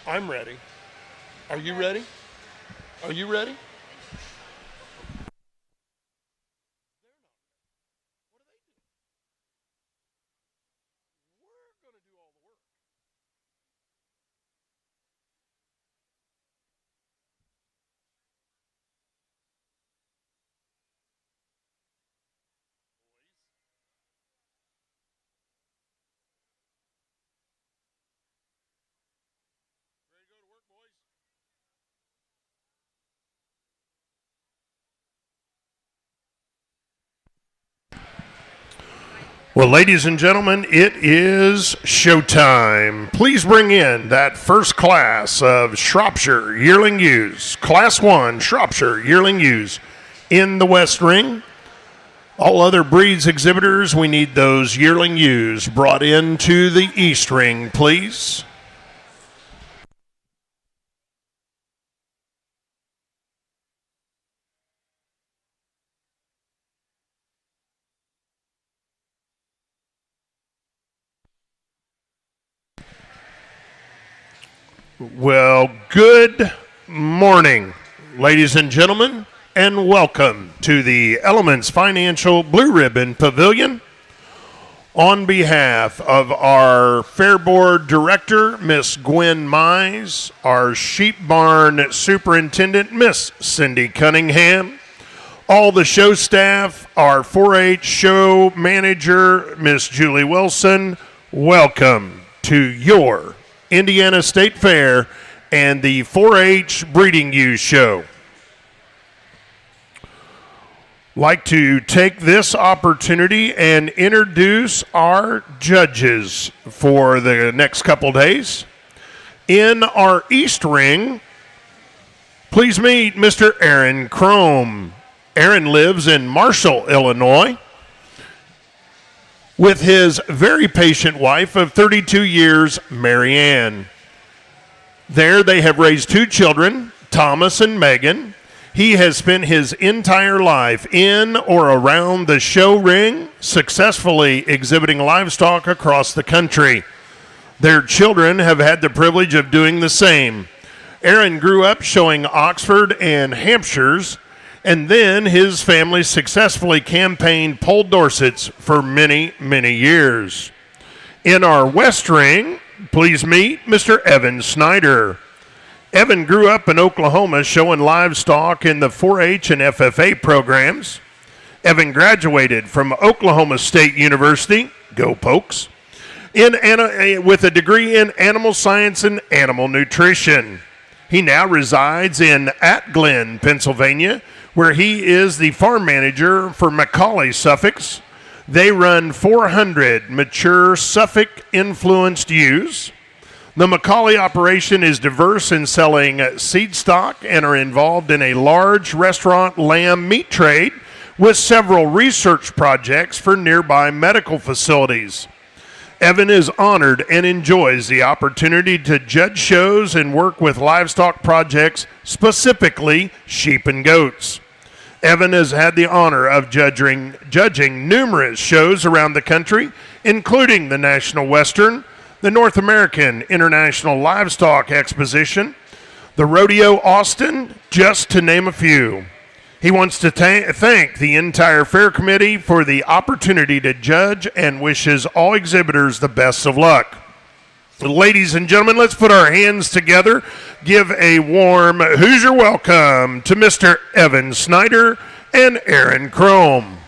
I'm ready. Are you ready? Are you ready? Well, ladies and gentlemen, it is showtime. Please bring in that first class of Shropshire Yearling Ewes, Class 1 Shropshire Yearling Ewes in the West Ring. All other breeds exhibitors, we need those yearling ewes brought into the East Ring, please. Well, good morning, ladies and gentlemen, and welcome to the Elements Financial Blue Ribbon Pavilion. On behalf of our Fair Board Director, Miss Gwen Mize, our Sheep Barn Superintendent, Miss Cindy Cunningham, all the show staff, our 4-H show manager, Miss Julie Wilson, welcome to your Indiana State Fair and the 4-H Breeding Ewe Show. Like to take this opportunity and introduce our judges for the next couple days. In our East Ring, please meet Mr. Aaron Crome. Aaron lives in Marshall, Illinois, with his very patient wife of 32 years, Mary Ann. There they have raised two children, Thomas and Megan. He has spent his entire life in or around the show ring, successfully exhibiting livestock across the country. Their children have had the privilege of doing the same. Aaron grew up showing Oxford and Hampshires, and then his family successfully campaigned Poll Dorsets for many, many years. In our West Ring, please meet Mr. Evan Snyder. Evan grew up in Oklahoma showing livestock in the 4-H and FFA programs. Evan graduated from Oklahoma State University, go Pokes, with a degree in animal science and animal nutrition. He now resides in Glen, Pennsylvania, where he is the farm manager for Macaulay Suffolk. They run 400 mature Suffolk-influenced ewes. The Macaulay operation is diverse in selling seed stock and are involved in a large restaurant lamb meat trade with several research projects for nearby medical facilities. Evan is honored and enjoys the opportunity to judge shows and work with livestock projects, specifically sheep and goats. Evan has had the honor of judging numerous shows around the country, including the National Western, the North American International Livestock Exposition, the Rodeo Austin, just to name a few. He wants to thank the entire fair committee for the opportunity to judge and wishes all exhibitors the best of luck. Ladies and gentlemen, let's put our hands together. Give a warm Hoosier welcome to Mr. Evan Snyder and Aaron Crome.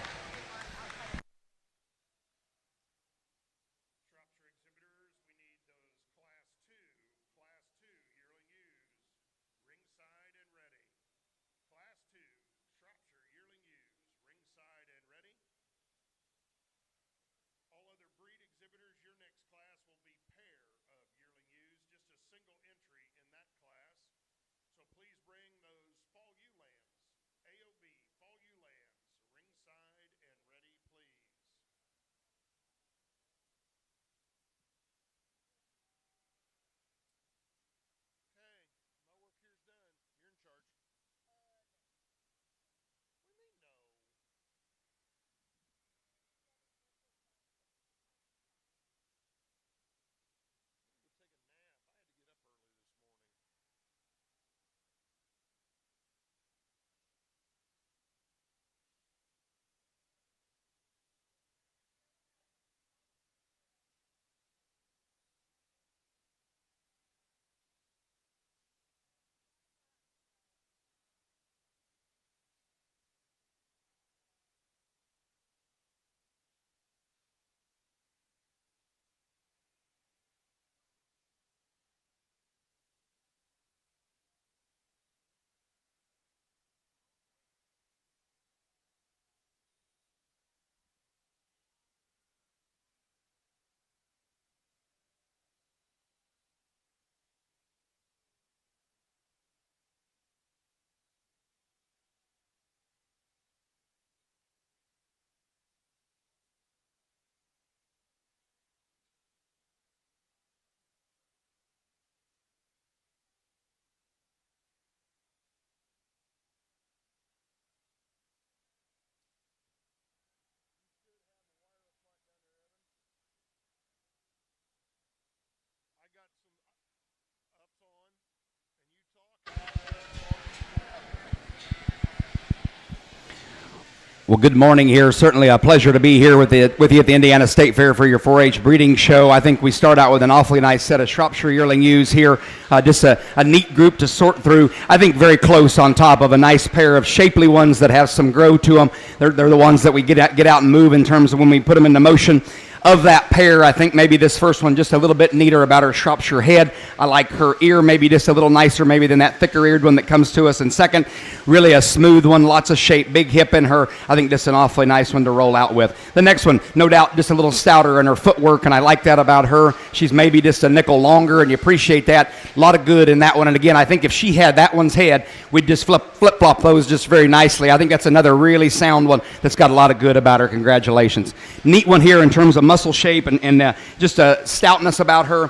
Well, good morning here. Certainly a pleasure to be here with you at the Indiana State Fair for your 4-H breeding show. I think we start out with an awfully nice set of Shropshire yearling ewes here. Just a neat group to sort through. I think very close on top of a nice pair of shapely ones that have some grow to them. They're the ones that we get out and move in terms of when we put them into motion. Of that pair, I think maybe this first one just a little bit neater about her Shropshire head. I like her ear maybe just a little nicer maybe than that thicker-eared one that comes to us in second. Really a smooth one, lots of shape, big hip in her. I think just an awfully nice one to roll out with. The next one, no doubt, just a little stouter in her footwork, and I like that about her. She's maybe just a nickel longer, and you appreciate that. A lot of good in that one. And again, I think if she had that one's head, we'd just flip-flop those just very nicely. I think that's another really sound one that's got a lot of good about her. Congratulations. Neat one here in terms of muscle shape and just a stoutness about her,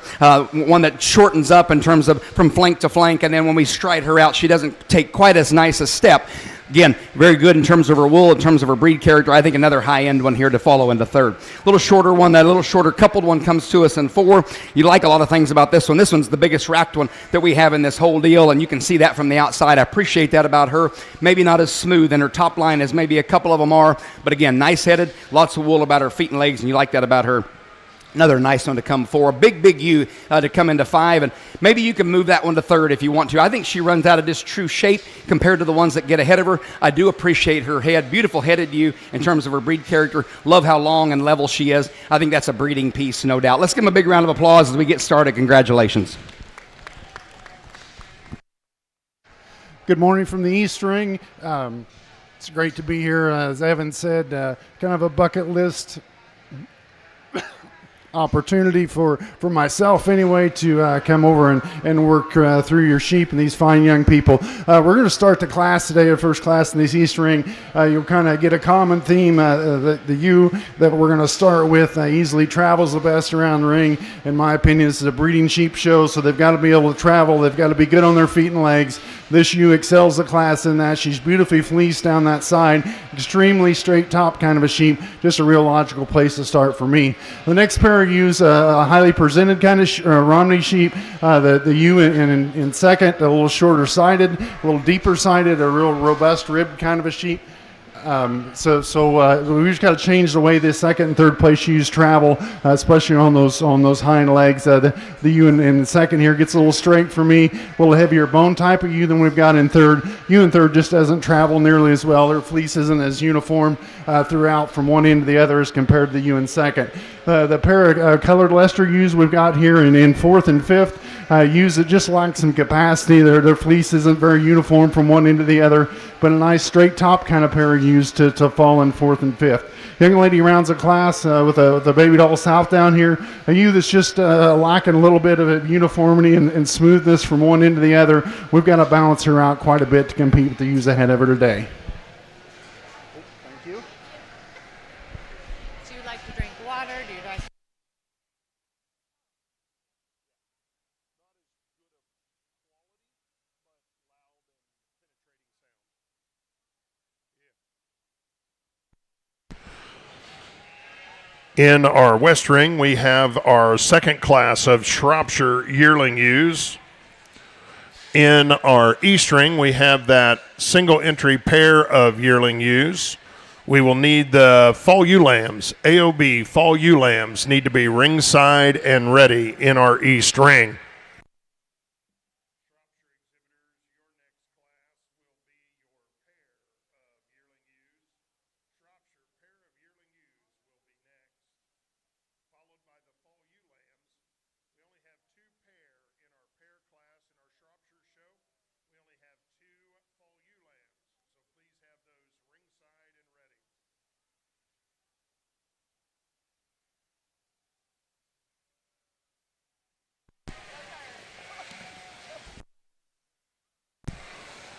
one that shortens up in terms of from flank to flank, and then when we stride her out, she doesn't take quite as nice a step. Again, very good in terms of her wool, in terms of her breed character. I think another high-end one here to follow into third. A little shorter one, that little shorter coupled one comes to us in 4. You like a lot of things about this one. This one's the biggest racked one that we have in this whole deal, and you can see that from the outside. I appreciate that about her. Maybe not as smooth in her top line as maybe a couple of them are, but again, nice-headed, lots of wool about her feet and legs, and you like that about her. Another nice one to come 4. Big ewe to come into 5, and maybe you can move that one to third if you want to. I think she runs out of just true shape compared to the ones that get ahead of her. I do appreciate her head. Beautiful headed ewe in terms of her breed character. Love how long and level she is. I think that's a breeding piece, no doubt. Let's give them a big round of applause as we get started. Congratulations. Good morning from the East Ring. It's great to be here. As Evan said, kind of a bucket list opportunity for myself anyway to come over and work through your sheep and these fine young people. We're going to start the class today, our first class in this East Ring. You'll kind of get a common theme. The ewe that we're going to start with easily travels the best around the ring. In my opinion, this is a breeding sheep show, so they've got to be able to travel. They've got to be good on their feet and legs. This ewe excels the class in that. She's beautifully fleeced down that side. Extremely straight top kind of a sheep. Just a real logical place to start for me. The next pair of ewes, a highly presented kind of Romney sheep. The ewe in second, a little shorter sided, a little deeper sided, a real robust ribbed kind of a sheep. So we just got to change the way this second and third place ewes travel, especially on those hind legs. The ewe in second here gets a little straight for me, a little heavier bone type of ewe than we've got in third. Ewe in third just doesn't travel nearly as well. Her fleece isn't as uniform throughout from one end to the other as compared to the ewe in second. The pair of colored Leicester ewes we've got here in fourth and fifth. Ewes that just lack some capacity. Their fleece isn't very uniform from one end to the other, but a nice straight top kind of pair of ewes to fall in fourth and fifth. Young lady rounds the class with a baby doll south down here. A ewe that's just lacking a little bit of uniformity and smoothness from one end to the other. We've got to balance her out quite a bit to compete with the ewes ahead of her today. Thank you. Do you like to drink water? Do you like In our West Ring, we have our second class of Shropshire yearling ewes. In our East Ring, we have that single entry pair of yearling ewes. We will need the fall ewe lambs, AOB fall ewe lambs, need to be ringside and ready in our East Ring.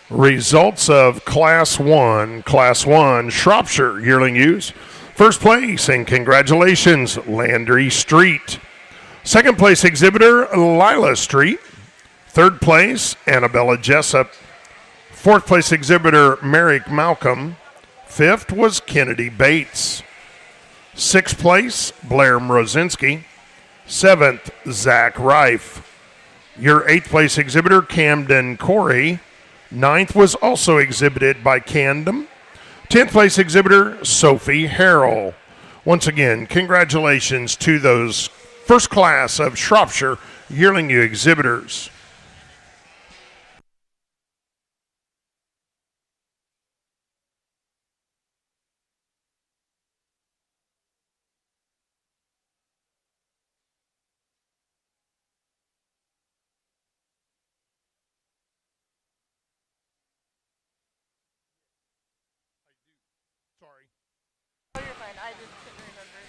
Results of Class 1 Shropshire yearling ewes. First place, and congratulations, Landry Street. Second place exhibitor, Lila Street. Third place, Annabella Jessup. Fourth place exhibitor, Merrick Malcolm. Fifth was Kennedy Bates. Sixth place, Blair Mrozinski. Seventh, Zach Reif. Your eighth place exhibitor, Camden Corey. Ninth was also exhibited by Camden. 10th place exhibitor, Sophie Harrell. Once again, congratulations to those first class of Shropshire Yearling Ewe exhibitors.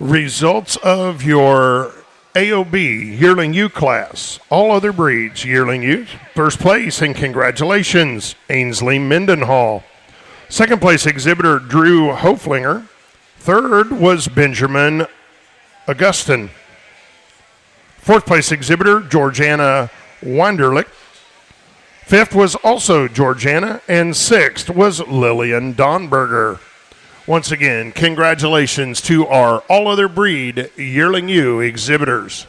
Results of your AOB Yearling Ewe class. All other breeds Yearling Ewes. First place, and congratulations, Ainsley Mendenhall. Second place exhibitor, Drew Hoflinger. Third was Benjamin Augustin. Fourth place exhibitor, Georgiana Wanderlich. Fifth was also Georgiana, and sixth was Lillian Donberger. Once again, congratulations to our all other breed Yearling Ewe exhibitors.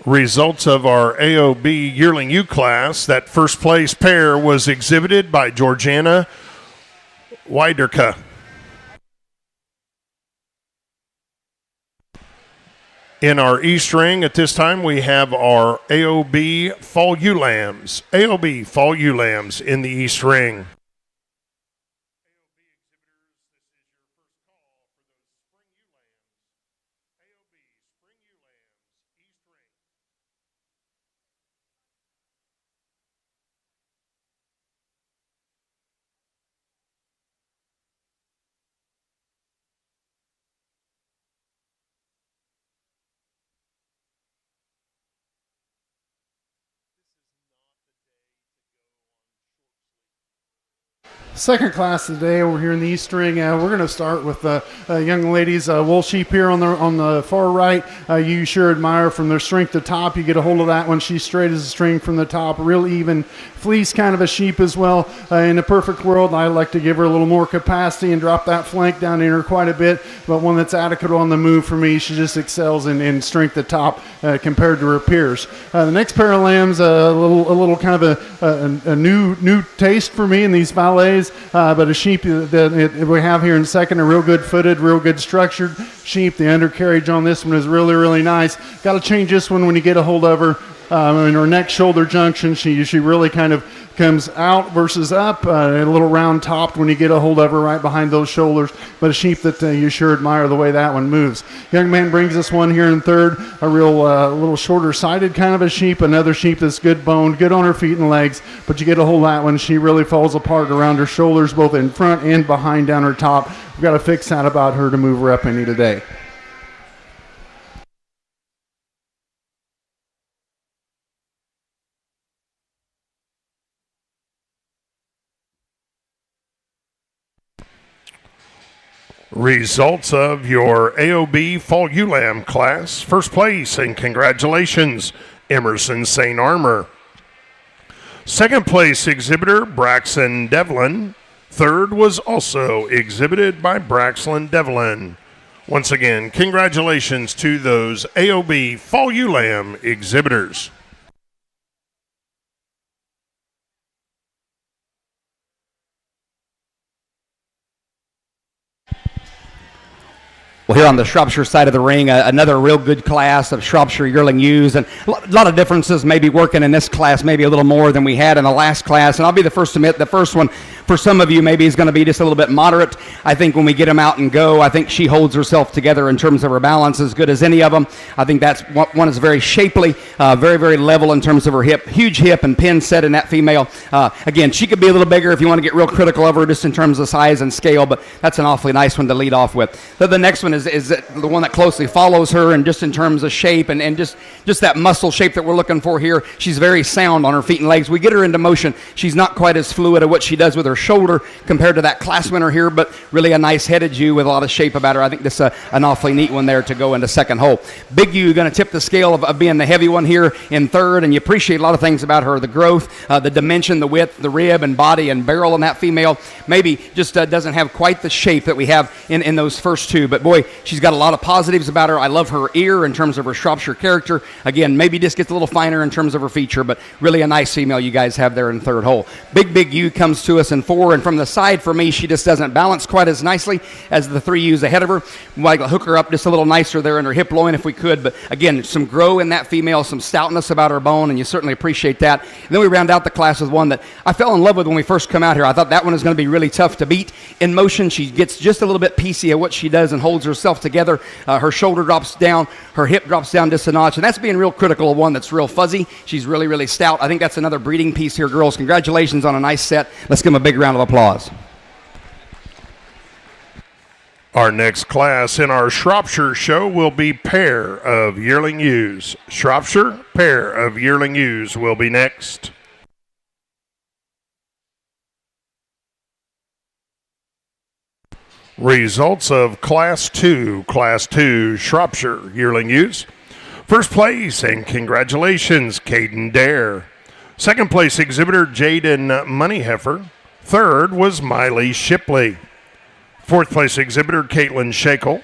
Results of our AOB Yearling Ewe class. That first place pair was exhibited by Georgiana Weiderka. In our East Ring at this time, we have our AOB Fall Ewe Lambs. AOB Fall Ewe Lambs in the East Ring. Second class today over here in the East Ring. We're going to start with the young ladies. Wool sheep here on the far right. You sure admire from their strength to top. You get a hold of that one. She's straight as a string from the top. Real even fleece kind of a sheep as well. In a perfect world, I like to give her a little more capacity and drop that flank down in her quite a bit. But one that's adequate on the move for me. She just excels in strength to top compared to her peers. The next pair of lambs, a little kind of a new taste for me in these valets. But a sheep that we have here in second, a real good footed, real good structured sheep. The undercarriage on this one is really, really nice. Got to change this one when you get a hold of her. In her neck shoulder junction, she really kind of comes out versus up, a little round topped when you get a hold of her right behind those shoulders, but a sheep that you sure admire the way that one moves. Young man brings us one here in third, a real little shorter sided kind of a sheep, another sheep that's good boned, good on her feet and legs, but you get a hold of that one, she really falls apart around her shoulders, both in front and behind down her top. We've got to fix that about her to move her up any today. Results of your AOB Fall Ewe Lamb class. First place, and congratulations, Emerson St. Armor. Second place exhibitor, Braxton Devlin. Third was also exhibited by Braxton Devlin. Once again, congratulations to those AOB Fall Ewe Lamb exhibitors. Well, here on the Shropshire side of the ring, another real good class of Shropshire Yearling Ewes, and a lot of differences maybe working in this class, maybe a little more than we had in the last class. And I'll be the first to admit the first one, for some of you, maybe is going to be just a little bit moderate. I think when we get them out and go, I think she holds herself together in terms of her balance as good as any of them. I think that's one is very shapely, very, very level in terms of her hip. Huge hip and pin set in that female. Again, she could be a little bigger if you want to get real critical of her just in terms of size and scale, but that's an awfully nice one to lead off with. The next one is the one that closely follows her, and just in terms of shape and just that muscle shape that we're looking for here. She's very sound on her feet and legs. We get her into motion. She's not quite as fluid at what she does with her shoulder compared to that class winner here, but really a nice headed ewe with a lot of shape about her. I think this is an awfully neat one there to go into second hole. Big ewe going to tip the scale of being the heavy one here in third, and you appreciate a lot of things about her, the growth, the dimension, the width, the rib and body and barrel in that female. Maybe just doesn't have quite the shape that we have in those first two, but boy, she's got a lot of positives about her. I love her ear in terms of her Shropshire character. Again, maybe just gets a little finer in terms of her feature, but really a nice female you guys have there in third hole. Big ewe comes to us in four, and from the side for me, she just doesn't balance quite as nicely as the three ewes ahead of her. We might hook her up just a little nicer there in her hip loin if we could, but again, some grow in that female, some stoutness about her bone, and you certainly appreciate that. And then we round out the class with one that I fell in love with when we first come out here. I thought that one was going to be really tough to beat. In motion, she gets just a little bit piecey at what she does and holds herself together. Her shoulder drops down, her hip drops down just a notch, and that's being real critical of one that's real fuzzy. She's really stout. I think that's another breeding piece here, girls. Congratulations on a nice set. Let's give them a big round of applause. Our next class in our Shropshire show will be pair of yearling ewes. Shropshire pair of yearling ewes will be next. Results of Class 2 Shropshire yearling ewes. First place, and congratulations, Caden Dare. Second place, exhibitor Jaden Moneyheffer. Third was Miley Shipley. Fourth place, exhibitor Caitlin Shakel.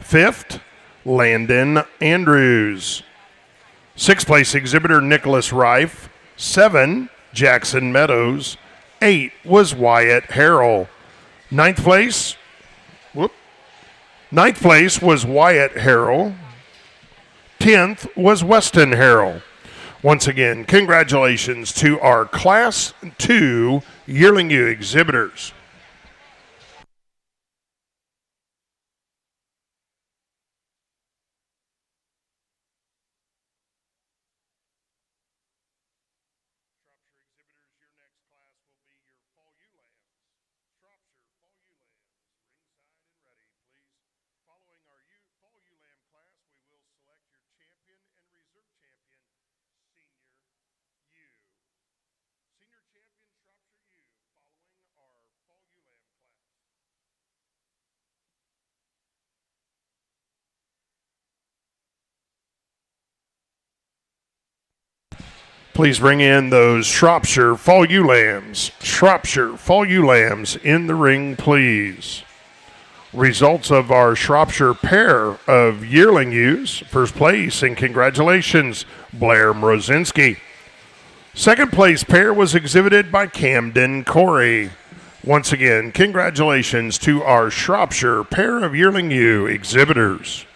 Fifth, Landon Andrews. Sixth place, exhibitor Nicholas Rife. 7, Jackson Meadows. 8 was Wyatt Harrell. Ninth place was Wyatt Harrell. 10th was Weston Harrell. Once again, congratulations to our Class 2 yearling ewe exhibitors. Please bring in those Shropshire Fall Ewe Lambs. Shropshire Fall Ewe Lambs in the ring, please. Results of our Shropshire pair of yearling ewes. First place, and congratulations, Blair Mrozinski. Second place pair was exhibited by Camden Corey. Once again, congratulations to our Shropshire pair of yearling ewe exhibitors.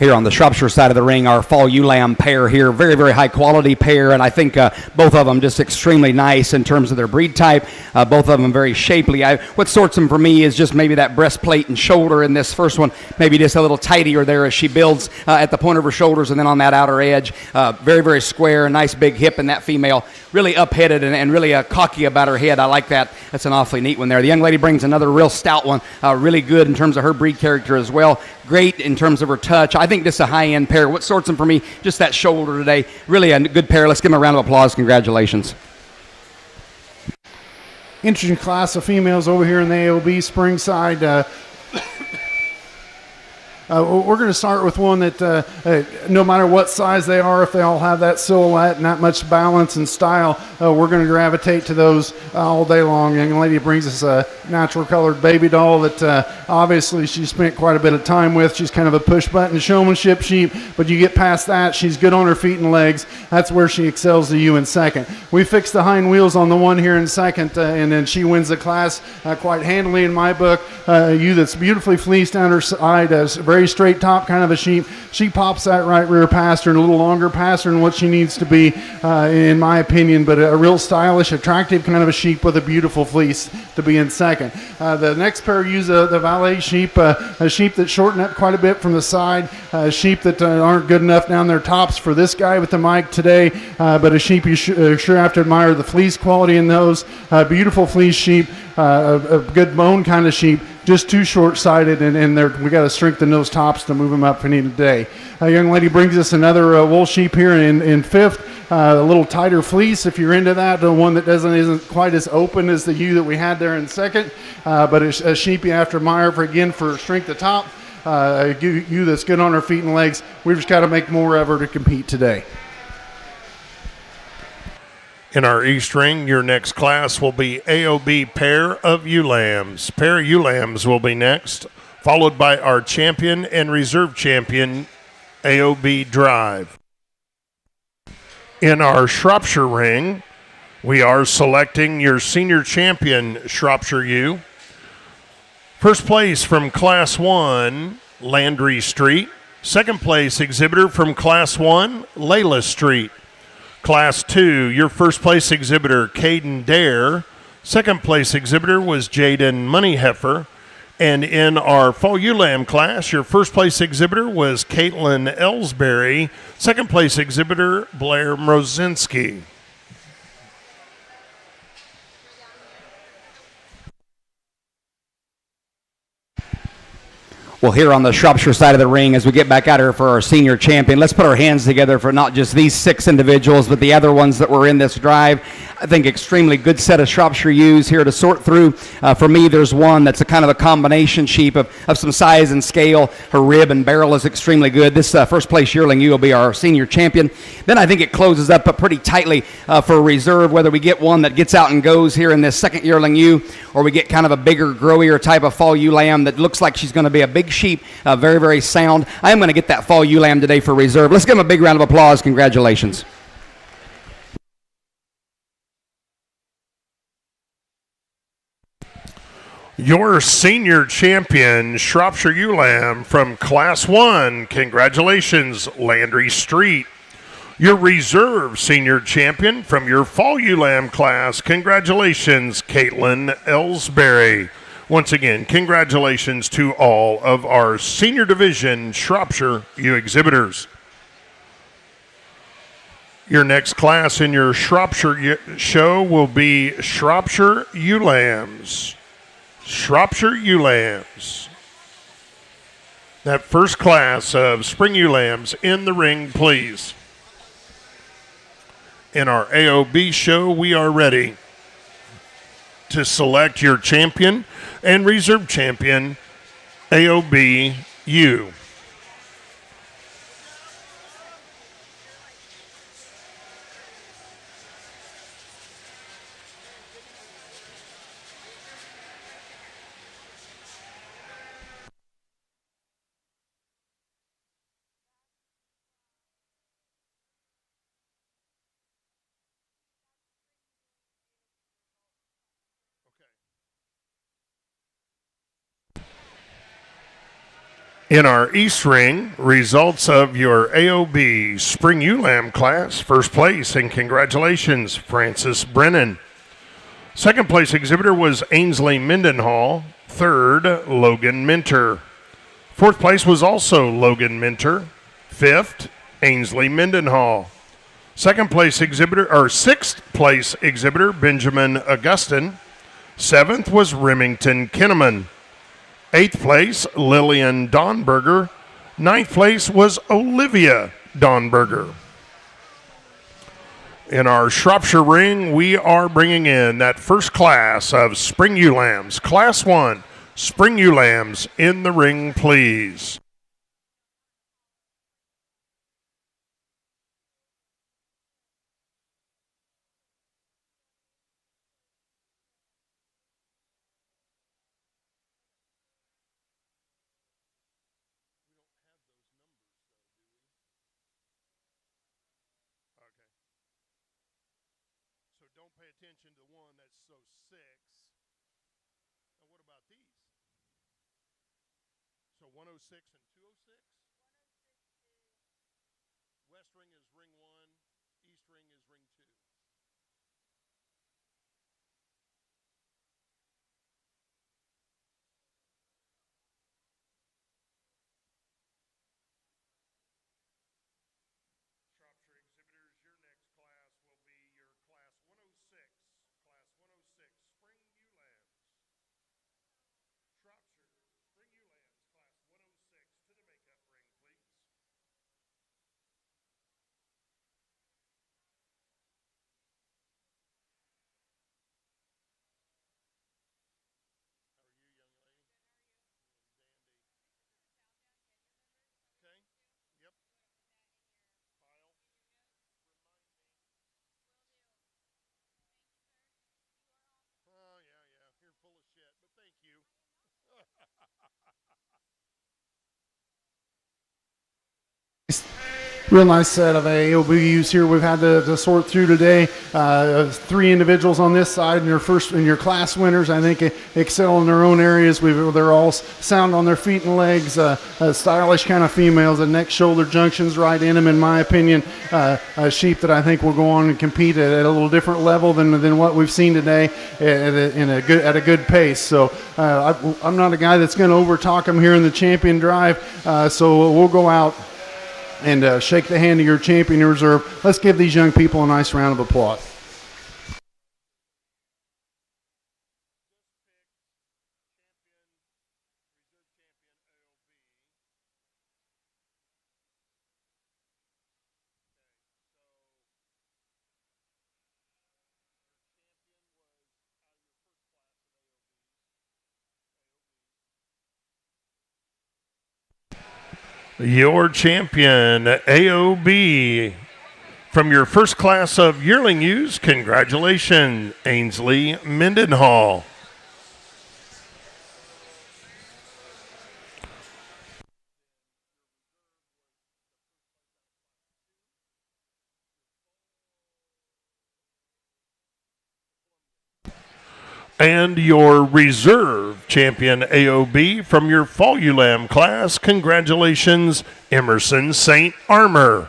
here on the Shropshire side of the ring, our fall ewe lamb pair here. Very, very high quality pair, and I think both of them just extremely nice in terms of their breed type. Both of them very shapely. What sorts them for me is just maybe that breastplate and shoulder in this first one, maybe just a little tidier there as she builds at the point of her shoulders and then on that outer edge. Very, very square, a nice big hip in that female. Really up-headed and really cocky about her head. I like that. That's an awfully neat one there. The young lady brings another real stout one. Really good in terms of her breed character as well. Great in terms of her touch. I think this is a high-end pair. What sorts them for me? Just that shoulder today. Really a good pair. Let's give them a round of applause. Congratulations. Interesting class of females over here in the AOB Springside. We're going to start with one that no matter what size they are, if they all have that silhouette and that much balance and style, we're going to gravitate to those all day long. Young lady brings us a natural colored baby doll that obviously she spent quite a bit of time with. She's kind of a push-button showmanship sheep, but you get past that, she's good on her feet and legs. That's where she excels to you in second. We fixed the hind wheels on the one here in second, and then she wins the class quite handily in my book. Ewe that's beautifully fleeced down her side, very straight top kind of a sheep. She pops that right rear pasture and a little longer pasture than what she needs to be, in my opinion, but a real stylish, attractive kind of a sheep with a beautiful fleece to be in second. The next pair use the valet sheep, a sheep that shortened up quite a bit from the side, sheep that aren't good enough down their tops for this guy with the mic today, but a sheep you sure have to admire the fleece quality in those. Beautiful fleece sheep, a good bone kind of sheep, just too short-sighted, and we got to strengthen those tops to move them up any day. A young lady brings us another wool sheep here in fifth, a little tighter fleece if you're into that, the one that isn't quite as open as the ewe that we had there in second, but a sheep you have to admire for strength of top, a ewe that's good on her feet and legs. We've just got to make more of her to compete today. In our East Ring, your next class will be AOB Pair of Ewe Lambs. Pair of Ewe Lambs will be next, followed by our champion and reserve champion, AOB Drive. In our Shropshire Ring, we are selecting your senior champion, Shropshire Ewe. First place from Class 1, Landry Street. Second place exhibitor from Class 1, Layla Street. Class 2, your first place exhibitor, Caden Dare. Second place exhibitor was Jaden Moneyheffer. And in our Fall Ewe Lamb class, your first place exhibitor was Caitlin Ellsbury. Second place exhibitor, Blair Mrozinski. Well, here on the Shropshire side of the ring, as we get back out here for our senior champion, let's put our hands together for not just these 6 individuals, but the other ones that were in this drive. I think extremely good set of Shropshire ewes here to sort through. For me, there's one that's a kind of a combination sheep of some size and scale. Her rib and barrel is extremely good. This first place yearling ewe will be our senior champion. Then I think it closes up pretty tightly for a reserve, whether we get one that gets out and goes here in this second yearling ewe, or we get kind of a bigger, growier type of fall ewe lamb that looks like she's going to be a big sheep, very, very sound. I am going to get that fall ewe lamb today for reserve. Let's give them a big round of applause. Congratulations. Your senior champion, Shropshire Ewe Lamb from Class 1. Congratulations, Landry Street. Your reserve senior champion from your Fall Ewe Lamb class. Congratulations, Caitlin Ellsbury. Once again, congratulations to all of our senior division Shropshire Ewe exhibitors. Your next class in your Shropshire show will be Shropshire Ewe Lambs. Shropshire Ewe Lambs. That first class of spring ewe lambs in the ring, please. In our AOB show, we are ready to select your champion and reserve champion, AOB ewe. In our East Ring, results of your AOB Spring ULAM class, first place, and congratulations, Francis Brennan. Second place exhibitor was Ainsley Mendenhall. Third, Logan Minter. Fourth place was also Logan Minter. Fifth, Ainsley Mendenhall. Sixth place exhibitor, Benjamin Augustin. Seventh was Remington Kinnaman. Eighth place, Lillian Donberger. Ninth place was Olivia Donberger. In our Shropshire Ring, we are bringing in that first class of Spring ULAMs. Class 1, Spring ULAMs in the ring, please. So don't pay attention to one that's so 6. Now what about these? So 106 and 206? West ring is ring 1, East ring is ring 2. Shropshire exhibitors, your next class will be your class 106. Class 106, Spring ULAMs. Shropshire, Spring ULAMs, class 106 to the makeup ring, please. How are you, young lady? Dandy. Okay. Yep. Pile. Oh, yeah, yeah. You're full of shit, but thank you. Real nice set of AOBUs here we've had to sort through today. 3 individuals on this side, and your class winners, I think, excel in their own areas. They're all sound on their feet and legs, stylish kind of females. The neck shoulder junctions right in them, in my opinion. A sheep that I think will go on and compete at a little different level than what we've seen today at a good pace. So I'm not a guy that's going to over talk them here in the champion drive. So we'll go out and shake the hand of your champion reserve. Let's give these young people a nice round of applause. Your champion, AOB. From your first class of yearling ewes, congratulations, Ainsley Mendenhall. And your reserve champion, AOB, from your Fall ULAM class, congratulations, Emerson St. Armor.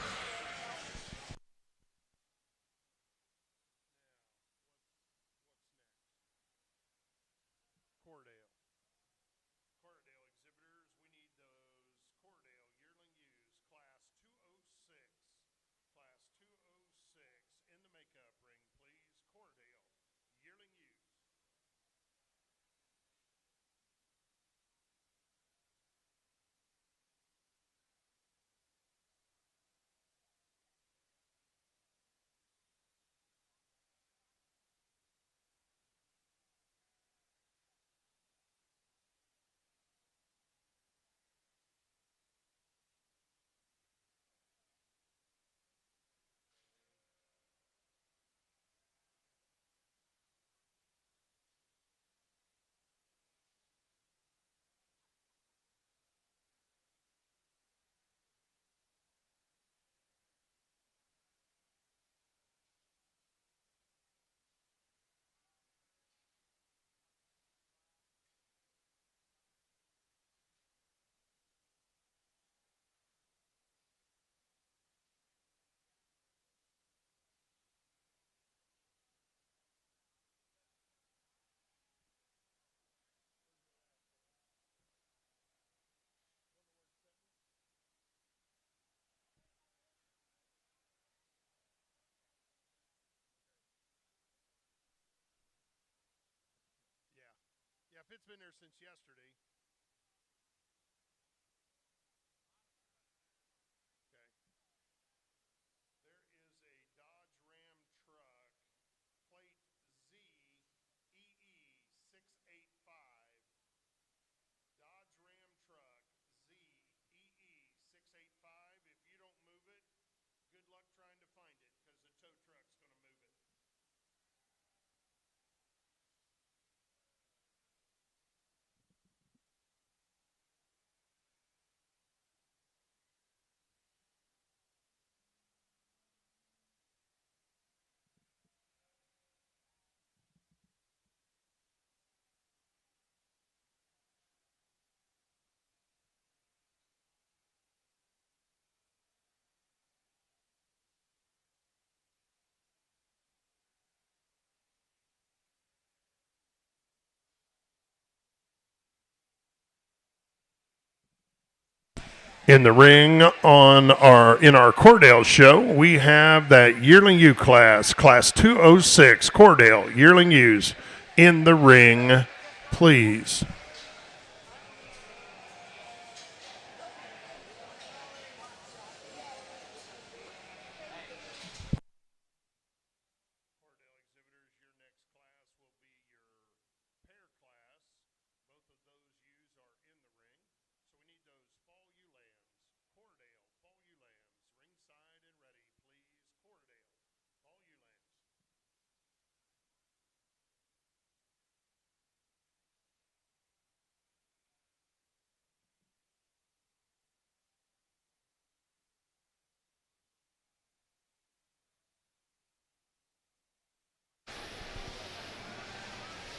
it's been there since yesterday. In the ring in our Cordell show, we have that yearling ewe class 206 Cordell yearling ewes. In the ring, please.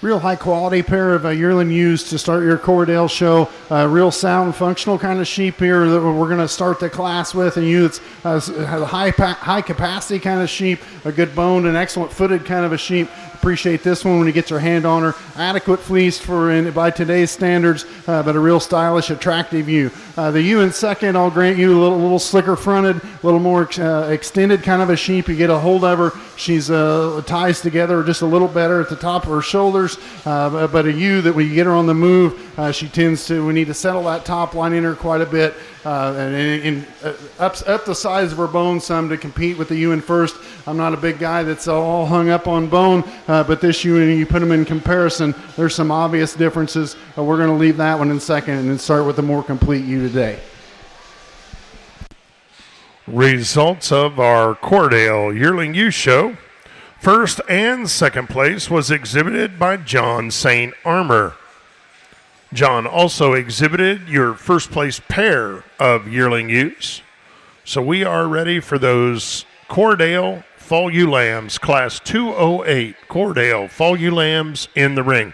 Real high quality pair of yearling ewes to start your Cordell show. Real sound, functional kind of sheep here that we're going to start the class with. And you, has a high capacity kind of sheep, a good boned and excellent footed kind of a sheep. Appreciate this one when you get your hand on her. Adequate fleece by today's standards, but a real stylish, attractive ewe. The ewe in second, I'll grant you a little slicker fronted, a little more extended kind of a sheep. You get a hold of her. She's ties together just a little better at the top of her shoulders. But a ewe that when you get her on the move, we need to settle that top line in her quite a bit and up the size of her bone some to compete with the ewe in first. I'm not a big guy that's all hung up on bone, but this ewe, you put them in comparison, there's some obvious differences. We're going to leave that one in second and then start with the more complete ewe today. Results of our Cordell yearling ewe show. First and second place was exhibited by John St. Armor. John also exhibited your first place pair of yearling ewes. So we are ready for those Cordell Fall Ewe Lambs, Class 208 Cordell Fall Ewe Lambs in the ring.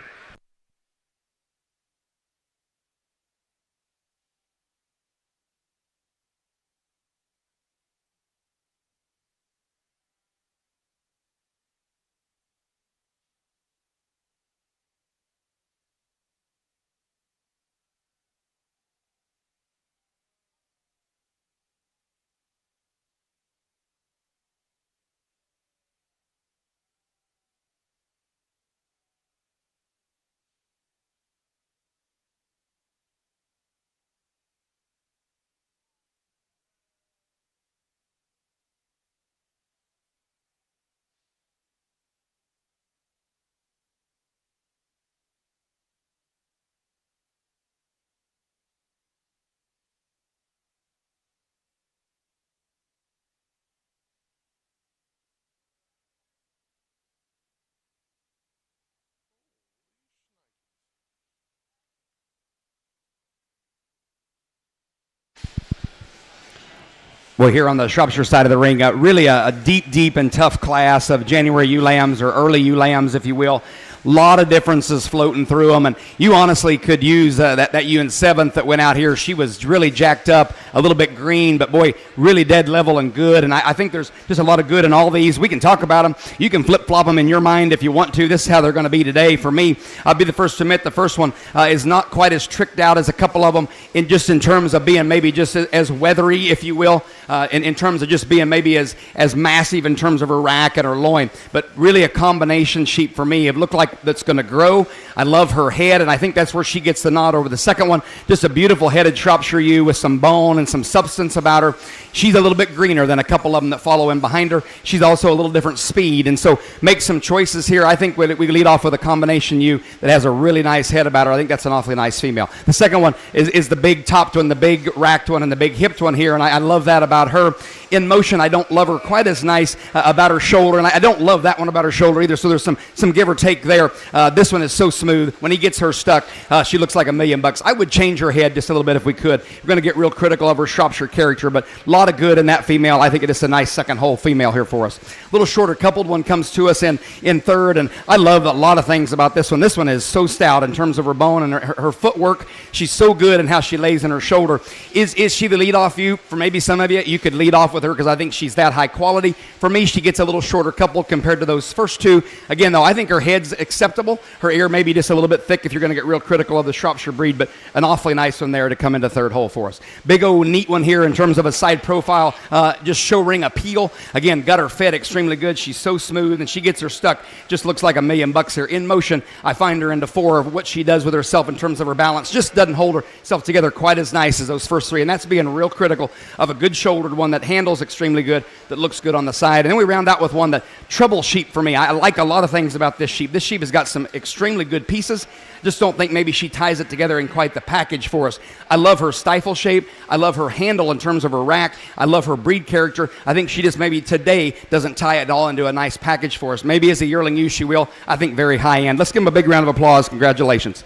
Well, here on the Shropshire side of the ring, really a deep and tough class of January ewe lambs, or early ewe lambs, if you will. A lot of differences floating through them, and you honestly could use that ewe in seventh that went out here. She was really jacked up, a little bit green, but boy, really dead level and good. And I think there's just a lot of good in all these. We can talk about them. You can flip-flop them in your mind if you want to. This is how they're going to be today. For me, I'll be the first to admit the first one is not quite as tricked out as a couple of them in terms of being maybe just as weathery, if you will, in terms of just being maybe as massive in terms of her rack and her loin. But really a combination sheep for me. It looked like like that's going to grow. I love her head, and I think that's where she gets the nod over the second one. Just a beautiful headed Shropshire ewe with some bone and some substance about her. She's a little bit greener than a couple of them that follow in behind her. She's also a little different speed, and so make some choices here. I think we lead off with a combination ewe that has a really nice head about her. I think that's an awfully nice female. The second one is the big topped one, the big racked one, and the big hipped one here, and I love that about her. In motion, I don't love her quite as nice about her shoulder, and I don't love that one about her shoulder either, so there's some give or take there. This one is so smooth. When he gets her stuck, she looks like $1,000,000. I would change her head just a little bit if we could. We're going to get real critical of her Shropshire character, but a lot of good in that female. I think it is a nice second whole female here for us. A little shorter coupled one comes to us in third, and I love a lot of things about this one. This one is so stout in terms of her bone and her footwork. She's so good in how she lays in her shoulder. Is she the lead-off ewe? For maybe some of you, you could lead off with her because I think she's that high quality. For me, she gets a little shorter coupled compared to those first two. Again, though, I think her head's acceptable. Her ear may be just a little bit thick if you're going to get real critical of the Shropshire breed, but an awfully nice one there to come into third hole for us. Big old neat one here in terms of a side profile, just show ring appeal. Again, got her fed extremely good. She's so smooth, and she gets her stuck. Just looks like $1,000,000 here. In motion, I find her into 4 of what she does with herself in terms of her balance. Just doesn't hold herself together quite as nice as those first 3, and that's being real critical of a good shouldered one that handles extremely good, that looks good on the side. And then we round out with one that trouble sheep for me. I like a lot of things about this sheep. This sheep has got some extremely good pieces. Just don't think maybe she ties it together in quite the package for us. I love her stifle shape. I love her handle in terms of her rack. I love her breed character. I think she just maybe today doesn't tie it all into a nice package for us. Maybe as a yearling ewe she will. I think very high end. Let's give him a big round of applause. Congratulations.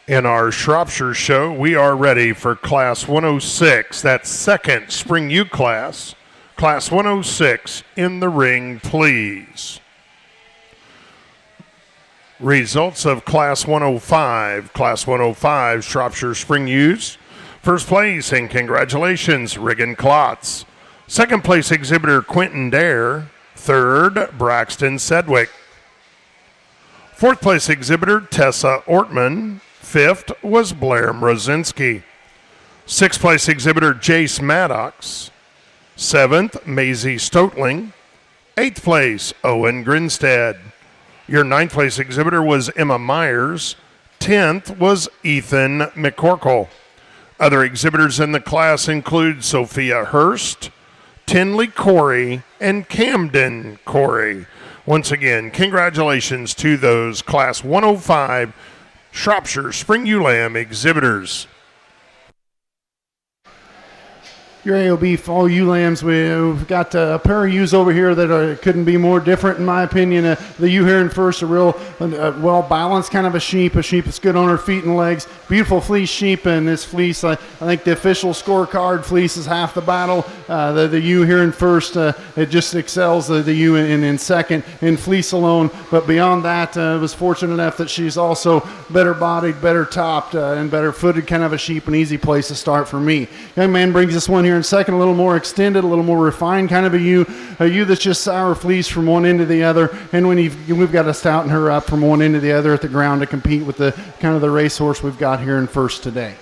In our Shropshire show, we are ready for Class 106, that second Spring U class. Class 106, in the ring, please. Results of Class 105. Class 105, Shropshire Spring Ewes. First place, and congratulations, Riggin Klotz. Second place exhibitor, Quentin Dare. Third, Braxton Sedgwick. Fourth place exhibitor, Tessa Ortman. Fifth was Blair Mrozinski. Sixth place exhibitor, Jace Maddox. Seventh, Maisie Stotling. Eighth place, Owen Grinstead. Your ninth place exhibitor was Emma Myers. 10th was Ethan McCorkle. Other exhibitors in the class include Sophia Hurst, Tinley Corey, and Camden Corey. Once again, congratulations to those Class 105 Shropshire Spring Ewe Lamb exhibitors. Your AOB fall ewe lambs, we've got a pair of ewes over here that couldn't be more different in my opinion. The ewe here in first, a real well-balanced kind of a sheep that's good on her feet and legs. Beautiful fleece sheep, and this fleece, I think the official scorecard fleece is half the battle. The ewe here in first, it just excels the ewe in second in fleece alone. But beyond that, was fortunate enough that she's also better bodied, better topped, and better footed kind of a sheep, an easy place to start for me. Young man brings this one here in second, a little more extended, a little more refined kind of a ewe that's just sour fleece from one end to the other. And when we've got to stouten her up from one end to the other at the ground to compete with the kind of the racehorse we've got here in first today.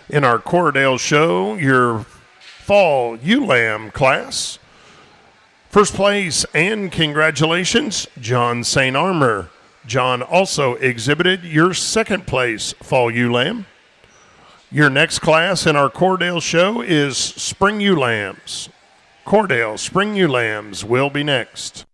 In our Cordell show, your fall ewe lamb class. First place and congratulations, John St. Armor. John also exhibited your second place fall ewe lamb. Your next class in our Cordell show is Spring Ewe Lambs. Cordell Spring Ewe Lambs will be next.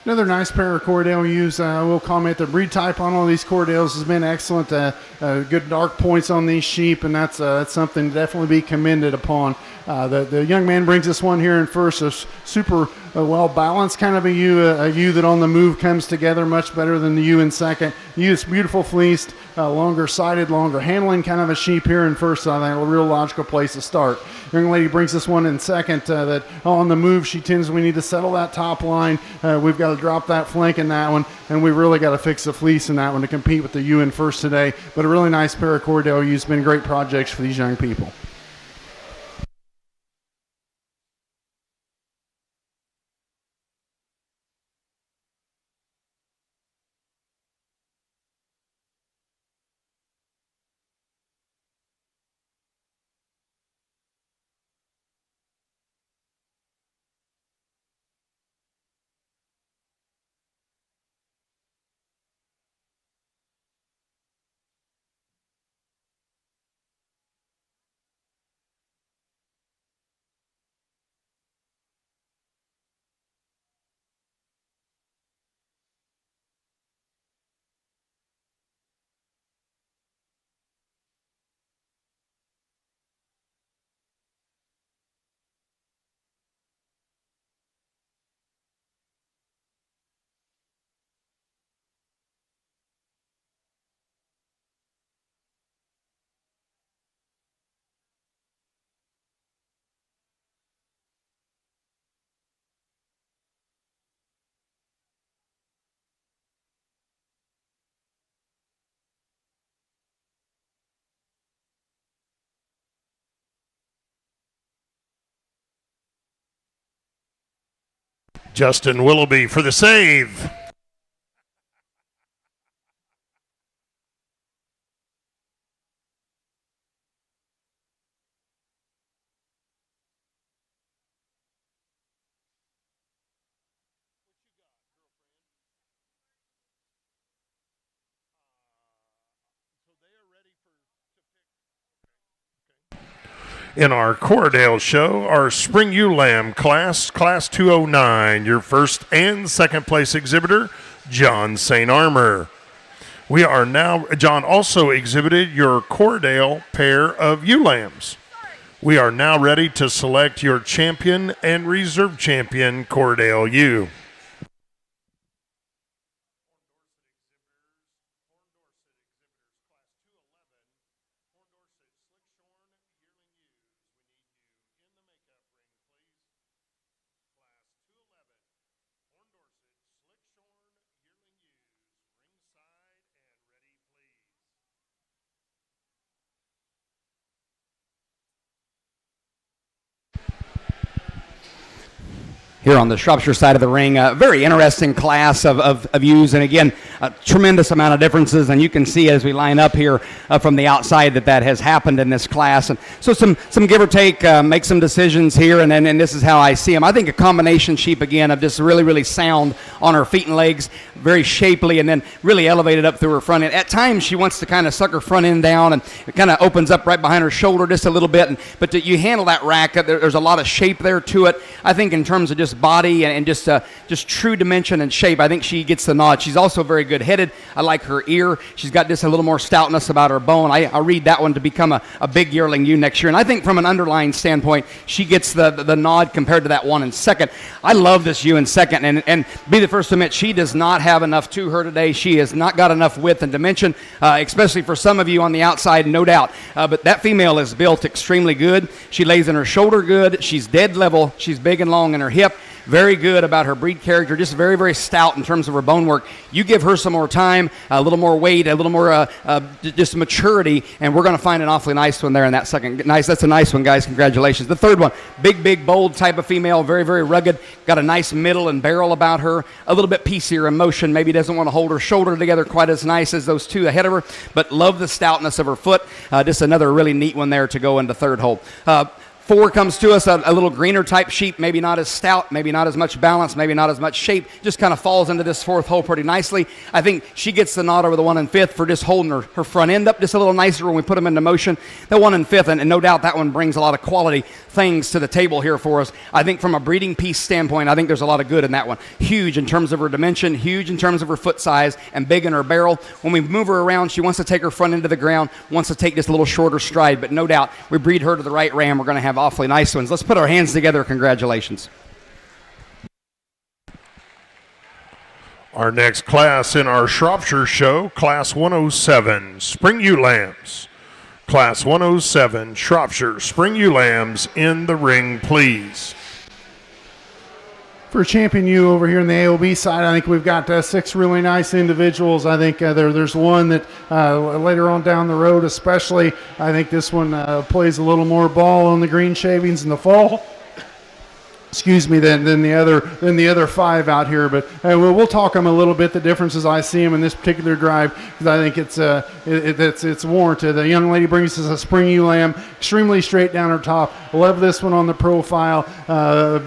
Another nice pair of Cordell ewes. I will comment the breed type on all these Cordells has been excellent. Good dark points on these sheep, and that's something to definitely be commended upon. The young man brings this one here in first, a super well balanced kind of a ewe that on the move comes together much better than the ewe in second. Ewe is beautiful fleeced, longer sided, longer handling kind of a sheep here in first. I think a real logical place to start. Young lady brings this one in second. That on the move we need to settle that top line. We've got to drop that flank in that one, and we've really got to fix the fleece in that one to compete with the ewe in first today. But a really nice pair of Cordell ewes. Been great projects for these young people. Justin Willoughby for the save. In our Cordell show, our Spring Ewe Lamb class 209, your first and second place exhibitor, John St. Armour. John also exhibited your Cordell pair of ewe lambs. We are now ready to select your champion and reserve champion Cordell ewe. Here on the Shropshire side of the ring, a very interesting class of ewes, and again, a tremendous amount of differences, and you can see as we line up here from the outside that has happened in this class. And so some give or take, make some decisions here, and this is how I see them. I think a combination sheep, again, of just really, really sound on her feet and legs, very shapely, and then really elevated up through her front end. At times, she wants to kind of suck her front end down, and it kind of opens up right behind her shoulder just a little bit, but you handle that rack, there's a lot of shape there to it. I think in terms of just body and just true dimension and shape, I think she gets the nod. She's also very good headed. I like her ear. She's got just a little more stoutness about her bone. I read that one to become a big yearling ewe next year. And I think from an underlying standpoint, she gets the nod compared to that one in second. I love this ewe in second, and be the first to admit, she does not have enough to her today. She has not got enough width and dimension, especially for some of you on the outside, no doubt. But that female is built extremely good. She lays in her shoulder good. She's dead level. She's big and long in her hip. Very good about her breed character, just very, very stout in terms of her bone work. You give her some more time, a little more weight, a little more just maturity, and we're going to find an awfully nice one there in that second. Nice, that's a nice one, guys. Congratulations. The third one, big, bold type of female, very, very rugged. Got a nice middle and barrel about her. A little bit piecier in motion. Maybe doesn't want to hold her shoulder together quite as nice as those two ahead of her, but love the stoutness of her foot. Just another really neat one there to go into third hole. 4 comes to us, a little greener type sheep, maybe not as stout, maybe not as much balance, maybe not as much shape, just kind of falls into this 4th hole pretty nicely. I think she gets the nod over the 1 and 5th for just holding her front end up just a little nicer when we put them into motion. The 1 and 5th, and no doubt that one brings a lot of quality things to the table here for us. I think from a breeding piece standpoint, I think there's a lot of good in that one. Huge in terms of her dimension, huge in terms of her foot size, and big in her barrel. When we move her around, she wants to take her front end to the ground, wants to take just a little shorter stride, but no doubt we breed her to the right ram, we're going to have awfully nice ones. Let's put our hands together. Congratulations. Our next class in our Shropshire show, Class 107, Spring Ewe Lambs. Class 107, Shropshire Spring Ewe Lambs in the ring, please. For Champion U over here on the AOB side, I think we've got 6 really nice individuals. I think there's one that later on down the road especially, I think this one plays a little more ball on the green shavings in the fall. Excuse me, than the other 5 out here, but we'll talk them a little bit. The differences I see them in this particular drive, because I think it's warranted. The young lady brings us a spring ewe lamb, extremely straight down her top. Love this one on the profile.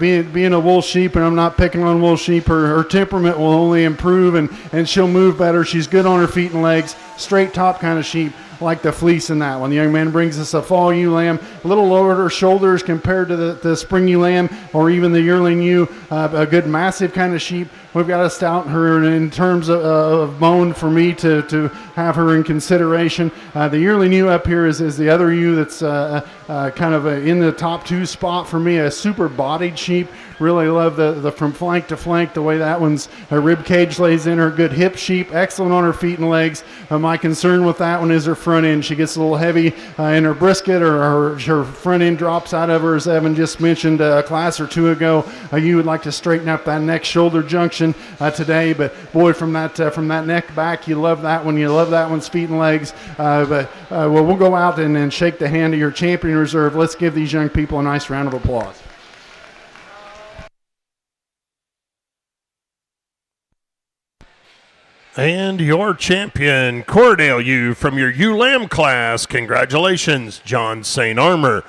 Being a wool sheep, and I'm not picking on wool sheep. Her temperament will only improve, and she'll move better. She's good on her feet and legs. Straight top kind of sheep. Like the fleece in that one. The young man brings us a fall ewe lamb, a little lower at her shoulders compared to the spring ewe lamb or even the yearling ewe. A good massive kind of sheep. We've got to stout her in terms of bone for me to have her in consideration. The yearling ewe up here is the other ewe that's kind of in the top 2 spot for me. A super bodied sheep. Really love the from flank to flank, the way that one's her rib cage lays in her. Good hip sheep, excellent on her feet and legs. My concern with that one is her front end. She gets a little heavy in her brisket, or her front end drops out of her, as Evan just mentioned a class or 2 ago. You would like to straighten up that neck shoulder junction today, but boy, from that neck back, you love that one. You love that one's feet and legs. Well, we'll go out and shake the hand of your champion reserve. Let's give these young people a nice round of applause. And your champion, Cordell Ewe from your ewe lamb class. Congratulations, John St. Armor.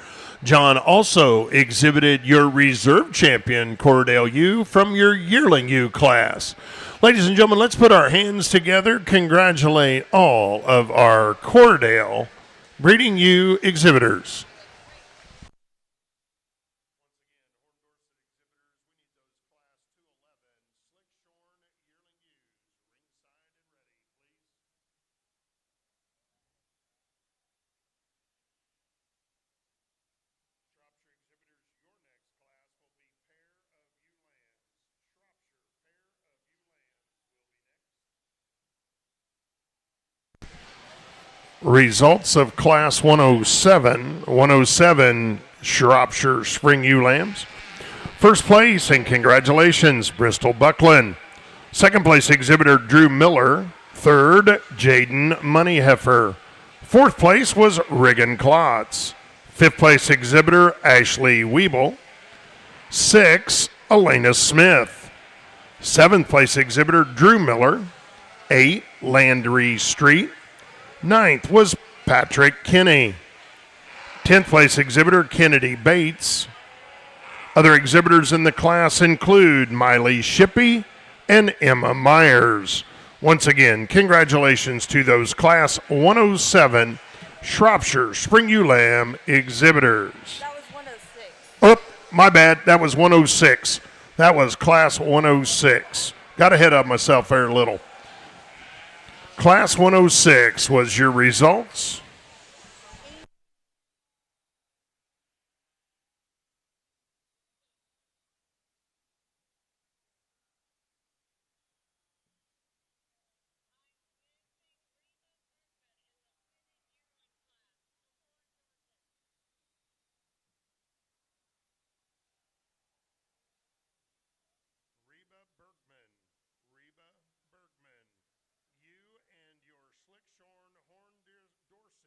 John also exhibited your reserve champion, Cordell Ewe, from your yearling ewe class. Ladies and gentlemen, let's put our hands together. Congratulate all of our Cordell breeding ewe exhibitors. Results of Class 107 Shropshire Spring Ewe Lambs. First place, and congratulations, Bristol Buckland. Second place exhibitor, Drew Miller. Third, Jaden Moneyheffer. Fourth place was Riggin Klotz. Fifth place exhibitor, Ashley Weeble. 6, Elena Smith. Seventh place exhibitor, Drew Miller. 8, Landry Street. 9th was Patrick Kinney. 10th place exhibitor, Kennedy Bates. Other exhibitors in the class include Miley Shippey and Emma Myers. Once again, congratulations to those Class 107 Shropshire Spring Ewe Lamb exhibitors. That was 106. Oh, my bad. That was 106. That was Class 106. Got ahead of myself there a little. Class 106 was your results. Reba Bergman, you and your slick-shorn horn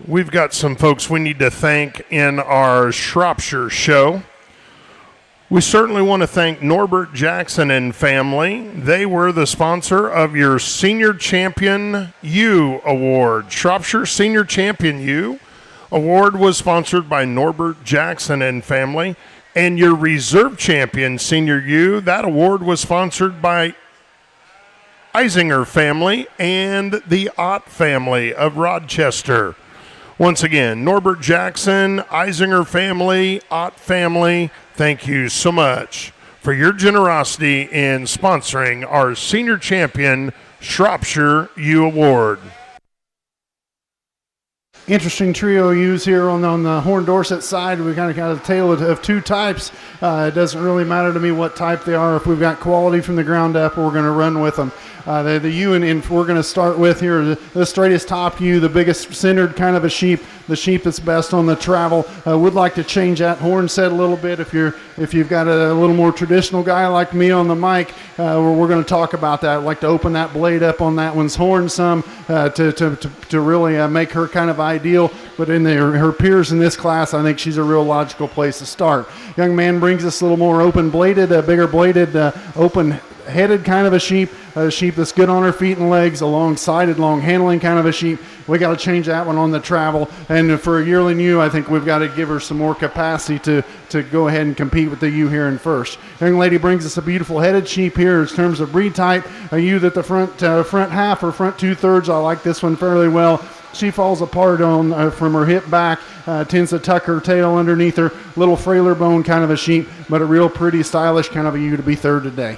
We've got some folks we need to thank in our Shropshire show. We certainly want to thank Norbert Jackson and family. They were the sponsor of your Senior Champion U Award. Shropshire Senior Champion U Award was sponsored by Norbert Jackson and family. And your Reserve Champion Senior U, that award was sponsored by Eisinger family and the Ott family of Rochester. Once again, Norbert Jackson, Eisinger family, Ott family, thank you so much for your generosity in sponsoring our Senior Champion Shropshire U Award. Interesting trio use here on the Horn Dorset side. We kind of got a tale of two types. It doesn't really matter to me what type they are. If we've got quality from the ground up, we're going to run with them. The ewe and we're going to start with here the straightest top ewe, the biggest centered kind of a sheep, the sheep that's best on the travel. Would like to change that horn set a little bit if you've got a little more traditional guy like me on the mic. We're going to talk about that. I'd like to open that blade up on that one's horn some to really make her kind of ideal. But in her peers in this class, I think she's a real logical place to start. Young man brings us a little more open bladed, bigger bladed, open headed kind of a sheep that's good on her feet and legs, a long-sided, long-handling kind of a sheep. We got to change that one on the travel. And for a yearling ewe, I think we've got to give her some more capacity to go ahead and compete with the ewe here in first. Young lady brings us a beautiful headed sheep here in terms of breed type. A ewe that the front half or front two-thirds, I like this one fairly well. She falls apart on from her hip back, tends to tuck her tail underneath her, little frailer bone kind of a sheep, but a real pretty, stylish kind of a ewe to be third today.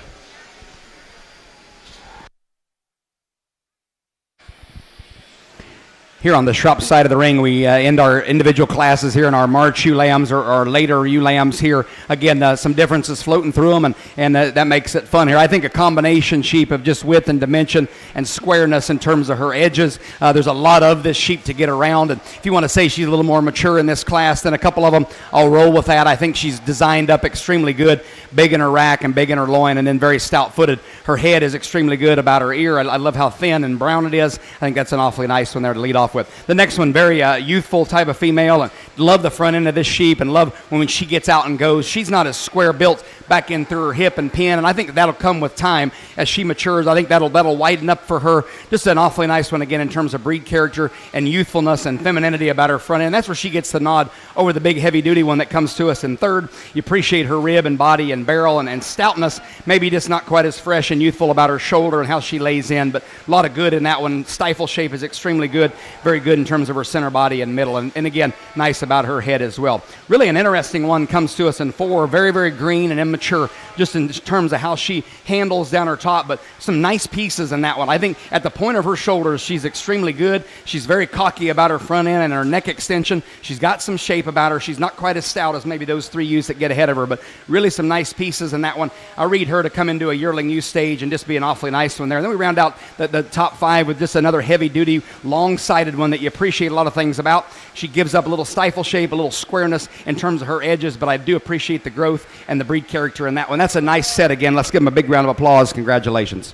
Here on the Shrop side of the ring, we end our individual classes here in our March ewe lambs or later ewe lambs here. Again, some differences floating through them, and that makes it fun here. I think a combination sheep of just width and dimension and squareness in terms of her edges. There's a lot of this sheep to get around, and if you want to say she's a little more mature in this class than a couple of them, I'll roll with that. I think she's designed up extremely good, big in her rack and big in her loin, and then very stout-footed. Her head is extremely good about her ear. I love how thin and brown it is. I think that's an awfully nice one there to lead off with. The next one, very youthful type of female, and love the front end of this sheep, and love when she gets out and goes. She's not as square built back in through her hip and pin, and I think that'll come with time as she matures. I think that'll widen up for her. Just an awfully nice one again in terms of breed character and youthfulness and femininity about her front end. That's where she gets the nod over the big heavy duty one that comes to us in third. You appreciate her rib and body and barrel and stoutness, maybe just not quite as fresh and youthful about her shoulder and how she lays in, but a lot of good in that one. Stifle shape is extremely good, very good in terms of her center body and middle, and again, nice about her head as well. Really an interesting one comes to us in four, very, very green and immature just in terms of how she handles down her top, but some nice pieces in that one. I think at the point of her shoulders, she's extremely good. She's very cocky about her front end and her neck extension. She's got some shape about her. She's not quite as stout as maybe those three ewes that get ahead of her, but really some nice pieces in that one. I read her to come into a yearling ewe stage and just be an awfully nice one there. And then we round out the top five with just another heavy-duty, long-sided one that you appreciate a lot of things about. She gives up a little stifle shape, a little squareness in terms of her edges, but I do appreciate the growth and the breed character in that one. That's a nice set again. Let's give them a big round of applause. Congratulations.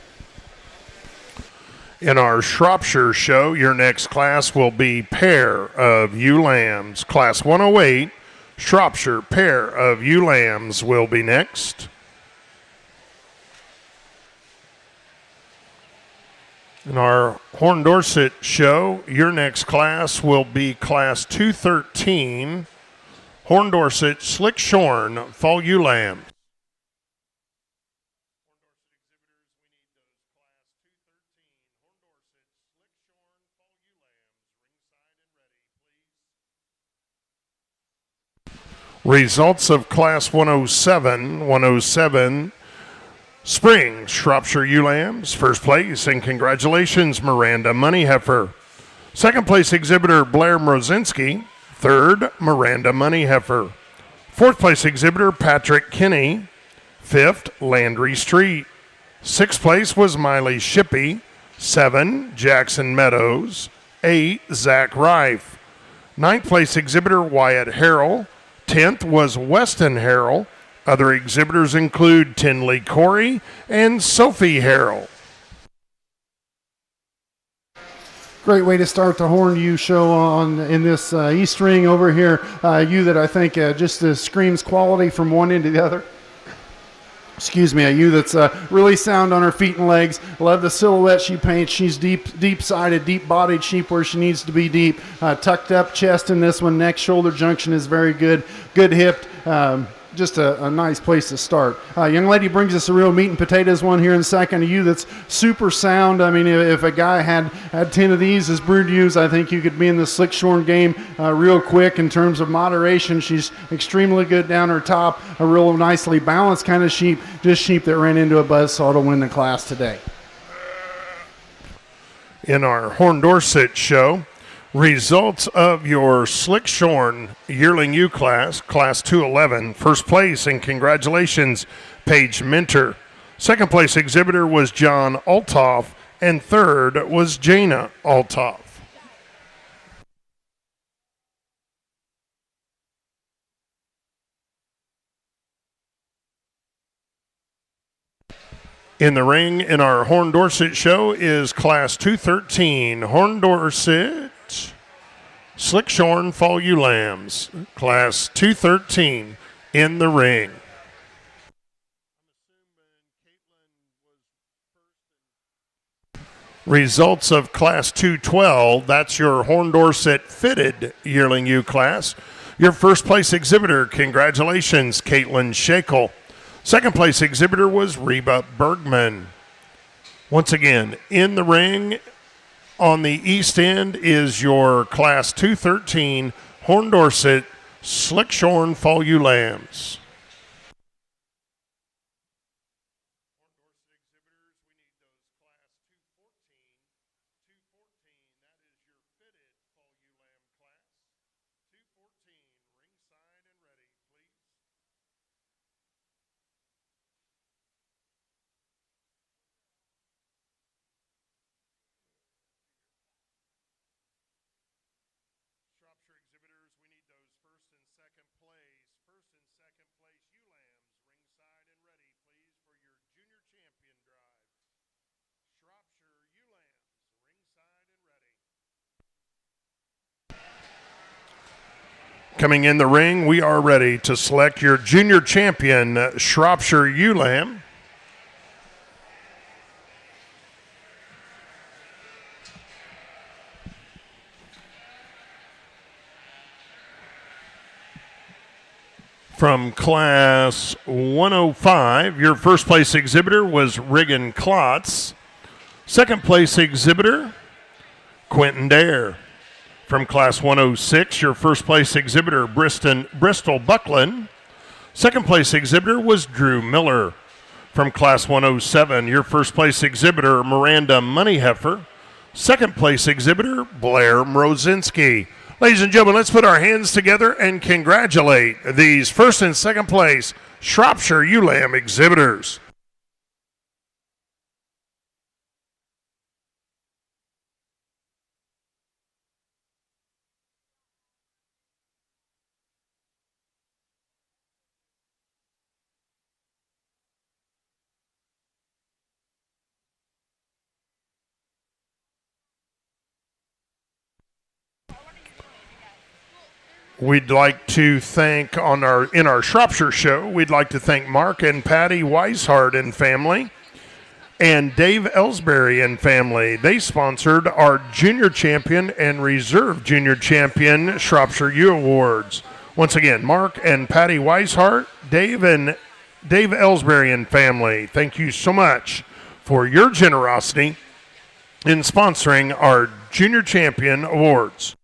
In our Shropshire show, your next class will be pair of ewe lambs. Class 108, Shropshire pair of ewe lambs will be next. In our Horn Dorset show, your next class will be Class 213, Horn Dorset Slick Shorn Fall Ewe Lamb. Results of Class 107 Spring Shropshire ewe lambs. First place, and congratulations, Miranda Moneyheffer. Second place exhibitor, Blair Mrozinski. Third, Miranda Moneyheffer. Fourth place exhibitor, Patrick Kinney. Fifth, Landry Street. Sixth place was Miley Shippey. 7, Jackson Meadows. 8, Zach Reif. Ninth place exhibitor, Wyatt Harrell. 10th was Weston Harrell. Other exhibitors include Tinley Corey and Sophie Harrell. Great way to start the Horn U show in this East ring over here. You that I think just screams quality from one end to the other. Excuse me, a ewe that's really sound on her feet and legs. Love the silhouette she paints. She's deep-sided, deep-bodied sheep where she needs to be deep. Tucked up chest in this one. Neck, shoulder junction is very good. Good hip. Just a nice place to start. Young lady brings us a real meat and potatoes one here in second. A ewe that's super sound. I mean, if a guy had 10 of these as brood ewes, I think you could be in the slick shorn game real quick in terms of moderation. She's extremely good down her top. A real nicely balanced kind of sheep. Just sheep that ran into a buzzsaw to win the class today. In our Horn Dorset show, results of your Slick Shorn Yearling U class, Class 211. First place, and congratulations, Paige Minter. Second place exhibitor was John Altoff, and third was Jana Altoff. In the ring in our Horn Dorset show is Class 213, Horn Dorset Slick Shorn Fall Ewe Lambs, Class 213 in the ring. Results of Class 212, that's your Horn Dorset Fitted Yearling U class. Your first place exhibitor, congratulations, Caitlin Shakel. Second place exhibitor was Reba Bergman. Once again, in the ring on the east end is your Class 213 Horn Dorset Slick Shorn Fall Ewe Lambs. Coming in the ring, we are ready to select your junior champion, Shropshire Ewe Lamb. From Class 105, your first place exhibitor was Riggin Klotz. Second place exhibitor, Quentin Dare. From Class 106, your first place exhibitor, Bristol Buckland. Second place exhibitor was Drew Miller. From Class 107, your first place exhibitor, Miranda Moneyheffer. Second place exhibitor, Blair Mrozinski. Ladies and gentlemen, let's put our hands together and congratulate these first and second place Shropshire Ewe Lamb exhibitors. We'd like to thank in our Shropshire show, we'd like to thank Mark and Patty Weishart and family and Dave Ellsbury and family. They sponsored our junior champion and reserve junior champion Shropshire Ewe Awards. Once again, Mark and Patty Weishart, Dave Ellsbury and family, thank you so much for your generosity in sponsoring our junior champion awards.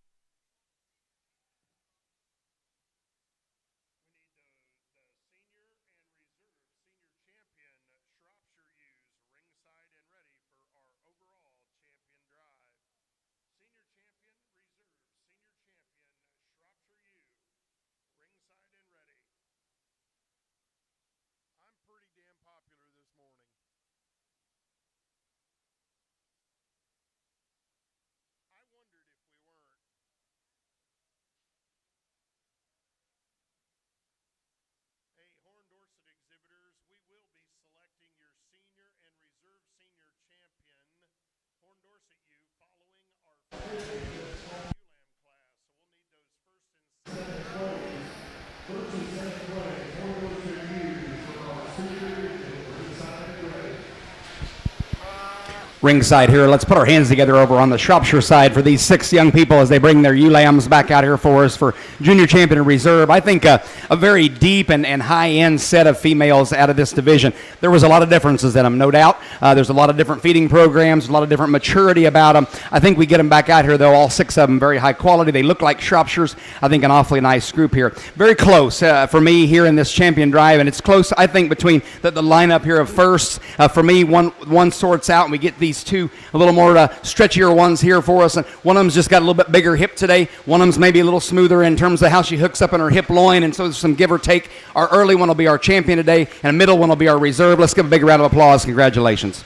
ringside here. Let's put our hands together over on the Shropshire side for these 6 young people as they bring their ewe lambs back out here for us for Junior Champion and Reserve. I think a very deep and high-end set of females out of this division. There was a lot of differences in them, no doubt. There's a lot of different feeding programs, a lot of different maturity about them. I think we get them back out here, though, all 6 of them very high quality. They look like Shropshires. I think an awfully nice group here. Very close for me here in this champion drive, and it's close, I think, between the lineup here of firsts. For me, one sorts out, and we get these 2 a little more stretchier ones here for us. And one of them's just got a little bit bigger hip today. One of them's maybe a little smoother in terms of how she hooks up in her hip loin, and so there's some give or take. Our early one will be our champion today, and the middle one will be our reserve. Let's give a big round of applause. Congratulations.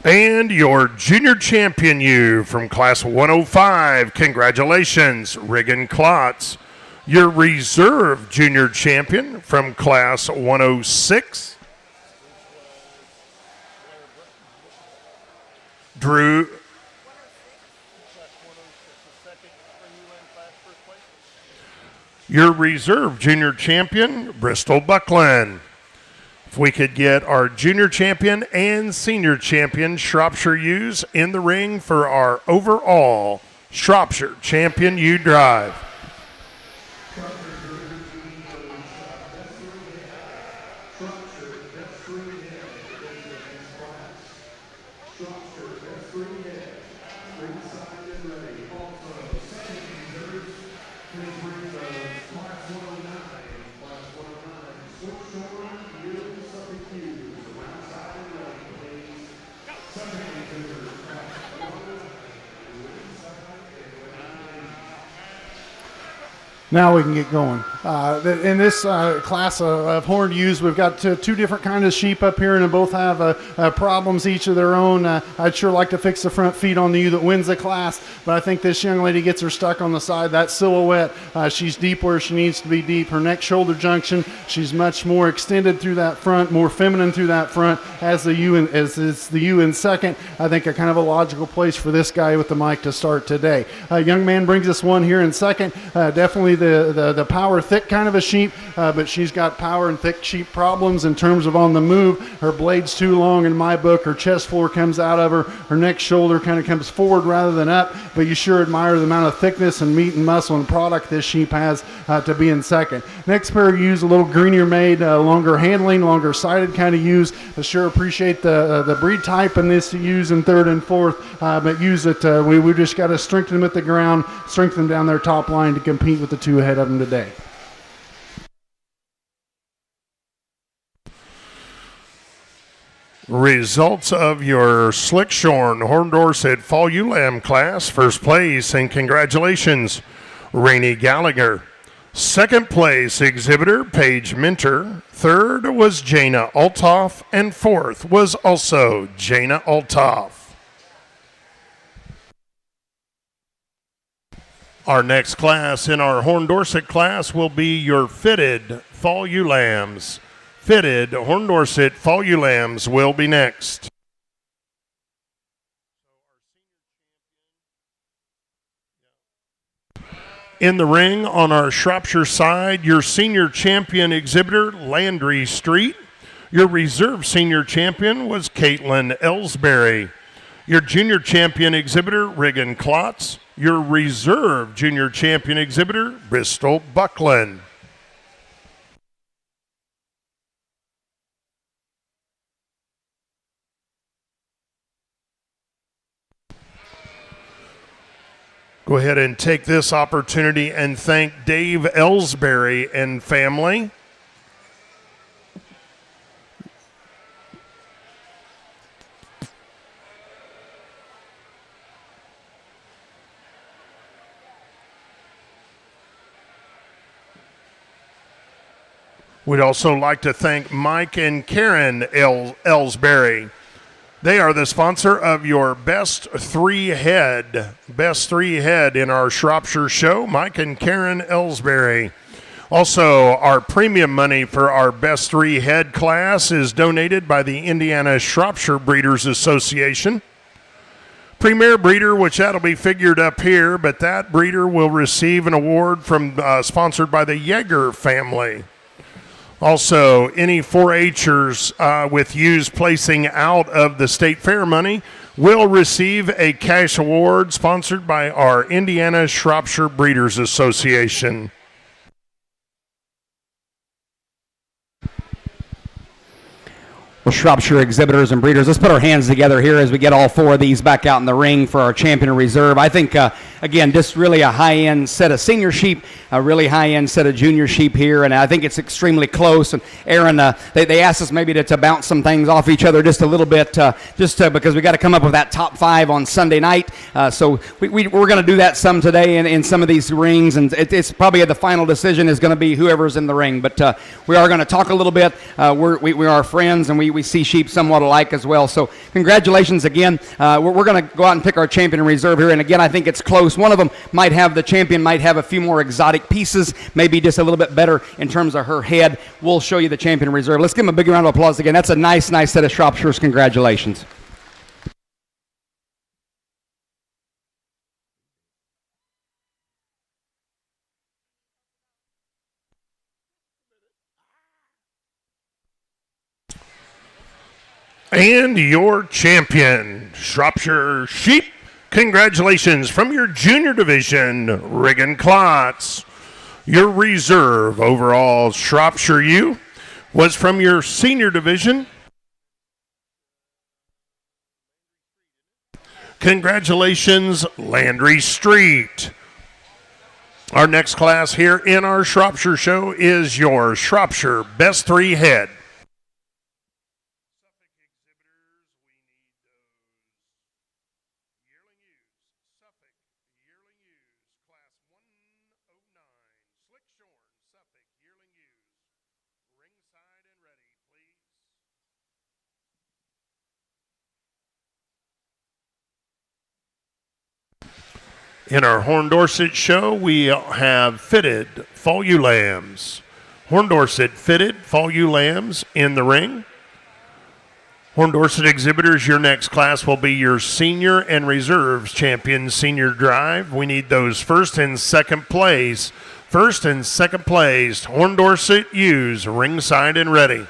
And your junior champion ewe from Class 105, congratulations, Regan Klotz. Your reserve junior champion from Class 106, Drew. Your reserve junior champion, Bristol Buckland. If we could get our junior champion and senior champion Shropshire ewes in the ring for our overall Shropshire Champion Ewe Drive. Now we can get going. In this class of horned ewes, we've got 2 different kinds of sheep up here, and they both have problems each of their own. I'd sure like to fix the front feet on the ewe that wins the class, but I think this young lady gets her stuck on the side. That silhouette, she's deep where she needs to be deep. Her neck-shoulder junction, she's much more extended through that front, more feminine through that front as the ewe in second. I think a kind of a logical place for this guy with the mic to start today. Young man brings us one here in second. Definitely the power thick kind of a sheep, but she's got power and thick sheep problems in terms of on the move. Her blade's too long in my book. Her chest floor comes out of her. Her neck shoulder kind of comes forward rather than up, but you sure admire the amount of thickness and meat and muscle and product this sheep has to be in second. Next pair of ewes, a little greenier made, longer handling, longer sided kind of ewes. I sure appreciate the breed type in this ewes in third and fourth, but ewes that we just got to strengthen them at the ground, strengthen them down their top line to compete with the 2 ahead of them today. Results of your Slickshorn Horn Dorset Fall Ewe Lamb class. First place, and congratulations, Rainey Gallagher. Second place, exhibitor Paige Minter. Third was Jana Altoff, and fourth was also Jana Altoff. Our next class in our Horn Dorset class will be your fitted Fall Ewe Lambs. Fitted Horn Dorset Fall Ewe Lambs will be next. In the ring on our Shropshire side, your senior champion exhibitor, Landry Street. Your reserve senior champion was Caitlin Ellsbury. Your junior champion exhibitor, Regan Klotz. Your reserve junior champion exhibitor, Bristol Buckland. Go ahead and take this opportunity and thank Dave Ellsbury and family. We'd also like to thank Mike and Karen Ellsbury. They are the sponsor of your best three head in our Shropshire show, Mike and Karen Ellsbury. Also, our premium money for our best three head class is donated by the Indiana Shropshire Breeders Association. Premier breeder, which that'll be figured up here, but that breeder will receive an award from sponsored by the Yeager family. Also, any 4-Hers with ewes placing out of the state fair money will receive a cash award sponsored by our Indiana Shropshire Breeders Association. Well, Shropshire exhibitors and breeders, let's put our hands together here as we get all 4 of these back out in the ring for our champion reserve. I think, again, just really a high-end set of senior sheep, a really high-end set of junior sheep here, and I think it's extremely close. And Aaron, they asked us maybe to bounce some things off each other just a little bit, because we got to come up with that top 5 on Sunday night. So we're going to do that some today in some of these rings, and it's probably the final decision is going to be whoever's in the ring. But we are going to talk a little bit. We are friends, and we see sheep somewhat alike as well. So congratulations again. We're going to go out and pick our champion in reserve here. And again, I think it's close. One of them the champion might have a few more exotic pieces, maybe just a little bit better in terms of her head. We'll show you the champion in reserve. Let's give them a big round of applause again. That's a nice set of Shropshires. Congratulations. And your champion, Shropshire Sheep. Congratulations from your junior division, Riggin Klotz. Your reserve overall Shropshire ewe was from your senior division. Congratulations, Landry Street. Our next class here in our Shropshire show is your Shropshire Best 3 head. In our Horn Dorset show, we have fitted fall ewe lambs. Horn Dorset fitted fall ewe lambs in the ring. Horn Dorset exhibitors, your next class will be your senior and reserves champion senior drive. We need those first and second place. First and second place, Horn Dorset ewes ringside and ready.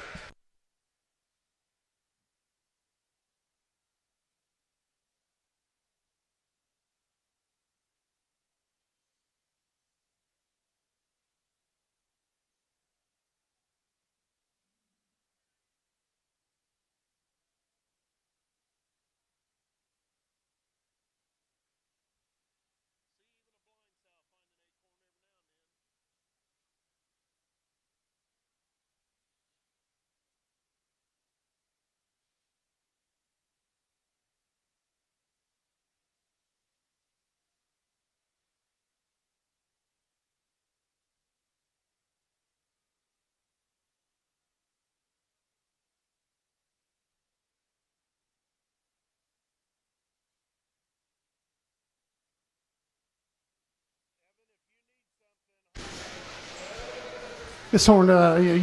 This horned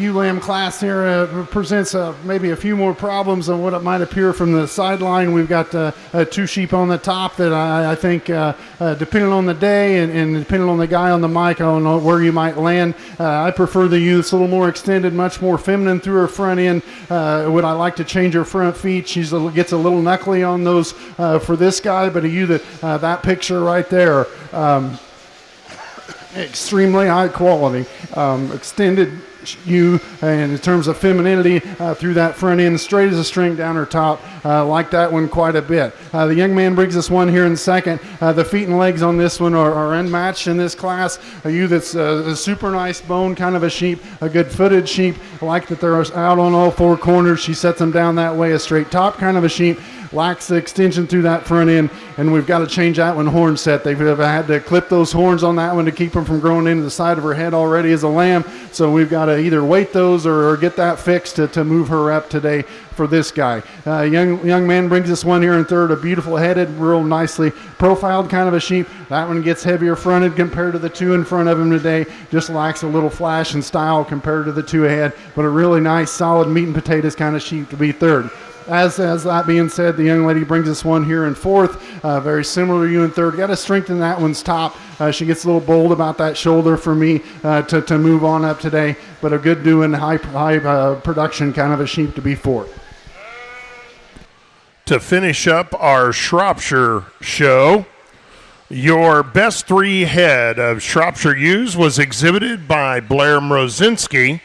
ewe lamb class here presents maybe a few more problems than what it might appear from the sideline. We've got 2 sheep on the top that I think, depending on the day and depending on the guy on the mic, I don't know where you might land. I prefer the ewe that's a little more extended, much more feminine through her front end. Would I like to change her front feet? She gets a little knuckly on those for this guy, but a ewe that picture right there. Extremely high quality, extended ewe, and in terms of femininity through that front end, straight as a string down her top. Like that one quite a bit. The young man brings us one here in second. The feet and legs on this one are unmatched in this class. A ewe that's a super nice bone kind of a sheep, a good footed sheep. I like that they're out on all 4 corners. She sets them down that way, a straight top kind of a sheep. Lacks the extension through that front end, and we've got to change that one horn set. They've had to clip those horns on that one to keep them from growing into the side of her head already as a lamb, so we've got to either wait those or get that fixed to move her up today for this guy. Young man brings us one here in third, a beautiful headed, real nicely profiled kind of a sheep. That one gets heavier fronted compared to the 2 in front of him today, just lacks a little flash and style compared to the 2 ahead, but a really nice solid meat and potatoes kind of sheep to be third. As that being said, the young lady brings us one here in fourth, very similar to you in third. Got to strengthen that one's top. She gets a little bold about that shoulder for me to move on up today, but a good doing, high production kind of a sheep to be for. To finish up our Shropshire show, your best 3 head of Shropshire ewes was exhibited by Blair Mrozinski,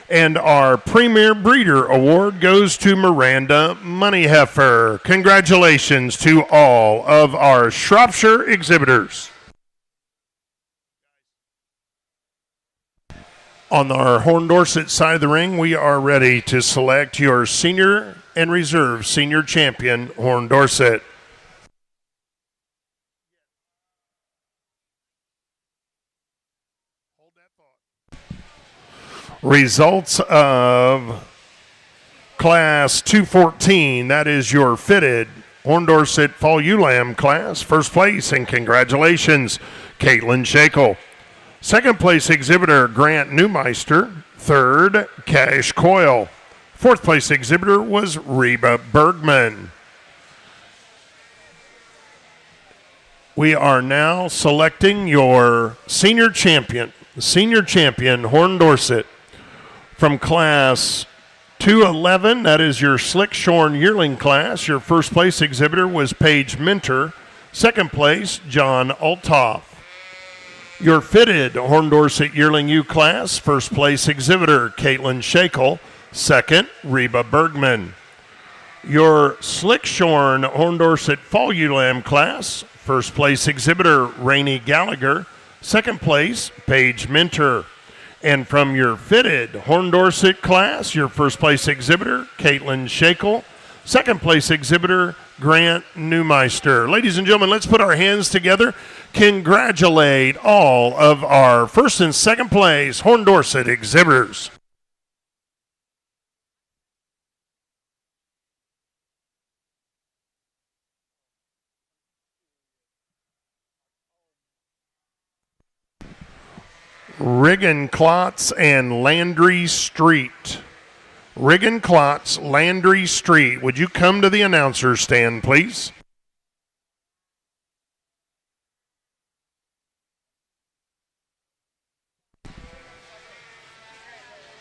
and our Premier Breeder Award goes to Miranda Moneyheffer. Congratulations to all of our Shropshire exhibitors. On our Horn Dorset side of the ring, we are ready to select your senior and reserve senior champion, Horn Dorset. Results of Class 214, that is your fitted Horn Dorset Fall Ewe Lamb class. First place, and congratulations, Caitlin Shakel. Second place exhibitor, Grant Neumeister. Third, Cash Coyle. Fourth place exhibitor was Reba Bergman. We are now selecting your senior champion, Horn Dorset. From Class 211, that is your Slick Shorn Yearling class. Your first place exhibitor was Paige Minter. Second place, John Althoff. Your fitted Horn Dorset Yearling Ewe class, first place exhibitor, Caitlin Shakel. Second, Reba Bergman. Your Slick Shorn Horn Dorset Fall Ewe Lamb class, first place exhibitor, Rainey Gallagher. Second place, Paige Minter. And from your fitted Horn Dorset class, your first place exhibitor, Caitlin Shakel. Second place exhibitor, Grant Neumeister. Ladies and gentlemen, let's put our hands together. Congratulate all of our first and second place Horn Dorset exhibitors. Riggan-Klotz and Landry Street. Riggan-Klotz, Landry Street. Would you come to the announcer's stand, please?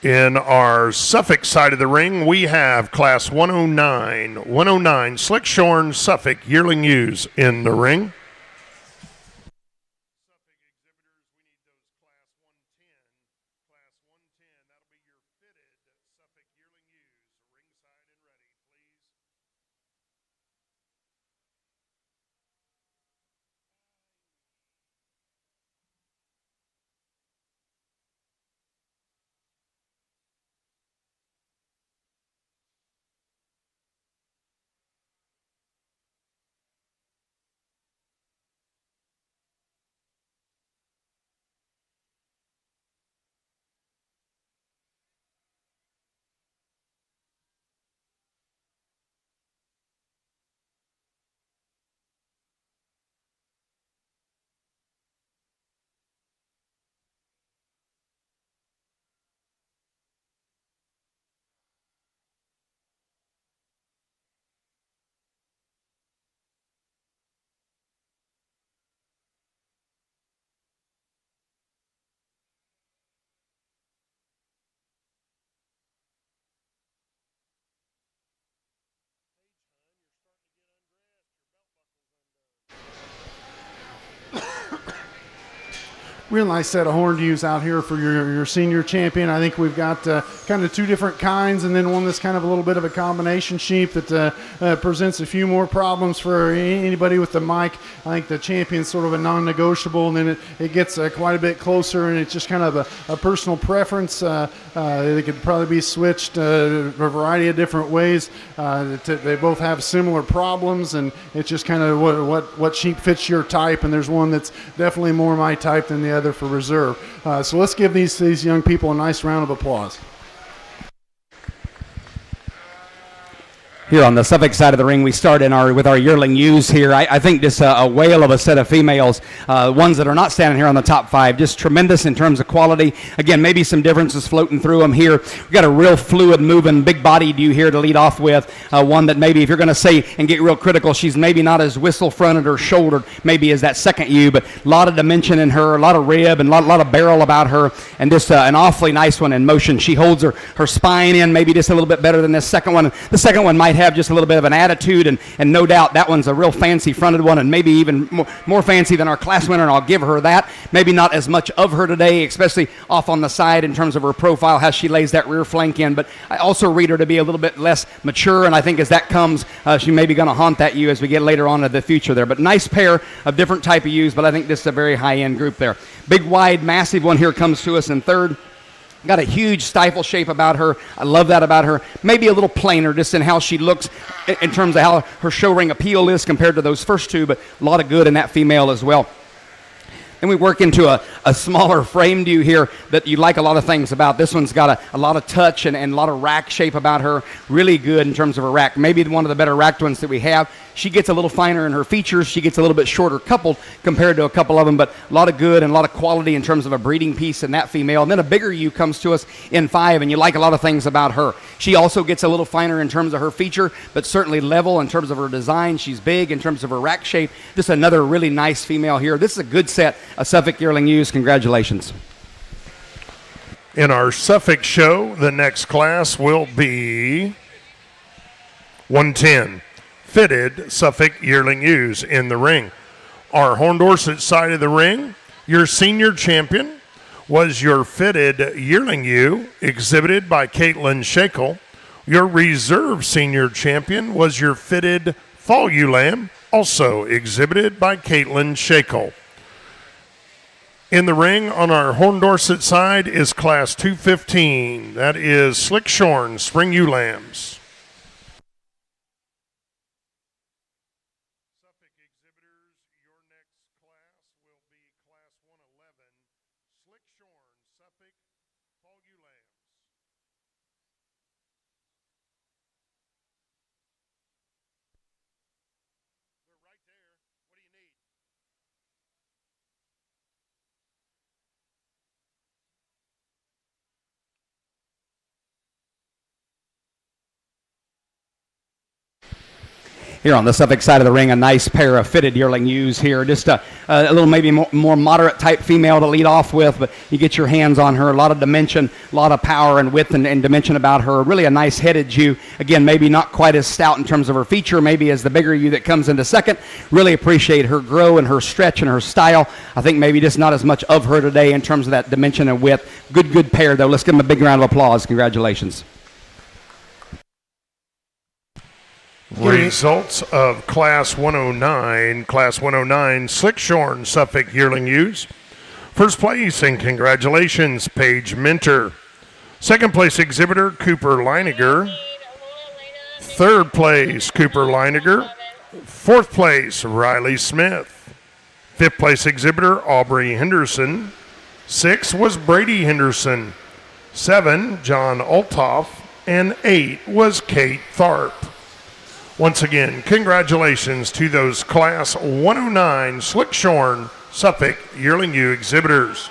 In our Suffolk side of the ring, we have Class 109 Slick Shorn Suffolk Yearling Ewes in the ring. Real nice set of horned ewes out here for your senior champion. I think we've got kind of two different kinds, and then one that's kind of a little bit of a combination sheep that presents a few more problems for anybody with the mic. I think the champion's sort of a non-negotiable, and then it gets quite a bit closer, and it's just kind of a personal preference. They could probably be switched a variety of different ways. They both have similar problems, and it's just kind of what sheep fits your type, and there's one that's definitely more my type than the other for reserve. So let's give these young people a nice round of applause. Here on the Suffolk side of the ring, we start with our yearling ewes here. I think just a whale of a set of females, ones that are not standing here on the top five, just tremendous in terms of quality. Again, maybe some differences floating through them here. We've got a real fluid moving, big-bodied ewe here to lead off with, one that maybe if you're going to say and get real critical, she's maybe not as whistle-fronted or shouldered maybe as that second ewe, but a lot of dimension in her, a lot of rib and a lot of barrel about her, and just an awfully nice one in motion. She holds her spine in maybe just a little bit better than this second one. The second one might have just a little bit of an attitude, and no doubt that one's a real fancy fronted one, and maybe even more fancy than our class winner, and I'll give her that. Maybe not as much of her today, especially off on the side in terms of her profile, how she lays that rear flank in, but I also read her to be a little bit less mature, and I think as that comes, she may be going to haunt that ewe as we get later on in the future there. But nice pair of different type of ewes, but I think this is a very high-end group there. Big, wide, massive one here comes to us in third. Got a huge stifle shape about her. I love that about her. Maybe a little plainer just in how she looks in terms of how her show ring appeal is compared to those first two, but a lot of good in that female as well. Then we work into a smaller framed ewe here that you like a lot of things about. This one's got a lot of touch and a lot of rack shape about her. Really good in terms of her rack. Maybe one of the better racked ones that we have. She gets a little finer in her features. She gets a little bit shorter coupled compared to a couple of them, but a lot of good and a lot of quality in terms of a breeding piece in that female. And then a bigger ewe comes to us in 5, and you like a lot of things about her. She also gets a little finer in terms of her feature, but certainly level in terms of her design. She's big in terms of her rack shape. Just another really nice female here. This is a good set of Suffolk yearling ewes. Congratulations. In our Suffolk show, the next class will be 110. Fitted Suffolk yearling ewes in the ring. Our Horn Dorset side of the ring, your senior champion was your fitted yearling ewe, exhibited by Caitlin Shakel. Your reserve senior champion was your fitted fall ewe lamb, also exhibited by Caitlin Shakel. In the ring on our Horn Dorset side is Class 215. That is Slick Shorn Spring Ewe Lambs. Suffolk exhibitors, your next class will be Class 111, Slick Shorn Suffolk Fall Ewe Lambs. They're right there. What do you need? Here on the Suffolk side of the ring, a nice pair of fitted yearling ewes here. Just a little maybe more moderate type female to lead off with, but you get your hands on her. A lot of dimension, a lot of power and width and dimension about her. Really a nice headed ewe. Again, maybe not quite as stout in terms of her feature, maybe as the bigger ewe that comes into second. Really appreciate her grow and her stretch and her style. I think maybe just not as much of her today in terms of that dimension and width. Good pair, though. Let's give them a big round of applause. Congratulations. Results of Class 109. Class 109, Slick Shorn Suffolk yearling ewes. First place, and congratulations, Paige Minter. Second place exhibitor, Cooper Leiniger. Third place, Cooper Leiniger. Fourth place, Riley Smith. Fifth place exhibitor, Aubrey Henderson. 6 was Brady Henderson. 7, John Althoff. And 8 was Kate Tharp. Once again, congratulations to those Class 109 Slick Shorn Suffolk yearling ewe exhibitors.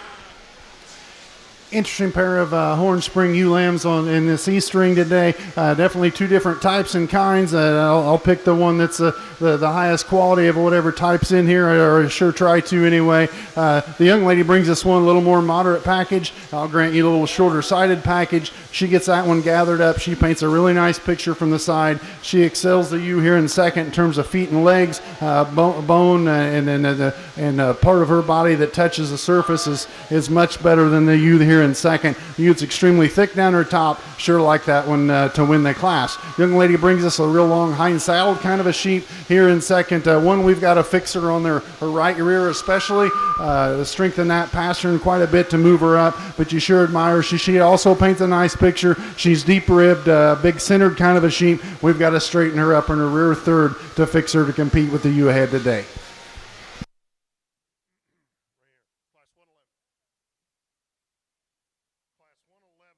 Interesting pair of Horn Spring ewe lambs in this East ring today. Definitely two different types and kinds. I'll pick the one that's the highest quality of whatever type's in here, or sure try to anyway. The young lady brings us one a little more moderate package. I'll grant you a little shorter sided package. She gets that one gathered up. She paints a really nice picture from the side. She excels the ewe here in second in terms of feet and legs, bone, and part of her body that touches the surface is much better than the ewe here in second. The ewe's extremely thick down her top. Sure like that one to win the class. Young lady brings us a real long hind saddled kind of a sheep here in second. One, we've got a fixer on her right rear especially. Strengthen that pastern quite a bit to move her up, but you sure admire her. She also paints a nice picture. She's deep ribbed, big centered kind of a sheep. We've got to straighten her up in her rear third to fix her to compete with the ewe ahead today. Class 111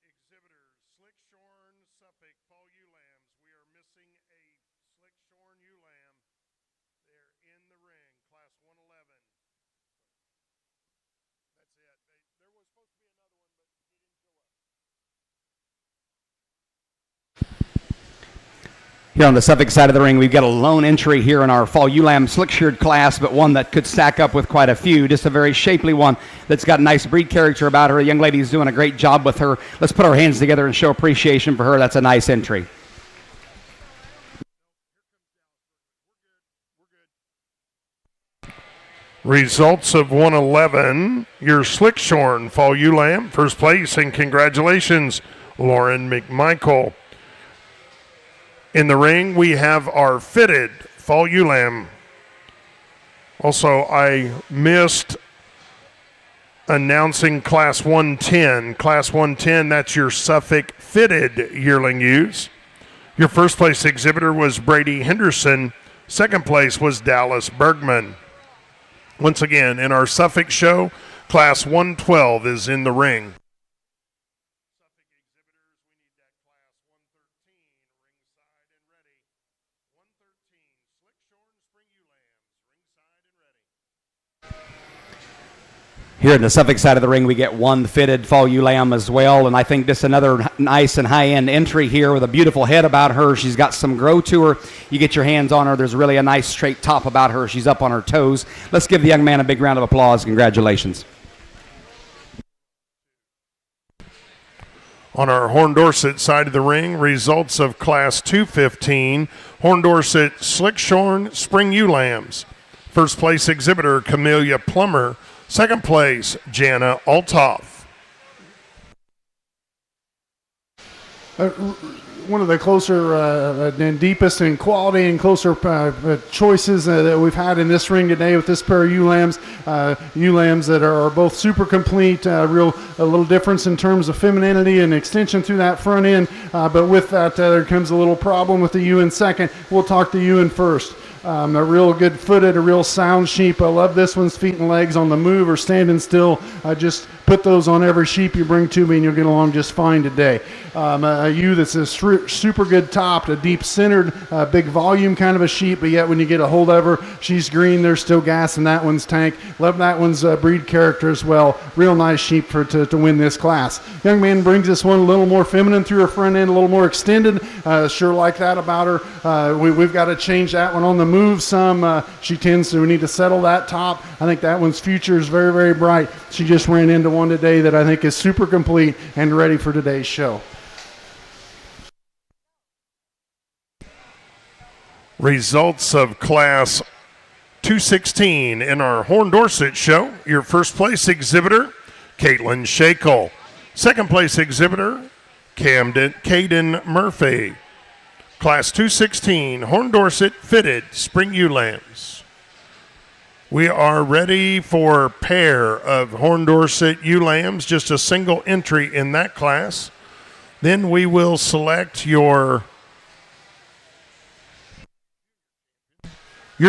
exhibitors, Slick Shorn Suffolk Fall Ewe Lambs. We are missing a slick shorn ewe lamb. They're in the ring, class 111. That's it. There was supposed to be another one, but he didn't show up. Here on the Suffolk side of the ring, we've got a lone entry here in our fall ewe lamb slick-sheared class, but one that could stack up with quite a few. Just a very shapely one that's got a nice breed character about her. The young lady's doing a great job with her. Let's put our hands together and show appreciation for her. That's a nice entry. Results of 111, your slick shorn fall ewe lamb, first place, and congratulations, Lauren McMichael. In the ring, we have our fitted fall ewe lamb. Also, I missed announcing class 110. Class 110, that's your Suffolk fitted yearling ewes. Your first place exhibitor was Brady Henderson. Second place was Dallas Bergman. Once again, in our Suffolk show, class 112 is in the ring. Suffolk exhibitors, we need that class 113 ringside and ready. 113 slick shorn spring ewe lambs ringside and ready. Here in the Suffolk side of the ring, we get one fitted fall ewe lamb as well, and I think this is another nice and high-end entry here with a beautiful head about her. She's got some grow to her. You get your hands on her. There's really a nice straight top about her. She's up on her toes. Let's give the young man a big round of applause. Congratulations. On our Horn Dorset side of the ring, results of class 215, Horn Dorset slick shorn spring ewe lambs. First place exhibitor, Camellia Plummer. Second place, Jana Altoff. One of the closer and deepest in quality and closer choices that we've had in this ring today with this pair of ewe lambs that are both super complete, a little difference in terms of femininity and extension through that front end, but with that there comes a little problem with the ewe in second. We'll talk to ewe in first. A real good footed, a real sound sheep. I love this one's feet and legs on the move or standing still. Just put those on every sheep you bring to me and you'll get along just fine today. A ewe that's a super good topped, a deep centered, big volume kind of a sheep, but yet when you get a hold of her, she's green. There's still gas in that one's tank. Love that one's breed character as well. Real nice sheep to win this class. Young man brings this one a little more feminine through her front end, a little more extended. Sure like that about her. We've got to change that one on the move some. She tends to, we need to settle that top. I think that one's future is very, very bright. She just ran into one today that I think is super complete and ready for today's show. Results of class 216 in our Horn Dorset show. Your first place exhibitor, Caitlin Shakel. Second place exhibitor, Caden Murphy. Class 216, Horn Dorset fitted spring ewe lambs. We are ready for a pair of Horn Dorset ewe lambs, just a single entry in that class. Then we will select your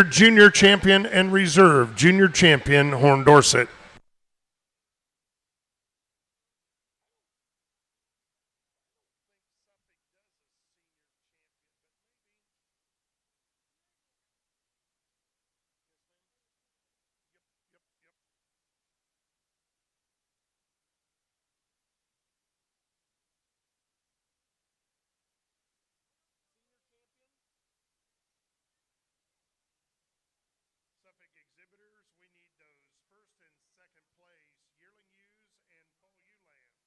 junior champion and reserve junior champion Horn Dorset. Suffolk exhibitors, we need those first and second place yearling ewes and fall ewe lambs.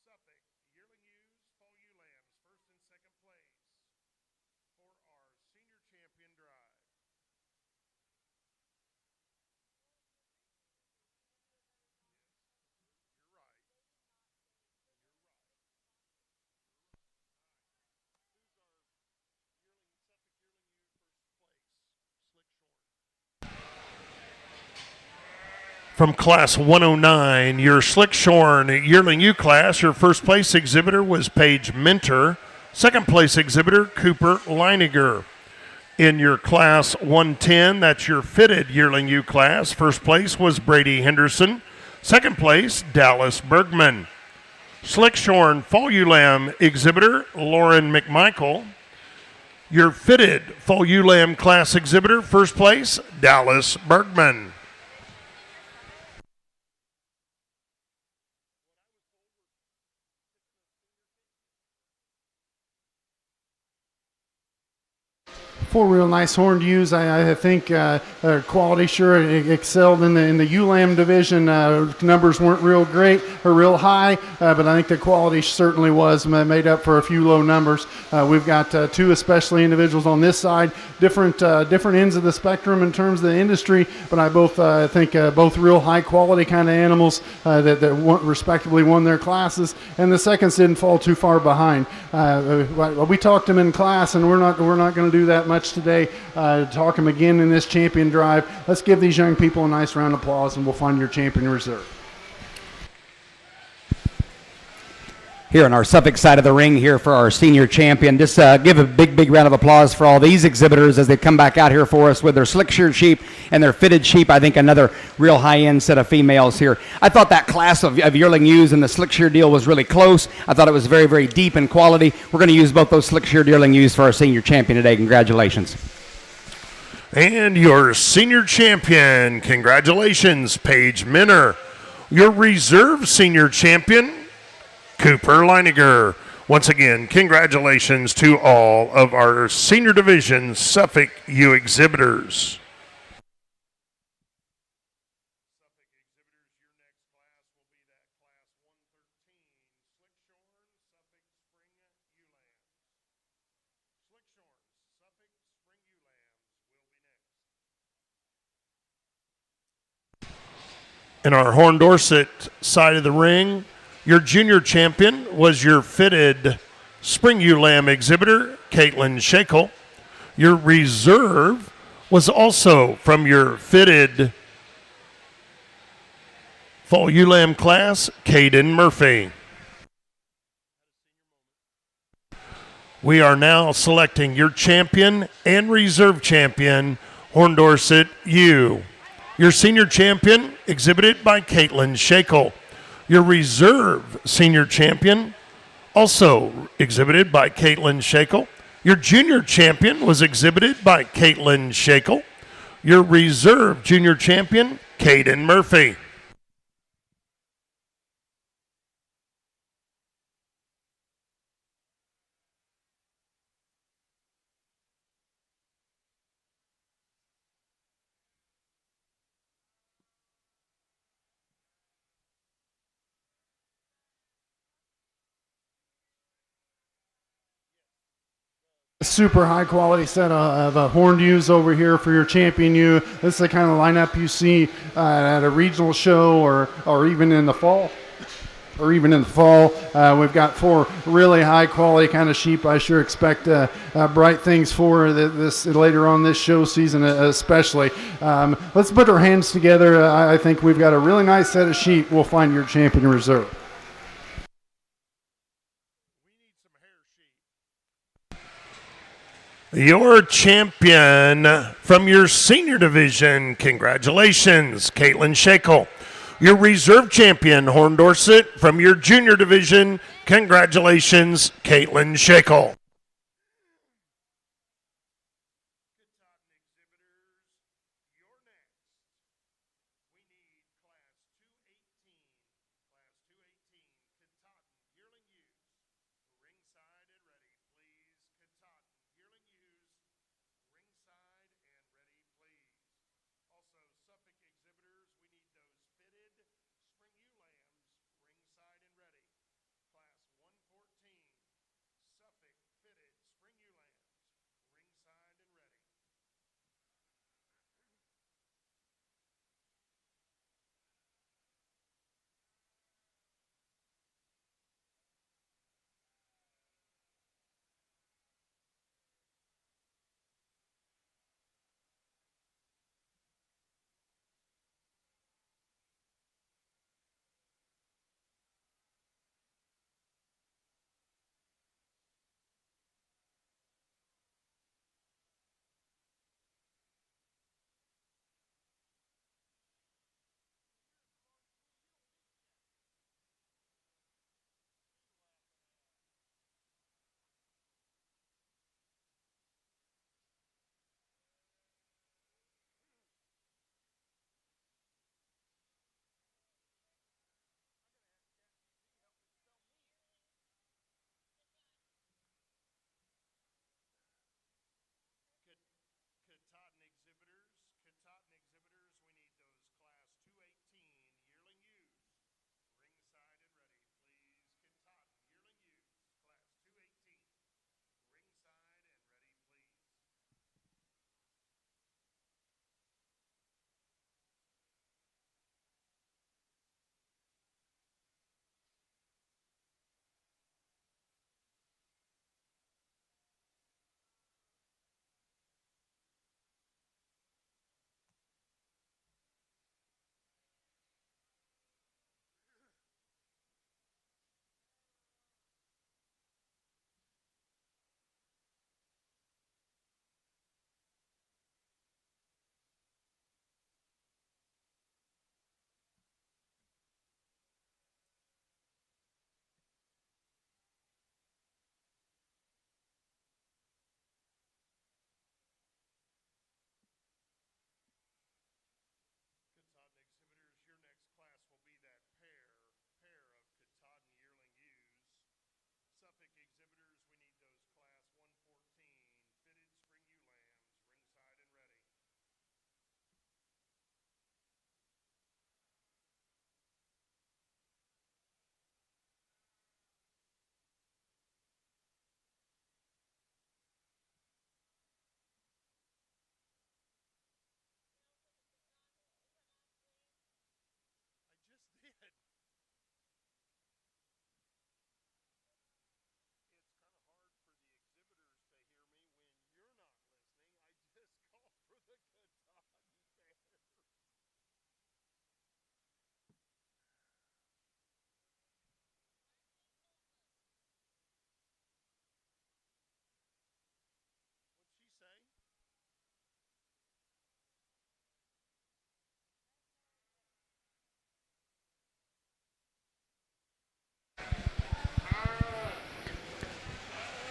Suffolk yearling ewes, fall ewe lambs, first and second place for our senior champion drive. You're right. From class 109, your slick shorn yearling ewe class, your first place exhibitor was Paige Minter. Second place exhibitor, Cooper Leiniger. In your class 110, that's your fitted yearling ewe class. First place was Brady Henderson. Second place, Dallas Bergman. Slickshorn Fall Ewe Lamb exhibitor, Lauren McMichael. Your fitted Fall Ewe Lamb class exhibitor, first place, Dallas Bergman. Four real nice horned ewes. I think quality sure excelled in the ewe lamb division. Numbers weren't real great or real high, but I think the quality certainly was made up for a few low numbers. We've got two especially individuals on this side, different ends of the spectrum in terms of the industry, but I both think both real high quality kind of animals that respectively won their classes, and the seconds didn't fall too far behind. We talked them in class, and we're not going to do that much today. Talk them again in this champion drive. Let's give these young people a nice round of applause, and we'll find your champion reserve. Here on our Suffolk side of the ring here for our senior champion. Just give a big round of applause for all these exhibitors as they come back out here for us with their slick-sheared sheep and their fitted sheep. I think another real high-end set of females here. I thought that class of yearling ewes and the slick-sheared deal was really close. I thought it was very deep in quality. We're going to use both those slick-sheared yearling ewes for our senior champion today. Congratulations. And your senior champion, congratulations, Paige Minner. Your reserve senior champion, Cooper Leiniger. Once again, congratulations to all of our senior division Suffolk ewe exhibitors. In our Horn Dorset side of the ring, your junior champion was your fitted spring ewe lamb exhibitor, Caitlin Shakel. Your reserve was also from your fitted fall ewe lamb class, Caden Murphy. We are now selecting your champion and reserve champion, Horn Dorset ewe. Your senior champion exhibited by Caitlin Shakel. Your reserve senior champion also exhibited by Caitlin Shakel. Your junior champion was exhibited by Caitlin Shakel. Your reserve junior champion, Caden Murphy. Super high quality set of horned ewes over here for your champion ewe. This is the kind of lineup you see at a regional show or even in the fall. We've got four really high quality kind of sheep. I sure expect bright things for this later on this show season especially. Let's put our hands together. I think we've got a really nice set of sheep. We'll find your champion reserve. Your champion from your senior division, congratulations, Caitlin Shakel. Your reserve champion, Horn Dorset, from your junior division, congratulations, Caitlin Shakel.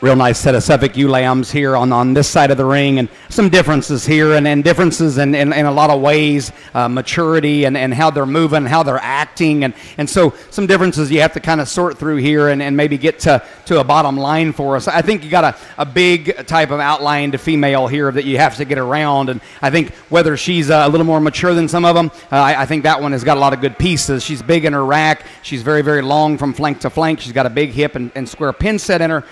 Real nice set of Suffolk ewe lambs here on this side of the ring, and some differences here, and differences in a lot of ways, maturity and how they're moving, how they're acting, and so some differences you have to kind of sort through here and maybe get to a bottom line for us. I think you got a big type of outlined female here that you have to get around, and I think whether she's a little more mature than some of them, I think that one has got a lot of good pieces. She's big in her rack. She's very, very long from flank to flank. She's got a big hip and square pin set in her.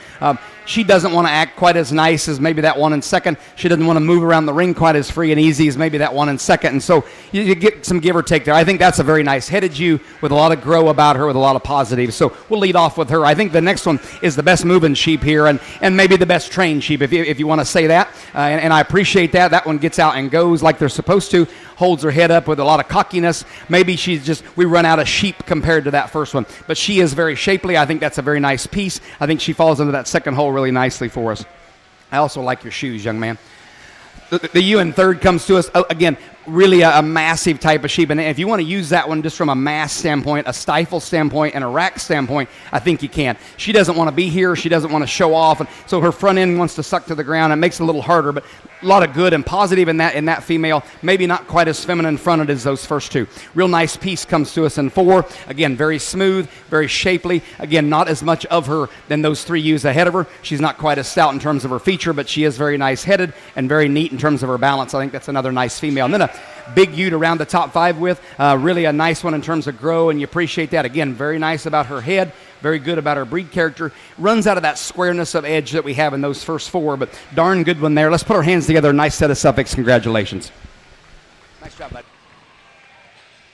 She doesn't want to act quite as nice as maybe that one in second. She doesn't want to move around the ring quite as free and easy as maybe that one in second. And so you get some give or take there. I think that's a very nice headed ewe with a lot of grow about her, with a lot of positives. So we'll lead off with her. I think the next one is the best moving sheep here, and maybe the best trained sheep, if you want to say that. And I appreciate that. That one gets out and goes like they're supposed to, holds her head up with a lot of cockiness. Maybe we run out of sheep compared to that first one. But she is very shapely. I think that's a very nice piece. I think she falls into that second hole really nicely for us. I also like your shoes, young man. The ewe in third comes to us, again, really a massive type of sheep. And if you want to use that one just from a mass standpoint, a stifle standpoint, and a rack standpoint, I think you can. She doesn't want to be here. She doesn't want to show off. And so her front end wants to suck to the ground. It makes it a little harder, but a lot of good and positive in that female. Maybe not quite as feminine fronted as those first two. Real nice piece comes to us in four. Again, very smooth, very shapely. Again, not as much of her than those three ewes ahead of her. She's not quite as stout in terms of her feature, but she is very nice headed and very neat in terms of her balance. I think that's another nice female. And then a big ewe to round the top five with. Really a nice one in terms of grow, and you appreciate that. Again, very nice about her head. Very good about her breed character. Runs out of that squareness of edge that we have in those first four, but darn good one there. Let's put our hands together. Nice set of Suffolks. Congratulations. Nice job, bud.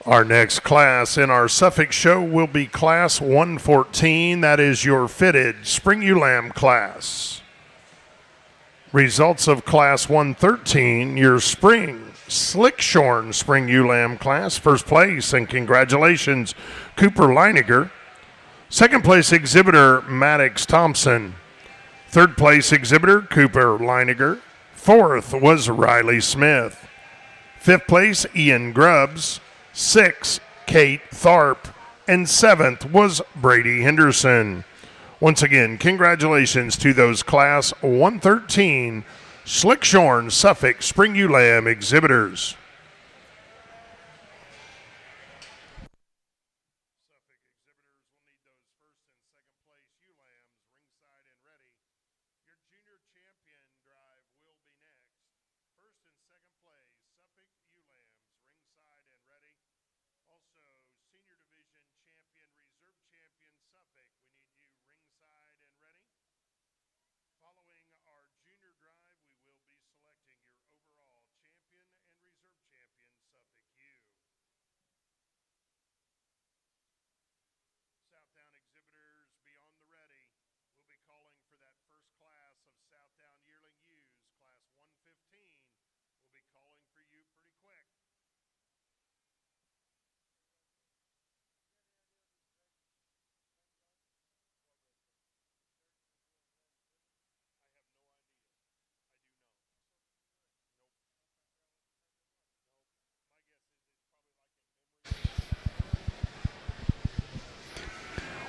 Our next class in our Suffolk show will be Class 114. That is your fitted Spring Ewe Lamb class. Results of Class 113, your Spring Slickshorn Spring Ewe Lamb class. First place, and congratulations, Cooper Leiniger. Second place exhibitor, Maddox Thompson. Third place exhibitor, Cooper Leiniger. Fourth was Riley Smith. Fifth place, Ian Grubbs. Sixth, Kate Tharp. And seventh was Brady Henderson. Once again, congratulations to those Class 113 Slickshorn Suffolk Spring Ewe Lamb exhibitors.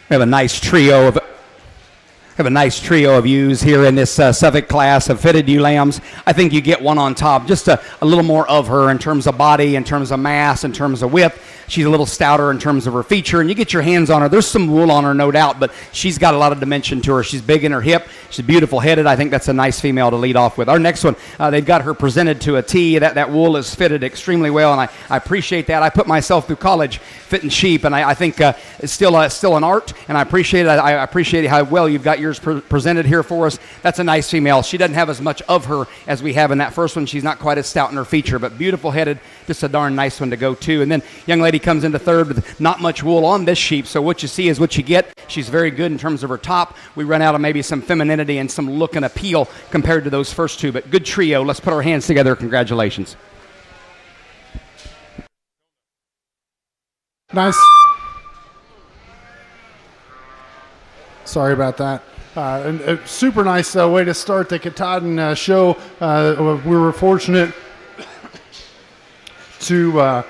We have a nice trio of ewes here in this Suffolk class of fitted ewe lambs. I think you get one on top, just a little more of her in terms of body, in terms of mass, in terms of width. She's a little stouter in terms of her feature, and you get your hands on her. There's some wool on her, no doubt, but she's got a lot of dimension to her. She's big in her hip. She's beautiful headed. I think that's a nice female to lead off with. Our next one, they've got her presented to a T. That wool is fitted extremely well, and I appreciate that. I put myself through college fitting sheep, and I think it's still an art, and I appreciate it. I appreciate how well you've got yours presented here for us. That's a nice female. She doesn't have as much of her as we have in that first one. She's not quite as stout in her feature, but beautiful headed. Just a darn nice one to go to. And then young lady comes into third with not much wool on this sheep, so what you see is what you get. She's very good in terms of her top. We run out of maybe some femininity and some look and appeal compared to those first two, but good trio. Let's put our hands together. Congratulations. Nice. Sorry about that. And a super nice way to start the Katahdin show. We were fortunate to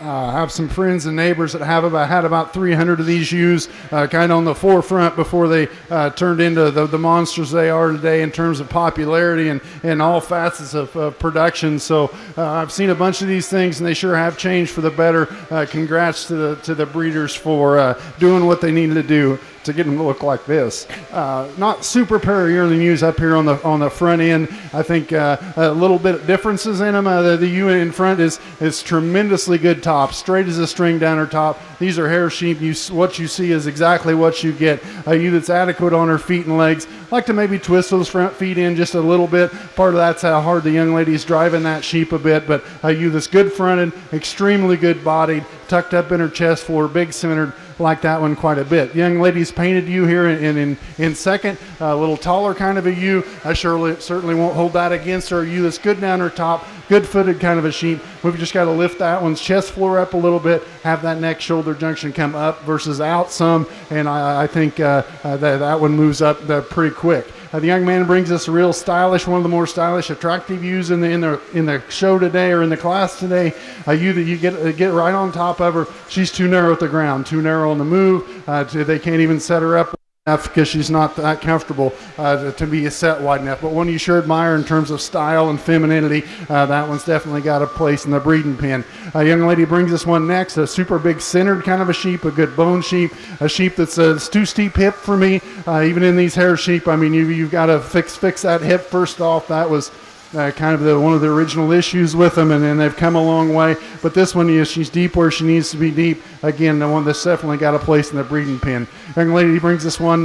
Have some friends and neighbors that had about 300 of these ewes, kind of on the forefront before they turned into the monsters they are today in terms of popularity and all facets of production. So I've seen a bunch of these things, and they sure have changed for the better. Congrats to the breeders for doing what they needed to do to get them to look like this. Not super pair of yearling ewes up here on the front end. I think a little bit of differences in them. The ewe in front is tremendously good top, straight as a string down her top. These are hair sheep. What you see is exactly what you get. A ewe that's adequate on her feet and legs. Like to maybe twist those front feet in just a little bit. Part of that's how hard the young lady's driving that sheep a bit, but a ewe that's good fronted, extremely good bodied, tucked up in her chest floor, big centered. Like that one quite a bit. Young lady's painted ewe here in second, a little taller kind of a ewe. I certainly won't hold that against her. A ewe that's good down her top, good footed kind of a sheep. We've just got to lift that one's chest floor up a little bit, have that neck shoulder junction come up versus out some, and I think that one moves up pretty quick. The young man brings us a real stylish, one of the more stylish, attractive ewes in the show today or in the class today. A ewe that you get right on top of her. She's too narrow at the ground, too narrow on the move. They can't even set her up enough because she's not that comfortable to be set wide enough. But one you sure admire in terms of style and femininity. That one's definitely got a place in the breeding pen. A young lady brings us one next, a super big centered kind of a sheep, a good bone sheep, a sheep that's too steep hip for me. Even in these hair sheep, I mean, you've got to fix that hip first off. That was kind of one of the original issues with them, and then they've come a long way. But this one, she's deep where she needs to be deep. Again, the one that's definitely got a place in the breeding pen. Young lady brings this one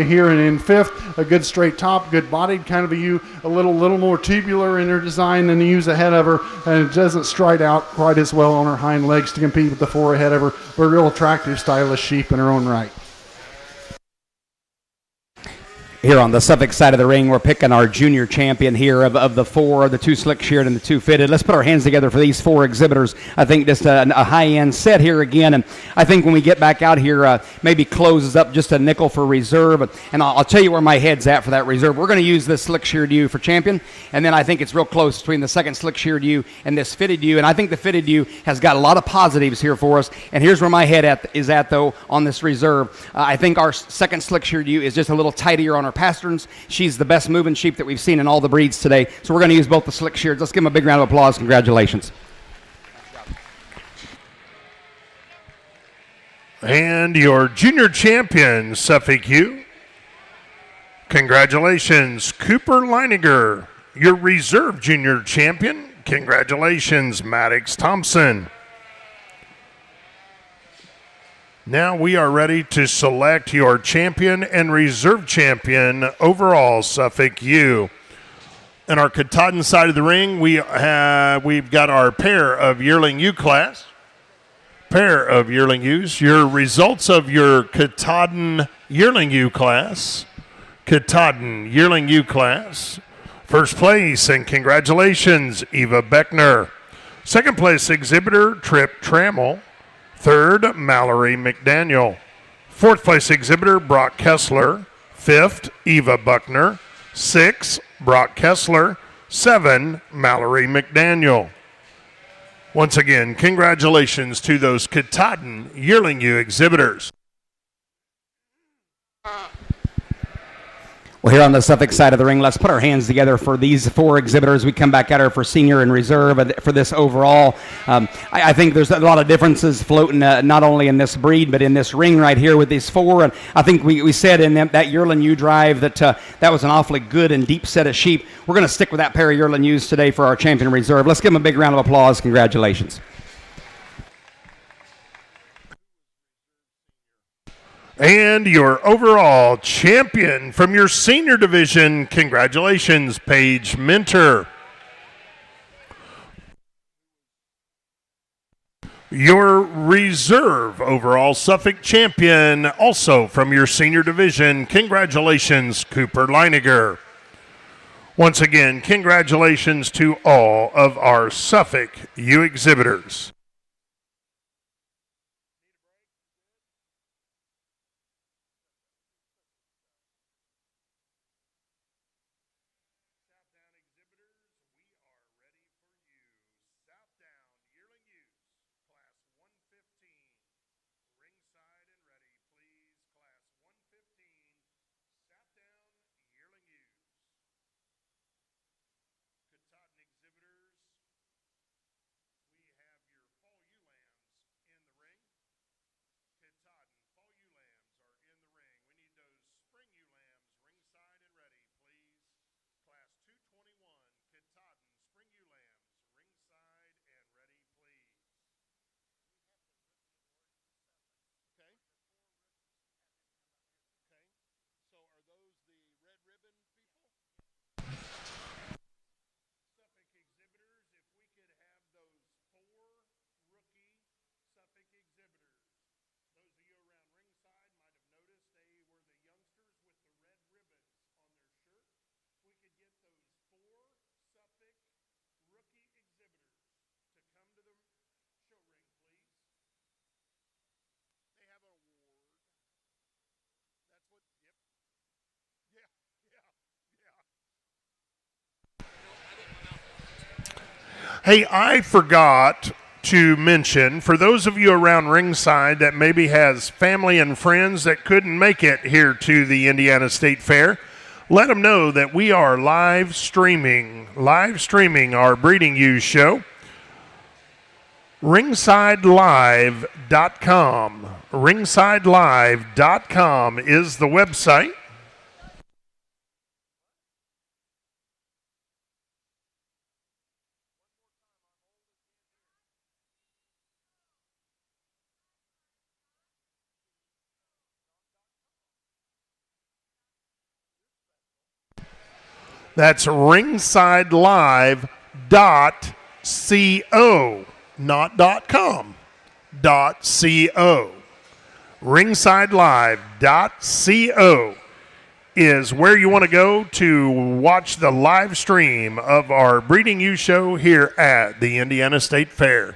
here in fifth, a good straight top, good bodied kind of a ewe, a little more tubular in her design than the ewes ahead of her, and it doesn't stride out quite as well on her hind legs to compete with the four ahead of her, but a real attractive, stylish sheep in her own right. Here on the Suffolk side of the ring, we're picking our junior champion here of the four, the two slick-sheared and the two fitted. Let's put our hands together for these four exhibitors. I think just a high-end set here again, and I think when we get back out here, maybe closes up just a nickel for reserve, and I'll tell you where my head's at for that reserve. We're going to use this slick-sheared ewe for champion, and then I think it's real close between the second slick-sheared ewe and this fitted ewe, and I think the fitted ewe has got a lot of positives here for us, and here's where my head is at, though, on this reserve. I think our second slick-sheared ewe is just a little tidier on her pasterns. She's the best moving sheep that we've seen in all the breeds today. So we're going to use both the slick sheareds. Let's give them a big round of applause. Congratulations. And your junior champion, Suffolk ewe. Congratulations, Cooper Leininger. Your reserve junior champion, congratulations, Maddox Thompson. Now we are ready to select your champion and reserve champion overall Suffolk ewe. In our Katahdin side of the ring, we've got our pair of yearling ewe class. Pair of yearling ewes. Your results of your Katahdin yearling ewe class. Katahdin yearling ewe class. First place, and congratulations, Eva Beckner. Second place exhibitor, Trip Trammell. Third, Mallory McDaniel. Fourth place exhibitor, Brock Kessler. Fifth, Eva Buckner. Six, Brock Kessler. Seven, Mallory McDaniel. Once again, congratulations to those Katahdin yearling ewe exhibitors. Well, here on the Suffolk side of the ring, let's put our hands together for these four exhibitors. We come back at her for senior and reserve for this overall. I think there's a lot of differences floating, not only in this breed, but in this ring right here with these four. And I think we said in that yearling ewe drive that that was an awfully good and deep set of sheep. We're going to stick with that pair of yearling ewes today for our champion reserve. Let's give them a big round of applause. Congratulations. And your overall champion from your senior division, congratulations, Paige Minter. Your reserve overall Suffolk champion, also from your senior division, congratulations, Cooper Leininger. Once again, congratulations to all of our Suffolk ewe exhibitors. Hey, I forgot to mention, for those of you around ringside that maybe has family and friends that couldn't make it here to the Indiana State Fair, let them know that we are live streaming our Breeding Ewes show. RingsideLive.com. RingsideLive.com is the website. That's ringsidelive.co, not .com, .co. Ringsidelive.co is where you want to go to watch the live stream of our Breeding Ewes show here at the Indiana State Fair.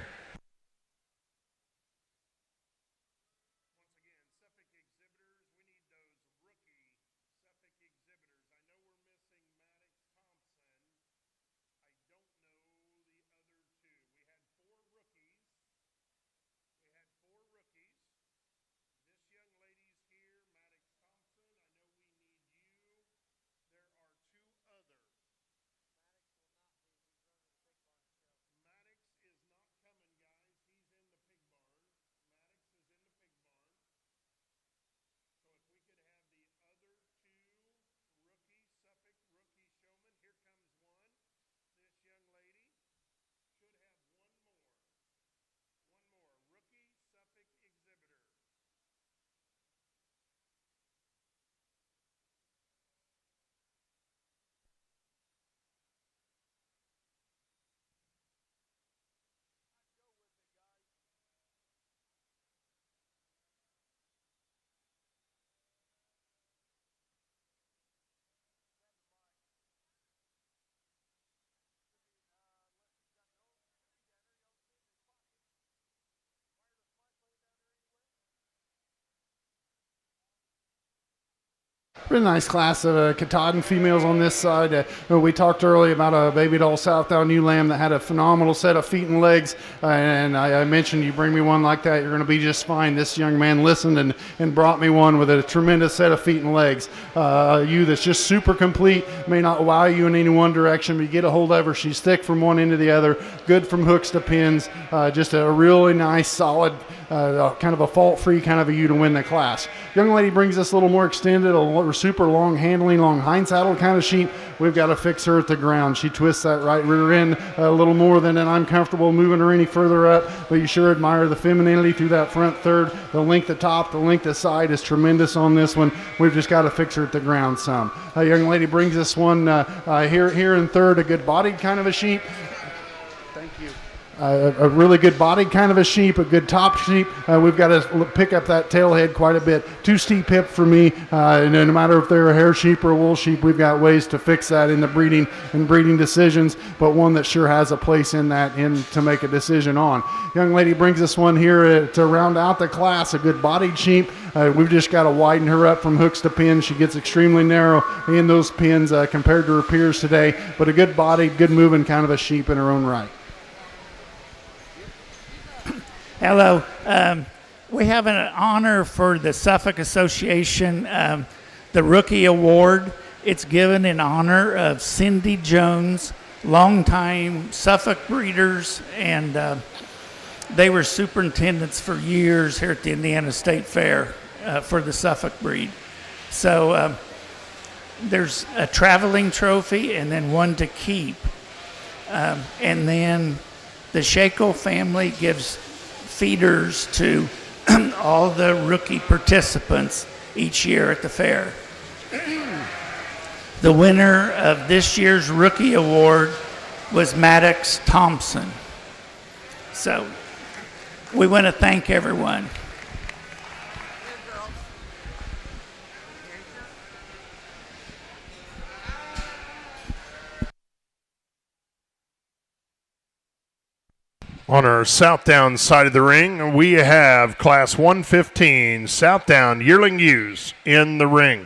Really nice class of Katahdin females on this side. We talked earlier about a baby doll Southdale ewe lamb that had a phenomenal set of feet and legs, and I mentioned you bring me one like that, you're going to be just fine. This young man listened and brought me one with a tremendous set of feet and legs. A ewe that's just super complete, may not wow you in any one direction, but you get a hold of her, she's thick from one end to the other, good from hooks to pins, just a really nice, solid, kind of a fault-free kind of a ewe to win the class. Young lady brings us a little more extended, a super long handling, long hind saddle kind of sheep. We've got to fix her at the ground. She twists that right rear end a little more than I'm comfortable moving her any further up, but you sure admire the femininity through that front third. The length of top, the length of side is tremendous on this one. We've just got to fix her at the ground some. A young lady brings us one here in third, a good bodied kind of a sheep. Thank you. A really good body kind of a sheep, a good top sheep. We've got to pick up that tail head quite a bit. Too steep hip for me. No matter if they're a hair sheep or a wool sheep, we've got ways to fix that in the breeding decisions, but one that sure has a place in that to make a decision on. Young lady brings us one here to round out the class, a good bodied sheep. We've just got to widen her up from hooks to pins. She gets extremely narrow in those pins compared to her peers today, but a good bodied, good moving kind of a sheep in her own right. Hello. We have an honor for the Suffolk Association, the Rookie Award. It's given in honor of Cindy Jones, longtime Suffolk breeders, and they were superintendents for years here at the Indiana State Fair for the Suffolk breed. So there's a traveling trophy and then one to keep. And then the Shackle family gives feeders to all the rookie participants each year at the fair. The winner of this year's Rookie Award was Maddox Thompson. So we want to thank everyone. On our Southdown side of the ring, we have Class 115 Southdown Yearling Ewes in the ring.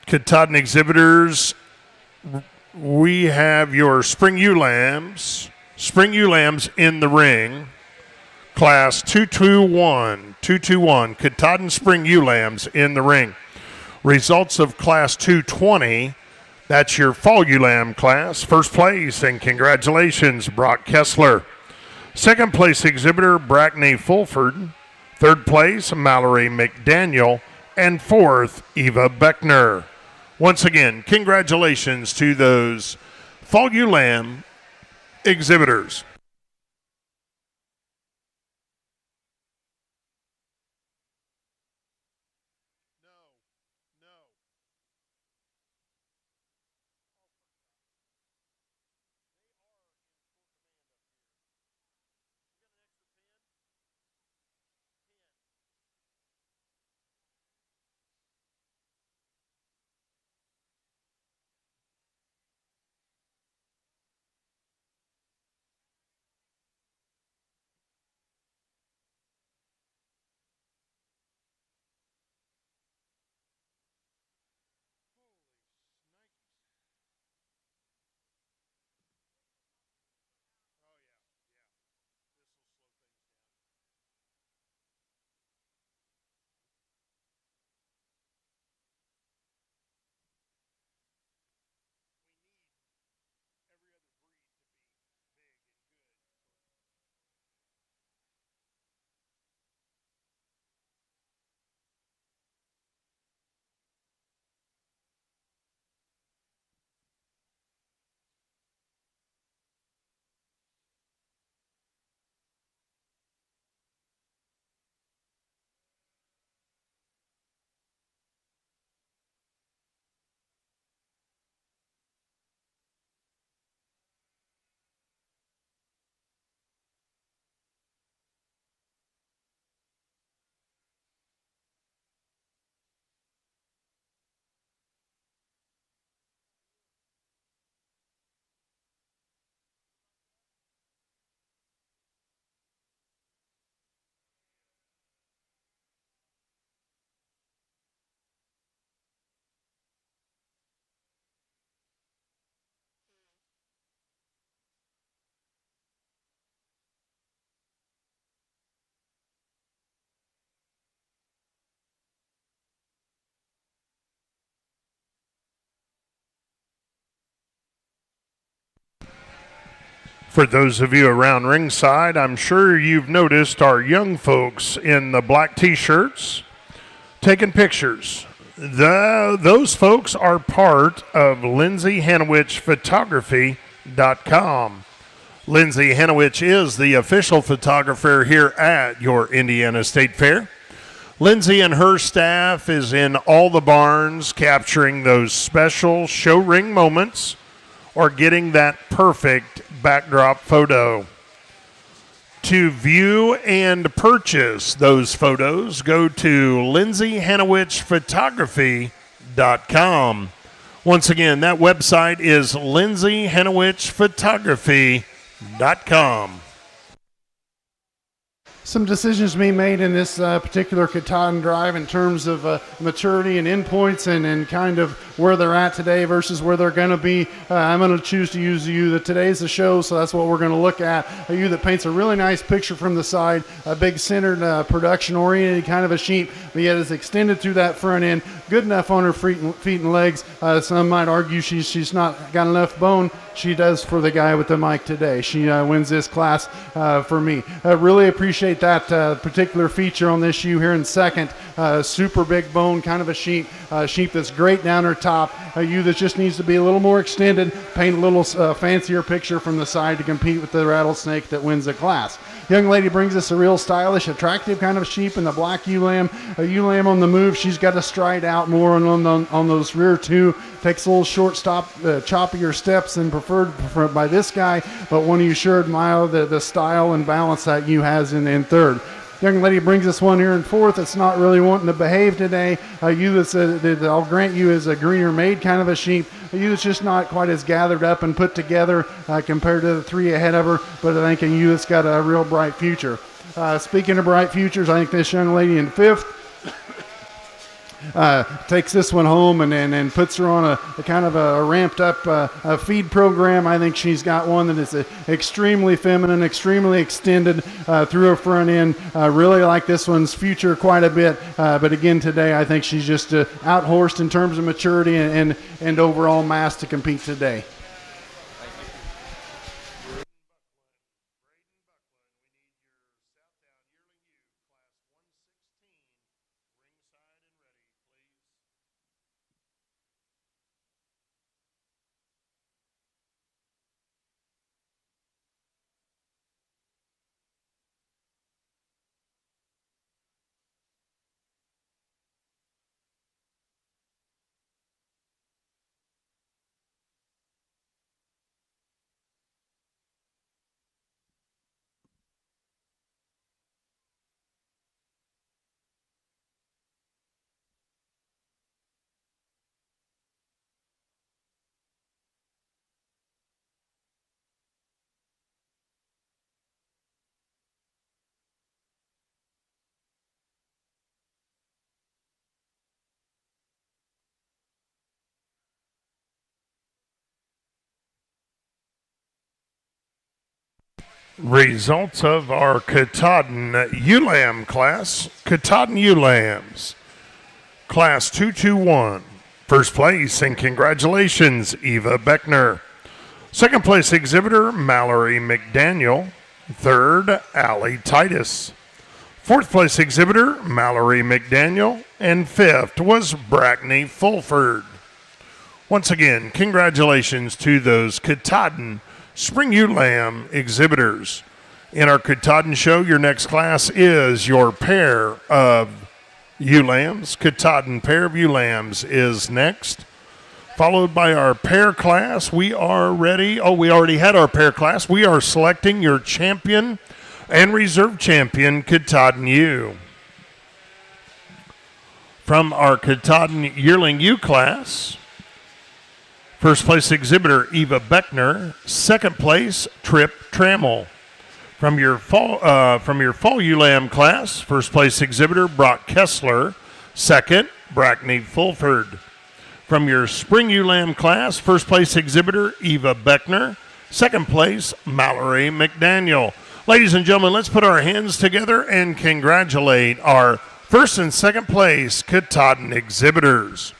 Katahdin exhibitors, we have your Spring Ewe Lambs in the ring. Class 221, Katahdin Spring Ewe Lambs in the ring. Results of Class 220, that's your Fall Ewe Lamb class. First place, and congratulations, Brock Kessler. Second place exhibitor, Brackney Fulford. Third place, Mallory McDaniel. And fourth, Eva Beckner. Once again, congratulations to those Fall Ewe Lamb exhibitors. For those of you around ringside, I'm sure you've noticed our young folks in the black T-shirts taking pictures. Those folks are part of Lindsay Hanowich Photography.com. Lindsay Hanowich is the official photographer here at your Indiana State Fair. Lindsay and her staff is in all the barns capturing those special show ring moments or getting that perfect backdrop photo. To view and purchase those photos, go to LindsayHanowichPhotography.com. Once again, that website is LindsayHanowichPhotography.com. Some decisions being made in this particular Katahdin drive in terms of maturity and endpoints and kind of where they're at today versus where they're going to be. I'm going to choose to use a ewe that today's the show, so that's what we're going to look at. A ewe that paints a really nice picture from the side, a big centered, production-oriented kind of a sheep, but yet is extended through that front end. Good enough on her feet and legs. Some might argue she's not got enough bone. She does for the guy with the mic today. She wins this class for me. I really appreciate that particular feature on this ewe here in second. Super big bone kind of a sheep that's great down her top. A ewe that just needs to be a little more extended, paint a little fancier picture from the side to compete with the rattlesnake that wins the class. Young lady brings us a real stylish, attractive kind of sheep in the black ewe lamb. A ewe lamb on the move. She's got to stride out more on those rear two. Takes a little short stop, choppier steps than preferred by this guy, but one you sure admire the style and balance that ewe has in third. Young lady brings us one here in fourth. It's not really wanting to behave today. A ewe that's, I'll grant you, is a greener made kind of a sheep. A ewe that's just not quite as gathered up and put together compared to the three ahead of her, but I think a ewe that's got a real bright future. Speaking of bright futures, I think this young lady in fifth, takes this one home and puts her on a kind of a ramped up a feed program. I think she's got one that is extremely feminine, extremely extended through her front end. Really like this one's future quite a bit. But again, today I think she's just out-horsed in terms of maturity and overall mass to compete today. Results of our Katahdin Ewe class. Katahdin Ewe Lambs, Class 221. First place, and congratulations, Eva Beckner. Second place exhibitor, Mallory McDaniel. Third, Allie Titus. Fourth place exhibitor, Mallory McDaniel. And fifth was Brackney Fulford. Once again, congratulations to those Katahdin Spring Ewe Lamb exhibitors. In our Katahdin show, your next class is your pair of ewe lambs. Katahdin pair of ewe lambs is next, followed by our pair class. We are ready. Oh, we already had our pair class. We are selecting your champion and reserve champion Katahdin ewe. From our Katahdin yearling ewe class, first place exhibitor, Eva Beckner. Second place, Trip Trammell. From your fall ewe lamb class, first place exhibitor, Brock Kessler. Second, Brackney Fulford. From your spring ewe lamb class, first place exhibitor, Eva Beckner. Second place, Mallory McDaniel. Ladies and gentlemen, let's put our hands together and congratulate our first and second place Katahdin exhibitors.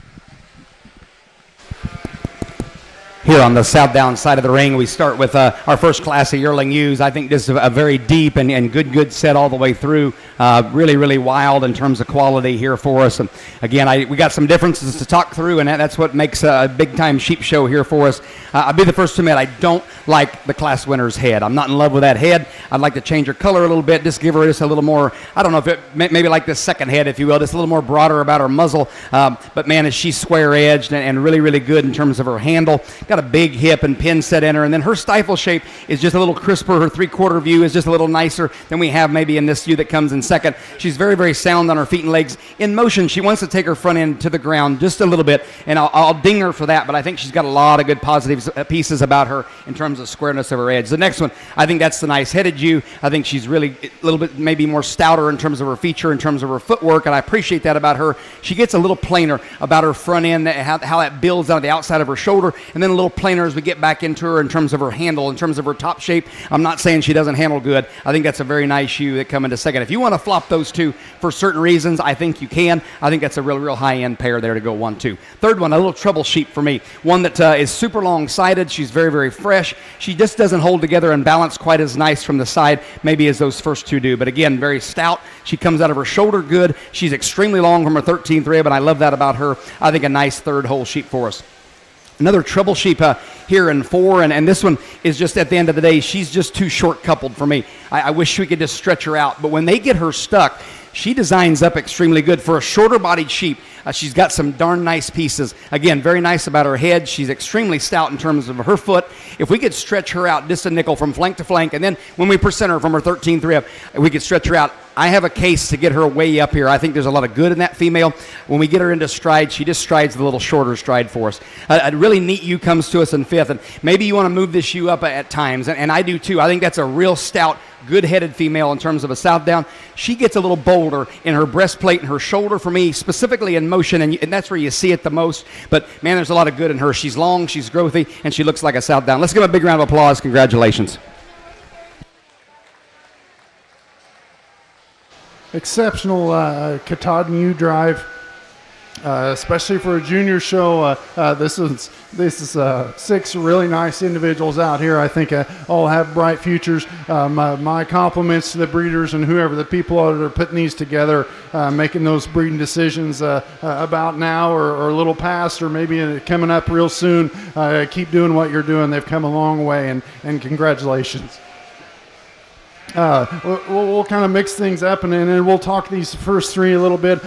Here on the south down side of the ring, we start with our first class of yearling ewes. I think this is a very deep and good set all the way through. Really wild in terms of quality here for us. And again, we got some differences to talk through, and that's what makes a big-time sheep show here for us. I'll be the first to admit I don't like the class winner's head. I'm not in love with that head. I'd like to change her color a little bit, just give her just a little more, I don't know if it, maybe like this second head, if you will, just a little more broader about her muzzle. But man, is she square-edged and really good in terms of her handle. Got a big hip and pin set in her, and then her stifle shape is just a little crisper. Her three-quarter view is just a little nicer than we have maybe in this view that comes in second. She's very sound on her feet and legs. In motion, she wants to take her front end to the ground just a little bit, and I'll ding her for that, but I think she's got a lot of good positive pieces about her in terms of squareness of her edge. The next one, I think that's the nice-headed ewe. I think she's really a little bit maybe more stouter in terms of her feature, in terms of her footwork, and I appreciate that about her. She gets a little plainer about her front end, how that builds out of the outside of her shoulder, and then a little plainer as we get back into her in terms of her handle, in terms of her top shape. I'm not saying she doesn't handle good. I think that's a very nice ewe that come into second. If you want to flop those two for certain reasons, I think you can. I think that's a real high-end pair there to go 1-2. Third one, a little trouble sheep for me. One that is super long-sided. She's very fresh. She just doesn't hold together and balance quite as nice from the side maybe as those first two do. But again, very stout. She comes out of her shoulder good. She's extremely long from her 13th rib, and I love that about her. I think a nice third whole sheep for us. Another trouble sheep here in 4, and this one is just at the end of the day, she's just too short coupled for me. I wish we could just stretch her out, but when they get her stuck, she designs up extremely good. For a shorter bodied sheep, she's got some darn nice pieces. Again, very nice about her head. She's extremely stout in terms of her foot. If we could stretch her out just a nickel from flank to flank, and then when we present her from her 13th rib, we could stretch her out I have a case to get her way up here. I think there's a lot of good in that female. When we get her into stride, she just strides a little shorter stride for us. A really neat ewe comes to us in 5th, and maybe you want to move this ewe up at times, and I do too. I think that's a real stout, good-headed female in terms of a Southdown. She gets a little bolder in her breastplate and her shoulder for me, specifically in motion, and that's where you see it the most. But, man, there's a lot of good in her. She's long, she's growthy, and she looks like a Southdown. Let's give her a big round of applause. Congratulations. Exceptional Katahdin U drive, especially for a junior show. This is 6 really nice individuals out here. I think all have bright futures. My compliments to the breeders and whoever the people are that are putting these together, making those breeding decisions about now or a little past or maybe coming up real soon. Keep doing what you're doing. They've come a long way, and congratulations. We'll kind of mix things up, and then we'll talk these first 3 a little bit.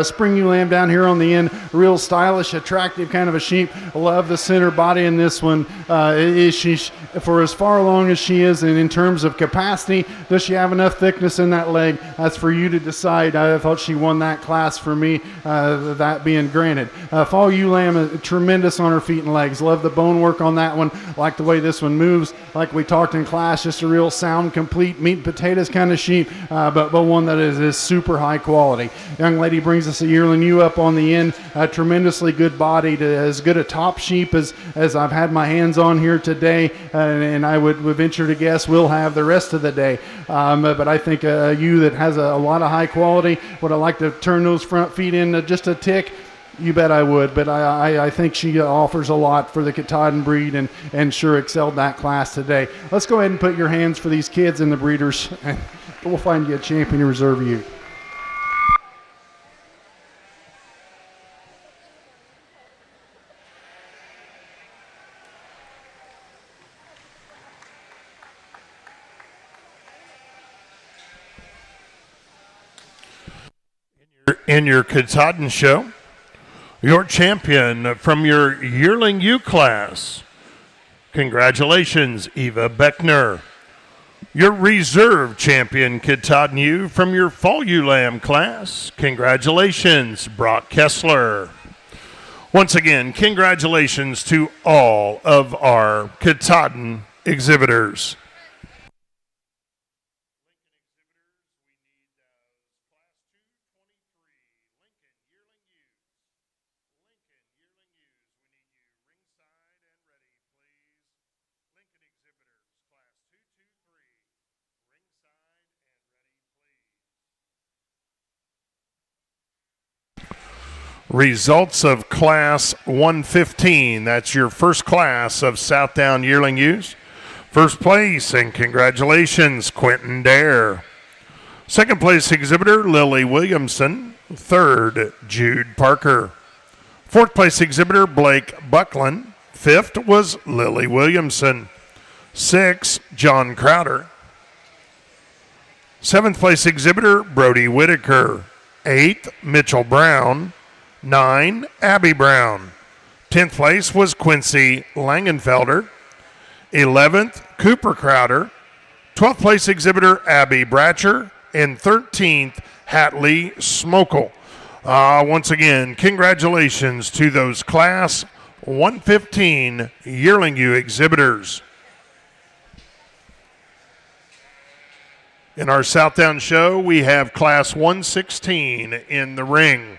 Spring ewe lamb down here on the end, real stylish, attractive kind of a sheep. Love the center body in this one. Is she, for as far along as she is, and in terms of capacity, does she have enough thickness in that leg? That's for you to decide. I thought she won that class for me, that being granted. Fall ewe lamb, tremendous on her feet and legs. Love the bone work on that one. Like the way this one moves. Like we talked in class, just a real sound, complete meat and potatoes kind of sheep, but one that is super high quality. Young lady brings us a yearling ewe up on the end, tremendously good bodied, as good a top sheep as I've had my hands on here today, and I would venture to guess we'll have the rest of the day. But I think a ewe that has a lot of high quality. Would I like to turn those front feet in just a tick? You bet I would, but I think she offers a lot for the Katahdin breed and sure excelled that class today. Let's go ahead and put your hands for these kids and the breeders, and we'll find you a champion reserve ewe. In your Katahdin show, your champion from your yearling ewe class. Congratulations, Eva Beckner. Your reserve champion Katahdin ewe from your fall ewe lamb class. Congratulations, Brock Kessler. Once again, congratulations to all of our Katahdin exhibitors. Results of Class 115. That's your first class of Southdown yearling ewes. First place, and congratulations, Quentin Dare. Second place exhibitor, Lily Williamson. Third, Jude Parker. Fourth place exhibitor, Blake Buckland. Fifth was Lily Williamson. Sixth, John Crowder. Seventh place exhibitor, Brody Whitaker. Eighth, Mitchell Brown. 9, Abby Brown. 10th place was Quincy Langenfelder. 11th, Cooper Crowder. 12th place exhibitor, Abby Bratcher. And 13th, Hatley Smokel. Once again, congratulations to those Class 115 yearling ewe exhibitors. In our Southdown show, we have Class 116 in the ring.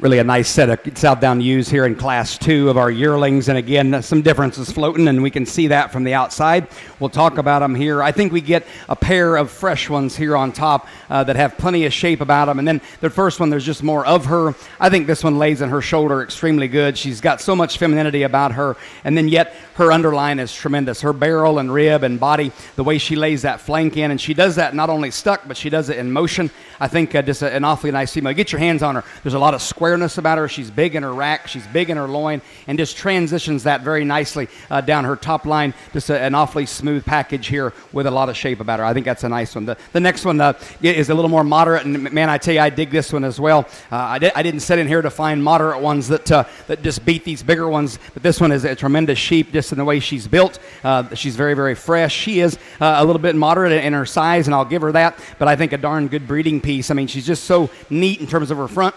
Really a nice set of Southdown ewes here in Class 2 of our yearlings. And again, some differences floating, and we can see that from the outside. We'll talk about them here. I think we get a pair of fresh ones here on top that have plenty of shape about them. And then the first one, there's just more of her. I think this one lays in her shoulder extremely good. She's got so much femininity about her, and then yet her underline is tremendous. Her barrel and rib and body, the way she lays that flank in, and she does that not only stuck, but she does it in motion. I think just an awfully nice female. Get your hands on her. There's a lot of squareness about her. She's big in her rack. She's big in her loin, and just transitions that very nicely down her top line. Just an awfully smooth package here with a lot of shape about her. I think that's a nice one. The next one is a little more moderate, and man, I tell you, I dig this one as well. I didn't sit in here to find moderate ones that just beat these bigger ones, but this one is a tremendous sheep just in the way she's built. She's very, very fresh. She is a little bit moderate in her size, and I'll give her that, but I think a darn good breeding piece. I mean, she's just so neat in terms of her front.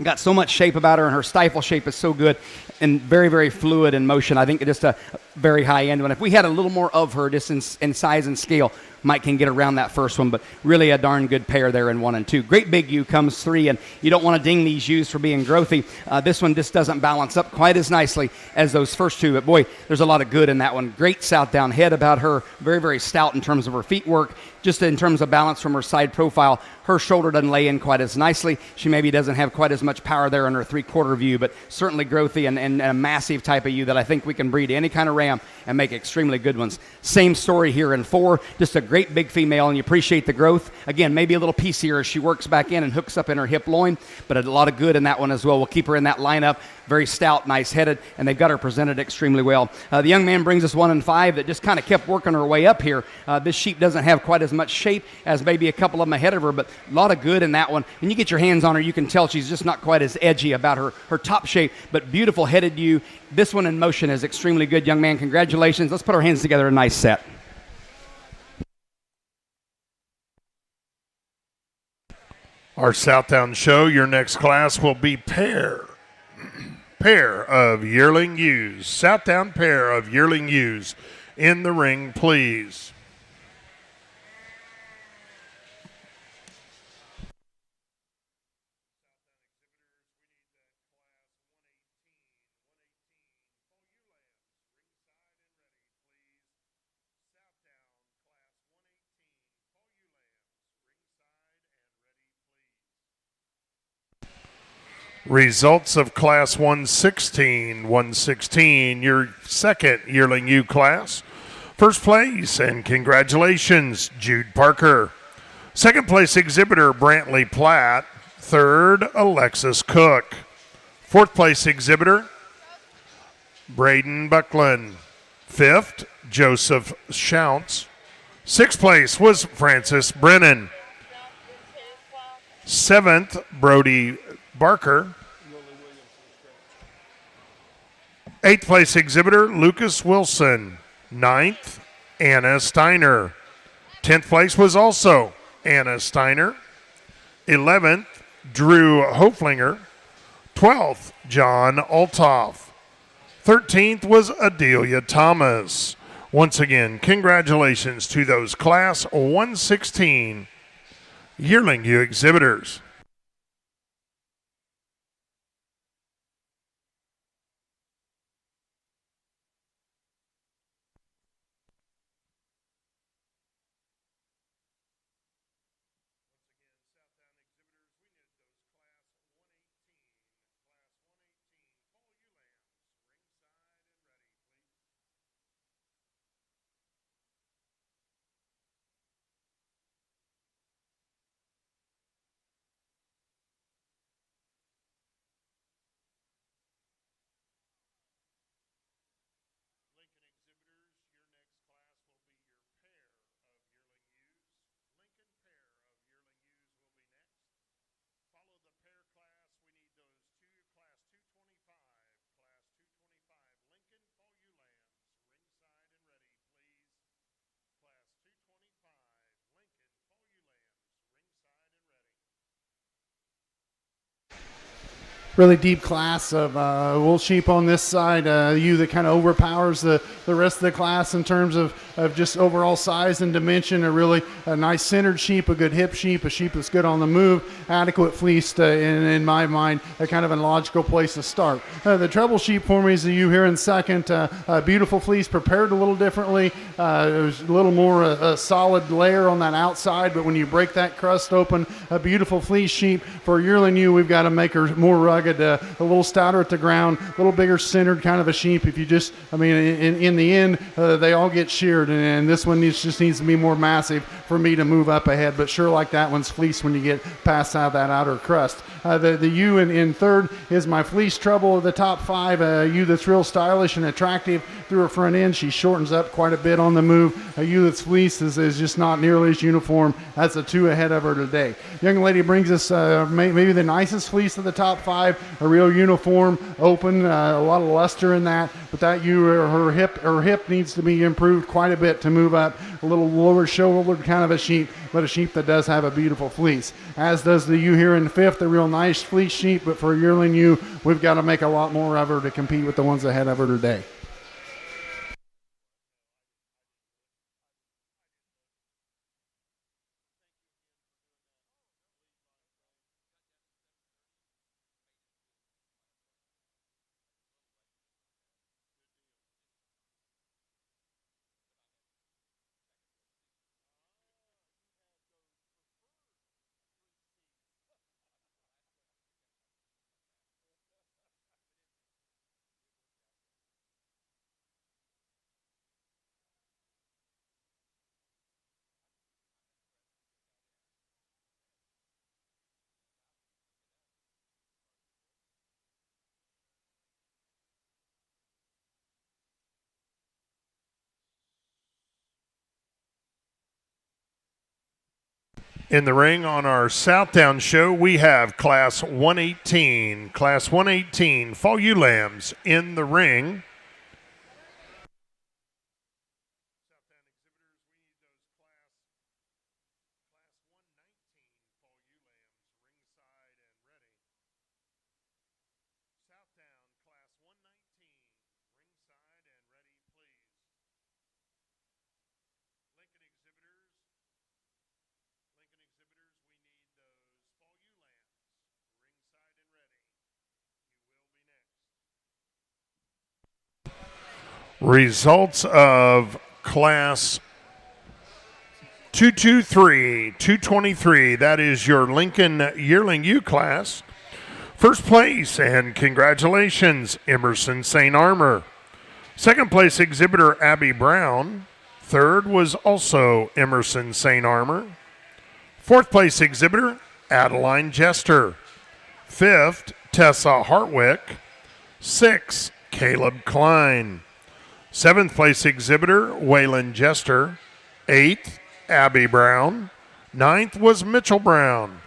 Got so much shape about her, and her stifle shape is so good and very, very fluid in motion. I think just a very high end one. If we had a little more of her just in size and scale, Mike can get around that first one, but really a darn good pair there in 1 and 2. Great big ewe comes 3, and you don't want to ding these ewes for being growthy. This one just doesn't balance up quite as nicely as those first two, but boy, there's a lot of good in that one. Great Southdown head about her, very, very stout in terms of her feet work. Just in terms of balance from her side profile, her shoulder doesn't lay in quite as nicely. She maybe doesn't have quite as much power there in her 3/4 view, but certainly growthy and a massive type of ewe that I think we can breed any kind of ram and make extremely good ones. Same story here in 4, just a great big female, and you appreciate the growth. Again, maybe a little piecier as she works back in and hooks up in her hip loin, but a lot of good in that one as well. We'll keep her in that lineup. Very stout, nice-headed, and they've got her presented extremely well. The young man brings us 1 and 5 that just kind of kept working her way up here. This sheep doesn't have quite as much shape as maybe a couple of them ahead of her, but a lot of good in that one. When you get your hands on her, you can tell she's just not quite as edgy about her top shape, but beautiful headed ewe. This one in motion is extremely good, young man. Congratulations. Let's put our hands together, a nice set. Our Southdown show, your next class will be pair of yearling ewes. Southdown pair of yearling ewes in the ring, please. Results of Class 116, your second yearling ewe class. First place, and congratulations, Jude Parker. Second place exhibitor, Brantley Platt. Third, Alexis Cook. Fourth place exhibitor, Braden Buckland. Fifth, Joseph Schounts. Sixth place was Francis Brennan. Seventh, Brody Barker. Eighth place exhibitor, Lucas Wilson. Ninth, Anna Steiner. 10th place was also Anna Steiner. 11th, Drew Hoflinger. 12th, John Altoff. 13th was Adelia Thomas. Once again, congratulations to those Class 116 yearling ewe exhibitors. really deep class of wool sheep on this side. Ewe that kind of overpowers the rest of the class in terms of just overall size and dimension. A really nice centered sheep, a good hip sheep, a sheep that's good on the move, adequate fleeced in my mind, a kind of a logical place to start. The treble sheep for me is the ewe here in second. Beautiful fleece, prepared a little differently. It was a little more a solid layer on that outside, but when you break that crust open, a beautiful fleece sheep. For a yearling ewe, we've got to make her more rugged, a little stouter at the ground, a little bigger centered kind of a sheep. If you just, I mean, in the end, they all get sheared, and this one just needs to be more massive for me to move up ahead, but sure like that one's fleece when you get past out that outer crust. The ewe in third is my fleece treble of the top five, a ewe that's real stylish and attractive through her front end. She shortens up quite a bit on the move. A ewe that's fleece is just not nearly as uniform. That's a two ahead of her today. Young lady brings us maybe the nicest fleece of the top five, a real uniform, open, a lot of luster in that, but that ewe, her hip needs to be improved quite a bit to move up. A little lower shoulder kind of a sheep, but a sheep that does have a beautiful fleece. As does the ewe here in fifth, a real nice fleece sheep, but for a yearling ewe, we've got to make a lot more of her to compete with the ones ahead of her today. In the ring on our Southdown show, we have Class 118. Class 118, Fall Ewe Lambs in the ring. Results of Class 223, 223. That is your Lincoln Yearling Ewe class. First place, and congratulations, Emerson St. Armor. Second place, exhibitor Abby Brown. Third was also Emerson St. Armor. Fourth place, exhibitor Adeline Jester. Fifth, Tessa Hartwick. Sixth, Caleb Klein. Seventh place exhibitor, Waylon Jester. Eighth, Abby Brown. Ninth was Mitchell Brown.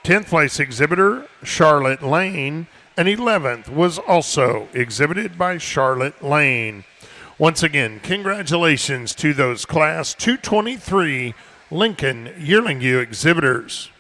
10th place exhibitor, Charlotte Lane. And 11th was also exhibited by Charlotte Lane. Once again, congratulations to those Class 223 Lincoln Yearling Ewe exhibitors.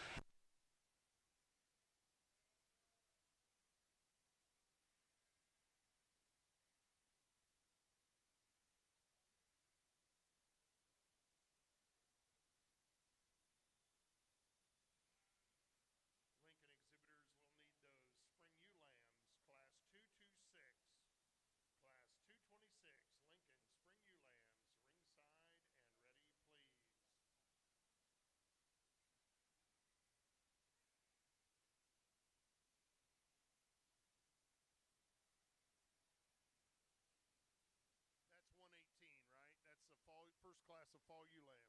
First class of Fall Ewe Lambs.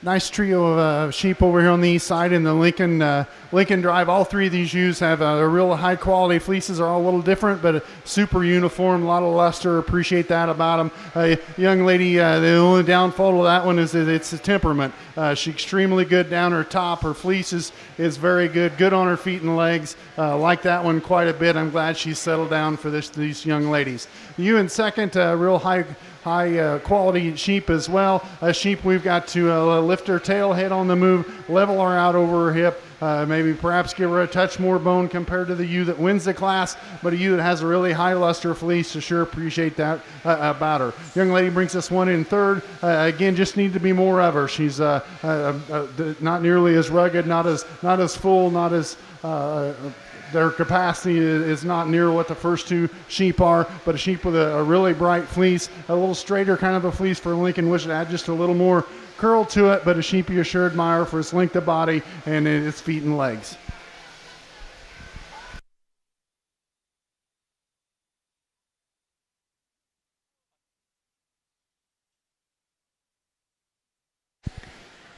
nice trio of sheep over here on the east side in the Lincoln Drive. All three of these ewes have a real high quality. Fleeces are all a little different, but super uniform. A lot of luster. Appreciate that about them. Young lady, the only downfall of that one is that it's a temperament. She's extremely good down her top. Her fleece is very good. Good on her feet and legs. Like that one quite a bit. I'm glad she's settled down for these young ladies. You in second, real high quality sheep as well. A sheep we've got to lift her tail, head on the move, level her out over her hip, maybe perhaps give her a touch more bone compared to the ewe that wins the class, but a ewe that has a really high luster fleece, so sure appreciate that about her. Young lady brings us one in third. Again, just need to be more of her. She's not nearly as rugged, not as full, not as their capacity is not near what the first two sheep are, but a sheep with a really bright fleece, a little straighter kind of a fleece for Lincoln. Wish it had just a little more curl to it, but a sheep you sure admire for its length of body and its feet and legs.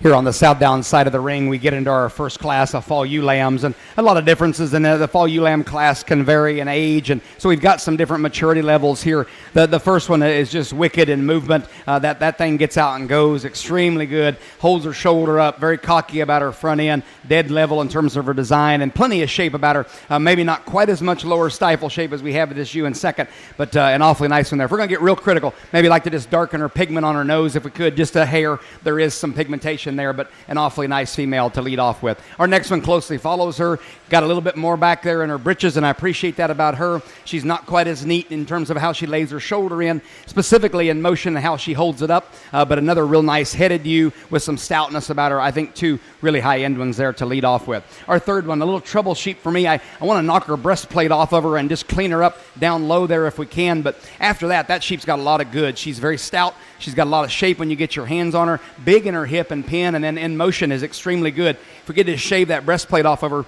Here on the Southdown side of the ring, we get into our first class of fall ewe lambs, and a lot of differences in the fall ewe lamb class can vary in age, and so we've got some different maturity levels here. The first one is just wicked in movement. That thing gets out and goes extremely good, holds her shoulder up, very cocky about her front end, dead level in terms of her design, and plenty of shape about her. Maybe not quite as much lower stifle shape as we have with this ewe in second, but an awfully nice one there. If we're going to get real critical, maybe like to just darken her pigment on her nose if we could, just a hair. There is some pigmentation there, but an awfully nice female to lead off with. Our next one closely follows her. Got a little bit more back there in her britches, and I appreciate that about her. She's not quite as neat in terms of how she lays her shoulder in, specifically in motion and how she holds it up, but another real nice headed ewe with some stoutness about her. I think two really high-end ones there to lead off with. Our third one, a little trouble sheep for me. I want to knock her breastplate off of her and just clean her up down low there if we can, but after that sheep's got a lot of good. She's very stout. She's got a lot of shape when you get your hands on her, big in her hip and pin, and then in motion is extremely good. If we get to shave that breastplate off of her,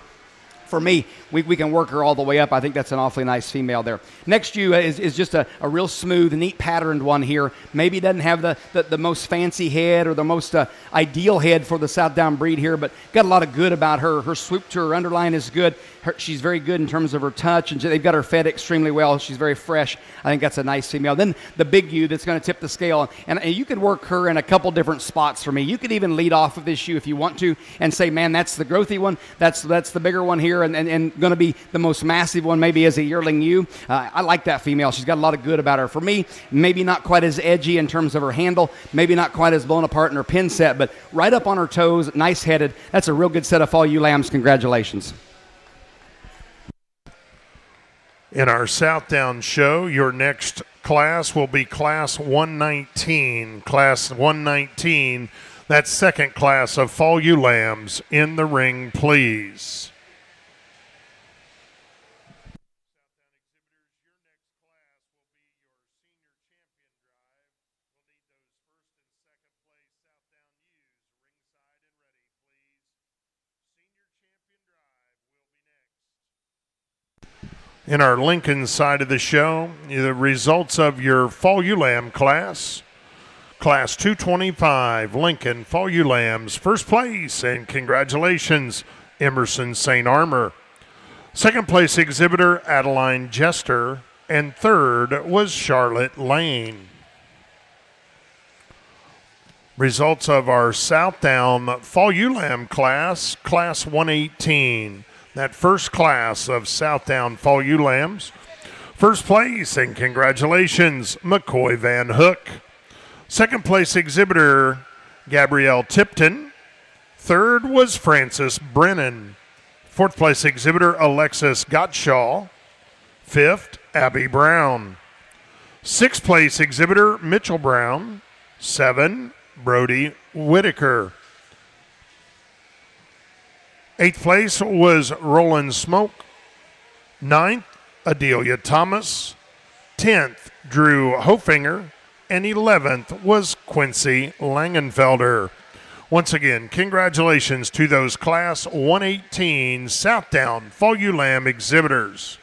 for me, we can work her all the way up. I think that's an awfully nice female there. Next ewe is just a real smooth, neat patterned one here. Maybe doesn't have the most fancy head or the most ideal head for the Southdown breed here, but got a lot of good about her. Her swoop to her underline is good. She's very good in terms of her touch, and they've got her fed extremely well. She's very fresh. I think that's a nice female. Then the big ewe that's going to tip the scale, and you could work her in a couple different spots for me. You could even lead off of this ewe if you want to and say, man, that's the growthy one. That's the bigger one here, and going to be the most massive one maybe as a yearling ewe. I like that female. She's got a lot of good about her. For me, maybe not quite as edgy in terms of her handle, maybe not quite as blown apart in her pin set, but right up on her toes, nice headed. That's a real good set of fall ewe lambs. Congratulations. In our Southdown show, your next class will be Class 119. Class 119, that's second class of fall ewe lambs. In the ring, please. In our Lincoln side of the show, the results of your fall ewe lamb class. Class 225, Lincoln Fall Ewe Lambs, first place, and congratulations, Emerson St. Armor. Second place exhibitor, Adeline Jester, and third was Charlotte Lane. Results of our Southdown Fall Ewe Lamb class, Class 118. That first class of Southdown Fall Ewe Lambs. First place, and congratulations, McCoy Van Hook. Second place exhibitor, Gabrielle Tipton. Third was Francis Brennan. Fourth place exhibitor, Alexis Gottschall. Fifth, Abby Brown. Sixth place exhibitor, Mitchell Brown. 7, Brody Whitaker. Eighth place was Roland Smoke. 9th, Adelia Thomas. 10th, Drew Hofinger. And 11th was Quincy Langenfelder. Once again, congratulations to those Class 118 Southdown Fall Ewe Lamb exhibitors.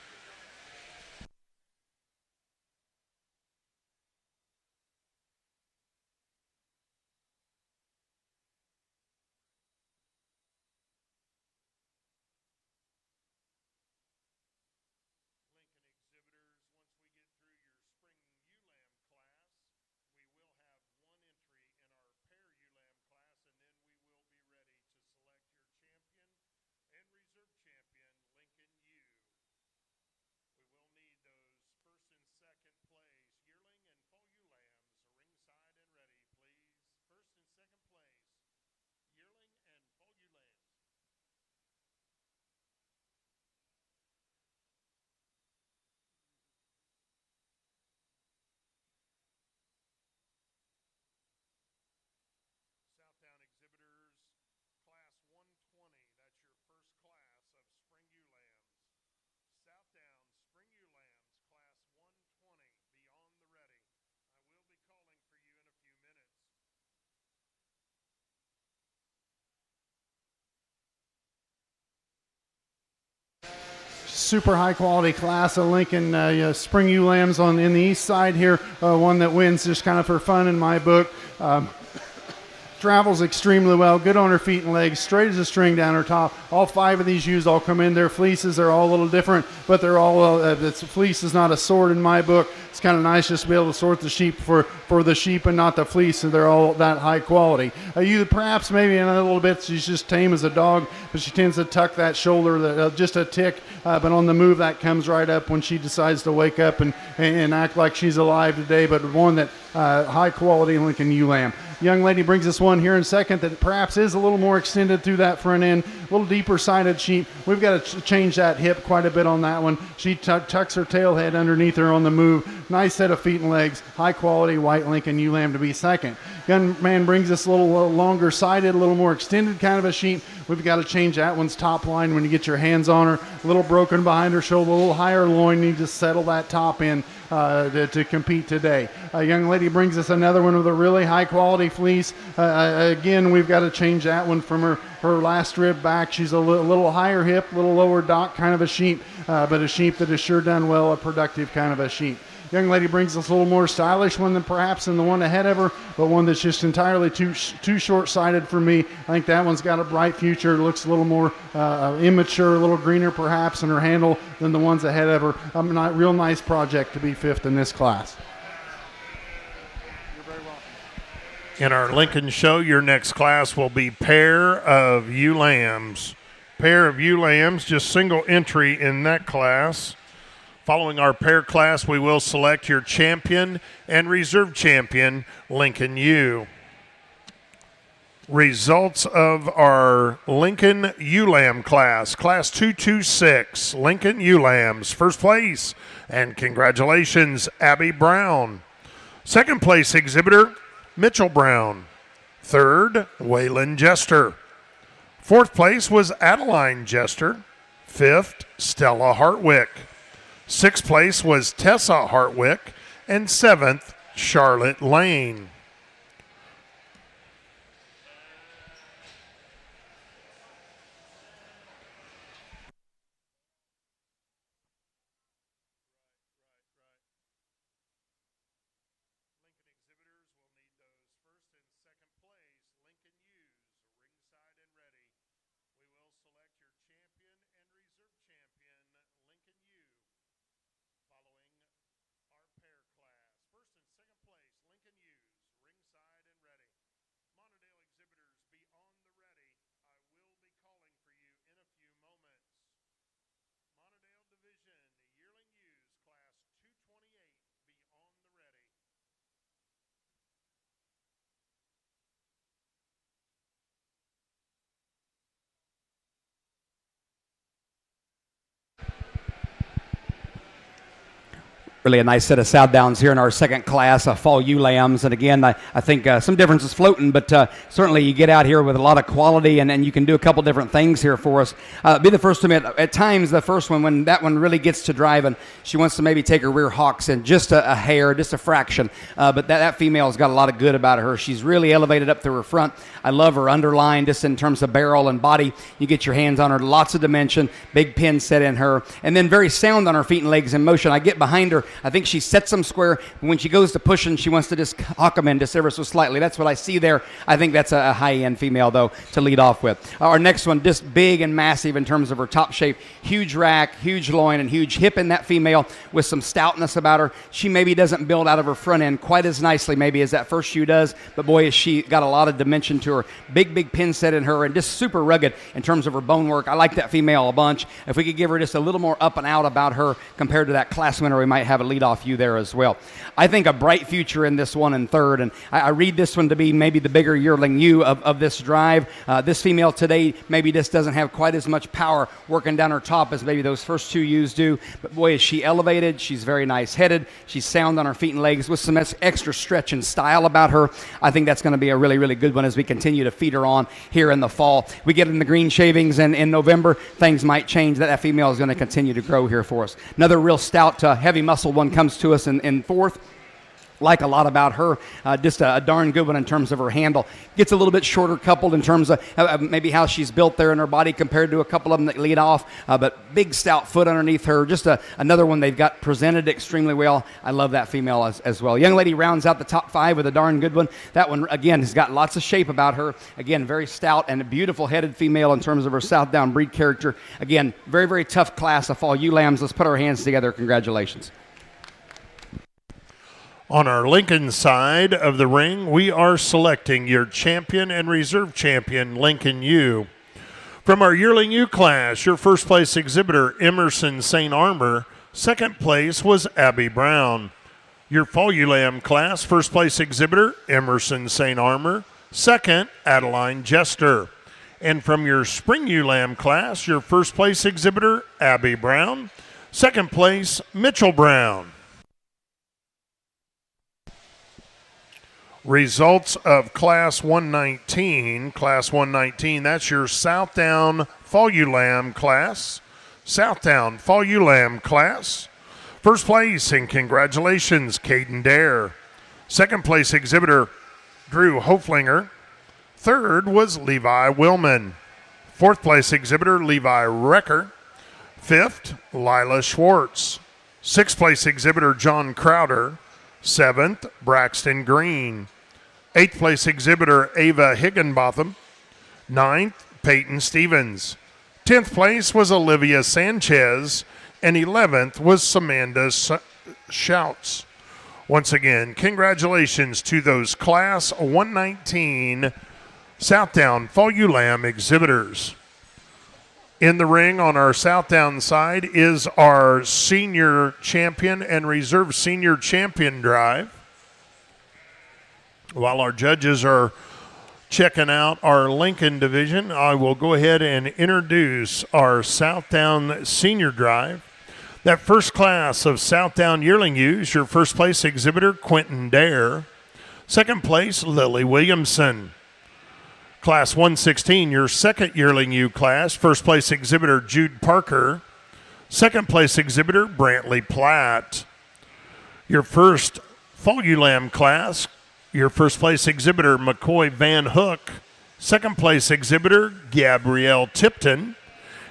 super high quality class of Lincoln spring ewe lambs in the east side here. One that wins just kind of for fun in my book. Travels extremely well, good on her feet and legs, straight as a string down her top. All 5 of these ewes all come in. Their fleeces are all a little different, but they're all, fleece is not a sword in my book. It's kind of nice just to be able to sort the sheep for the sheep and not the fleece, and they're all that high quality. A ewe perhaps maybe in a little bit, she's just tame as a dog, but she tends to tuck that shoulder just a tick, but on the move that comes right up when she decides to wake up and act like she's alive today, but one that high quality Lincoln ewe lamb. Young lady brings us one here in second that perhaps is a little more extended through that front end, a little deeper sided sheep. We've got to change that hip quite a bit on that one. She tucks her tail head underneath her on the move. Nice set of feet and legs. High quality white Lincoln ewe lamb to be second. Young man brings us a little longer sided, a little more extended kind of a sheep. We've got to change that one's top line when you get your hands on her. A little broken behind her shoulder, a little higher loin. You need to settle that top in to compete today. A young lady brings us another one with a really high quality fleece. Again, we've got to change that one from her last rib back. She's a little higher hip, a little lower dock kind of a sheep, but a sheep that has sure done well, a productive kind of a sheep. Young lady brings us a little more stylish one than perhaps than the one ahead of her, but one that's just entirely too short-sighted for me. I think that one's got a bright future. It looks a little more immature, a little greener perhaps in her handle than the ones ahead of her. A real nice project to be 5th in this class. In our Lincoln show, your next class will be pair of ewe lambs. Pair of ewe lambs, just single entry in that class. Following our pair class, we will select your champion and reserve champion, Lincoln ewe. Results of our Lincoln ewe lamb class, class 226, Lincoln ewe lambs. First place, and congratulations, Abby Brown. Second place exhibitor, Mitchell Brown. Third, Waylon Jester. Fourth place was Adeline Jester. Fifth, Stella Hartwick. Sixth place was Tessa Hartwick. And seventh, Charlotte Lane. Really a nice set of sow downs here in our second class, fall ewe lambs. And again, I think some differences floating, but certainly you get out here with a lot of quality, and you can do a couple different things here for us. Be the first to admit, at times the first one, when that one really gets to driving, she wants to maybe take her rear hocks in just a hair, just a fraction. But that female's got a lot of good about her. She's really elevated up through her front. I love her underline just in terms of barrel and body. You get your hands on her, lots of dimension, big pin set in her, and then very sound on her feet and legs in motion. I get behind her. I think she sets them square. When she goes to pushing, she wants to just hawk them in just ever so slightly. That's what I see there. I think that's a high-end female, though, to lead off with. Our next one, just big and massive in terms of her top shape. Huge rack, huge loin, and huge hip in that female with some stoutness about her. She maybe doesn't build out of her front end quite as nicely maybe as that first shoe does, but boy, has she got a lot of dimension to her. Big pin set in her and just super rugged in terms of her bone work. I like that female a bunch. If we could give her just a little more up and out about her compared to that class winner, we might have a lead-off you there as well. I think a bright future in this one in third, and I read this one to be maybe the bigger yearling ewe of this drive. This female today maybe just doesn't have quite as much power working down her top as maybe those first two ewes do, but boy, is she elevated. She's very nice headed. She's sound on her feet and legs with some extra stretch and style about her. I think that's going to be a really, really good one as we continue to feed her on here in the fall. We get in the green shavings, and in November, things might change. That female is going to continue to grow here for us. Another real stout, heavy muscle one comes to us in fourth. like a lot about her. Just a darn good one in terms of her handle. Gets a little bit shorter coupled in terms of maybe how she's built there in her body compared to a couple of them that lead off, but big stout foot underneath her. Just another one they've got presented extremely well. I love that female as well. Young lady rounds out the top 5 with a darn good one. That one, again, has got lots of shape about her. Again, very stout and a beautiful headed female in terms of her Southdown breed character. Again, very, very tough class of fall ewe lambs. Let's put our hands together. Congratulations. On our Lincoln side of the ring, we are selecting your champion and reserve champion, Lincoln Ewe. From our yearling ewe class, your first place exhibitor, Emerson St. Armor. Second place was Abby Brown. Your fall ewe lamb class, first place exhibitor, Emerson St. Armor. Second, Adeline Jester. And from your spring ewe lamb class, your first place exhibitor, Abby Brown. Second place, Mitchell Brown. Results of Class 119. Class 119, that's your Southdown Fall Ewe Lamb class. Southdown Fall Ewe Lamb class. First place, and congratulations, Caden Dare. Second place exhibitor, Drew Hoflinger. Third was Levi Willman. Fourth place exhibitor, Levi Recker. Fifth, Lila Schwartz. Sixth place exhibitor, John Crowder. Seventh, Braxton Green. Eighth place exhibitor, Ava Higginbotham. Ninth, Peyton Stevens. 10th place was Olivia Sanchez. And 11th was Samantha Shouts. Once again, congratulations to those Class 119 Southdown Fall Ewe Lamb exhibitors. In the ring on our Southdown side is our senior champion and reserve senior champion drive. While our judges are checking out our Lincoln division, I will go ahead and introduce our Southdown senior drive. That first class of Southdown yearling ewes, your first place exhibitor, Quentin Dare. Second place, Lily Williamson. Class 116, your second yearling ewe class, first place exhibitor, Jude Parker. Second place exhibitor, Brantley Platt. Your first fall ewe lamb class, your first place exhibitor, McCoy Van Hook. Second place exhibitor, Gabrielle Tipton.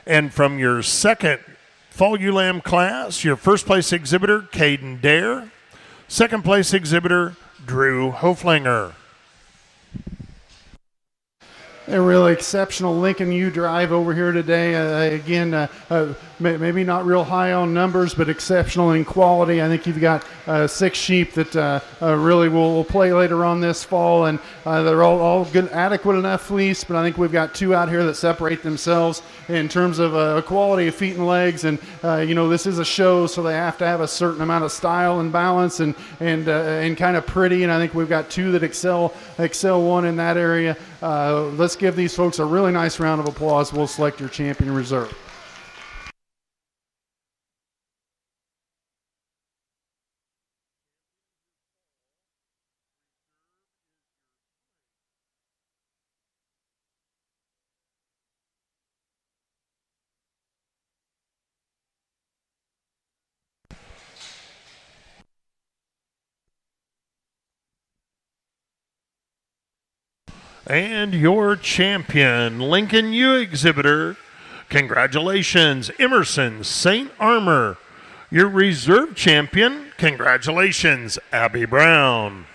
And from your second fall ewe lamb class, your first place exhibitor, Caden Dare. Second place exhibitor, Drew Hoflinger. A really exceptional Lincoln Ewe drive over here today. Again, maybe not real high on numbers, but exceptional in quality. I think you've got 6 sheep that really will play later on this fall, and they're all good, adequate enough fleece, but I think we've got 2 out here that separate themselves in terms of quality of feet and legs, and this is a show, so they have to have a certain amount of style and balance and kind of pretty, and I think we've got 2 that excel one in that area. Let's give these folks a really nice round of applause. We'll select your champion reserve. And your champion, Lincoln Ewe exhibitor, congratulations, Emerson St. Armor. Your reserve champion, congratulations, Abby Brown.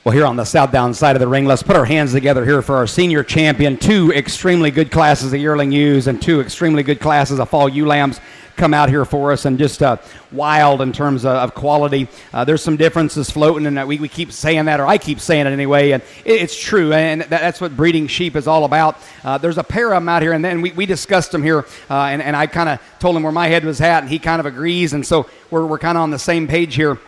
Well, here on the Southdown side of the ring, let's put our hands together here for our senior champion. 2 extremely good classes of yearling ewes and 2 extremely good classes of fall ewe lambs come out here for us, and just wild in terms of quality. There's some differences floating, and we keep saying that, or I keep saying it anyway, and it's true, and that's what breeding sheep is all about. There's a pair of them out here, and then we discussed them here, and I kind of told him where my head was at, and he kind of agrees, and so we're kind of on the same page here.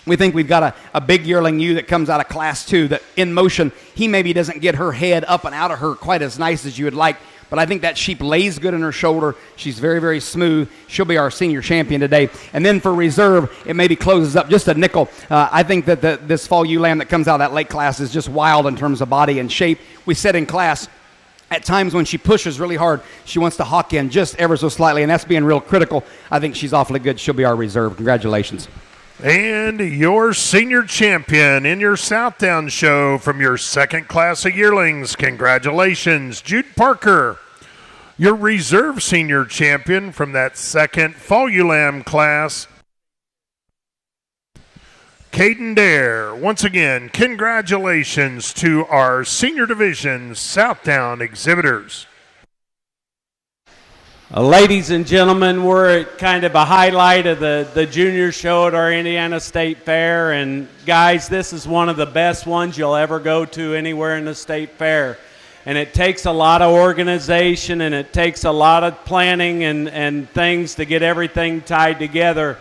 We think we've got a big yearling ewe that comes out of Class 2 that in motion, he maybe doesn't get her head up and out of her quite as nice as you would like, but I think that sheep lays good in her shoulder. She's very, very smooth. She'll be our senior champion today. And then for reserve, it maybe closes up just a nickel. I think that this fall ewe lamb that comes out of that late class is just wild in terms of body and shape. We said in class, at times when she pushes really hard, she wants to hawk in just ever so slightly, and that's being real critical. I think she's awfully good. She'll be our reserve. Congratulations. And your senior champion in your Southdown show from your second class of yearlings. Congratulations, Jude Parker. Your reserve senior champion from that second fall ewe lamb class, Caden Dare. Once again, congratulations to our senior division Southdown exhibitors. Ladies and gentlemen, we're at kind of a highlight of the junior show at our Indiana State Fair. And guys, this is one of the best ones you'll ever go to anywhere in the State Fair. And it takes a lot of organization, and it takes a lot of planning and things to get everything tied together.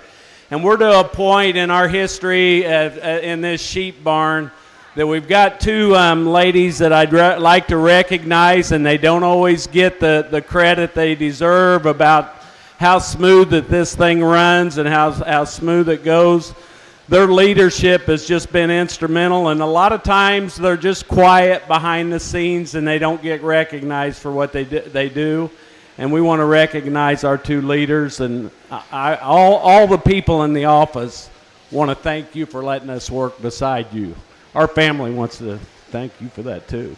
And we're to a point in our history in this sheep barn that we've got 2 ladies that I'd like to recognize, and they don't always get the credit they deserve about how smooth that this thing runs and how smooth it goes. Their leadership has just been instrumental, and a lot of times they're just quiet behind the scenes and they don't get recognized for what they do. And we want to recognize our 2 leaders, and all the people in the office want to thank you for letting us work beside you. Our family wants to thank you for that, too.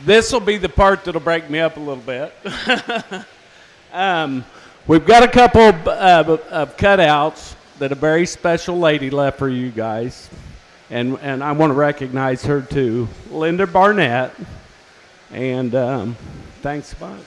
This will be the part that'll break me up a little bit. We've got a couple of cutouts that a very special lady left for you guys. And I want to recognize her, too. Linda Barnett. And thanks a bunch.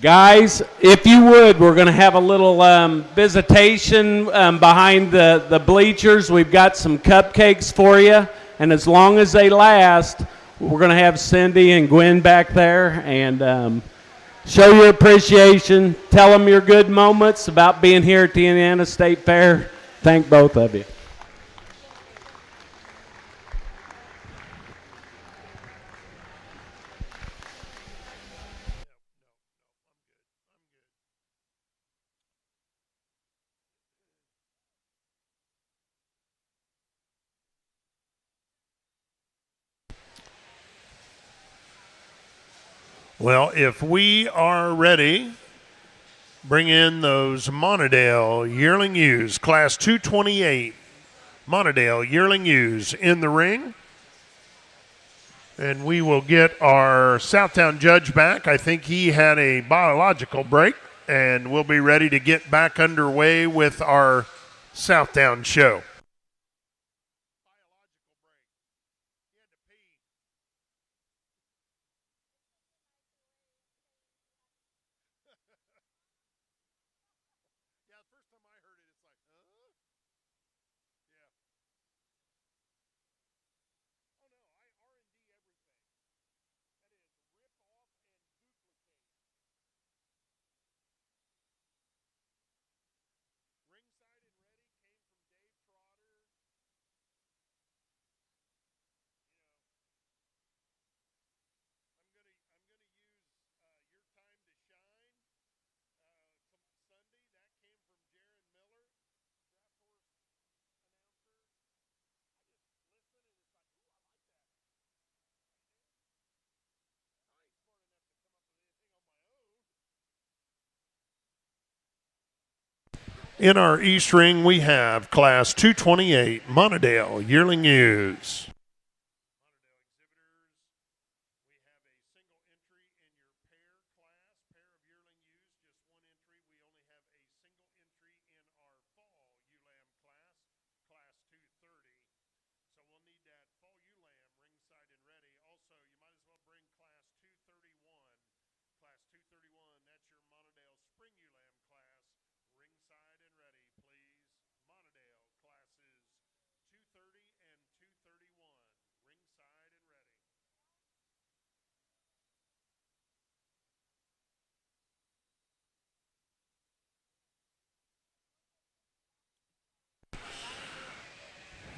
Guys, if you would, we're going to have a little visitation behind the bleachers. We've got some cupcakes for you, and as long as they last, we're going to have Cindy and Gwen back there and show your appreciation. Tell them your good moments about being here at the Indiana State Fair. Thank both of you. Well, if we are ready, bring in those Monadale yearling ewes, class 228. Monadale yearling ewes in the ring. And we will get our Southtown judge back. I think he had a biological break, and we'll be ready to get back underway with our Southtown show. In our East Ring, we have Class 228 Montadale Yearling Ewes.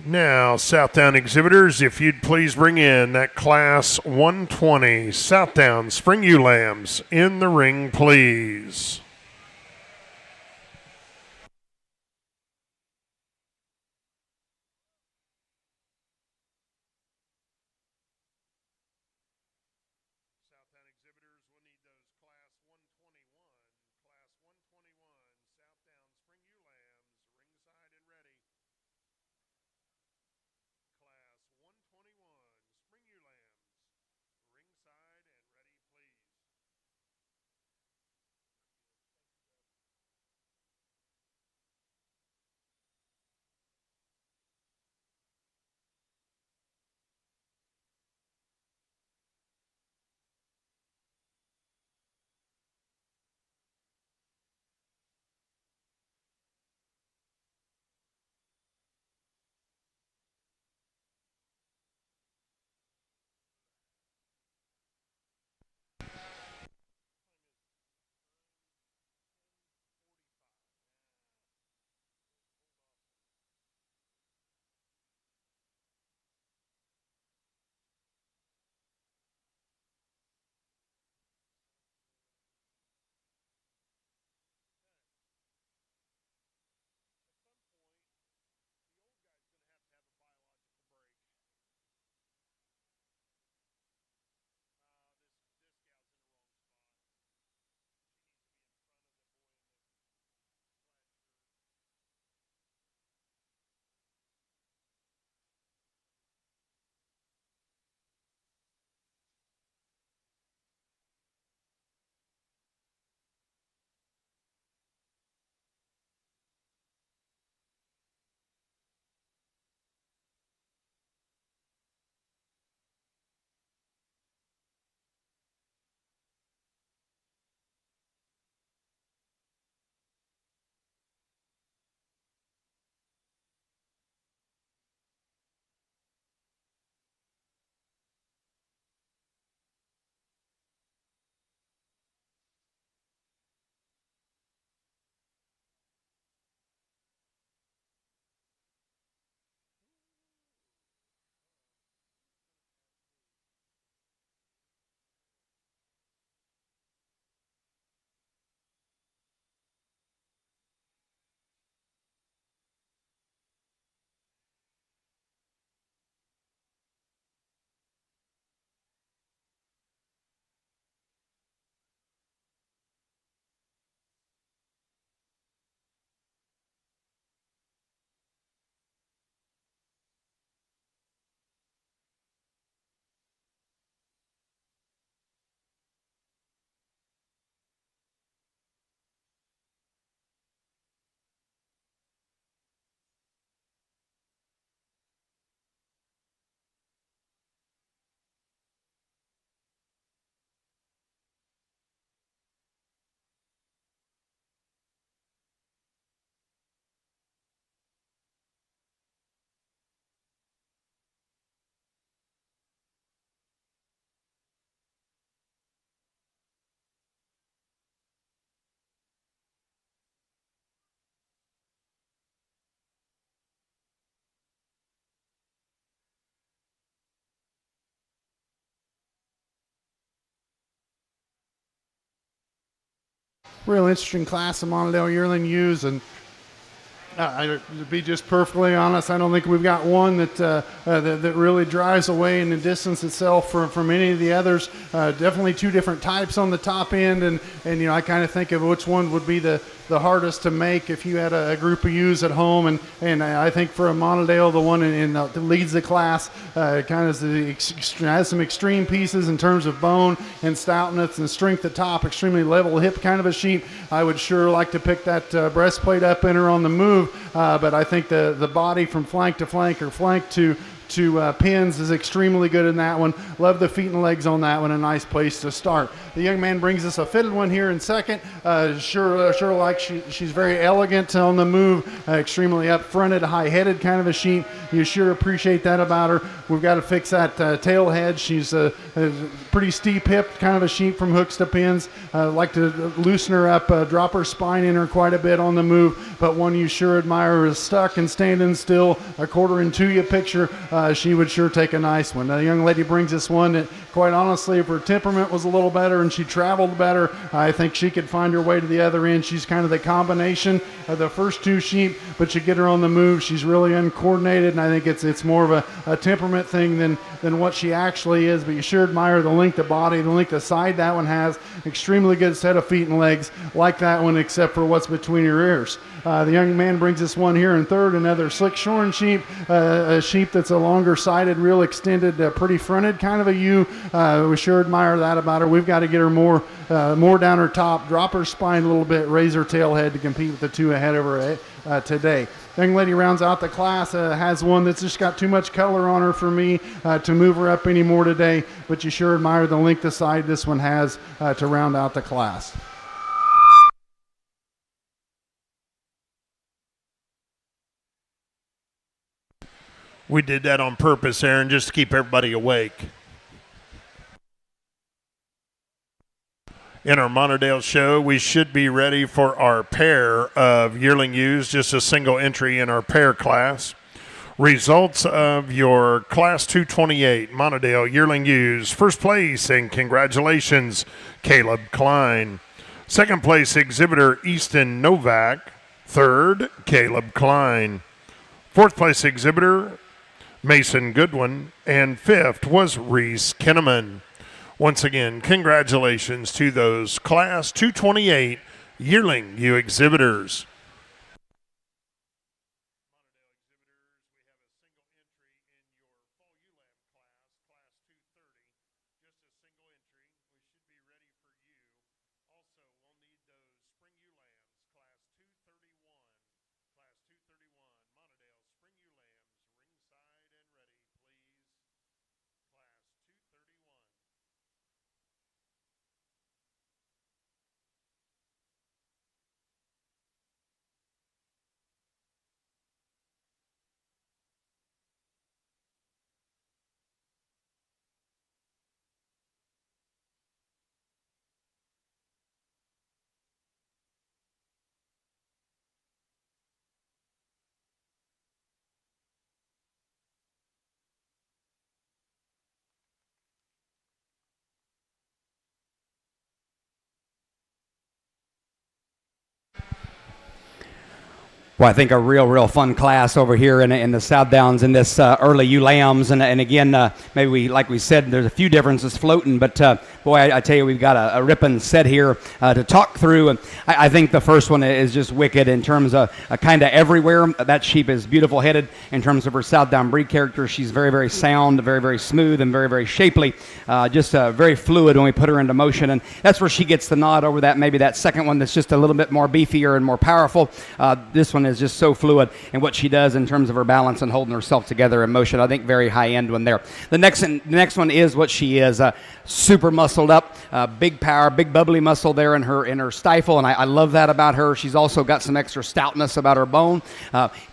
Now, Southdown exhibitors, if you'd please bring in that Class 120 Southdown Spring Ewe Lambs in the ring, please. Real interesting class of Montadale yearling ewes, and To be just perfectly honest, I don't think we've got one that really drives away and distance itself from any of the others. Definitely two different types on the top end, and I kind of think of which one would be the hardest to make if you had a group of ewes at home, and I think for a Montadale, the one that leads the class, kind of has some extreme pieces in terms of bone and stoutness and strength at top, extremely level hip kind of a sheep. I would sure like to pick that breastplate up in her on the move, but I think the body from flank to flank or flank to pins is extremely good in that one. Love the feet and legs on that one. A nice place to start. The young man brings us a fitted one here in second. Sure like she's very elegant on the move, extremely up-fronted, high-headed kind of a sheep. You sure appreciate that about her. We've got to fix that tail head. She's a pretty steep-hipped kind of a sheep from hooks to pins. Like to loosen her up, drop her spine in her quite a bit on the move, but one you sure admire is stuck and standing still, a quarter into you picture. She would sure take a nice one. The young lady brings us one that, quite honestly, if her temperament was a little better and she traveled better, I think she could find her way to the other end. She's kind of the combination of the first two sheep, but you get her on the move, she's really uncoordinated, and I think it's more of a temperament thing than what she actually is, but you sure admire the length of body, the length of side that one has. Extremely good set of feet and legs, like that one, except for what's between her ears. The young man brings us one here in third, another slick shorn sheep, a sheep that's a longer sided, real extended, pretty fronted kind of a ewe. We sure admire that about her. We've got to get her more down her top, drop her spine a little bit, raise her tail head to compete with the two ahead of her today. The young lady rounds out the class, has one that's just got too much color on her for me to move her up anymore today, but you sure admire the length of side this one has to round out the class. We did that on purpose, Aaron, just to keep everybody awake. In our Montadale show, we should be ready for our pair of yearling ewes, just a single entry in our pair class. Results of your Class 228 Montadale yearling ewes. First place, and congratulations, Caleb Klein. Second place, exhibitor Easton Novak. Third, Caleb Klein. Fourth place, exhibitor Mason Goodwin, and fifth was Reese Kinnaman. Once again, congratulations to those Class 228 yearling ewe exhibitors. Well, I think a real fun class over here in the South Downs in this early ewe lambs. And again, maybe like we said, there's a few differences floating, but boy, I tell you, we've got a ripping set here to talk through. And I think the first one is just wicked in terms of kind of everywhere. That sheep is beautiful headed in terms of her South Down breed character. She's very sound, very smooth, and very shapely. Just very fluid when we put her into motion. And that's where she gets the nod over that, maybe that second one that's just a little bit more beefier and more powerful. This one is just so fluid in what she does in terms of her balance and holding herself together in motion. I think very high-end one there. The next one is what she is, super muscled up, big power, big bubbly muscle there in her stifle, and I love that about her. She's also got some extra stoutness about her bone.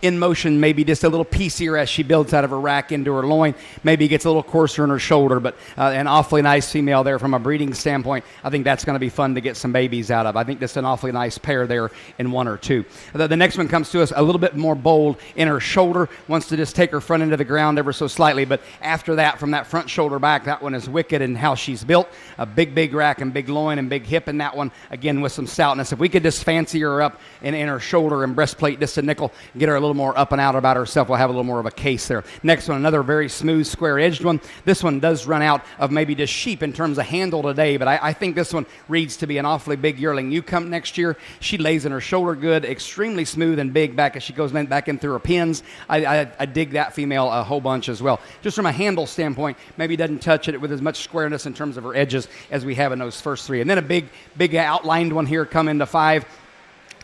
In motion, maybe just a little piecier as she builds out of her rack into her loin. Maybe gets a little coarser in her shoulder, but an awfully nice female there from a breeding standpoint. I think that's going to be fun to get some babies out of. I think that's an awfully nice pair there in one or two. The next one comes to us a little bit more bold in her shoulder, wants to just take her front into the ground ever so slightly, but after that, from that front shoulder back, that one is wicked in how she's built. a big rack and big loin and big hip in that one, again with some stoutness. If we could just fancy her up in her shoulder and breastplate just a nickel, get her a little more up and out about herself, we'll have a little more of a case there. Next one, another very smooth, square-edged one. This one does run out of maybe just sheep in terms of handle today, but I think this one reads to be an awfully big yearling ewe come next year. She lays in her shoulder good, extremely smooth and big back as she goes back in through her pins. I dig that female a whole bunch as well. Just from a handle standpoint, maybe doesn't touch it with as much squareness in terms of her edges as we have in those first three. And then a big outlined one here come into 5.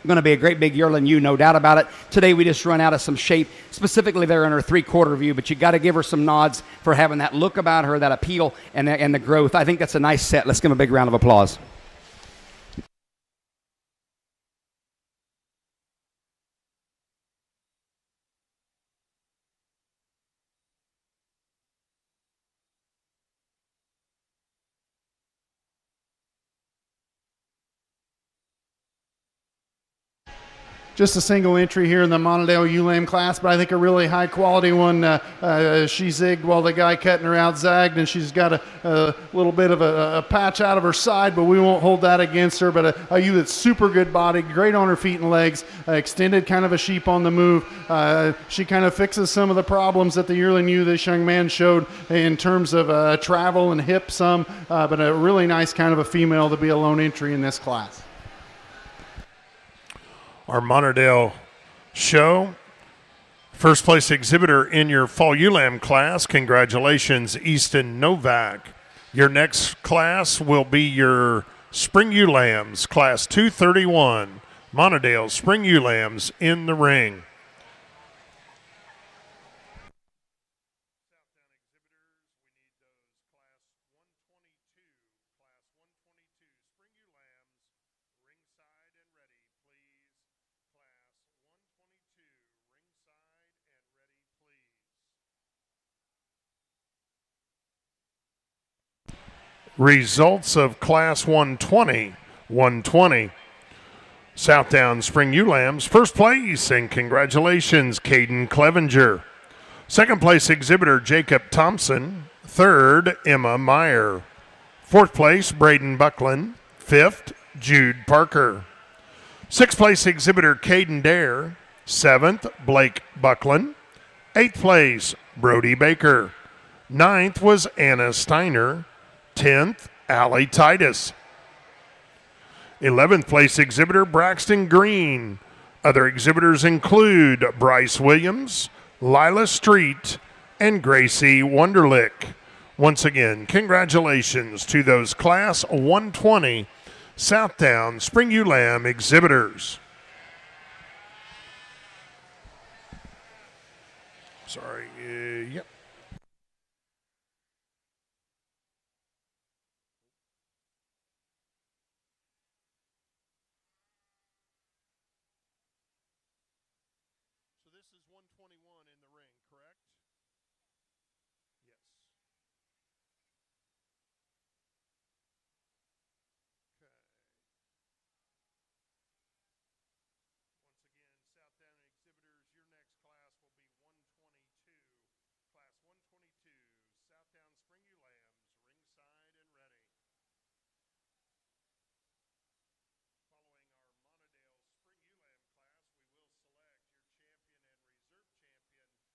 Going to be a great big yearling ewe, no doubt about it. Today we just run out of some shape, specifically there in her 3/4 view, but you got to give her some nods for having that look about her, that appeal, and the growth. I think that's a nice set. Let's give them a big round of applause. Just a single entry here in the Monadale ewe lamb class, but I think a really high quality one. She zigged while the guy cutting her out zagged, and she's got a little bit of a patch out of her side, but we won't hold that against her. But a ewe that's super good body, great on her feet and legs, extended kind of a sheep on the move. She kind of fixes some of the problems that the yearling ewe this young man showed in terms of travel and hip some, but a really nice kind of a female to be a lone entry in this class. Our Monadale show. First place exhibitor in your fall ewe lamb class. Congratulations, Easton Novak. Your next class will be your spring ewe lambs, class 231. Monadale spring ewe lambs in the ring. Results of Class 120. Southdown Spring Ewe Lambs, first place, and congratulations, Caden Clevenger. Second place exhibitor, Jacob Thompson. Third, Emma Meyer. Fourth place, Braden Buckland. Fifth, Jude Parker. Sixth place exhibitor, Caden Dare. Seventh, Blake Buckland. Eighth place, Brody Baker. Ninth was Anna Steiner. 10th, Allie Titus. 11th place exhibitor, Braxton Green. Other exhibitors include Bryce Williams, Lila Street, and Gracie Wunderlich. Once again, congratulations to those Class 120 Southdown Spring Ewe Lamb exhibitors. Sorry, yep. This is 121 in the ring, correct? Yes. Okay. Once again, Southdown exhibitors, your next class will be 122. Class 122, Southdown Spring Ewe Lambs, ringside and ready. Following our Monadale Spring Ewe Lamb class, we will select your champion and reserve champion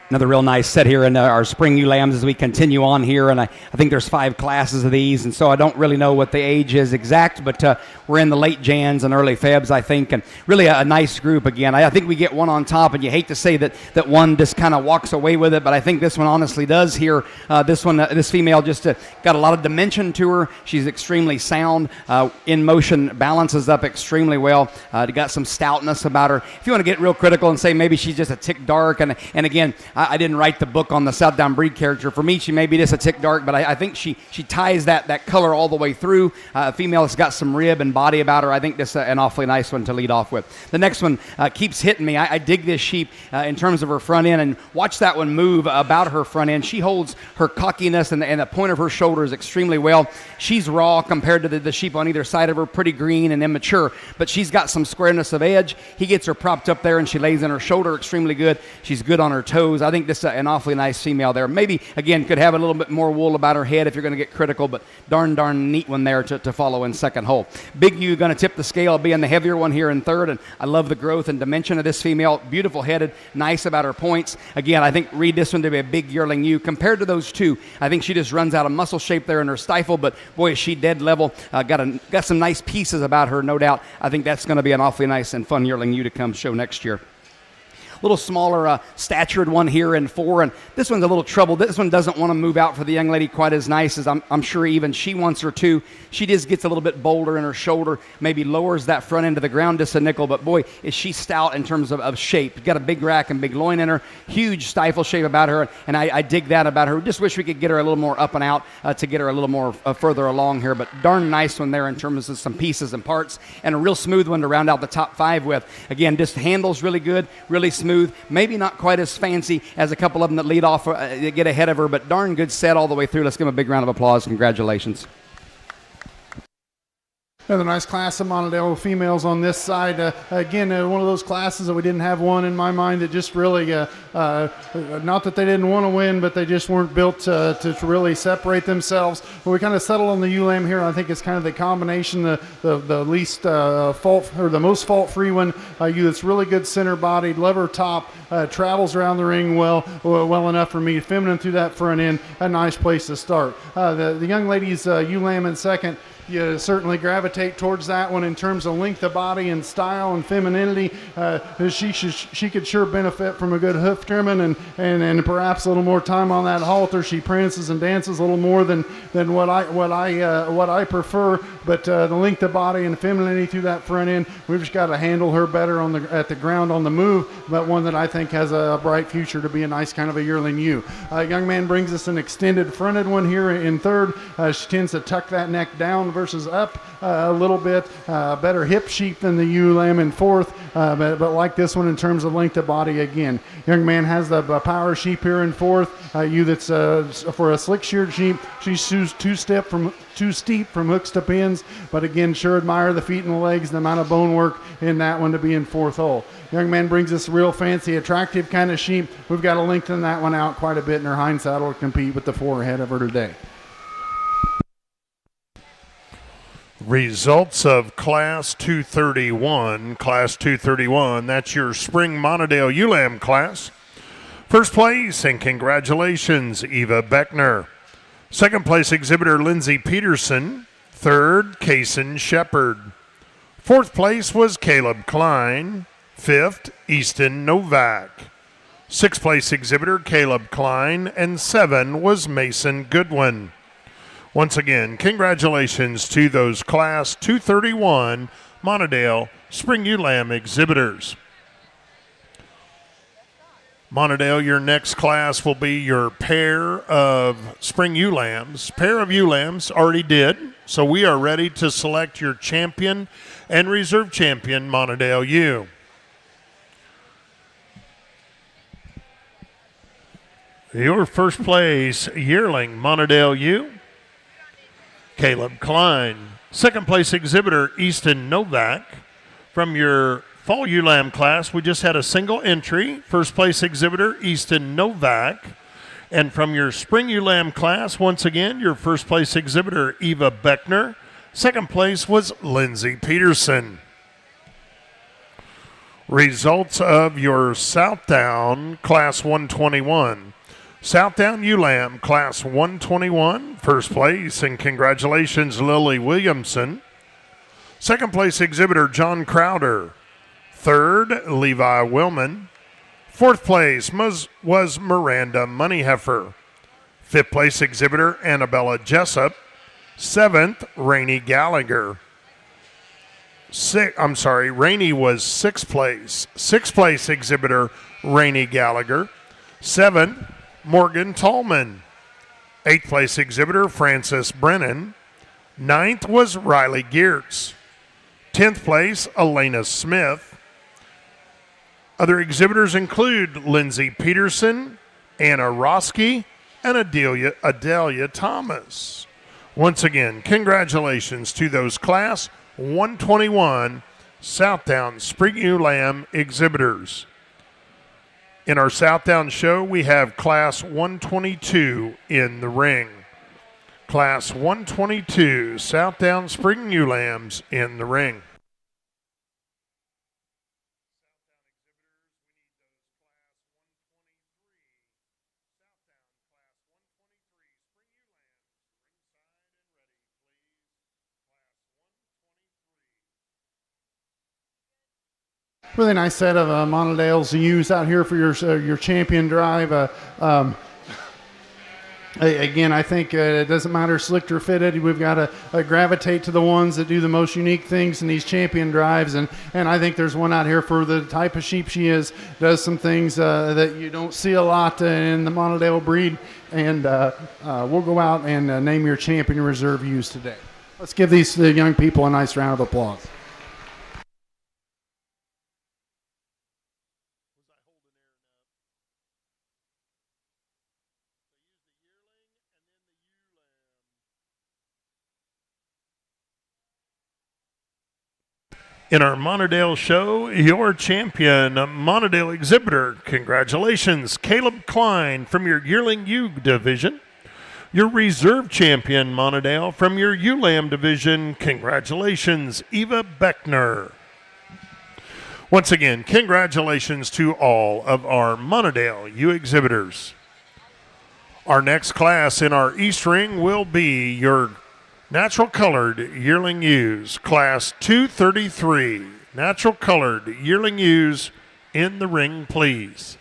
Another real nice set here in our spring ewe lambs as we continue on here, and I think there's 5 classes of these, and so I don't really know what the age is exact, but we're in the late Jans and early Febs, I think, and really a nice group again. I think we get one on top, and you hate to say that one just kind of walks away with it, but I think this one honestly does here. This female just got a lot of dimension to her. She's extremely sound, in motion, balances up extremely well, got some stoutness about her. If you want to get real critical and say maybe she's just a tick dark, and again, I didn't write the book on the Southdown breed character. For me, she may be just a tick dark, but I think she ties that color all the way through. Female has got some rib and body about her. I think this is an awfully nice one to lead off with. The next one keeps hitting me. I dig this sheep in terms of her front end, and watch that one move about her front end. She holds her cockiness and the point of her shoulders extremely well. She's raw compared to the sheep on either side of her, pretty green and immature, but she's got some squareness of edge. He gets her propped up there, and she lays in her shoulder extremely good. She's good on her toes. I think this is an awfully nice female there. Maybe, again, could have a little bit more wool about her head if you're going to get critical, but darn neat one there to follow in second hole. Big U going to tip the scale, being the heavier one here in third, and I love the growth and dimension of this female. Beautiful headed, nice about her points. Again, I think read this one to be a big yearling ewe. Compared to those two, I think she just runs out of muscle shape there in her stifle, but boy, is she dead level. Got some nice pieces about her, no doubt. I think that's going to be an awfully nice and fun yearling ewe to come show next year. Little smaller statured one here in 4, and this one's a little troubled. This one doesn't want to move out for the young lady quite as nice as I'm sure even she wants her to. She just gets a little bit bolder in her shoulder, maybe lowers that front end to the ground just a nickel, but boy, is she stout in terms of shape. Got a big rack and big loin in her, huge stifle shape about her, and I dig that about her. Just wish we could get her a little more up and out to get her a little more further along here, but darn nice one there in terms of some pieces and parts, and a real smooth one to round out the top 5 with. Again, just handles really good, really smooth. Maybe not quite as fancy as a couple of them that lead off, get ahead of her, but darn good set all the way through. Let's give them a big round of applause. Congratulations. Another nice class of Monadale females on this side. Again, one of those classes that we didn't have one in my mind that just really, not that they didn't want to win, but they just weren't built to really separate themselves. But we kind of settled on the ewe lamb here. I think it's kind of the combination, the least fault, or the most fault-free one. Ewe that's really good center-bodied, lever top, travels around the ring well enough for me. Feminine through that front end, a nice place to start. The young lady's ewe lamb in second. You certainly gravitate towards that one in terms of length of body and style and femininity. She could sure benefit from a good hoof trimming and perhaps a little more time on that halter. She prances and dances a little more than what I prefer. But the length of body and femininity through that front end, we've just got to handle her better at the ground on the move. But one that I think has a bright future to be a nice kind of a yearling ewe. Young man brings us an extended fronted one here in third. She tends to tuck that neck down versus up a little bit. Better hip sheep than the ewe lamb in fourth, but like this one in terms of length of body again. Young man has the power sheep here in fourth. Ewe that's for a slick sheared sheep. She's too steep from hooks to pins, but again, sure admire the feet and the legs, the amount of bone work in that one to be in fourth hole. Young man brings us a real fancy, attractive kind of sheep. We've got to lengthen that one out quite a bit in her hind saddle to compete with the 4 ahead of her today. Results of Class 231. Class 231, that's your spring Monadale ewe lamb class. First place, and congratulations, Eva Beckner. Second place, exhibitor Lindsey Peterson. Third, Kaysen Shepard. Fourth place was Caleb Klein. Fifth, Easton Novak. Sixth place, exhibitor Caleb Klein. And 7 was Mason Goodwin. Once again, congratulations to those Class 231 Monadale Spring Ewe Lamb exhibitors. Monadale, your next class will be your pair of Spring Ewe Lambs. Pair of ewe lambs already did, so we are ready to select your champion and reserve champion Monadale ewe. Your first place yearling Monadale ewe, Caleb Klein. Second place exhibitor Easton Novak. From your fall ewe lamb class, we just had a single entry. First place exhibitor Easton Novak. And from your spring ewe lamb class, once again, your first place exhibitor Eva Beckner. Second place was Lindsey Peterson. Results of your Southdown Class 121. Southdown ULAM Class 121, first place, and congratulations, Lily Williamson. Second place exhibitor, John Crowder. Third, Levi Willman. Fourth place was Miranda Moneyheffer. Fifth place exhibitor, Annabella Jessup. Seventh, Rainey Gallagher. Rainey was sixth place. Sixth place exhibitor, Rainey Gallagher. Seventh, Morgan Tallman. Eighth place exhibitor, Francis Brennan. Ninth was Riley Geertz. 10th place, Elena Smith. Other exhibitors include Lindsay Peterson, Anna Roski, and Adelia Thomas. Once again, congratulations to those Class 121 Southdown Spring ULAM exhibitors. In our Southdown show, we have Class 122 in the ring. Class 122 Southdown Spring ULAMs in the ring. Really nice set of Monodales to use out here for your champion drive. Again, I think it doesn't matter slicked or fitted. We've got to gravitate to the ones that do the most unique things in these champion drives. And I think there's one out here for the type of sheep she is. Does some things that you don't see a lot in the Monodale breed. And we'll go out and name your champion reserve ewes today. Let's give these young people a nice round of applause. In our Monodale show, your champion, Monodale exhibitor. Congratulations, Caleb Klein from your yearling ewe division. Your reserve champion, Monodale, from your ULAM division. Congratulations, Eva Beckner. Once again, congratulations to all of our Monodale ewe exhibitors. Our next class in our East Ring will be your natural colored yearling ewes, Class 233. Natural colored yearling ewes in the ring, please.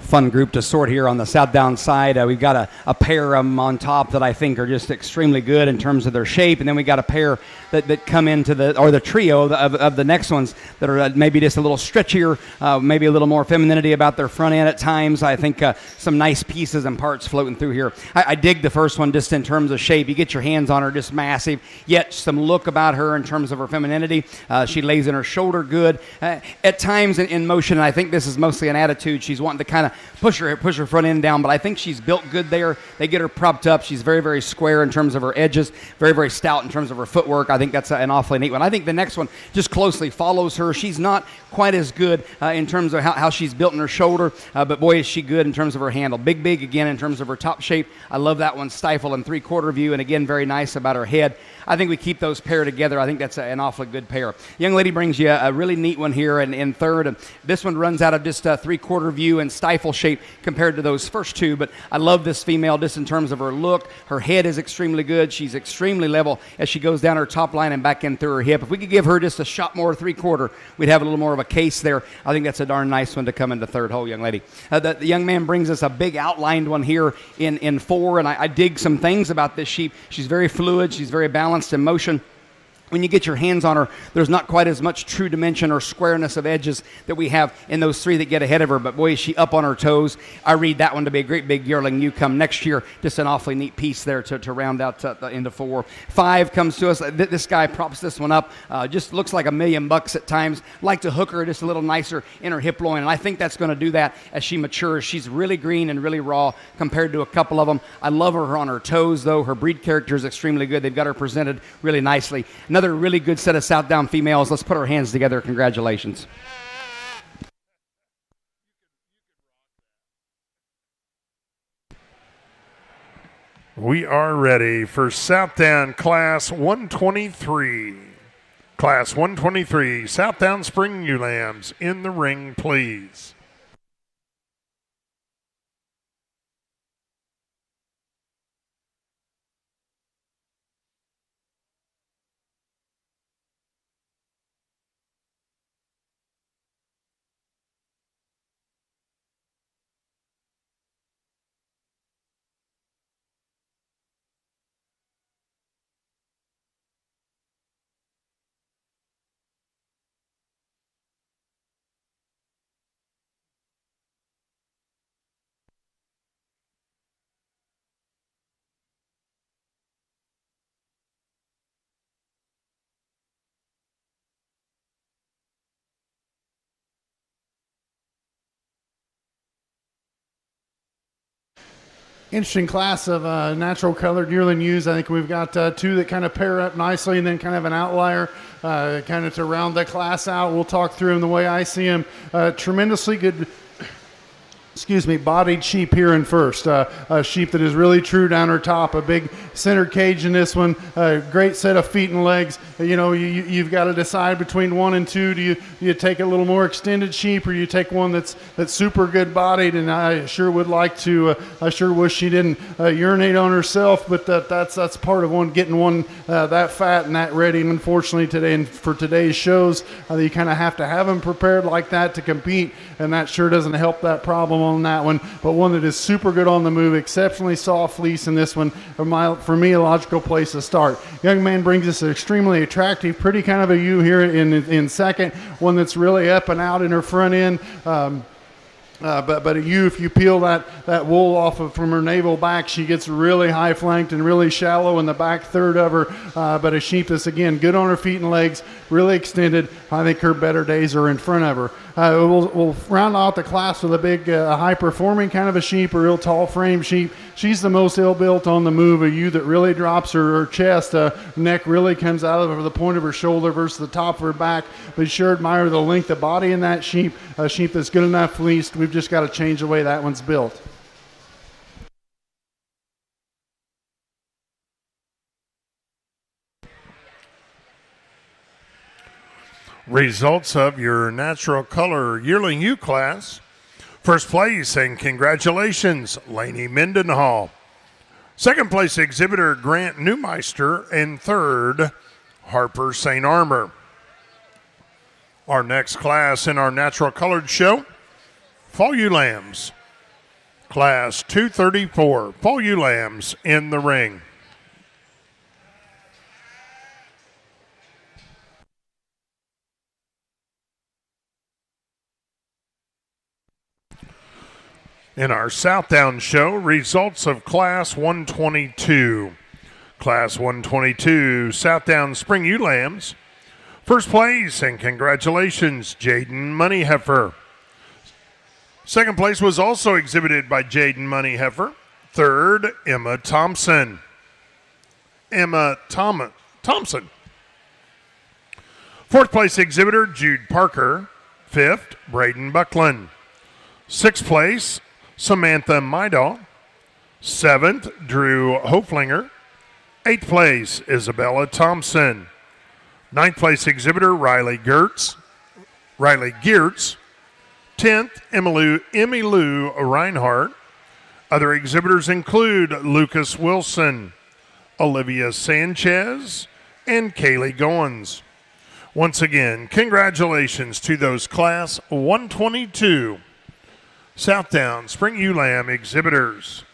fun group to sort here on the South Down side. We've got a pair of them on top that I think are just extremely good in terms of their shape, and then we got a pair that come into the trio of the next ones that are maybe just a little stretchier, maybe a little more femininity about their front end at times. I think some nice pieces and parts floating through here. I dig the first one just in terms of shape. You get your hands on her, just massive, yet some look about her in terms of her femininity. She lays in her shoulder good. At times in motion, and I think this is mostly an attitude, she's wanting to kind of push her front end down, but I think she's built good there. They get her propped up. She's very, very square in terms of her edges, very, very stout in terms of her footwork. I think that's an awfully neat one. I think the next one just closely follows her. She's not quite as good in terms of how she's built in her shoulder, but boy, is she good in terms of her handle. Big again in terms of her top shape. I love that one, stifle and three-quarter view, and again, very nice about her head. I think we keep those paired together. I think that's an awfully good pair. Young lady brings you a really neat one here in third. This one runs out of just a three-quarter view and stifle shape compared to those first two, but I love this female just in terms of her look. Her head is extremely good. She's extremely level as she goes down her top line and back in through her hip. If we could give her just a shot more three-quarter, we'd have a little more of a case there. I think that's a darn nice one to come into third hole, young lady. The young man brings us a big outlined one here in four, and I dig some things about this sheep. She's very fluid. She's very balanced in motion. When you get your hands on her, there's not quite as much true dimension or squareness of edges that we have in those three that get ahead of her, but boy, is she up on her toes. I read that one to be a great big yearling new come next year. Just an awfully neat piece there to round out into four. Five comes to us. This guy props this one up. Just looks like $1 million at times. Like to hook her just a little nicer in her hip loin, and I think that's going to do that as she matures. She's really green and really raw compared to a couple of them. I love her on her toes, though. Her breed character is extremely good. They've got her presented really nicely. Another really good set of South Down females. Let's put our hands together. Congratulations. We are ready for South Down Class 123. Class 123, South Down Spring Ewe Lambs in the ring, please. Interesting class of natural colored yearling ewes. I think we've got two that kind of pair up nicely, and then kind of an outlier kind of to round the class out. We'll talk through them the way I see them. Tremendously good bodied sheep here in first. A sheep that is really true down her top. A big center cage in this one. A great set of feet and legs. You know, you've got to decide between 1 and 2. Do you take a little more extended sheep, or you take one that's super good bodied? And I sure would like to. I sure wish she didn't urinate on herself, but that's part of getting one that fat and that ready. And unfortunately today, and for today's shows, you kind of have to have them prepared like that to compete, and that sure doesn't help that problem on that one. But one that is super good on the move, exceptionally soft fleece in this one. For me, a logical place to start. Young man brings us an extremely attractive, pretty kind of a ewe here in second. One that's really up and out in her front end. But a ewe, if you peel that wool off from her navel back, she gets really high flanked and really shallow in the back third of her. But a sheep that's, again, good on her feet and legs, really extended. I think her better days are in front of her. We'll round out the class with a big, high-performing kind of a sheep, a real tall frame sheep. She's the most ill-built on the move, a ewe that really drops her chest. Neck really comes out of the point of her shoulder versus the top of her back. But sure admire the length of body in that sheep, a sheep that's good enough fleeced. We've just got to change the way that one's built. Results of your natural color yearling ewe class. First place, and congratulations, Laney Mendenhall. Second place, exhibitor Grant Newmeister. And third, Harper St. Armor. Our next class in our natural colored show, Fall Ewe Lambs. Class 234, Paul Ulams in the ring. In our Southdown show, results of Class 122. Class 122, Southdown Spring Ulams. First place, and congratulations, Jaden Moneyheffer. Second place was also exhibited by Jaden Moneyheffer. Third, Emma Thompson. Thompson. Fourth place exhibitor, Jude Parker. Fifth, Braden Buckland. Sixth place, Samantha Maidal. Seventh, Drew Hoflinger. Eighth place, Isabella Thompson. Ninth place exhibitor, Riley Geertz. 10th, Emmy Lou Reinhardt. Other exhibitors include Lucas Wilson, Olivia Sanchez, and Kaylee Goins. Once again, congratulations to those Class 122 Southdown Spring Ulam exhibitors.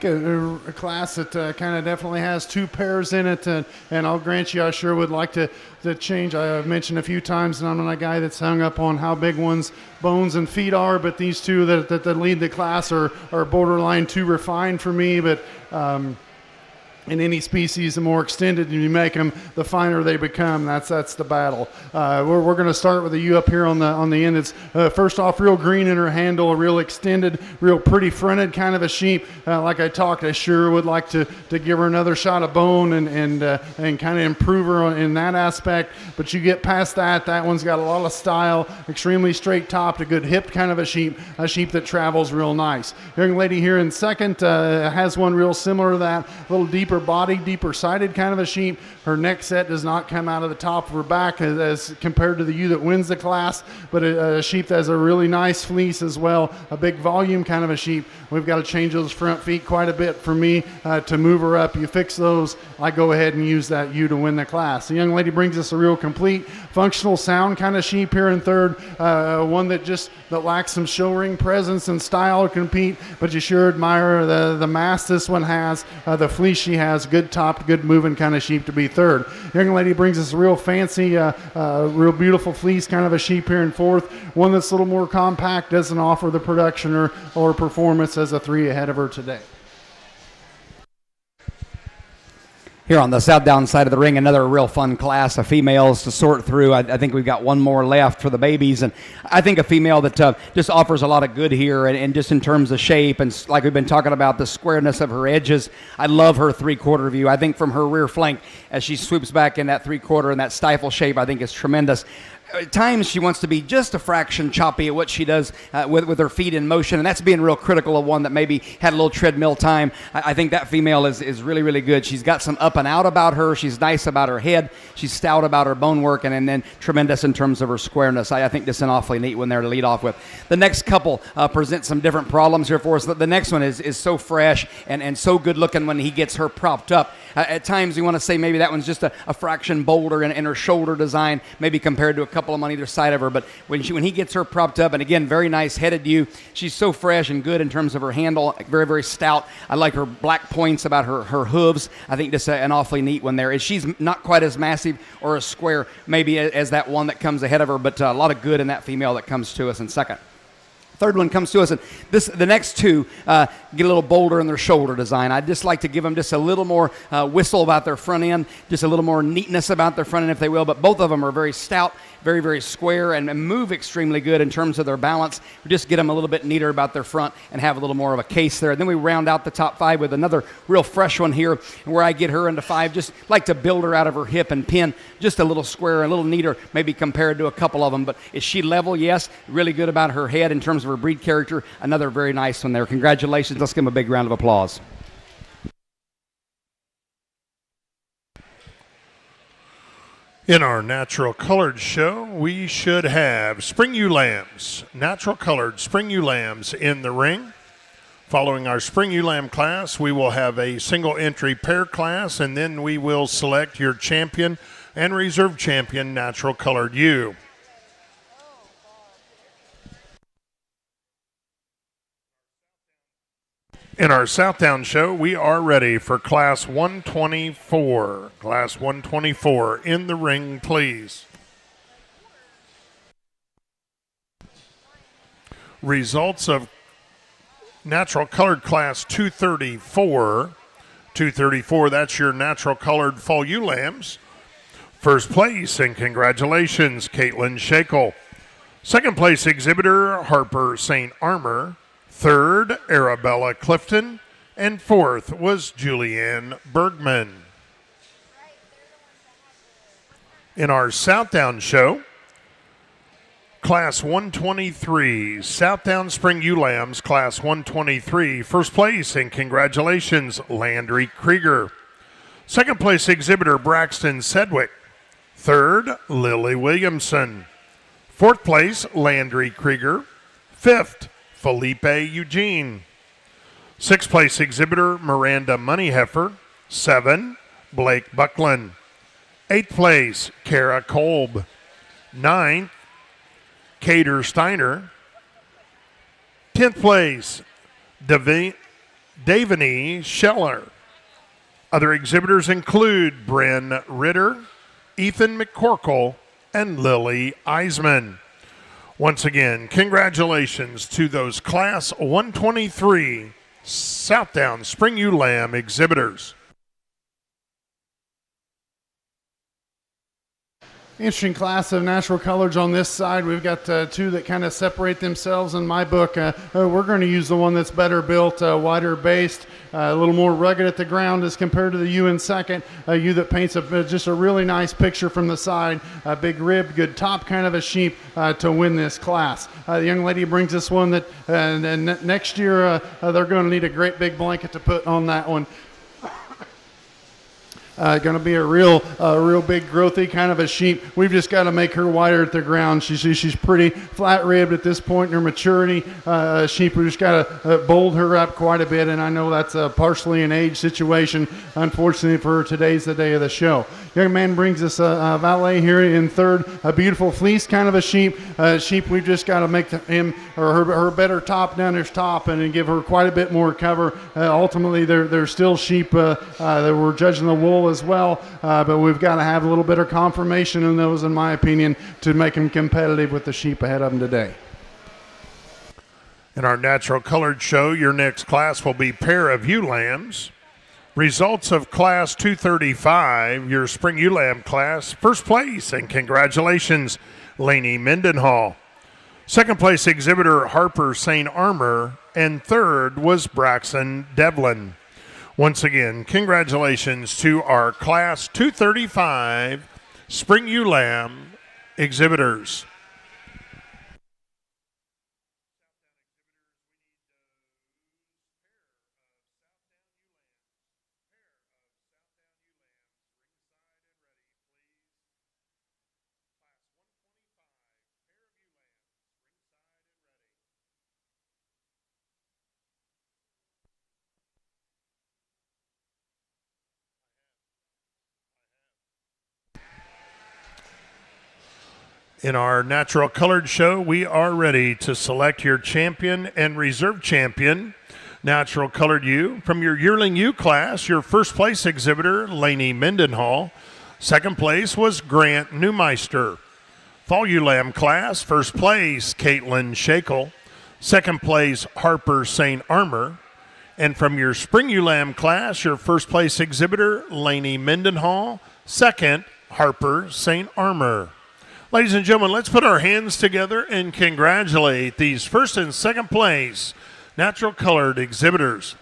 a class that kind of definitely has 2 pairs in it, and I'll grant you, I sure would like to change. I've mentioned a few times, and I'm not a guy that's hung up on how big one's bones and feet are, but these 2 that lead the class are borderline too refined for me, but in any species, the more extended you make them, the finer they become. That's the battle. We're going to start with the ewe up here on the end. It's first off real green in her handle, a real extended, real pretty fronted kind of a sheep. Like I talked, I sure would like to give her another shot of bone and kind of improve her in that aspect. But you get past that one's got a lot of style, extremely straight topped, a good hipped kind of a sheep that travels real nice. Young lady here in second has one real similar to that, a little deeper body, deeper sided kind of a sheep. Her neck set does not come out of the top of her back as compared to the ewe that wins the class, but a sheep that has a really nice fleece as well, a big volume kind of a sheep. We've got to change those front feet quite a bit for me to move her up. You fix those, I go ahead and use that ewe to win the class. The young lady brings us a real complete, functional, sound kind of sheep here in third, one that lacks some show ring presence and style to compete, but you sure admire the mass this one has, the fleece she has, good topped, good moving kind of sheep to be third. Young lady brings us a real fancy, real beautiful fleece kind of a sheep here in fourth, one that's a little more compact, doesn't offer the production or performance as a 3 ahead of her today. Here on the south down side of the ring, another real fun class of females to sort through. I think we've got one more left for the babies, and I think a female that just offers a lot of good here, and just in terms of shape, and like we've been talking about, the squareness of her edges. I love her 3/4 view. I think from her rear flank, as she swoops back in that 3/4 and that stifle shape, I think is tremendous. At times she wants to be just a fraction choppy at what she does with her feet in motion, and that's being real critical of one that maybe had a little treadmill time. I think that female is really, really good. She's got some up and out about her. She's nice about her head. She's stout about her bone work, and then tremendous in terms of her squareness. I think this is an awfully neat one there to lead off with. The next couple present some different problems here for us. The next one is so fresh and so good looking when he gets her propped up. At times you want to say maybe that one's just a fraction bolder in her shoulder design, maybe compared to a couple of them on either side of her, but when he gets her propped up, and again, very nice headed ewe, she's so fresh and good in terms of her handle, very, very stout. I like her black points about her hooves. I think this is an awfully neat one there. She's not quite as massive or as square maybe as that one that comes ahead of her, but a lot of good in that female that comes to us in second. Third one comes to us, and the next 2 get a little bolder in their shoulder design. I'd just like to give them just a little more whistle about their front end, just a little more neatness about their front end, if they will. But both of them are very stout, very, very square, and move extremely good in terms of their balance. We just get them a little bit neater about their front and have a little more of a case there. And then we round out the top 5 with another real fresh one here, where I get her into 5. Just like to build her out of her hip and pin, just a little square, a little neater, maybe compared to a couple of them. But is she level? Yes. Really good about her head in terms of her breed character. Another very nice one there. Congratulations. Let's give them a big round of applause. In our natural colored show, we should have spring ewe lambs, natural colored spring ewe lambs in the ring. Following our spring ewe lamb class, we will have a single entry pair class, and then we will select your champion and reserve champion natural colored ewe. In our Southdown show, we are ready for Class 124. Class 124, in the ring, please. Results of natural colored Class 234. 234, that's your natural colored fall ewe lambs. First place, and congratulations, Caitlin Shakel. Second place exhibitor, Harper St. Armor. Third, Arabella Clifton, and fourth was Julianne Bergman. In our Southdown show, Class 123, Southdown Spring Ewe Lambs, Class 123, first place, and congratulations, Landry Krieger. Second place exhibitor, Braxton Sedgwick. Third, Lily Williamson. Fourth place, Landry Krieger. Fifth, Felipe Eugene. Sixth place exhibitor, Miranda Moneyheffer. 7, Blake Buckland. Eighth place, Kara Kolb. 9th, Cater Steiner. 10th place, Davany Scheller. Other exhibitors include Bryn Ritter, Ethan McCorkle, and Lily Eisman. Once again, congratulations to those Class 123 Southdown Spring Ewe Lamb exhibitors. Interesting class of natural colors on this side. We've got two that kind of separate themselves in my book. We're going to use the one that's better built, wider based, a little more rugged at the ground as compared to the ewe in second. A ewe that paints just a really nice picture from the side. A big ribbed, good top kind of a sheep to win this class. The young lady brings this one that next year they're going to need a great big blanket to put on that one. Going to be a real big growthy kind of a sheep. We've just got to make her wider at the ground. She's pretty flat ribbed at this point in her maturity. Sheep, we just got to bold her up quite a bit, and I know that's partially an age situation. Unfortunately for her, today's the day of the show. Young man brings us a valet here in third, a beautiful fleece kind of a sheep. We've just got to make him or her better top down his top and give her quite a bit more cover. Ultimately, they're still sheep that we're judging the wool as well, but we've got to have a little bit of confirmation in those, in my opinion, to make them competitive with the sheep ahead of them today. In our natural colored show, your next class will be pair of ewe lambs. Results of Class 235, your Spring Ewe Lamb class, first place, and congratulations, Laney Mendenhall. Second place exhibitor Harper St. Armor, and third was Braxton Devlin. Once again, congratulations to our Class 235 Spring Ewe Lamb exhibitors. In our natural colored show, we are ready to select your champion and reserve champion. Natural colored ewe from your yearling ewe class, your first place exhibitor, Laney Mendenhall. Second place was Grant Neumeister. Fall ewe lamb class, first place, Caitlin Shakel. Second place, Harper St. Armor. And from your spring ewe lamb class, your first place exhibitor, Laney Mendenhall. Second, Harper St. Armor. Ladies and gentlemen, let's put our hands together and congratulate these first and second place natural colored exhibitors.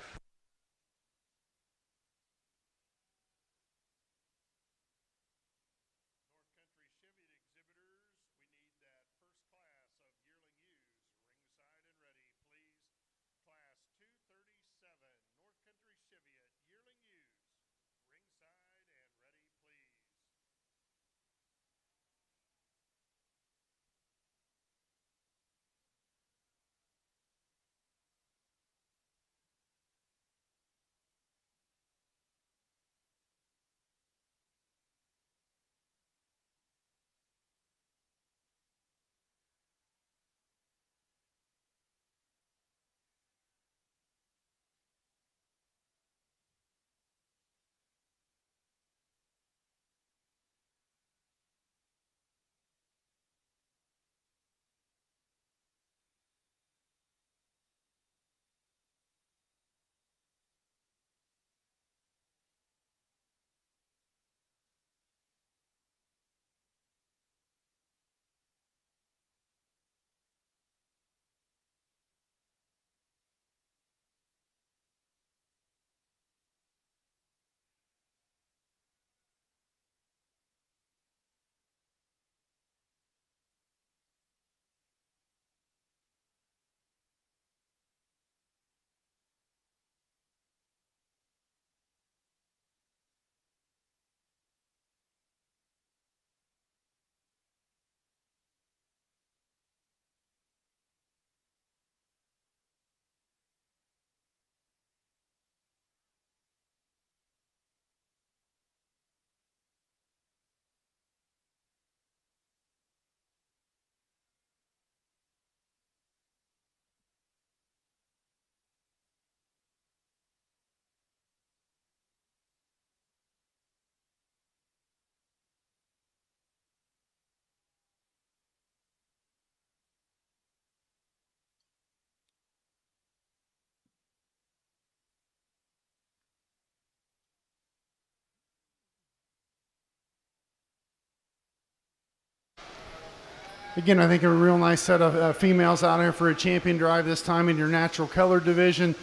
Again, I think a real nice set of females out here for a champion drive this time in your natural color division.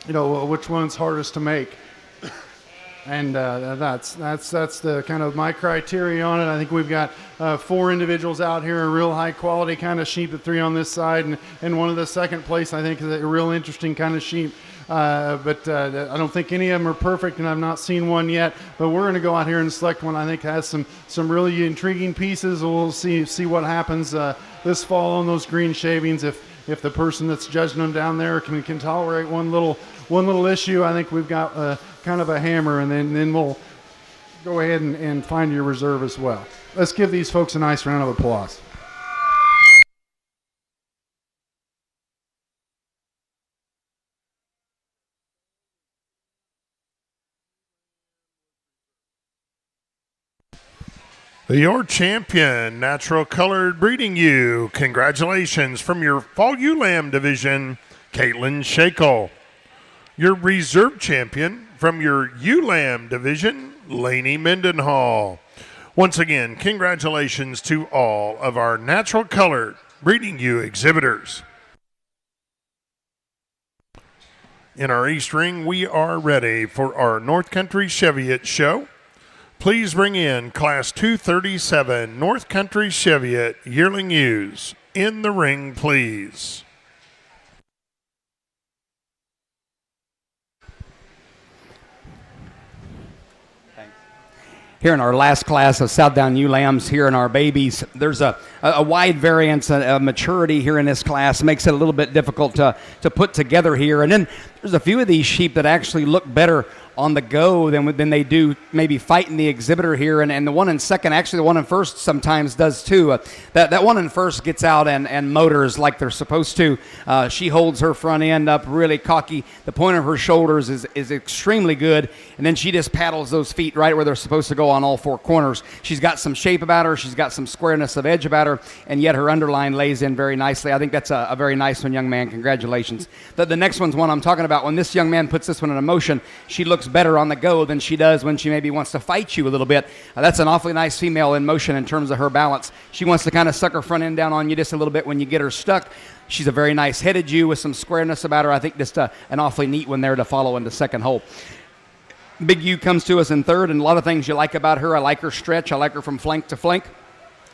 Which one's hardest to make? And that's the kind of my criteria on it. I think we've got 4 individuals out here, a real high quality kind of sheep, the 3 on this side, and one of the second place I think is a real interesting kind of sheep. But I don't think any of them are perfect, and I've not seen one yet. But we're going to go out here and select one I think has some really intriguing pieces. We'll see what happens this fall on those green shavings. If the person that's judging them down there can tolerate one little issue, I think we've got kind of a hammer, and then we'll go ahead and find your reserve as well. Let's give these folks a nice round of applause. Your champion, Natural Colored Breeding Ewe. Congratulations from your Fall Ewe Lamb division, Caitlin Shakel. Your reserve champion from your Ewe Lamb division, Lainey Mendenhall. Once again, congratulations to all of our Natural Colored Breeding Ewe exhibitors. In our East Ring, we are ready for our North Country Cheviot show. Please bring in Class 237 North Country Cheviot yearling ewes. In the ring, please. Here in our last class of Southdown ewe lambs here in our babies, there's a wide variance of maturity here in this class. Makes it a little bit difficult to put together here. And then there's a few of these sheep that actually look better on the go than they do maybe fighting the exhibitor here. And the one in second, actually the one in first sometimes does too. That one in first gets out and motors like they're supposed to. She holds her front end up really cocky. The point of her shoulders is extremely good. And then she just paddles those feet right where they're supposed to go on all 4 corners. She's got some shape about her. She's got some squareness of edge about her. And yet her underline lays in very nicely. I think that's a very nice one, young man. Congratulations. The next one's one I'm talking about. When this young man puts this one in motion, she looks better on the go than she does when she maybe wants to fight you a little bit. That's an awfully nice female in motion in terms of her balance. She wants to kind of suck her front end down on you just a little bit when you get her stuck. She's a very nice headed ewe with some squareness about her. I think just an awfully neat one there to follow in the second hole. Big ewe comes to us in third, and a lot of things you like about her. I like her stretch. I like her from flank to flank.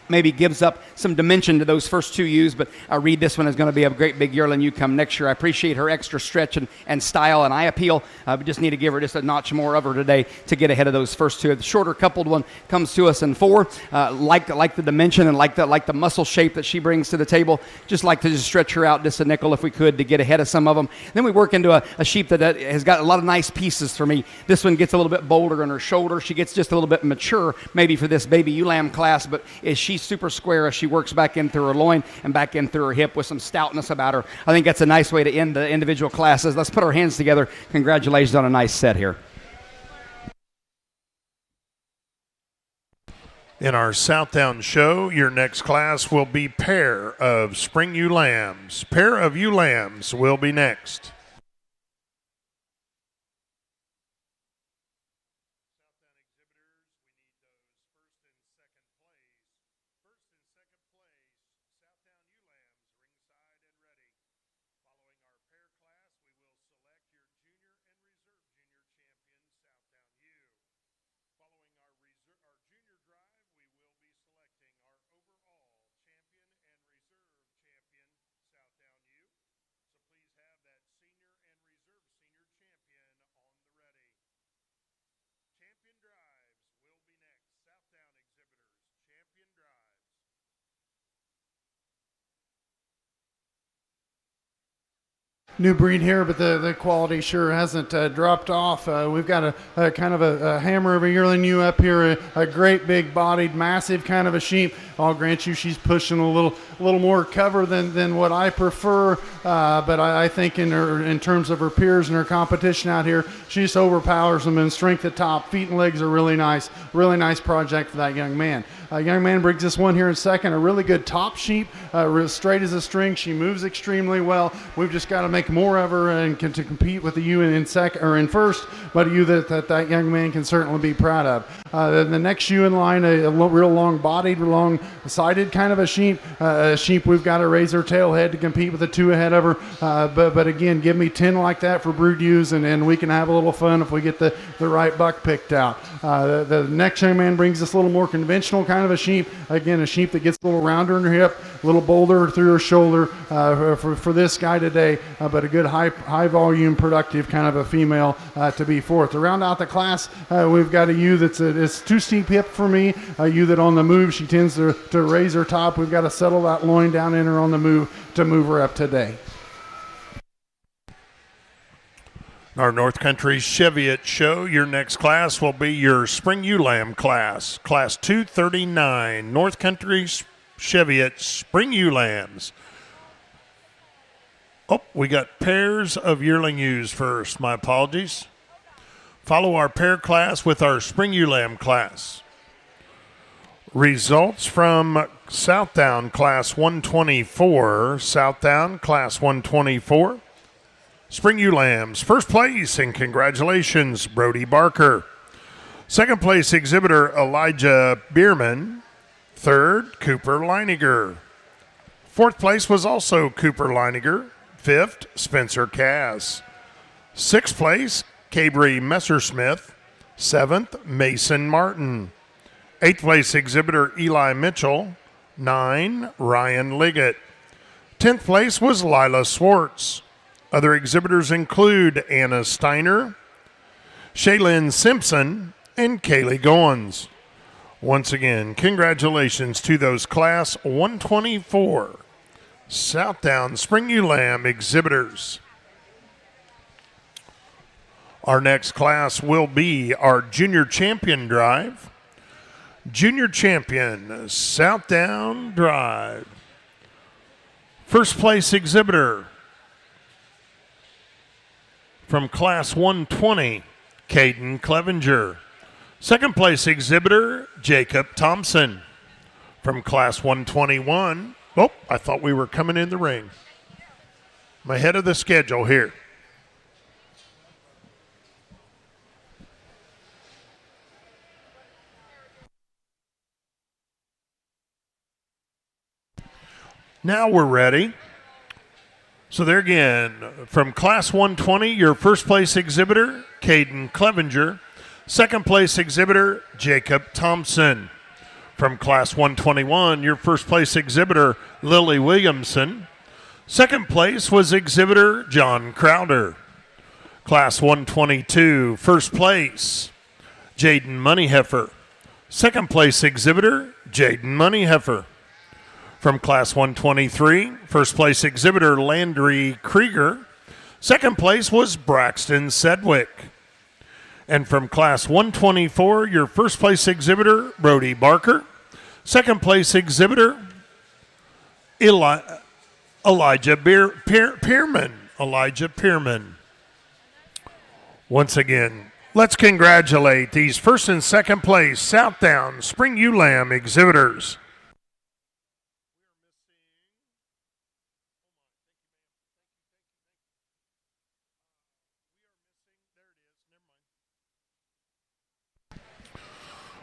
Maybe gives up some dimension to those first 2 ewes, but I read this one is going to be a great big yearling ewe come next year. I appreciate her extra stretch and style and eye appeal. We just need to give her just a notch more of her today to get ahead of those first 2. The shorter coupled one comes to us in 4. Like the dimension and like the muscle shape that she brings to the table. Just like to just stretch her out just a nickel if we could to get ahead of some of them. Then we work into a sheep that has got a lot of nice pieces for me. This one gets a little bit bolder in her shoulder. She gets just a little bit mature maybe for this baby ewe lamb class, but she's super square as she works back in through her loin and back in through her hip with some stoutness about her. I think that's a nice way to end the individual classes. Let's put our hands together. Congratulations on a nice set here. In our Southdown show, your next class will be pair of spring ewe lambs. Pair of ewe lambs will be next. New breed here, but the quality sure hasn't dropped off. We've got a kind of a hammer of a yearling ewe up here, a great big bodied, massive kind of a sheep. I'll grant you she's pushing a little more cover than what I prefer, but I think in terms of her peers and her competition out here, she just overpowers them in strength at top. Feet and legs are really nice project for that young man. A young man brings this one here in second. A really good top sheep, straight as a string. She moves extremely well. We've just got to make more of her and to compete with the ewe in second or in first, but a ewe that young man can certainly be proud of. The next ewe in line, a real long-bodied, long-sided kind of a sheep. We've got to raise her tail head to compete with the two ahead of her. But again, give me 10 like that for brood ewes, and we can have a little fun if we get the right buck picked out. The next young man brings this little more conventional kind of a sheep. Again, a sheep that gets a little rounder in her hip, a little bolder through her shoulder for this guy today, but a good high volume, productive kind of a female to be fourth. To round out the class, we've got a ewe it's too steep hip for me. A ewe that on the move, she tends to raise her top. We've got to settle that loin down in her on the move to move her up today. Our North Country Cheviot show, your next class will be your Spring Ewe Lamb class, Class 239, North Country Cheviot Spring Ewe Lambs. Oh, we got pairs of yearling ewes first. My apologies. Follow our pair class with our Spring Ewe Lamb class. Results from Southdown Class 124. Southdown Class 124. Spring Ewe Lambs, first place, and congratulations, Brody Barker. Second place, exhibitor Elijah Bierman. Third, Cooper Leiniger. Fourth place was also Cooper Leiniger. Fifth, Spencer Cass. Sixth place, Cabry Messersmith. Seventh, Mason Martin. Eighth place, exhibitor Eli Mitchell. 9, Ryan Liggett. 10th place was Lila Swartz. Other exhibitors include Anna Steiner, Shaylin Simpson, and Kaylee Goins. Once again, congratulations to those Class 124 Southdown Spring Ewe Lamb exhibitors. Our next class will be our Junior Champion Drive. Junior Champion Southdown Drive. First place exhibitor from Class 120, Caden Clevenger. Second place exhibitor, Jacob Thompson. From Class 121, oh, I thought we were coming in the ring. I'm ahead of the schedule here. Now we're ready. So there again, from Class 120, your first place exhibitor, Caden Clevenger. Second place exhibitor, Jacob Thompson. From Class 121, your first place exhibitor, Lily Williamson. Second place was exhibitor John Crowder. Class 122, first place, Jaden Moneyheffer. Second place exhibitor, Jaden Moneyheffer. From Class 123, first place exhibitor Landry Krieger. Second place was Braxton Sedgwick. And from Class 124, your first place exhibitor Brody Barker. Second place exhibitor Elijah Pierman. Elijah Pierman. Once again, let's congratulate these first and second place Southdown Spring Ewe Lamb exhibitors.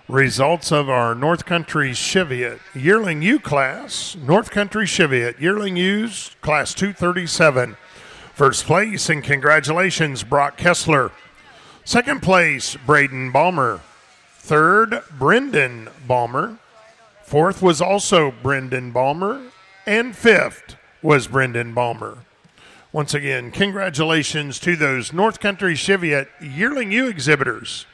Results of our North Country Cheviot Yearling Ewe class. North Country Cheviot Yearling Ewes, Class 237. First place, and congratulations, Brock Kessler. Second place, Braden Balmer. Third, Brendan Balmer. Fourth was also Brendan Balmer. And fifth was Brendan Balmer. Once again, congratulations to those North Country Cheviot Yearling Ewe exhibitors.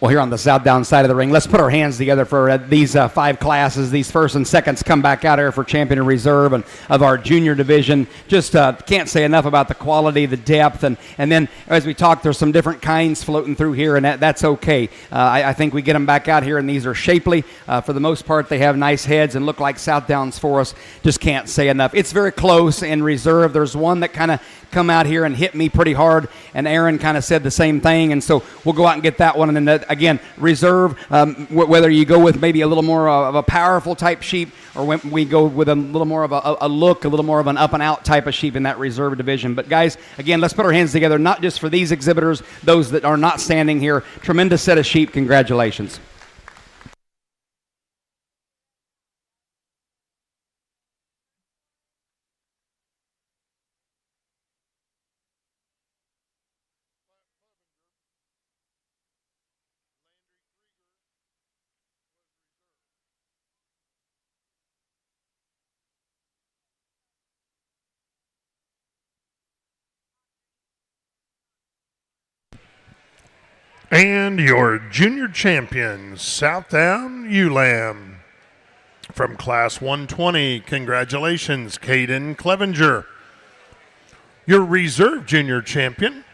Well, here on the Southdown side of the ring, let's put our hands together for these 5 classes. These first and seconds come back out here for champion and reserve and of our junior division. Just can't say enough about the quality, the depth, and then as we talk, there's some different kinds floating through here, and that's okay. I think we get them back out here, and these are shapely. For the most part, they have nice heads and look like Southdowns for us. Just can't say enough. It's very close in reserve. There's one that kind of come out here and hit me pretty hard, and Aaron kind of said the same thing, and so we'll go out and get that one. And then again, reserve, whether you go with maybe a little more of a powerful type sheep, or when we go with a little more of a look, a little more of an up and out type of sheep in that reserve division. But guys, again, let's put our hands together, not just for these exhibitors, those that are not standing here. Tremendous set of sheep. Congratulations. And your junior champion, Southdown Ewe-Lamb. From Class 120, congratulations, Caden Clevenger. Your reserve junior champion,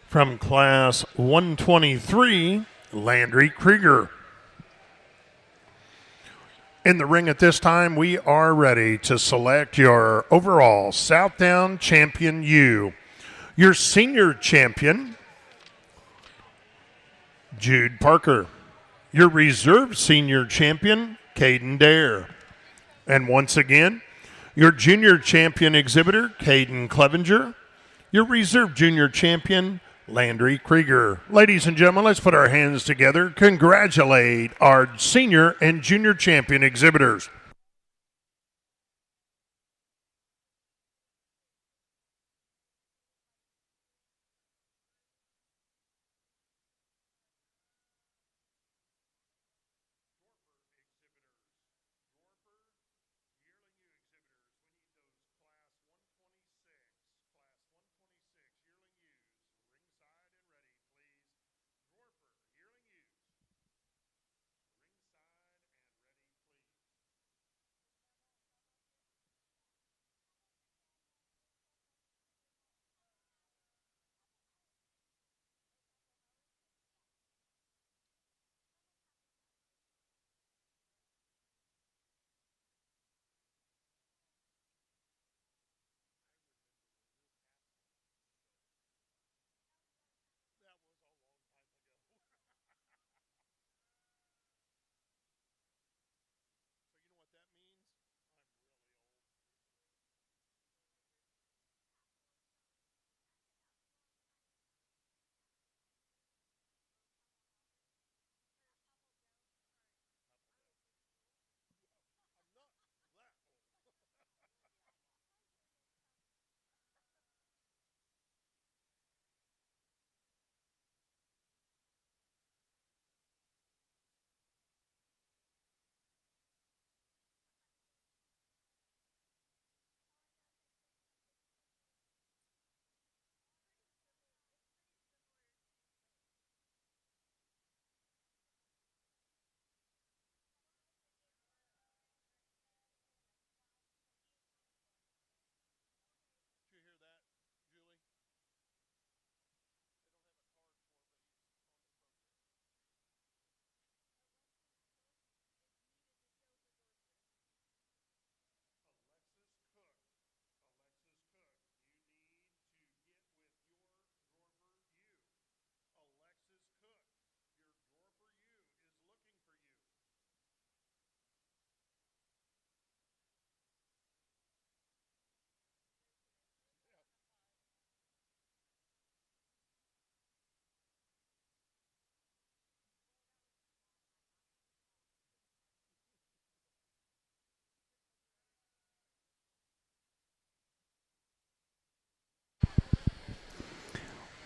from Class 123, Landry Krieger. In the ring at this time, we are ready to select your overall Southdown champion ewe. Your senior champion, Jude Parker. Your reserve senior champion, Caden Dare. And once again, your junior champion exhibitor, Caden Clevenger. Your reserve junior champion, Landry Krieger. Ladies and gentlemen, let's put our hands together. Congratulate our senior and junior champion exhibitors.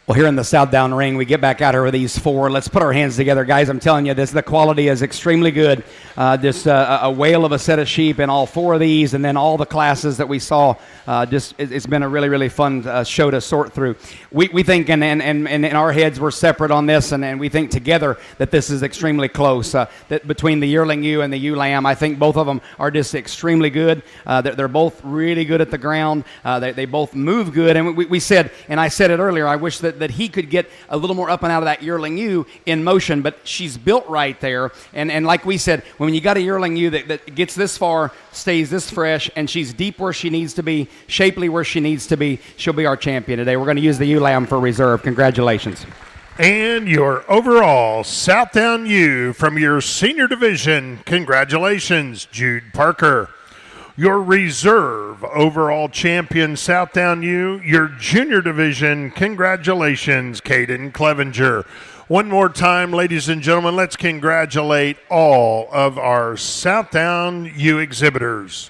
Well, here in the Southdown ring, we get back out here with these four. Let's put our hands together, guys. I'm telling you, the quality is extremely good. Just a whale of a set of sheep in all four of these, and then all the classes that we saw. It's been a really, really fun show to sort through. We think, and in our heads, we're separate on this, and we think together that this is extremely close. That between the yearling ewe and the ewe lamb, I think both of them are just extremely good. They're both really good at the ground. They both move good, and we said, and I said it earlier, I wish that he could get a little more up and out of that yearling ewe in motion, but she's built right there. And like we said, when you got a yearling ewe that gets this far, stays this fresh, and she's deep where she needs to be, shapely where she needs to be, she'll be our champion today. We're going to use the ewe lamb for reserve. Congratulations. And your overall Southdown ewe from your senior division, congratulations, Jude Parker. Your reserve overall champion, Southdown ewe. Your junior division, congratulations, Caden Clevenger. One more time, ladies and gentlemen, let's congratulate all of our Southdown ewe exhibitors.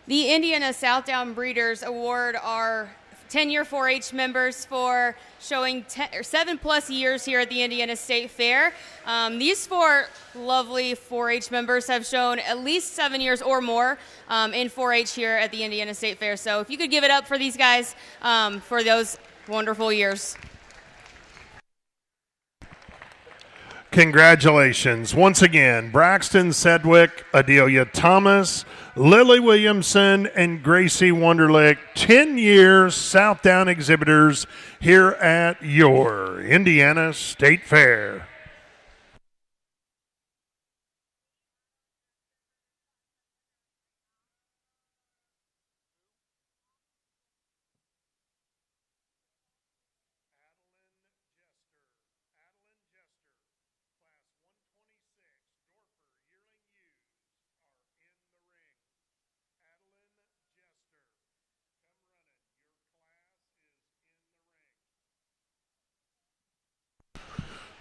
The Indiana Southdown Breeders award our 10-year 4-H members for showing 7+ years here at the Indiana State Fair. These four lovely 4-H members have shown at least 7 years or more in 4-H here at the Indiana State Fair. So if you could give it up for these guys for those wonderful years. Congratulations. Once again, Braxton Sedgwick, Adelia Thomas, Lily Williamson, and Gracie Wunderlich, 10 years Southdown exhibitors here at your Indiana State Fair.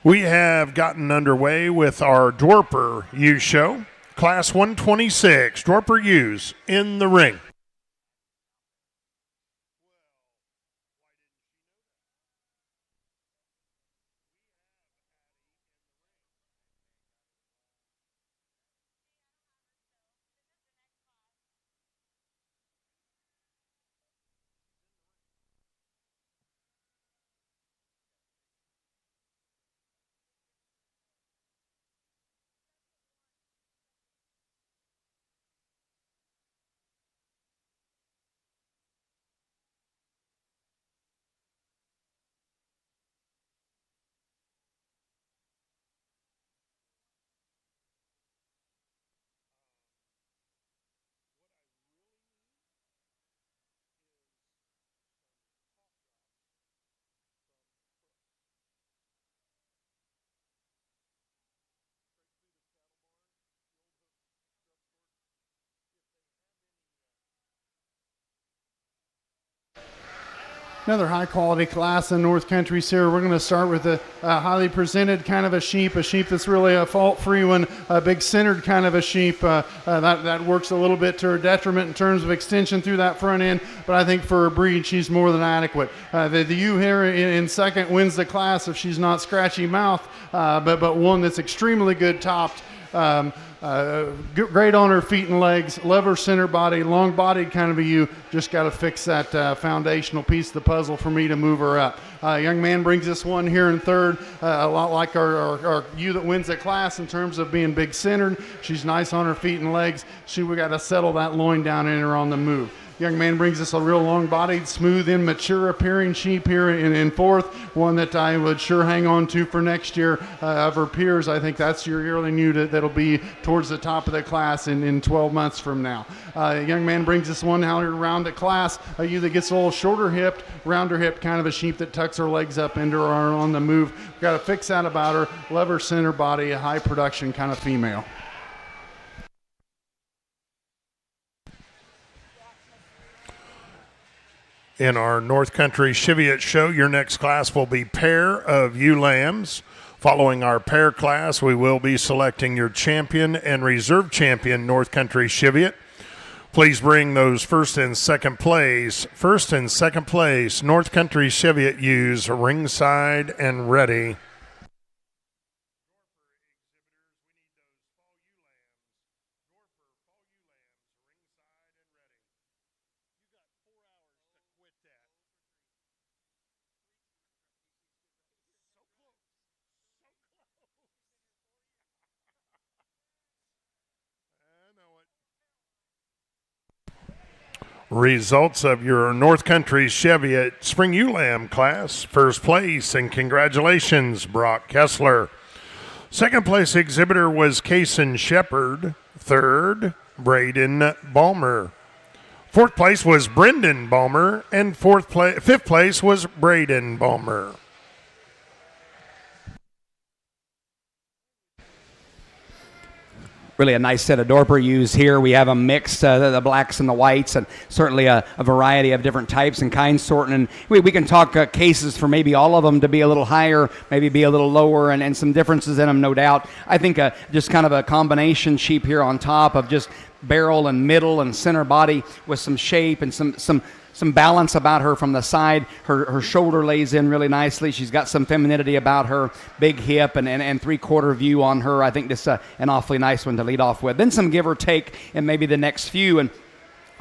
We have gotten underway with our Dwarper Ewes show. Class 126, Dwarper Ewes in the ring. another high-quality class in North Country here. We're going to start with a highly presented kind of a sheep that's really a fault-free one, a big centered kind of a sheep. That works a little bit to her detriment in terms of extension through that front end, but I think for a breed, she's more than adequate. The ewe here in second wins the class if she's not scratchy mouth, but one that's extremely good topped. Great on her feet and legs, love her center body, long bodied kind of a ewe. Just got to fix that foundational piece of the puzzle for me to move her up. Young man brings this one here in third, a lot like our ewe that wins the class in terms of being big centered. She's nice on her feet and legs. We got to settle that loin down in her on the move. Young man brings us a real long-bodied, smooth, immature appearing sheep here in fourth, one that I would sure hang on to for next year of her peers. I think that's your yearling ewe that'll be towards the top of the class in 12 months from now. Young man brings us one out here around the class, a ewe that gets a little shorter hipped, rounder hipped, kind of a sheep that tucks her legs up into her on the move. We've got to fix that about her. Love her center body, a high production kind of female. In our North Country Cheviot show, your next class will be pair of ewe lambs. Following our pair class, we will be selecting your champion and reserve champion North Country Cheviot. Please bring those first and second place North Country Cheviot ewes ringside and ready. Results of your North Country Cheviot Spring Ewe Lamb class. First place, and congratulations, Brock Kessler. Second place exhibitor was Kason Shepard. Third, Braden Balmer. Fourth place was Brendan Balmer, and fifth place was Braden Balmer. Really a nice set of Dorper ewes here. We have them mixed, the blacks and the whites, and certainly a variety of different types and kinds sorting. And we can talk cases for maybe all of them to be a little higher, maybe be a little lower, and some differences in them, no doubt. I think just kind of a combination sheep here on top of just barrel and middle and center body with some shape and some balance about her from the side. Her shoulder lays in really nicely. She's got some femininity about her, big hip and three-quarter view on her. I think this is an awfully nice one to lead off with. Then some give or take in maybe the next few. And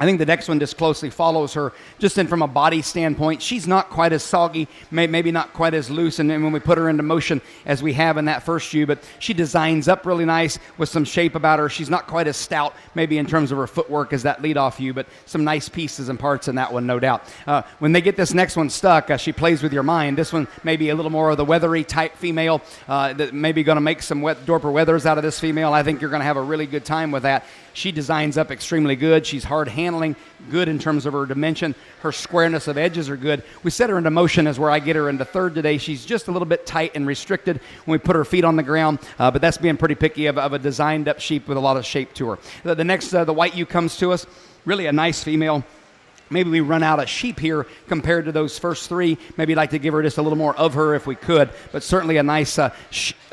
I think the next one just closely follows her, just in from a body standpoint. She's not quite as soggy, maybe not quite as loose, and when we put her into motion as we have in that first ewe, but she designs up really nice with some shape about her. She's not quite as stout, maybe in terms of her footwork as that leadoff ewe, but some nice pieces and parts in that one, no doubt. When they get this next one stuck, she plays with your mind. This one may be a little more of the weathery type female, that maybe going to make some Dorper weathers out of this female. I think you're going to have a really good time with that. She designs up extremely good. She's hard handling, good in terms of her dimension. Her squareness of edges are good. We set her into motion as where I get her into third today. She's just a little bit tight and restricted when we put her feet on the ground, but that's being pretty picky of a designed up sheep with a lot of shape to her. The next, the white ewe comes to us. Really a nice female. Maybe we run out of sheep here compared to those first three. Maybe like to give her just a little more of her if we could, but certainly a nice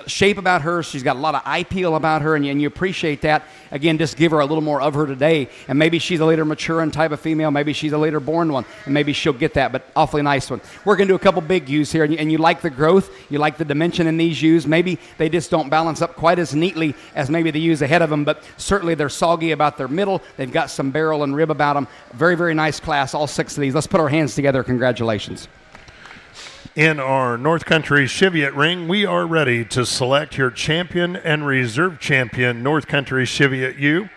shape about her. She's got a lot of eye peel about her, and you appreciate that. Again, just give her a little more of her today, and maybe she's a later maturing type of female. Maybe she's a later born one, and maybe she'll get that, but awfully nice one. We're going to do a couple big ewes here, and you like the growth. You like the dimension in these ewes. Maybe they just don't balance up quite as neatly as maybe the ewes ahead of them, but certainly they're soggy about their middle. They've got some barrel and rib about them. Very, very nice class, all six of these. Let's put our hands together. Congratulations. In our North Country Cheviot ring, we are ready to select your champion and reserve champion North Country Cheviot ewe.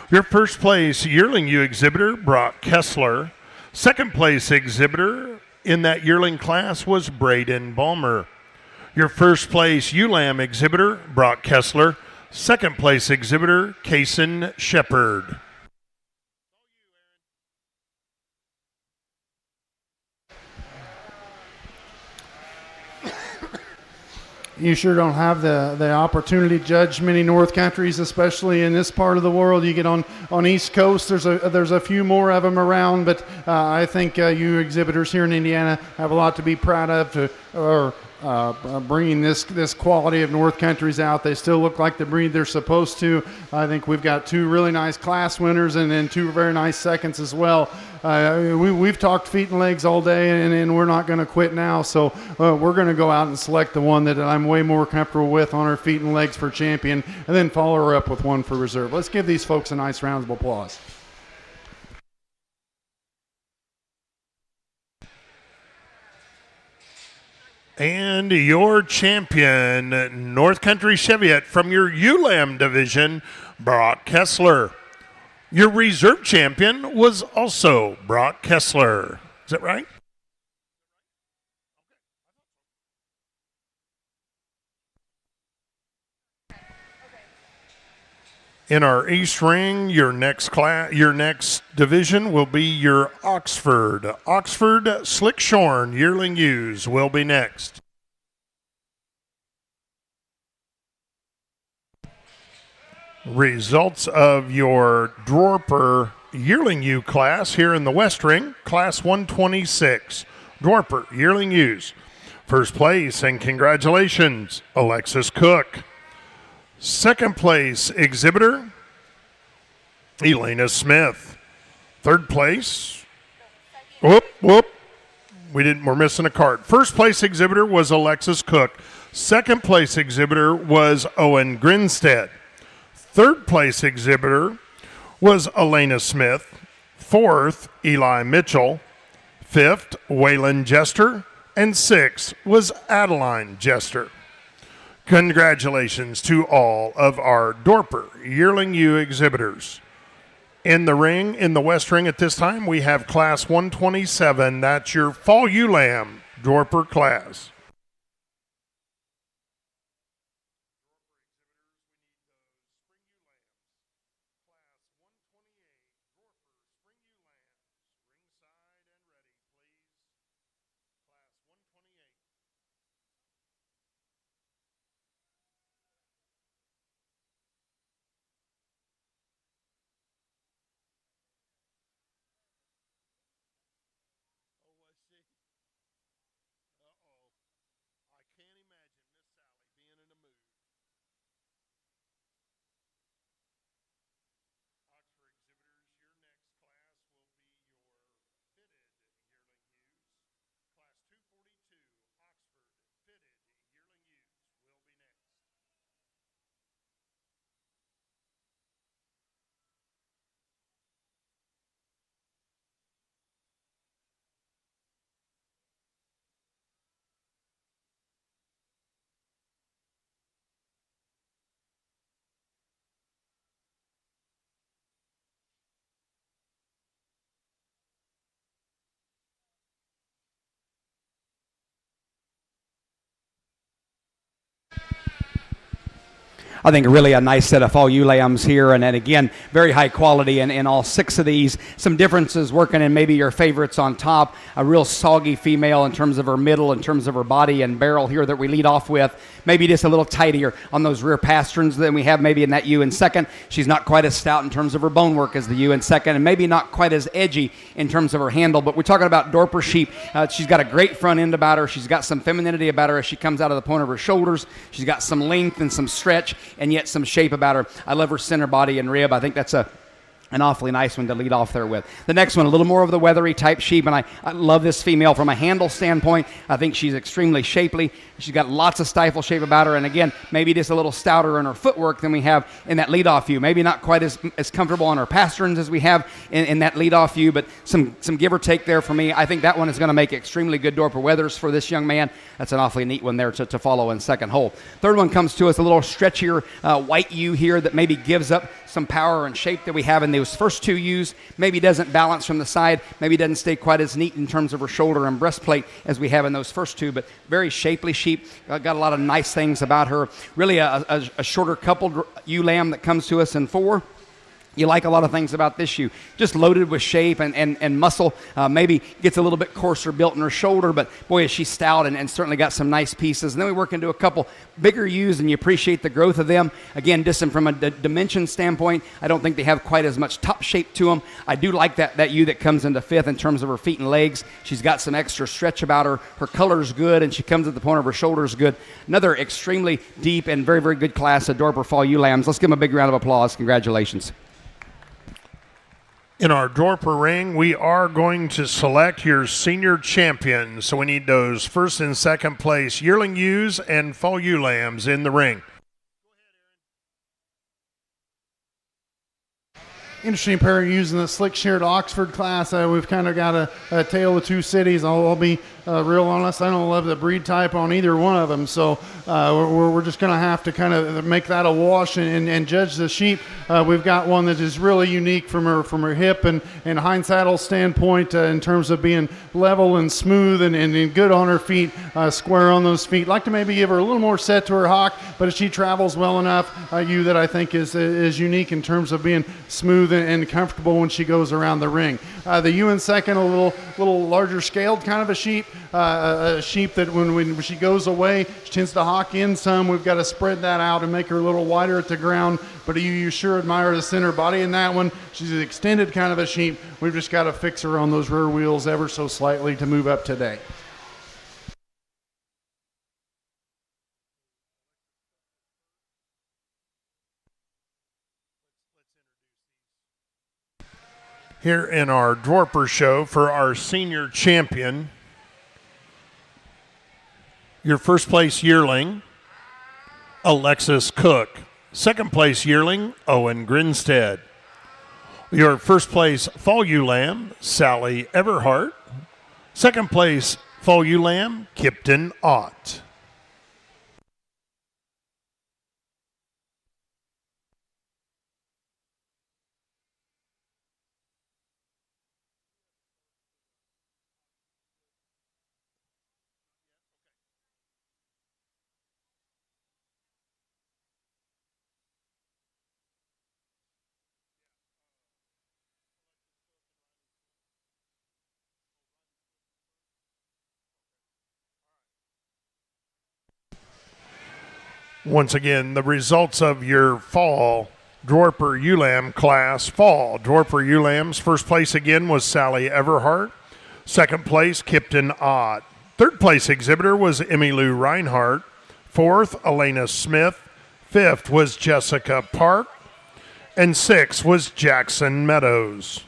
Your first place yearling ewe exhibitor, Brock Kessler. Second place exhibitor in that yearling class was Braden Balmer. Your first place ewe lamb exhibitor, Brock Kessler. Second place exhibitor, Kason Shepard. You sure don't have the opportunity to judge many North Countries, especially in this part of the world. You get on East Coast, there's a few more of them around, but I think you exhibitors here in Indiana have a lot to be proud of bringing this quality of North Countries out. They still look like the breed they're supposed to. I think we've got 2 really nice class winners and then 2 very nice seconds as well. We've talked feet and legs all day, and we're not going to quit now. So we're going to go out and select the one that I'm way more comfortable with on our feet and legs for champion, and then follow her up with one for reserve. Let's give these folks a nice round of applause. And your champion, North Country Cheviot from your ULAM division, Brock Kessler. Your reserve champion was also Brock Kessler. Is that right? In our East Ring, your next division will be your Oxford Slick Shorn Yearling Ewes will be next. Results of your Dorper Yearling Ewe class here in the West Ring, Class 126, Dorper Yearling Ewes. First place, and congratulations, Alexis Cook. Second place exhibitor, Elena Smith. Third place, we're missing a card. First place exhibitor was Alexis Cook. Second place exhibitor was Owen Grinstead. Third place exhibitor was Elena Smith. Fourth, Eli Mitchell. Fifth, Waylon Jester. And sixth was Adeline Jester. Congratulations to all of our Dorper Yearling Ewe exhibitors. In the ring, in the West Ring at this time, we have Class 127. That's your Fall ULAM Dorper class. I think really a nice set of fall ewe lambs here, and then again, very high quality in all 6 of these. Some differences working in maybe your favorites on top. A real soggy female in terms of her middle, in terms of her body and barrel here that we lead off with. Maybe just a little tighter on those rear pasterns than we have maybe in that ewe in second. She's not quite as stout in terms of her bone work as the ewe in second, and maybe not quite as edgy in terms of her handle. But we're talking about Dorper sheep. She's got a great front end about her. She's got some femininity about her as she comes out of the point of her shoulders. She's got some length and some stretch, and yet some shape about her. I love her center body and rib. I think that's an awfully nice one to lead off there with. The next one, a little more of the weathery type sheep, and I love this female from a handle standpoint. I think she's extremely shapely. She's got lots of stifle shape about her, and again, maybe just a little stouter in her footwork than we have in that leadoff view. Maybe not quite as comfortable on her pasterns as we have in that leadoff view, but some give or take there for me. I think that one is going to make extremely good Dorper weathers for this young man. That's an awfully neat one there to follow in second hole. Third one comes to us a little stretchier white ewe here that maybe gives up some power and shape that we have in those first 2 ewes. Maybe doesn't balance from the side, maybe doesn't stay quite as neat in terms of her shoulder and breastplate as we have in those first 2, but very shapely sheep. Got a lot of nice things about her. Really a shorter coupled ewe lamb that comes to us in 4. You like a lot of things about this shoe. Just loaded with shape and muscle. Maybe gets a little bit coarser built in her shoulder, but boy, is she stout and certainly got some nice pieces. And then we work into a couple bigger U's, and you appreciate the growth of them. Again, just from a dimension standpoint, I don't think they have quite as much top shape to them. I do like that U that comes into fifth in terms of her feet and legs. She's got some extra stretch about her. Her color's good, and she comes at the point of her shoulders good. Another extremely deep and very, very good class of Dorper Fall Ewe Lambs. Let's give them a big round of applause. Congratulations. In our Dorper ring, we are going to select your senior champions. So we need those first and second place yearling ewes and fall ewe lambs in the ring. Interesting pair using the slick shared Oxford class. We've kind of got a tale of two cities. I'll be real honest. I don't love the breed type on either one of them. So we're just going to have to kind of make that a wash and judge the sheep. We've got one that is really unique from her hip and hind saddle standpoint in terms of being level and smooth and good on her feet, square on those feet. Like to maybe give her a little more set to her hock, but if she travels well enough, ewe that I think is unique in terms of being smooth and comfortable when she goes around the ring. The ewe in second, a little larger scaled kind of a sheep that when she goes away, she tends to hawk in some. We've got to spread that out and make her a little wider at the ground, but you sure admire the center body in that one. She's an extended kind of a sheep. We've just got to fix her on those rear wheels ever so slightly to move up today. Here in our Dorper show for our senior champion, your first place yearling, Alexis Cook. Second place yearling, Owen Grinstead. Your first place fall ewe lamb, Sally Everhart. Second place fall ewe lamb, Kipton Ott. Once again, the results of your fall Dorper ewe lamb class fall. Dorper ewe lambs, first place again was Sally Everhart. Second place, Kipton Ott. Third place exhibitor was Emmylou Reinhardt. Fourth, Elena Smith. Fifth was Jessica Park. And sixth was Jackson Meadows.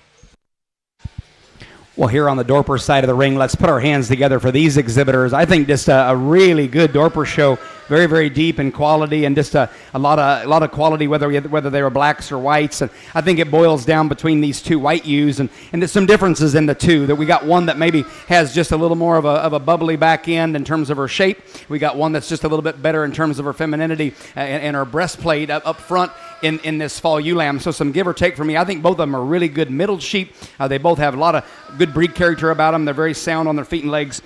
Well, here on the Dorper side of the ring, let's put our hands together for these exhibitors. I think just a really good Dorper show, very, very deep in quality, and just a lot of quality, whether they were blacks or whites. And I think it boils down between these two white ewes, and there's some differences in the two. That we got one that maybe has just a little more of a bubbly back end in terms of her shape. We got one that's just a little bit better in terms of her femininity and her breastplate up front in this fall ewe lamb. So some give or take for me. I think both of them are really good middle sheep. They both have a lot of good breed character about them. They're very sound on their feet and legs.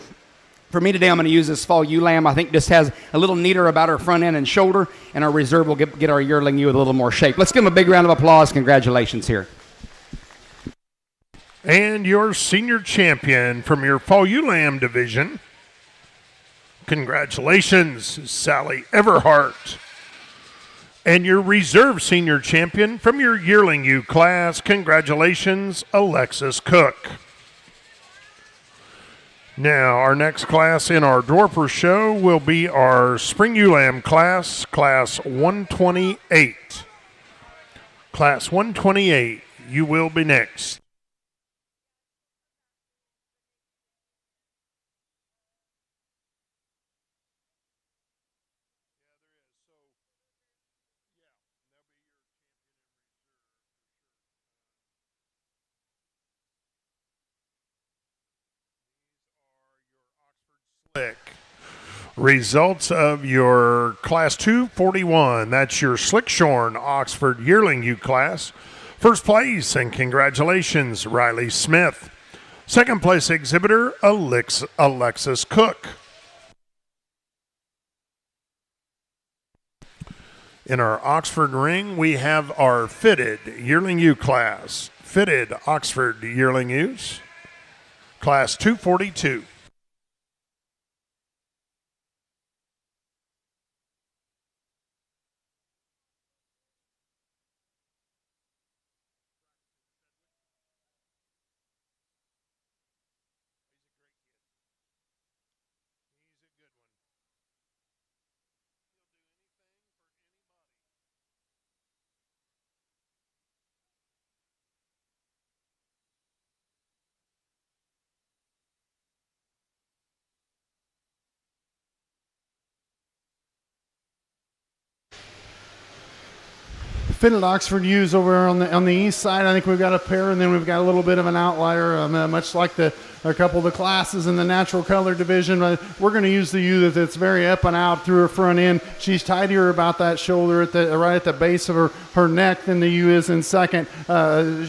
For me today, I'm going to use this fall ewe lamb. I think just has a little neater about her front end and shoulder, and our reserve will get our yearling ewe with a little more shape. Let's give them a big round of applause. Congratulations here. And your senior champion from your fall ewe lamb division, congratulations, Sally Everhart. And your reserve senior champion from your yearling ewe class, congratulations, Alexis Cook. Now, our next class in our Dorper show will be our Spring Ewe Lamb class, Class 128. Class 128, you will be next. Results of your Class 241. That's your Slickshorn Oxford Yearling ewe class. First place, and congratulations, Riley Smith. Second place exhibitor, Alexis Cook. In our Oxford ring, we have our fitted yearling ewe class. Fitted Oxford yearling ewes, class 242. Fitted Oxford ewes over on the east side. I think we've got a pair, and then we've got a little bit of an outlier, much like a couple of the classes in the natural color division. We're going to use the ewe that's very up and out through her front end. She's tidier about that shoulder right at the base of her neck than the ewe is in second.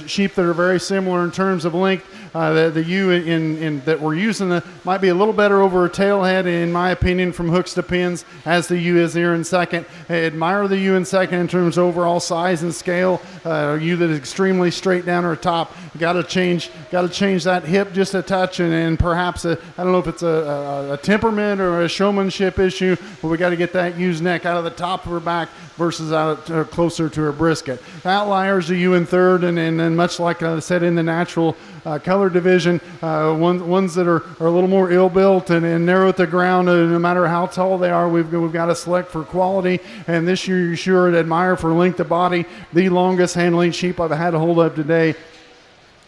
Sheep that are very similar in terms of length. The ewe in that we're using might be a little better over her tail head, in my opinion, from hooks to pins, as the ewe is here in second. I admire the ewe in second in terms of overall size and scale. A ewe that is extremely straight down her top. Got to change that hip just a touch, and perhaps I don't know if it's a temperament or a showmanship issue, but we got to get that ewe's neck out of the top of her back versus out closer to her brisket. Outliers, the ewe in third, and much like I said in the natural color division, ones that are a little more ill-built and narrow at the ground, no matter how tall they are, we've got to select for quality. And this year, you sure admire for length of body, the longest handling sheep I've had a hold of today.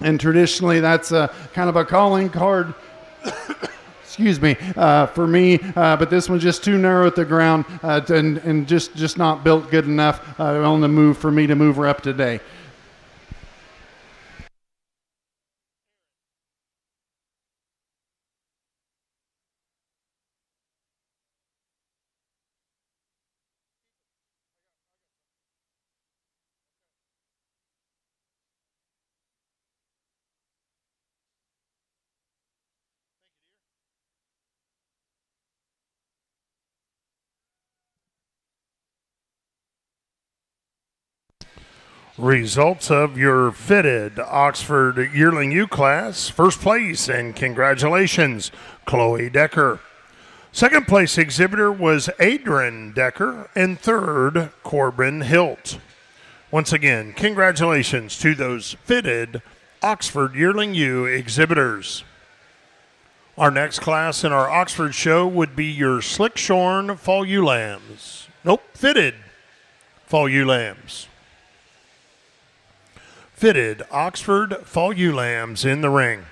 And traditionally, that's kind of a calling card. Excuse me, for me, but this one's just too narrow at the ground and just not built good enough on the move for me to move her up today. Results of your fitted Oxford yearling ewe class. First place, and congratulations, Chloe Decker. Second place exhibitor was Adrian Decker, and third, Corbin Hilt. Once again, congratulations to those fitted Oxford yearling ewe exhibitors. Our next class in our Oxford show would be your slick shorn fall ewe lambs. Nope, fitted fall ewe lambs. Fitted Oxford fall ewe lambs in the ring.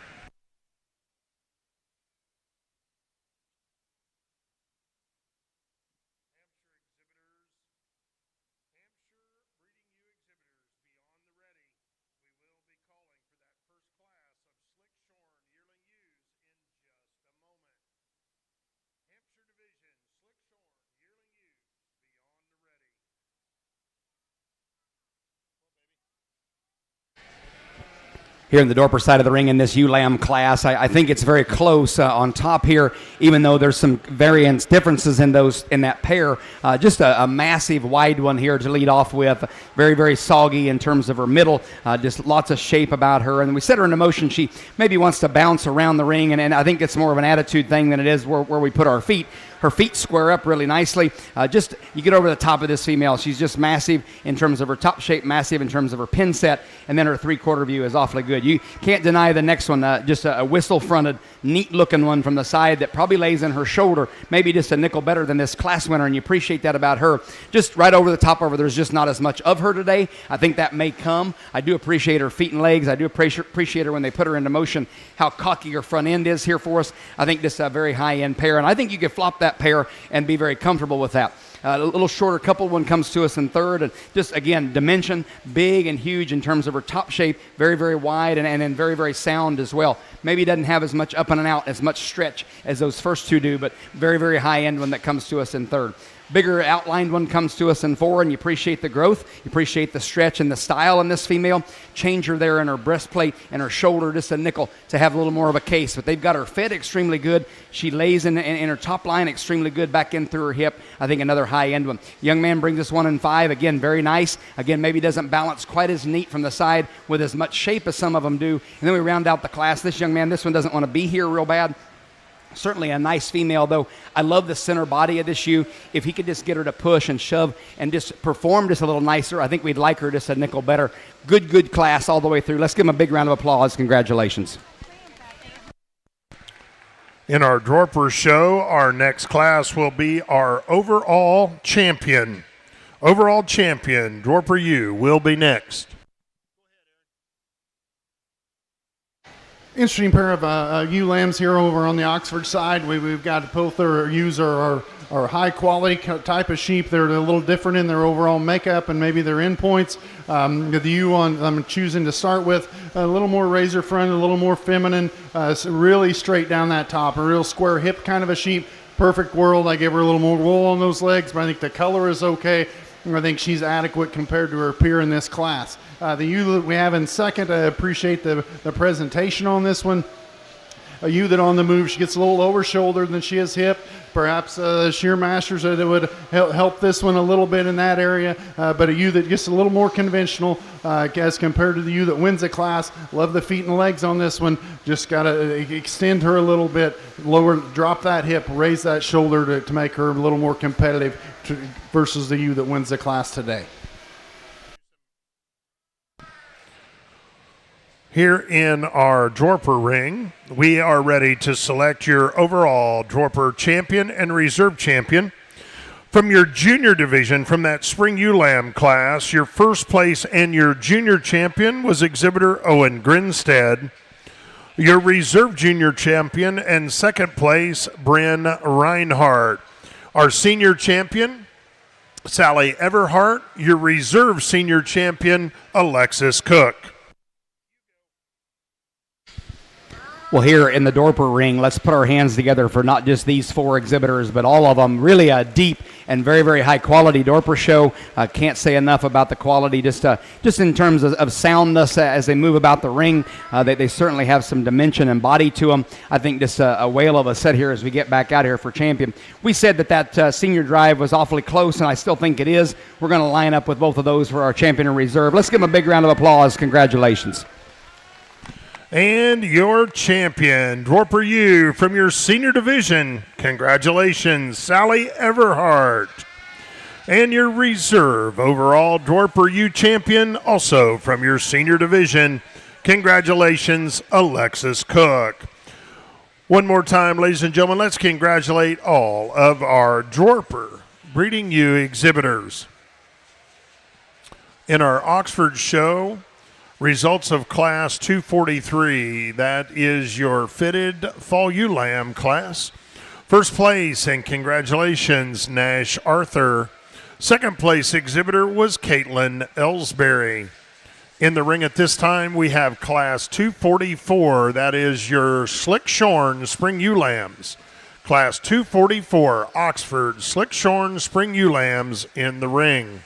Here in the Dorper side of the ring in this ewe lamb class, I think it's very close on top here, even though there's some differences in that pair. Just a massive wide one here to lead off with. Very, very soggy in terms of her middle. Just lots of shape about her. And we set her into motion. She maybe wants to bounce around the ring, and I think it's more of an attitude thing than it is where we put our feet. Her feet square up really nicely. You get over the top of this female. She's just massive in terms of her top shape, massive in terms of her pin set, and then her three-quarter view is awfully good. You can't deny the next one, just a whistle-fronted, neat-looking one from the side that probably lays in her shoulder, maybe just a nickel better than this class winner, and you appreciate that about her. Just right over the top of her, there's just not as much of her today. I think that may come. I do appreciate her feet and legs. I do appreciate her when they put her into motion, how cocky her front end is here for us. I think this is a very high-end pair, and I think you could flop that pair and be very comfortable with that. A little shorter couple one comes to us in third, and just again dimension, big and huge in terms of her top shape, very, very wide and very, very sound as well. Maybe doesn't have as much up and out, as much stretch as those first two do, but very, very high end one that comes to us in third. Bigger outlined one comes to us in four, and you appreciate the growth, you appreciate the stretch and the style in this female. Change her there in her breastplate and her shoulder, just a nickel to have a little more of a case. But they've got her fed extremely good. She lays in her top line extremely good back in through her hip. I think another high-end one. Young man brings us 1 and 5. Again, very nice. Again, maybe doesn't balance quite as neat from the side with as much shape as some of them do. And then we round out the class. This young man, this one doesn't want to be here real bad. Certainly a nice female, though. I love the center body of this ewe. If he could just get her to push and shove and just perform just a little nicer, I think we'd like her just a nickel better. Good class all the way through. Let's give him a big round of applause. Congratulations. In our Dorper show, our next class will be our overall champion. Overall champion, Dorper ewe, will be next. Interesting pair of ewe lambs here over on the Oxford side. We've got both their ewes are high quality type of sheep. They're a little different in their overall makeup and maybe their endpoints. The ewe I'm choosing to start with, a little more razor front, a little more feminine, really straight down that top, a real square hip kind of a sheep. Perfect world. I gave her a little more wool on those legs, but I think the color is okay. I think she's adequate compared to her peer in this class. The ewe that we have in second, I appreciate the presentation on this one. A ewe that on the move, she gets a little lower shoulder than she is hip. Perhaps shear masters that would help this one a little bit in that area. But a ewe that gets a little more conventional as compared to the ewe that wins the class. Love the feet and legs on this one. Just got to extend her a little bit, drop that hip, raise that shoulder to make her a little more competitive versus the ewe that wins the class today. Here in our Dorper ring, we are ready to select your overall Dorper champion and reserve champion. From your junior division, from that spring ewe lamb class, your first place and your junior champion was exhibitor Owen Grinstead. Your reserve junior champion and second place, Bryn Reinhardt. Our senior champion, Sally Everhart. Your reserve senior champion, Alexis Cook. Well, here in the Dorper ring, let's put our hands together for not just these 4 exhibitors, but all of them. Really a deep and very high-quality Dorper show. Can't say enough about the quality, just in terms of soundness as they move about the ring. They certainly have some dimension and body to them. I think just a whale of a set here as we get back out here for champion. We said that senior drive was awfully close, and I still think it is. We're going to line up with both of those for our champion and reserve. Let's give them a big round of applause. Congratulations. And your champion, Dorper ewe, from your senior division, congratulations, Sally Everhart. And your reserve overall Dorper ewe champion, also from your senior division, congratulations, Alexis Cook. One more time, ladies and gentlemen, let's congratulate all of our Dorper breeding ewe exhibitors. In our Oxford show, results of Class 243, that is your fitted fall ewe lamb class. First place, and congratulations, Nash Arthur. Second place exhibitor was Caitlin Ellsbury. In the ring at this time, we have Class 244, that is your Slick Shorn Spring Ewe Lambs. Class 244, Oxford Slick Shorn Spring Ewe Lambs in the ring.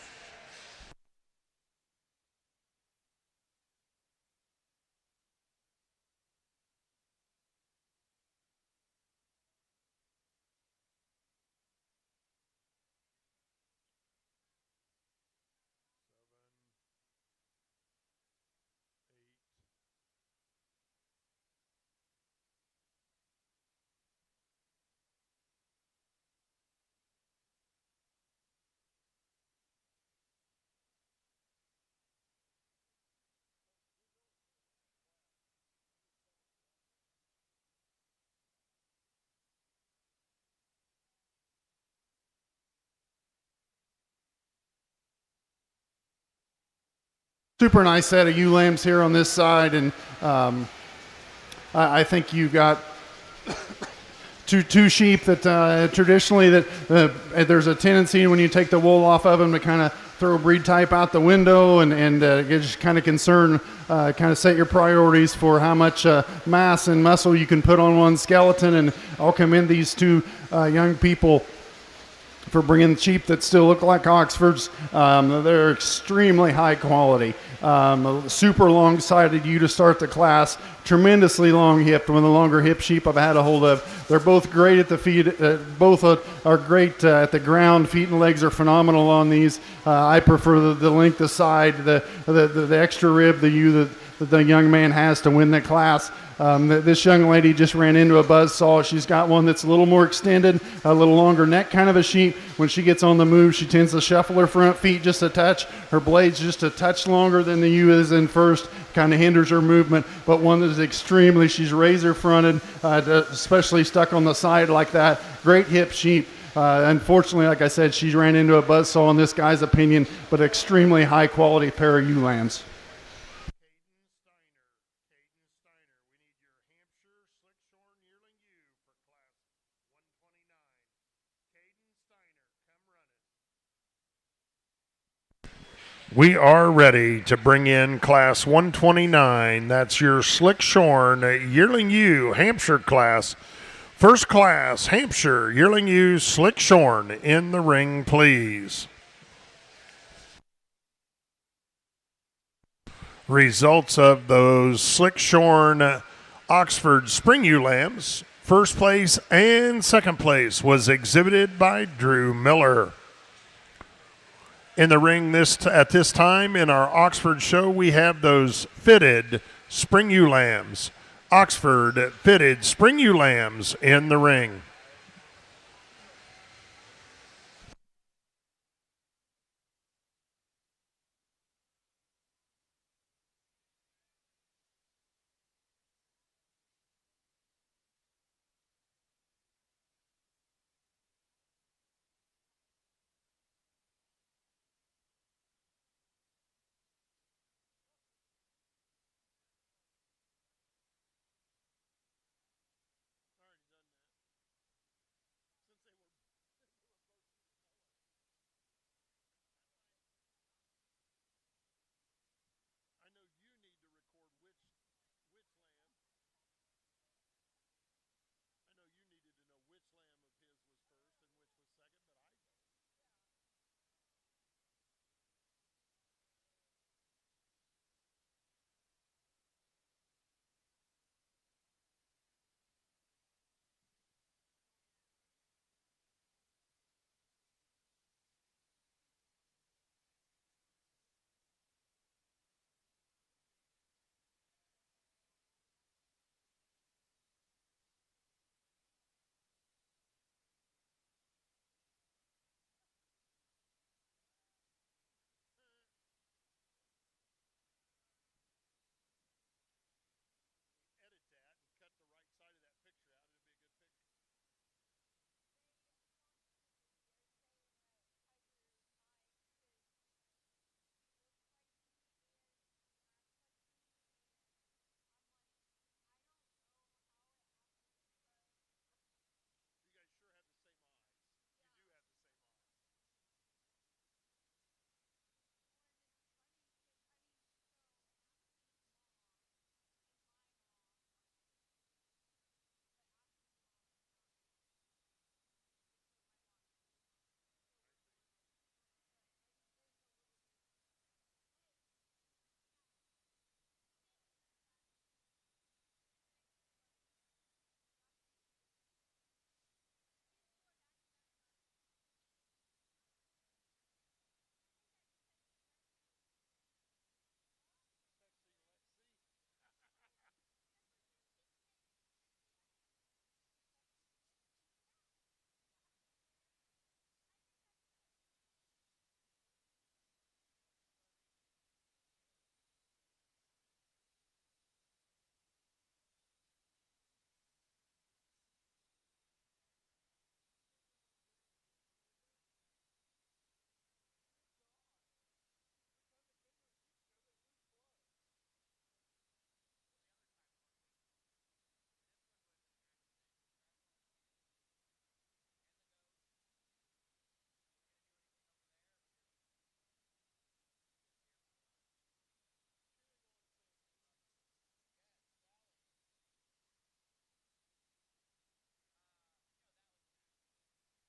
Super nice set of ewe lambs here on this side, and I think you've got two sheep that traditionally that there's a tendency when you take the wool off of them to kind of throw breed type out the window and get just kind of concerned, kind of set your priorities for how much mass and muscle you can put on one skeleton, and I'll commend these two young people for bringing sheep that still look like Oxfords. They're extremely high quality. Super long-sided ewe to start the class. Tremendously long-hipped, one of the longer hip sheep I've had a hold of. They're both great at the feet. Both are great at the ground. Feet and legs are phenomenal on these. I prefer the length of side, the extra rib, the ewe that the young man has to win the class. This young lady just ran into a buzzsaw. She's got one that's a little more extended, a little longer neck kind of a sheep. When she gets on the move, she tends to shuffle her front feet just a touch. Her blade's just a touch longer than the ewe is in first, kind of hinders her movement. But one that is she's razor fronted, especially stuck on the side like that. Great hip sheep. Unfortunately, like I said, she ran into a buzzsaw in this guy's opinion, but extremely high quality pair of ewe lambs. We are ready to bring in Class 129. That's your Slick Shorn Yearling Ewe Hampshire class. First class, Hampshire Yearling Ewe Slick Shorn in the ring, please. Results of those Slick Shorn Oxford Spring Ewe lambs. First place and second place was exhibited by Drew Miller. In the ring at this time in our Oxford show, we have those fitted Spring Ewe lambs. Oxford fitted Spring Ewe lambs in the ring.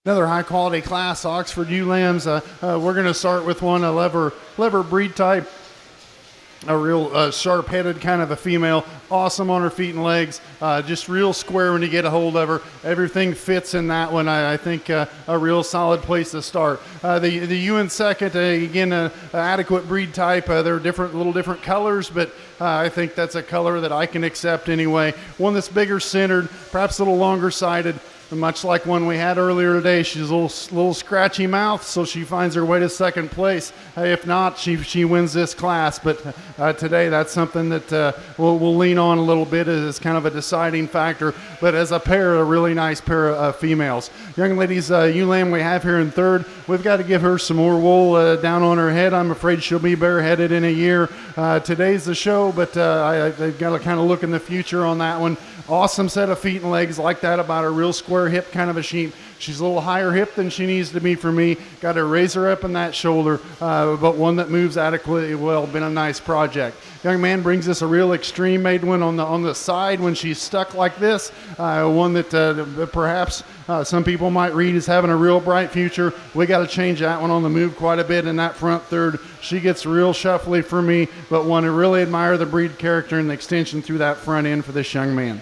Another high-quality class, Oxford ewe lambs. We're going to start with one, a lever breed type, a real sharp-headed kind of a female, awesome on her feet and legs, just real square when you get a hold of her. Everything fits in that one. I think a real solid place to start. The ewe in second, again, a adequate breed type. They're little different colors, but I think that's a color that I can accept anyway. One that's bigger centered, perhaps a little longer sided. Much like one we had earlier today, she's a little scratchy mouth, so she finds her way to second place. If not, she wins this class. But today, that's something that we'll lean on a little bit as kind of a deciding factor. But as a pair, a really nice pair of females. Young ladies, ewe lamb we have here in third. We've got to give her some more wool down on her head. I'm afraid she'll be bareheaded in a year. Today's the show, but they've got to kind of look in the future on that one. Awesome set of feet and legs, like that about a real square hip kind of a sheep. She's a little higher hip than she needs to be for me. Got to raise her up in that shoulder, but one that moves adequately well. Been a nice project. Young man brings us a real extreme made one on the side when she's stuck like this. One that perhaps some people might read as having a real bright future. We got to change that one on the move quite a bit in that front third. She gets real shuffly for me, but one to really admire the breed character and the extension through that front end for this young man.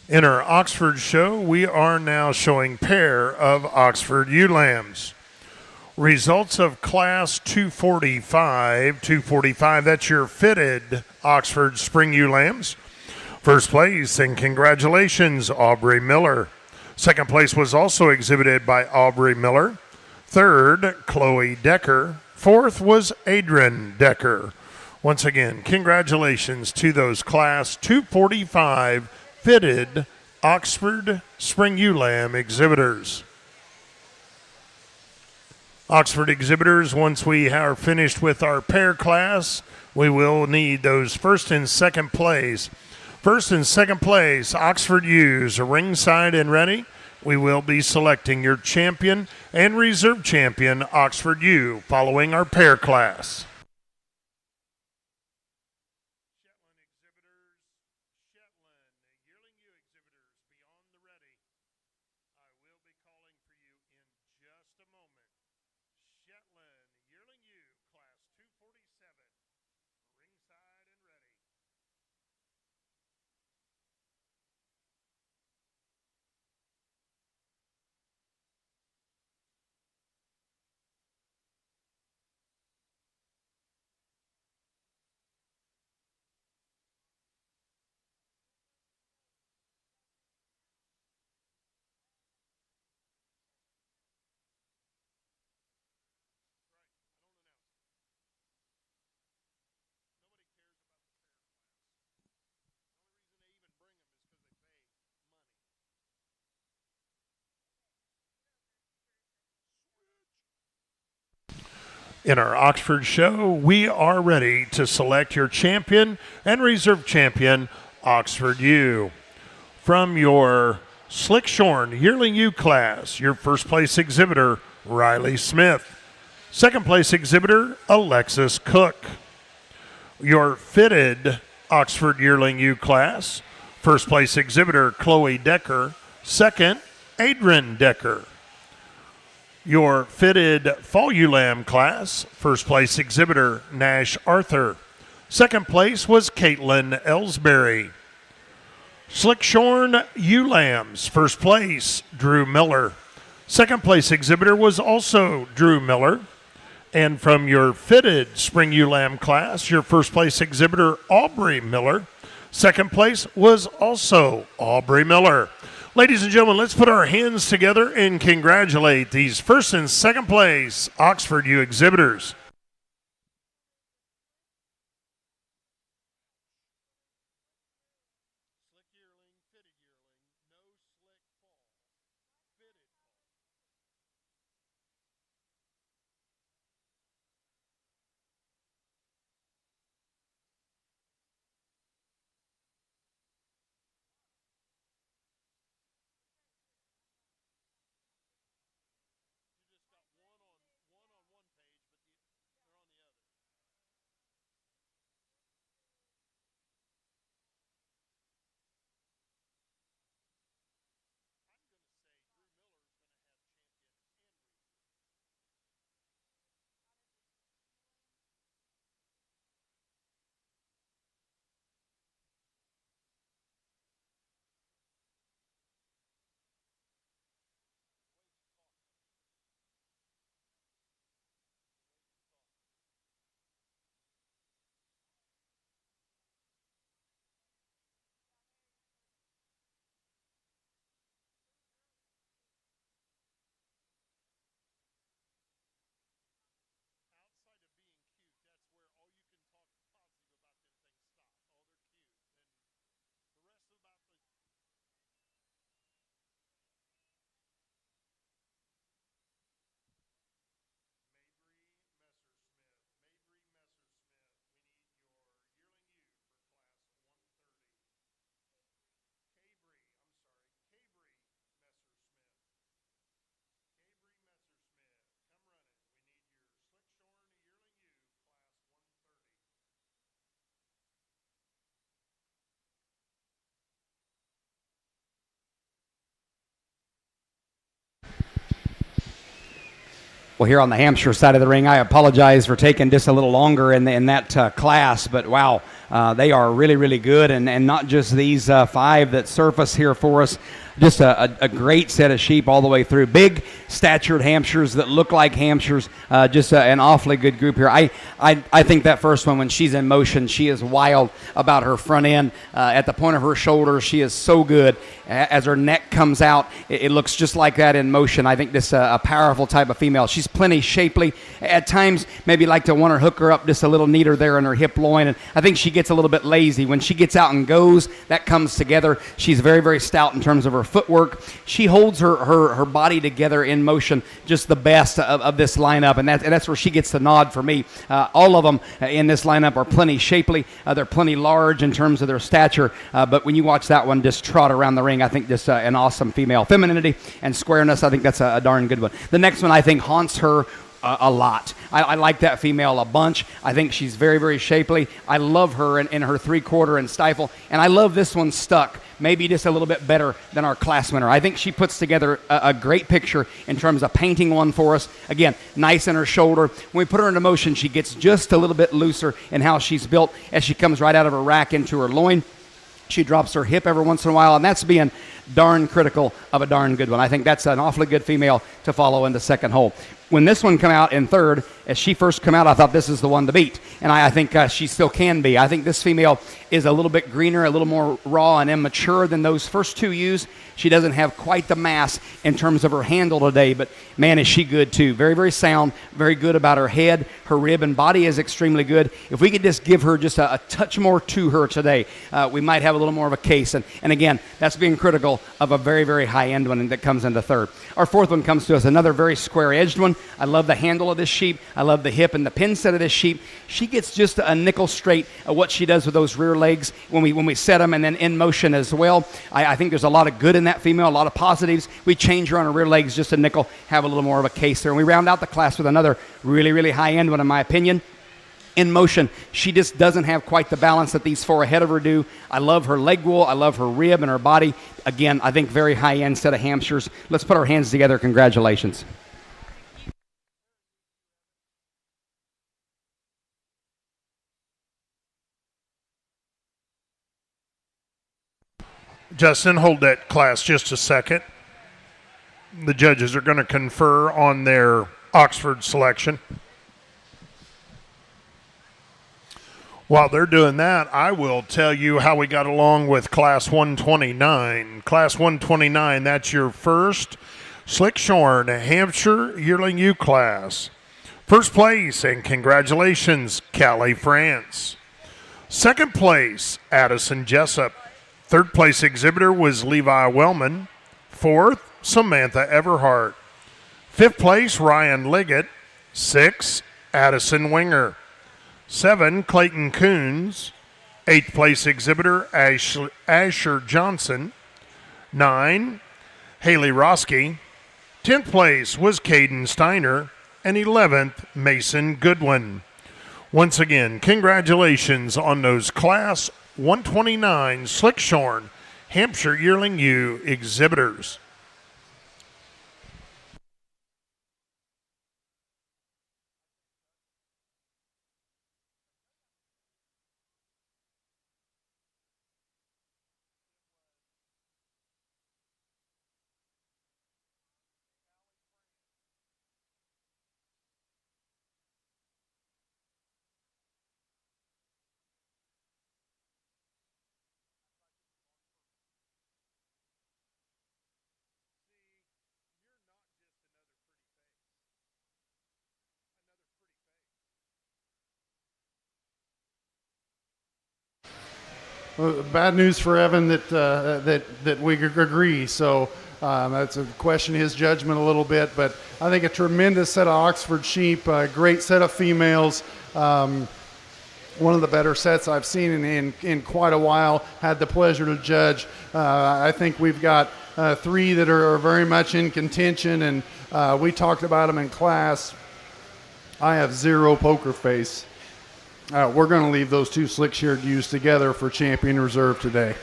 In our Oxford show, we are now showing pair of Oxford ewe lambs. Results of Class 245, that's your fitted Oxford spring ewe lambs. First place, and congratulations, Aubrey Miller. Second place was also exhibited by Aubrey Miller. Third, Chloe Decker. Fourth was Adrian Decker. Once again, congratulations to those Class 245 fitted Oxford spring ewe lamb exhibitors. Oxford exhibitors, once we are finished with our pair class, we will need those first and second place. First and second place, Oxford ewes, ringside and ready. We will be selecting your champion and reserve champion Oxford ewe following our pair class. In our Oxford show, we are ready to select your champion and reserve champion, Oxford ewe. From your Slick Shorn Yearling Ewe class, your first place exhibitor, Riley Smith. Second place exhibitor, Alexis Cook. Your fitted Oxford Yearling Ewe class, first place exhibitor, Chloe Decker. Second, Adrian Decker. Your fitted fall ewe lamb class, first place exhibitor Nash Arthur. Second place was Caitlin Ellsbury. Slickshorn ewe lambs, first place Drew Miller. Second place exhibitor was also Drew Miller. And from your fitted spring ewe lamb class, your first place exhibitor Aubrey Miller. Second place was also Aubrey Miller. Ladies and gentlemen, let's put our hands together and congratulate these first and second place Oxford ewe exhibitors. Well, here on the Hampshire side of the ring, I apologize for taking just a little longer in that class, but wow, they are really, really good, and not just these 5 that surface here for us. Just a great set of sheep all the way through. Big statured Hampshires that look like Hampshires. Just an awfully good group here. I think that first one, when she's in motion, she is wild about her front end. At the point of her shoulder, she is so good. As her neck comes out, it looks just like that in motion. I think this a powerful type of female. She's plenty shapely. At times, maybe like to want to hook her up just a little neater there in her hip loin. And I think she gets a little bit lazy. When she gets out and goes, that comes together. She's very, very stout in terms of her footwork. She holds her body together in motion, just the best of this lineup, and that's where she gets the nod for me. All of them in this lineup are plenty shapely. They're plenty large in terms of their stature, but when you watch that one just trot around the ring, I think just an awesome female. Femininity and squareness, I think that's a darn good one. The next one I think haunts her a lot. I like that female a bunch. I think she's very, very shapely. I love her in her 3/4 and stifle, and I love this one stuck. Maybe just a little bit better than our class winner. I think she puts together a great picture in terms of painting one for us. Again, nice in her shoulder. When we put her into motion, she gets just a little bit looser in how she's built as she comes right out of her rack into her loin. She drops her hip every once in a while, and that's being darn critical of a darn good one. I think that's an awfully good female to follow in the second hole. When this one come out in third, as she first come out, I thought this is the one to beat, and I think she still can be. I think this female is a little bit greener, a little more raw and immature than those first 2 ewes. She doesn't have quite the mass in terms of her handle today, but man, is she good too. Very, very sound, very good about her head. Her rib and body is extremely good. If we could just give her just a touch more to her today, we might have a little more of a case. And again, that's being critical of a very, very high-end one that comes into third. Our fourth one comes to us, another very square-edged one. I love the handle of this sheep. I love the hip and the pin set of this sheep. She gets just a nickel straight of what she does with those rear legs when we set them, and then in motion as well. I think there's a lot of good in that female, a lot of positives. We change her on her rear legs just a nickel, have a little more of a case there. And we round out the class with another really, really high-end one, in my opinion. In motion, she just doesn't have quite the balance that these 4 ahead of her do. I love her leg wool. I love her rib and her body. Again, I think very high-end set of Hampshires. Let's put our hands together. Congratulations. Justin, hold that class just a second. The judges are going to confer on their Oxford selection. While they're doing that, I will tell you how we got along with Class 129. Class 129, that's your first Slick Shorn Hampshire Yearling U class. First place, and congratulations, Calais, France. Second place, Addison Jessup. Third place exhibitor was Levi Wellman. Fourth, Samantha Everhart. Fifth place, Ryan Liggett. 6, Addison Winger. 7, Clayton Coons. 8th place exhibitor, Asher Johnson. 9, Haley Roski. 10th place was Caden Steiner. And 11th, Mason Goodwin. Once again, congratulations on those Class 129 Slick Shorn Hampshire Yearling U exhibitors. Well, bad news for Evan that we agree. So that's a question his judgment a little bit, but I think a tremendous set of Oxford sheep, a great set of females. One of the better sets I've seen in quite a while. Had the pleasure to judge. I think we've got 3 that are very much in contention, and we talked about them in class. I have zero poker face. We're going to leave those 2 slick-sheared ewes together for champion reserve today.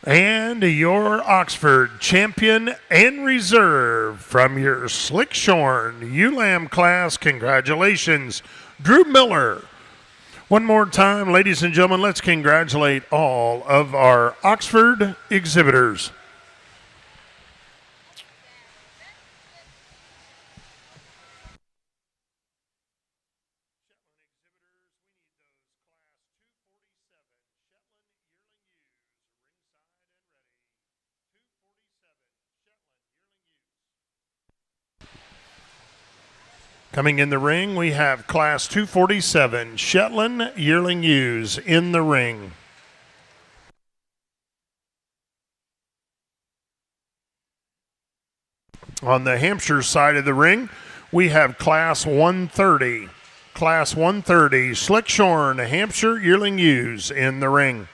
And your Oxford champion and reserve from your Slick Shorn ewe lamb class. Congratulations, Drew Miller. One more time, ladies and gentlemen, let's congratulate all of our Oxford exhibitors. Coming in the ring, we have Class 247 Shetland Yearling Ewes in the ring. On the Hampshire side of the ring, we have Class 130. Class 130 Slick Shorn Hampshire Yearling Ewes in the ring.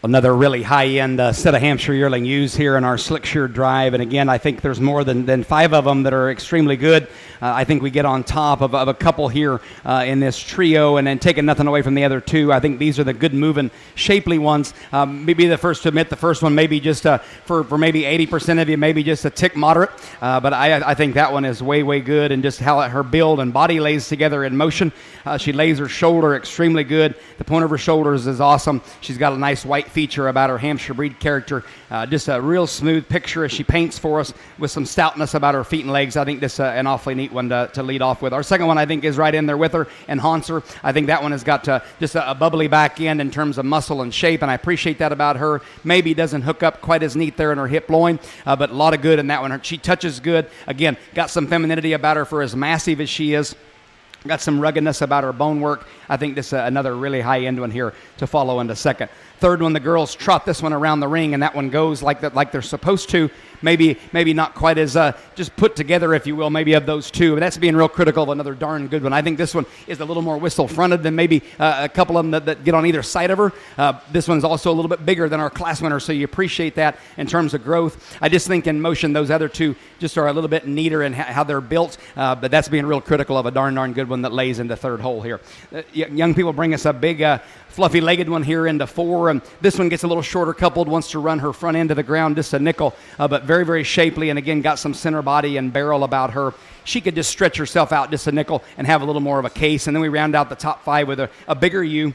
Another really high-end set of Hampshire yearling ewes here in our Slickshear Drive. And again, I think there's more than 5 of them that are extremely good. I think we get on top of a couple here in this trio, and then taking nothing away from the other 2. I think these are the good moving, shapely ones. Maybe the first to admit the first one maybe just for maybe 80% of you, maybe just a tick moderate. But I think that one is way, way good, and just how her build and body lays together in motion. She lays her shoulder extremely good. The point of her shoulders is awesome. She's got a nice white feature about her Hampshire breed character. Just a real smooth picture as she paints for us with some stoutness about her feet and legs. I think this an awfully neat one to lead off with. Our second one, I think, is right in there with her and haunts her. I think that one has got just a bubbly back end in terms of muscle and shape, and I appreciate that about her. Maybe doesn't hook up quite as neat there in her hip loin, but a lot of good in that one. She touches good. Again, got some femininity about her for as massive as she is. Got some ruggedness about her bone work. I think this is another really high-end one here to follow into second. Third one, the girls trot this one around the ring, and that one goes like they're supposed to. Maybe not quite as just put together, if you will, maybe of those 2. But that's being real critical of another darn good one. I think this one is a little more whistle-fronted than maybe a couple of them that get on either side of her. This one's also a little bit bigger than our class winner, so you appreciate that in terms of growth. I just think in motion, those other 2 just are a little bit neater in how they're built, but that's being real critical of a darn good one that lays in the third hole here. Young people bring us a big fluffy-legged one here into 4, and this one gets a little shorter coupled, wants to run her front end to the ground, just a nickel, but very, very shapely, and again, got some center body and barrel about her. She could just stretch herself out just a nickel and have a little more of a case, and then we round out the top 5 with a bigger ewe.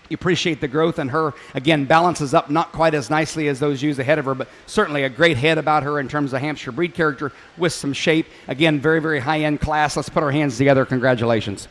You appreciate the growth in her. Again, balances up not quite as nicely as those ewes ahead of her, but certainly a great head about her in terms of Hampshire breed character with some shape. Again, very, very high-end class. Let's put our hands together. Congratulations.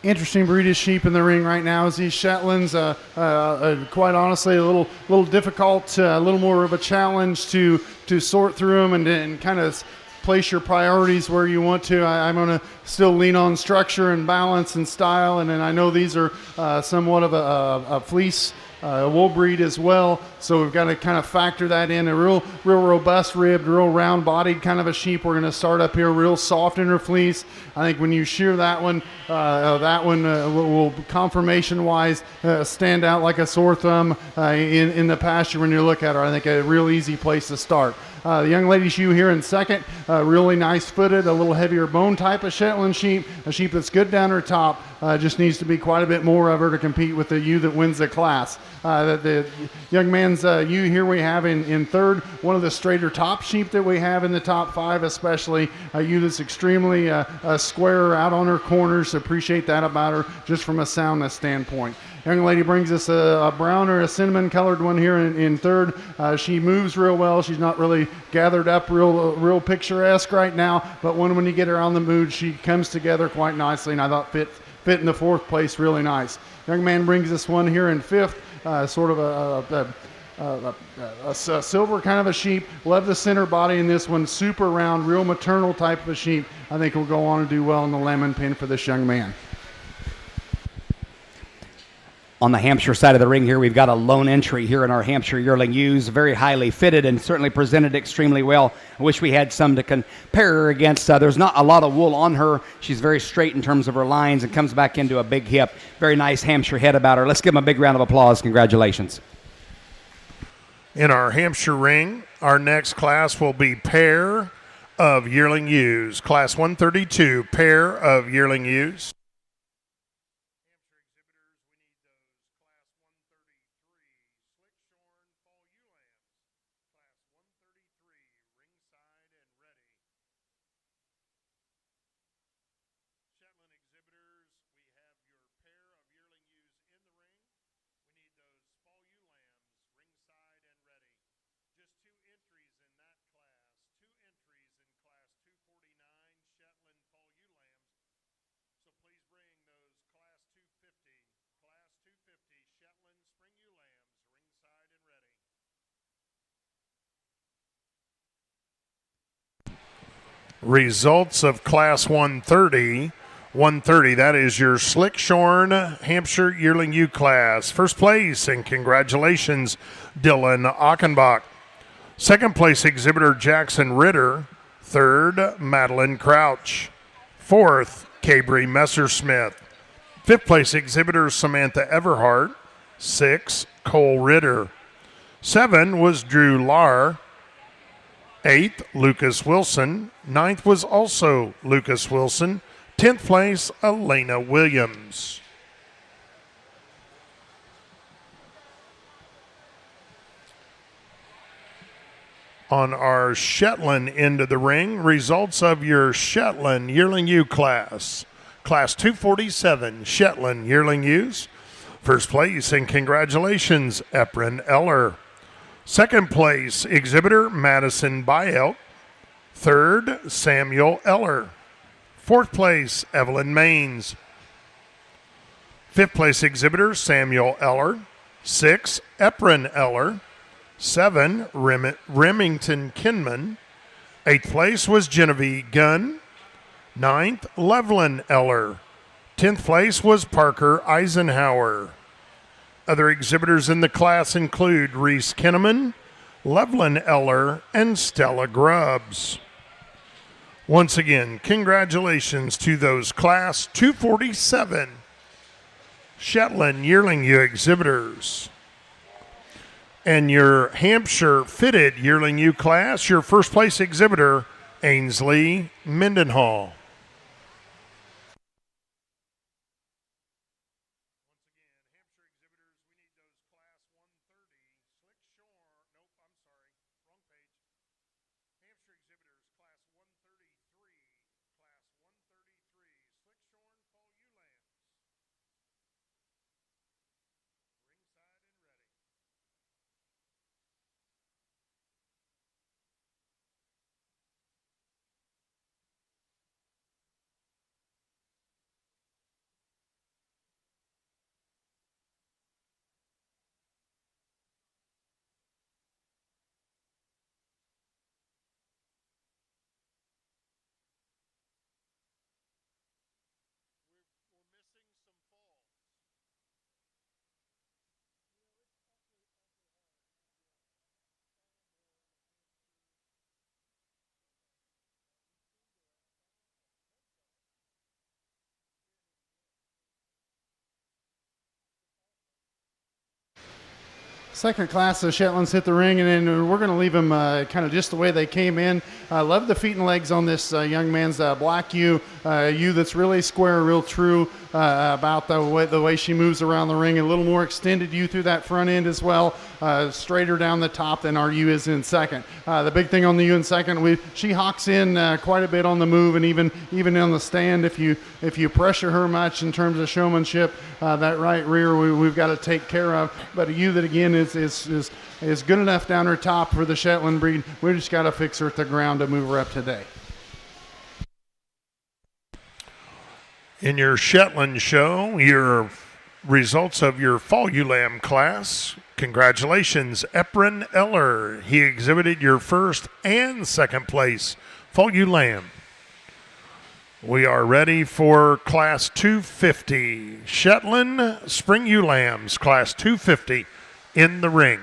Interesting breed of sheep in the ring right now is these Shetlands. Quite honestly, a little difficult, a little more of a challenge to sort through them and kind of place your priorities where you want to. I'm going to still lean on structure and balance and style, and then I know these are somewhat of a fleece wool breed as well, so we've got to kind of factor that in. A real robust ribbed, real round bodied kind of a sheep. We're going to start up here real soft in her fleece. I think when you shear that one will conformation wise stand out like a sore thumb in the pasture when you look at her. I think a real easy place to start. The young lady's ewe here in second, really nice footed, a little heavier bone type of Shetland sheep, a sheep that's good down her top, just needs to be quite a bit more of her to compete with the ewe that wins the class. The young man's ewe here we have in third, one of the straighter top sheep that we have in the top 5, especially a ewe that's extremely square out on her corners. Appreciate that about her just from a soundness standpoint. Young lady brings us a brown or a cinnamon colored one here in third. She moves real well. She's not really gathered up real picturesque right now, but when you get her on the mood, she comes together quite nicely, and I thought fit in the 4th place really nice. Young man brings us one here in 5th, sort of a silver kind of a sheep. Love the center body in this one, super round, real maternal type of a sheep. I think will go on to do well in the lemon pin for this young man. On the Hampshire side of the ring here, we've got a lone entry here in our Hampshire yearling ewes, very highly fitted and certainly presented extremely well. I wish we had some to compare her against. There's not a lot of wool on her. She's very straight in terms of her lines and comes back into a big hip. Very nice Hampshire head about her. Let's give them a big round of applause. Congratulations. In our Hampshire ring, our next class will be pair of yearling ewes. Class 132, pair of yearling ewes. Results of Class 130, that is your Slickshorn Hampshire Yearling Ewe class. First place, and congratulations, Dylan Achenbach. Second place, exhibitor Jackson Ritter. Third, Madeline Crouch. Fourth, Cabry Messersmith. Fifth place exhibitor Samantha Everhart. 6, Cole Ritter. 7 was Drew Lahr. 8th, Lucas Wilson. 9th was also Lucas Wilson. 10th place, Elena Williams. On our Shetland end of the ring, results of your Shetland Yearling U class. Class 247 Shetland Yearling Ewes. First place and congratulations, Eprin Eller. Second place, exhibitor Madison Byelt. Third, Samuel Eller. Fourth place, Evelyn Maines. Fifth place exhibitor Samuel Eller. 6, Eprin Eller. 7, Remington Kinman. 8th place was Genevieve Gunn. 9th, Levlin Eller. 10th place was Parker Eisenhower. Other exhibitors in the class include Reese Kinnaman, Levlin Eller, and Stella Grubbs. Once again, congratulations to those Class 247 Shetland Yearling Ewe exhibitors. And your Hampshire Fitted Yearling Ewe class, your first place exhibitor, Ainsley Mendenhall. Second class of Shetlands hit the ring, and then we're going to leave them kind of just the way they came in. I love the feet and legs on this young man's black ewe, ewe that's really square, real true about the way she moves around the ring. A little more extended ewe through that front end as well, straighter down the top than our ewe is in second. The big thing on the ewe in second, she hawks in quite a bit on the move, and even on the stand, if you pressure her much in terms of showmanship, that right rear we've got to take care of. But a ewe that again is good enough down her top for the Shetland breed. We just got to fix her at the ground to move her up today. In your Shetland show, your results of your Fall Ewe Lamb class. Congratulations, Eprin Eller. He exhibited your first and second place Fall Ewe Lamb. We are ready for Class 250. Shetland Spring Ewe Lambs, Class 250 in the ring.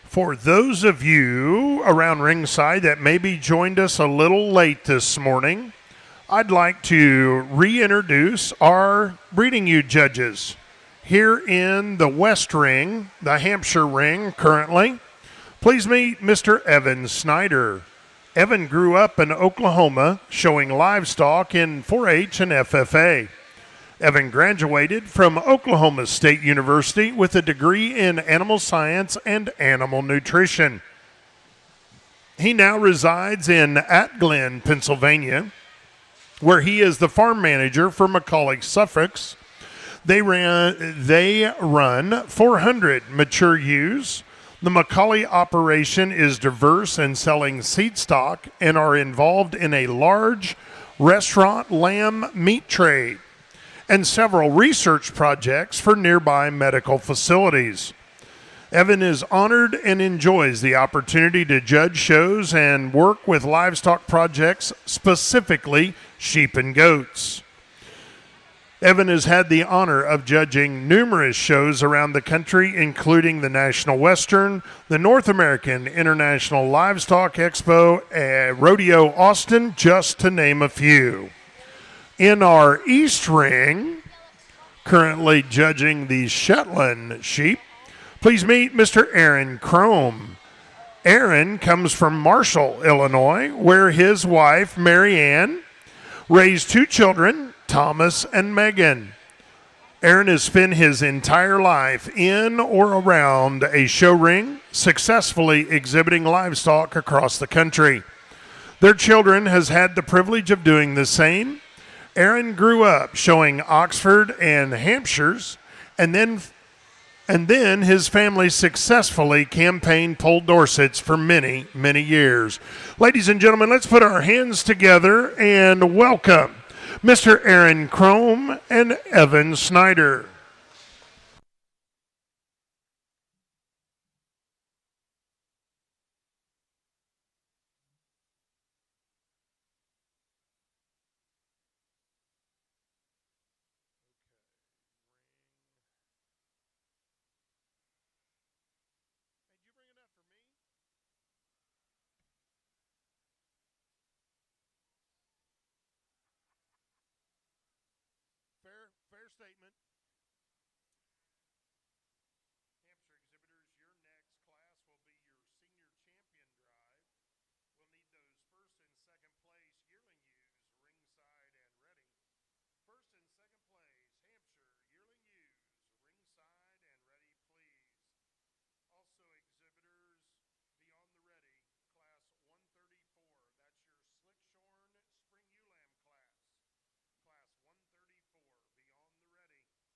For those of you around ringside that maybe joined us a little late this morning, I'd like to reintroduce our breeding ewe judges. Here in the West Ring, the Hampshire Ring currently, please meet Mr. Evan Snyder. Evan grew up in Oklahoma showing livestock in 4-H and FFA. Evan graduated from Oklahoma State University with a degree in animal science and animal nutrition. He now resides in Atglen, Pennsylvania, where he is the farm manager for Macaulay Suffolk's. They run 400 mature ewes. The McCauley operation is diverse in selling seed stock and are involved in a large restaurant lamb meat trade and several research projects for nearby medical facilities. Evan is honored and enjoys the opportunity to judge shows and work with livestock projects, specifically sheep and goats. Evan has had the honor of judging numerous shows around the country, including the National Western, the North American International Livestock Expo, Rodeo Austin, just to name a few. In our East Ring, currently judging the Shetland sheep, please meet Mr. Aaron Crome. Aaron comes from Marshall, Illinois, where his wife, Mary Ann, raised two children, Thomas and Megan. Aaron has spent his entire life in or around a show ring, successfully exhibiting livestock across the country. Their children has had the privilege of doing the same. Aaron grew up showing Oxford and Hampshires, and then his family successfully campaigned Poll Dorsets for many, many years. Ladies and gentlemen, let's put our hands together and welcome Mr. Aaron Crome and Evan Snyder. Fair statement. Hampshire exhibitors, your next class will be your senior champion drive. We'll need those first and second place yearling ewes ringside and ready. First and second place, Hampshire yearling ewes ringside and ready, please. Also exhibitors, be on the ready. Class 134, that's your slick shorn spring ewe lamb class. Class 134, be on the ready.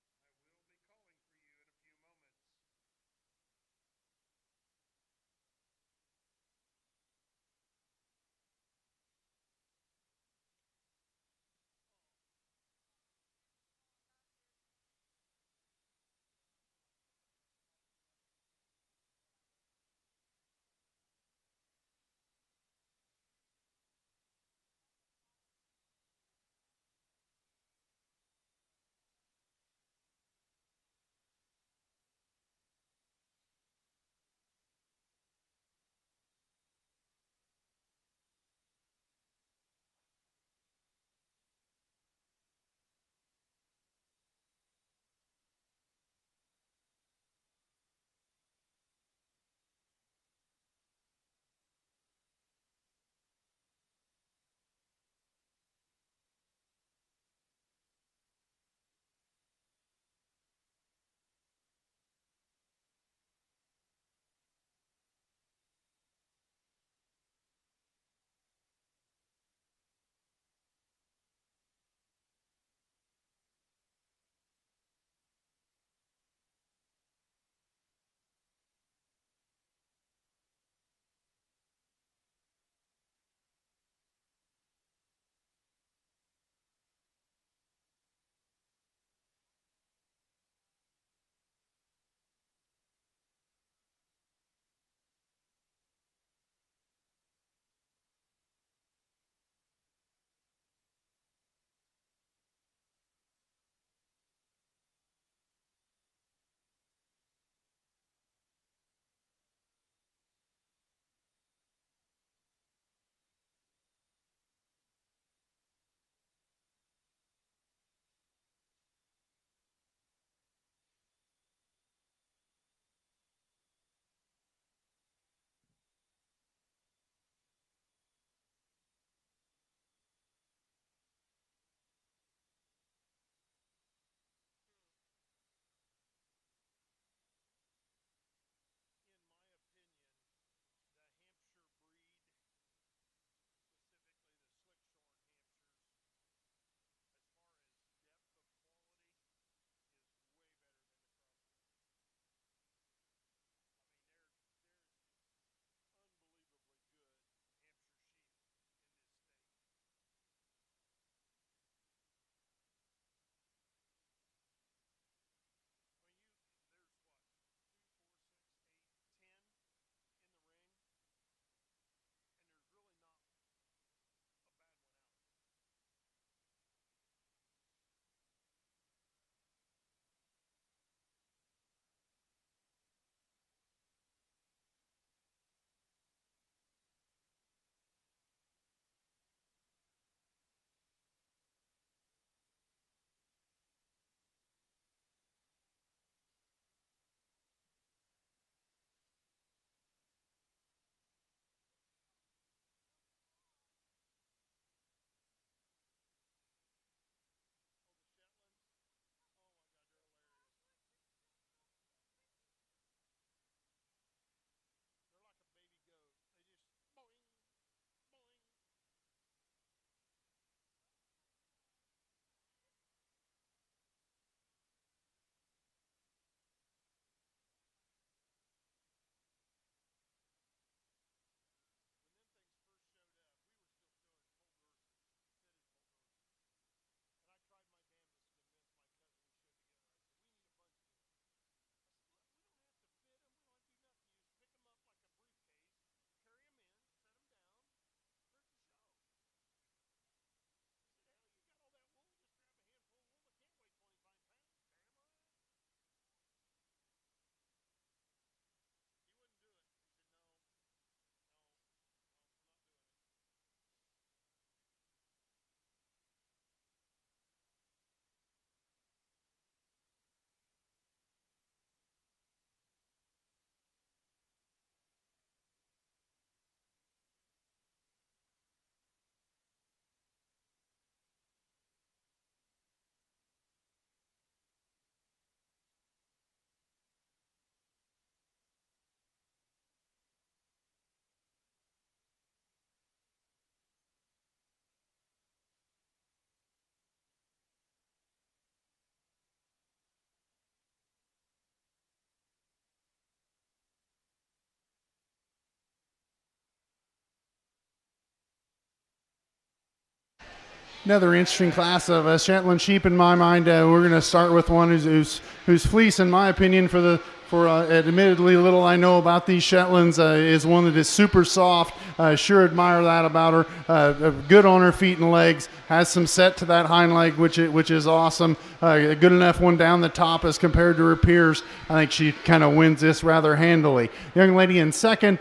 Another interesting class of Shetland sheep in my mind. We're going to start with one whose fleece, in my opinion, for admittedly little I know about these Shetlands, is one that is super soft. Sure admire that about her. Good on her feet and legs. Has some set to that hind leg, which is awesome. A good enough one down the top as compared to her peers. I think she kind of wins this rather handily. Young lady in second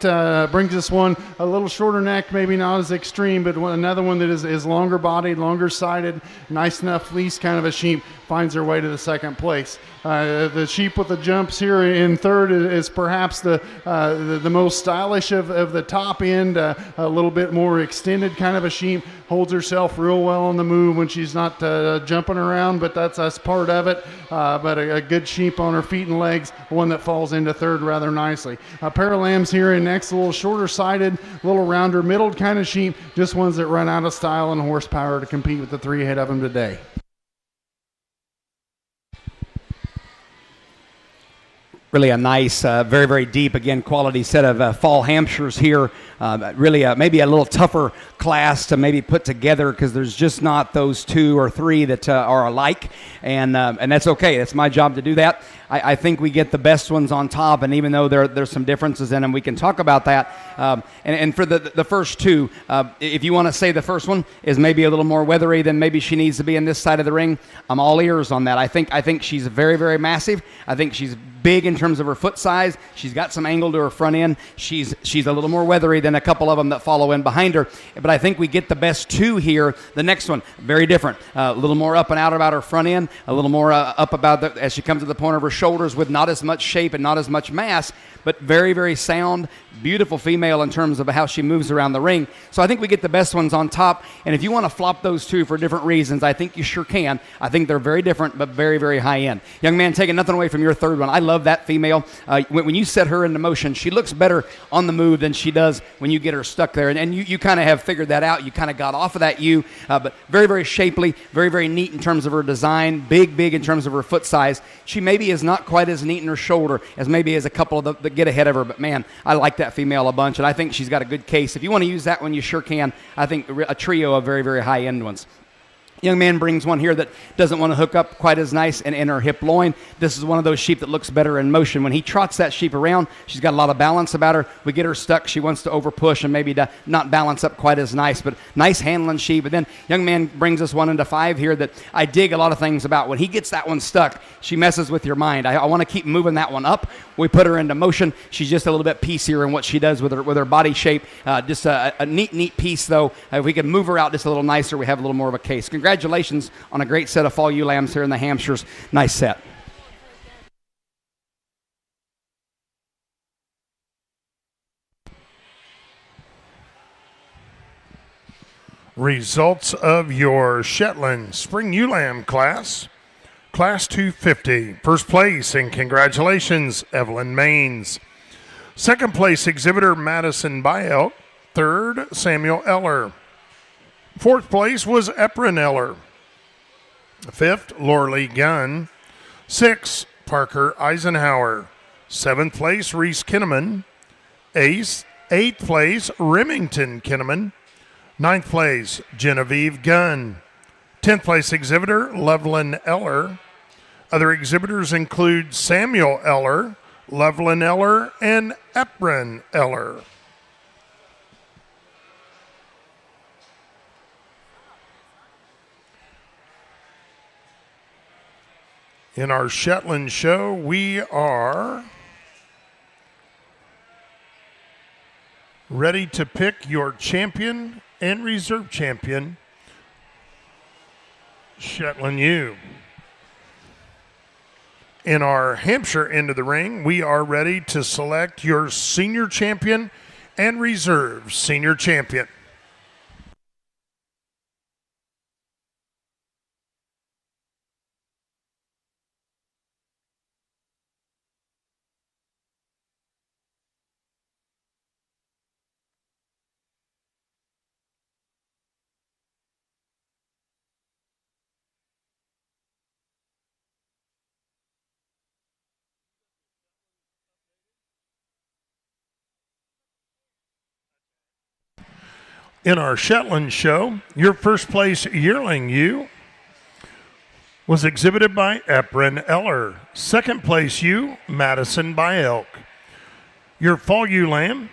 brings us one a little shorter neck, maybe not as extreme, but another one that is longer bodied, longer sided, nice enough fleece kind of a sheep, finds her way to the second place. The sheep with the jumps here in third is perhaps the most stylish of the top end, a little bit more extended kind of a sheep, holds herself real well on the move when she's not jumping around, but that's part of it. But a good sheep on her feet and legs, one that falls into third rather nicely. A pair of lambs here in next, a little shorter sided, a little rounder, middled kind of sheep, just ones that run out of style and horsepower to compete with the three ahead of them today. Really a nice, very, very deep, again, quality set of fall Hampshires here. Really maybe a little tougher class to maybe put together because there's just not those two or three that are alike, and that's okay. It's my job to do that. I think we get the best ones on top, and even though there's some differences in them, we can talk about that. And for the first two, if you want to say the first one is maybe a little more weathery than maybe she needs to be in this side of the ring, I'm all ears on that. I think she's very, very massive. I think she's big in terms of her foot size. She's got some angle to her front end. She's a little more weathery than a couple of them that follow in behind her. But I think we get the best two here. The next one, very different. A little more up and out about her front end, a little more up about as she comes to the point of her shoulders with not as much shape and not as much mass, but very, very sound, beautiful female in terms of how she moves around the ring. So I think we get the best ones on top. And if you want to flop those two for different reasons, I think you sure can. I think they're very different, but very, very high end. Young man, taking nothing away from your third one. I love that female. When you set her into motion, she looks better on the move than she does when you get her stuck there. And you kind of have figured that out. You kind of got off of that but very, very shapely, very, very neat in terms of her design, big in terms of her foot size. She maybe is not quite as neat in her shoulder as maybe as a couple of that get ahead of her, but man, I like that female a bunch, and I think she's got a good case. If you want to use that one, you sure can. I think a trio of very, very high-end ones. Young man brings one here that doesn't want to hook up quite as nice and in her hip loin. This is one of those sheep that looks better in motion. When he trots that sheep around, she's got a lot of balance about her. We get her stuck. She wants to over push and maybe to not balance up quite as nice, but nice handling sheep. And then young man brings us one into five here that I dig a lot of things about. When he gets that one stuck, she messes with your mind. I want to keep moving that one up. We put her into motion. She's just a little bit piecier in what she does with her body shape. Just a neat piece, though. If we could move her out just a little nicer, we have a little more of a case. Congratulations on a great set of fall ewe lambs here in the Hampshires. Nice set. Results of your Shetland Spring Ewe Lamb class. Class 250. First place, and congratulations, Evelyn Maines. Second place, exhibitor Madison Byelt. Third, Samuel Eller. Fourth place was Eprin Eller. Fifth, Lorley Gunn. Sixth, Parker Eisenhower. Seventh place, Reese Kinneman. Eighth place, Remington Kinneman. Ninth place, Genevieve Gunn. 10th place exhibitor, Loveland Eller. Other exhibitors include Samuel Eller, Loveland Eller, and Eprin Eller. In our Shetland show, we are ready to pick your champion and reserve champion, Shetland ewe. In our Hampshire end of the ring, we are ready to select your senior champion and reserve senior champion. In our Shetland show, your first place yearling ewe was exhibited by Eprin Eller. Second place ewe, Madison by Elk. Your fall ewe lamb,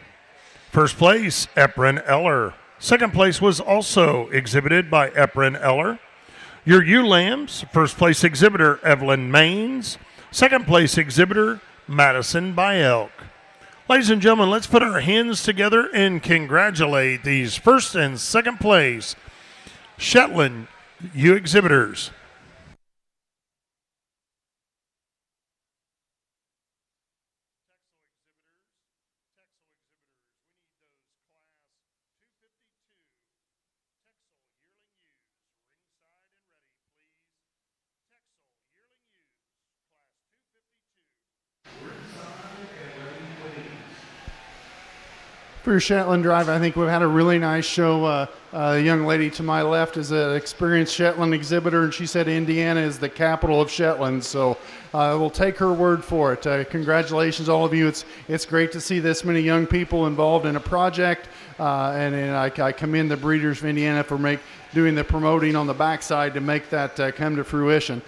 first place, Eprin Eller. Second place was also exhibited by Eprin Eller. Your ewe lambs, first place exhibitor, Evelyn Maines. Second place exhibitor, Madison by Elk. Ladies and gentlemen, let's put our hands together and congratulate these first and second place Shetland ewe exhibitors. For your Shetland Drive, I think we've had a really nice show. The young lady to my left is an experienced Shetland exhibitor, and she said Indiana is the capital of Shetland. So we'll take her word for it. Congratulations, all of you. It's great to see this many young people involved in a project, and I commend the Breeders of Indiana for doing the promoting on the backside to make that come to fruition.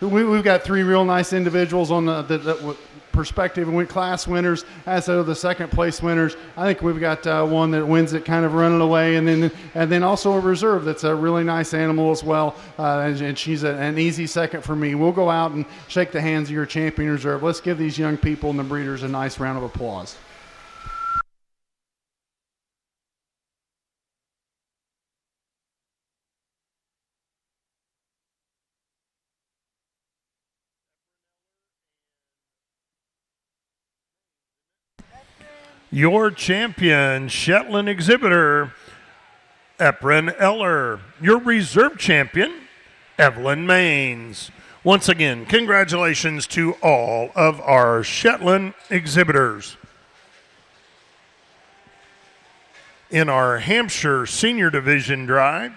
We've got three real nice individuals on the perspective and class winners, as of the second place winners. I think we've got one that wins it kind of running away, and then also a reserve that's a really nice animal as well, and she's an easy second for me. We'll go out and shake the hands of your champion reserve. Let's give these young people and the breeders a nice round of applause. Your champion, Shetland exhibitor, Eprin Eller. Your reserve champion, Evelyn Maines. Once again, congratulations to all of our Shetland exhibitors. In our Hampshire Senior Division drive,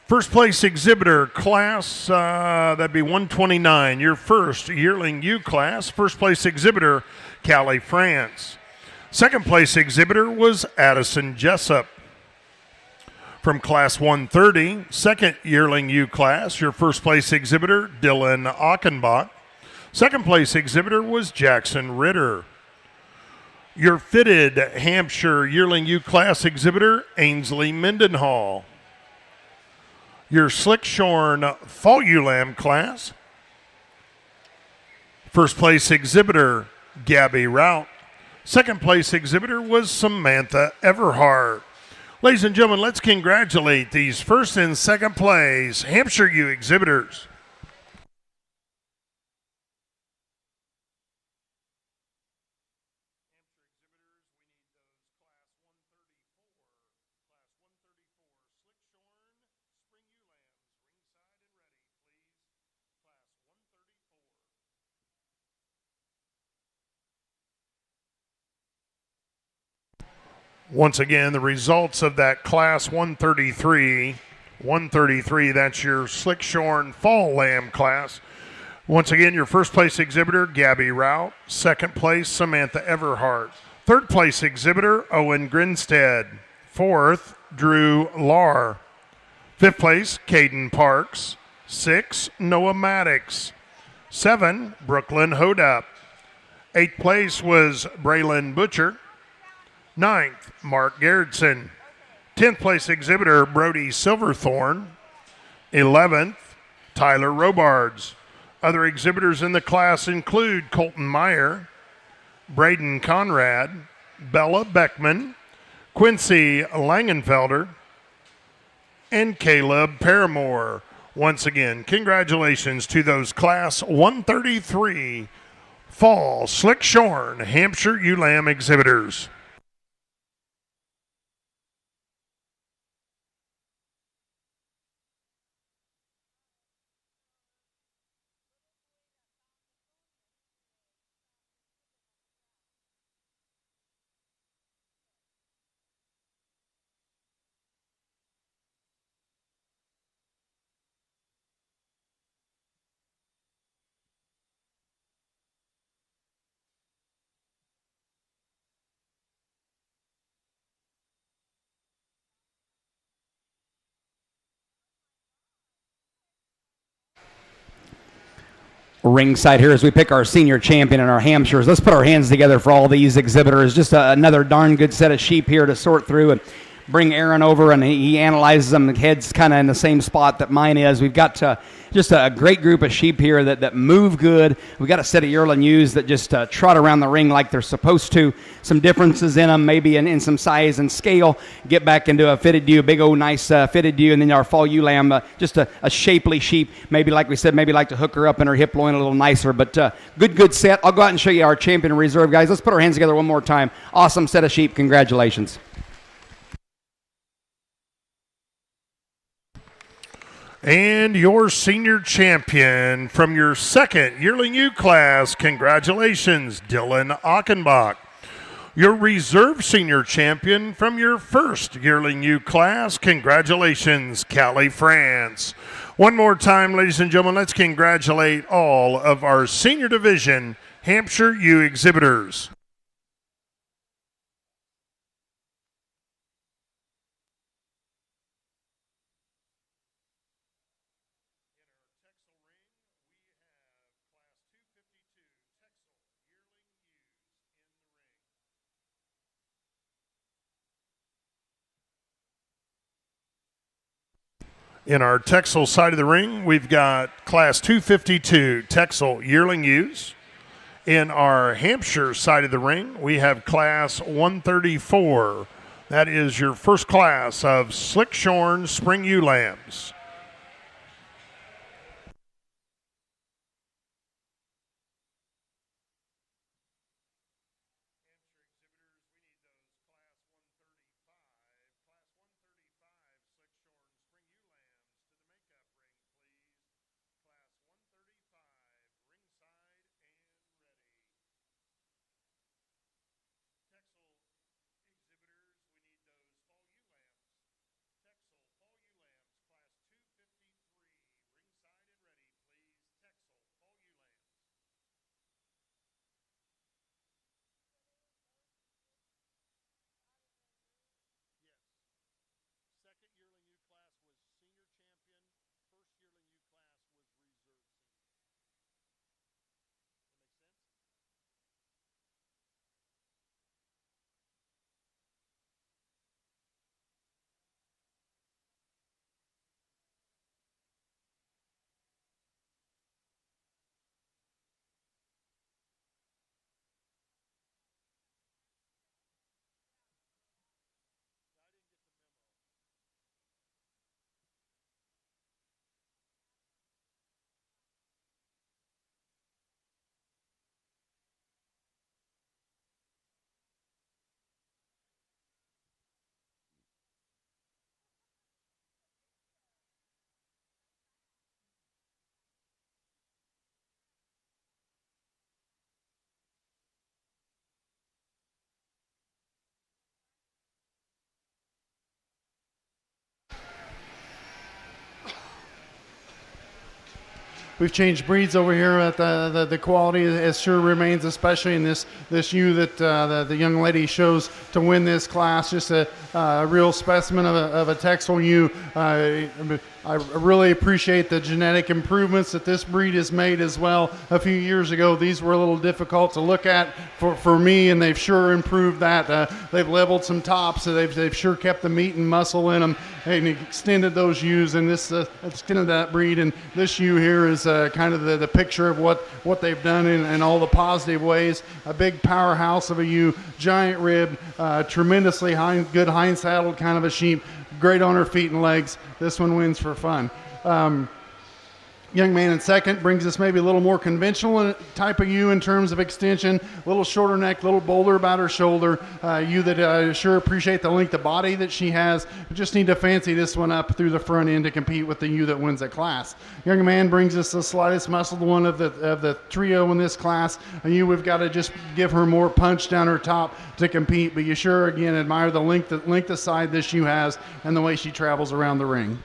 first place exhibitor class, that'd be 129. Your first yearling ewe class. First place exhibitor, Calais, France. Second place exhibitor was Addison Jessup. From class 130, second yearling ewe class. Your first place exhibitor, Dylan Achenbach. Second place exhibitor was Jackson Ritter. Your fitted Hampshire yearling ewe class exhibitor, Ainsley Mendenhall. Your Slickshorn Fall Ewe Lamb class. First place exhibitor, Gabby Rout. Second place exhibitor was Samantha Everhart. Ladies and gentlemen, let's congratulate these first and second place Hampshire ewe exhibitors. Once again, the results of that class 133, that's your Slickshorn Fall Lamb class. Once again, your first place exhibitor, Gabby Rout. Second place, Samantha Everhart. Third place exhibitor, Owen Grinstead. Fourth, Drew Lahr. Fifth place, Caden Parks. 6, Noah Maddox. 7, Brooklyn Hodup. Eighth place was Braylon Butcher. 9th, Mark Gerritsen. 10th place exhibitor, Brody Silverthorne. 11th, Tyler Robards. Other exhibitors in the class include Colton Meyer, Braden Conrad, Bella Beckman, Quincy Langenfelder, and Caleb Paramore. Once again, congratulations to those class 133 Fall Slickshorn Hampshire ewe lamb exhibitors. ringside here as we pick our senior champion and our Hampshires. Let's put our hands together for all these exhibitors. Just another darn good set of sheep here to sort through and bring Aaron over, and he analyzes them. The head's kind of in the same spot that mine is. We've got just a great group of sheep here that move good. We've got a set of yearling ewes that just trot around the ring like they're supposed to. Some differences in them, maybe in some size and scale. Get back into a fitted ewe, big old nice fitted ewe, and then our fall ewe lamb, just a shapely sheep. Maybe like we said, maybe like to hook her up in her hip loin a little nicer, but good set. I'll go out and show you our champion in reserve, guys. Let's put our hands together one more time. Awesome set of sheep. Congratulations. And your senior champion from your second yearling ewe class, congratulations, Dylan Achenbach. Your reserve senior champion from your first yearling ewe class, congratulations, Callie France. One more time, ladies and gentlemen, let's congratulate all of our senior division Hampshire ewe exhibitors. In our Texel side of the ring, we've got Class 252 Texel yearling ewes. In our Hampshire side of the ring, we have Class 134. That is your first class of slick shorn spring ewe lambs. We've changed breeds over here, at the quality as sure remains, especially in this ewe that the young lady shows to win this class. Just a real specimen of a Texel ewe. I really appreciate the genetic improvements that this breed has made as well. A few years ago, these were a little difficult to look at for me, and they've sure improved that. They've leveled some tops, so they've sure kept the meat and muscle in them and extended those ewes, and this extended that breed. And this ewe here is kind of the picture of what they've done in all the positive ways. A big powerhouse of a ewe, giant rib, tremendously good hind saddled kind of a sheep. Great on her feet and legs. This one wins for fun. Young man in second brings us maybe a little more conventional type of ewe in terms of extension. A little shorter neck, a little bolder about her shoulder. Ewe that I sure appreciate the length of body that she has. We just need to fancy this one up through the front end to compete with the ewe that wins that class. Young man brings us the slightest muscled one of the trio in this class. A ewe we've got to just give her more punch down her top to compete. But you sure, again, admire the length of side this ewe has and the way she travels around the ring.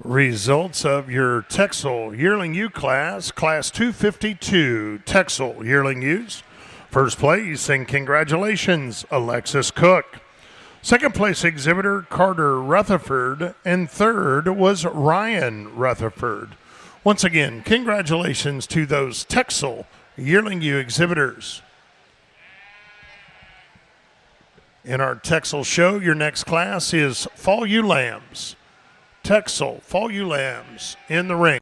Results of your Texel Yearling U class, Class 252 Texel Yearling U's. First place and congratulations, Alexis Cook. Second place exhibitor, Carter Rutherford. And third was Ryan Rutherford. Once again, congratulations to those Texel Yearling U exhibitors. In our Texel show, your next class is Fall Ewe Lambs. Texel Fall Ewe Lambs in the ring.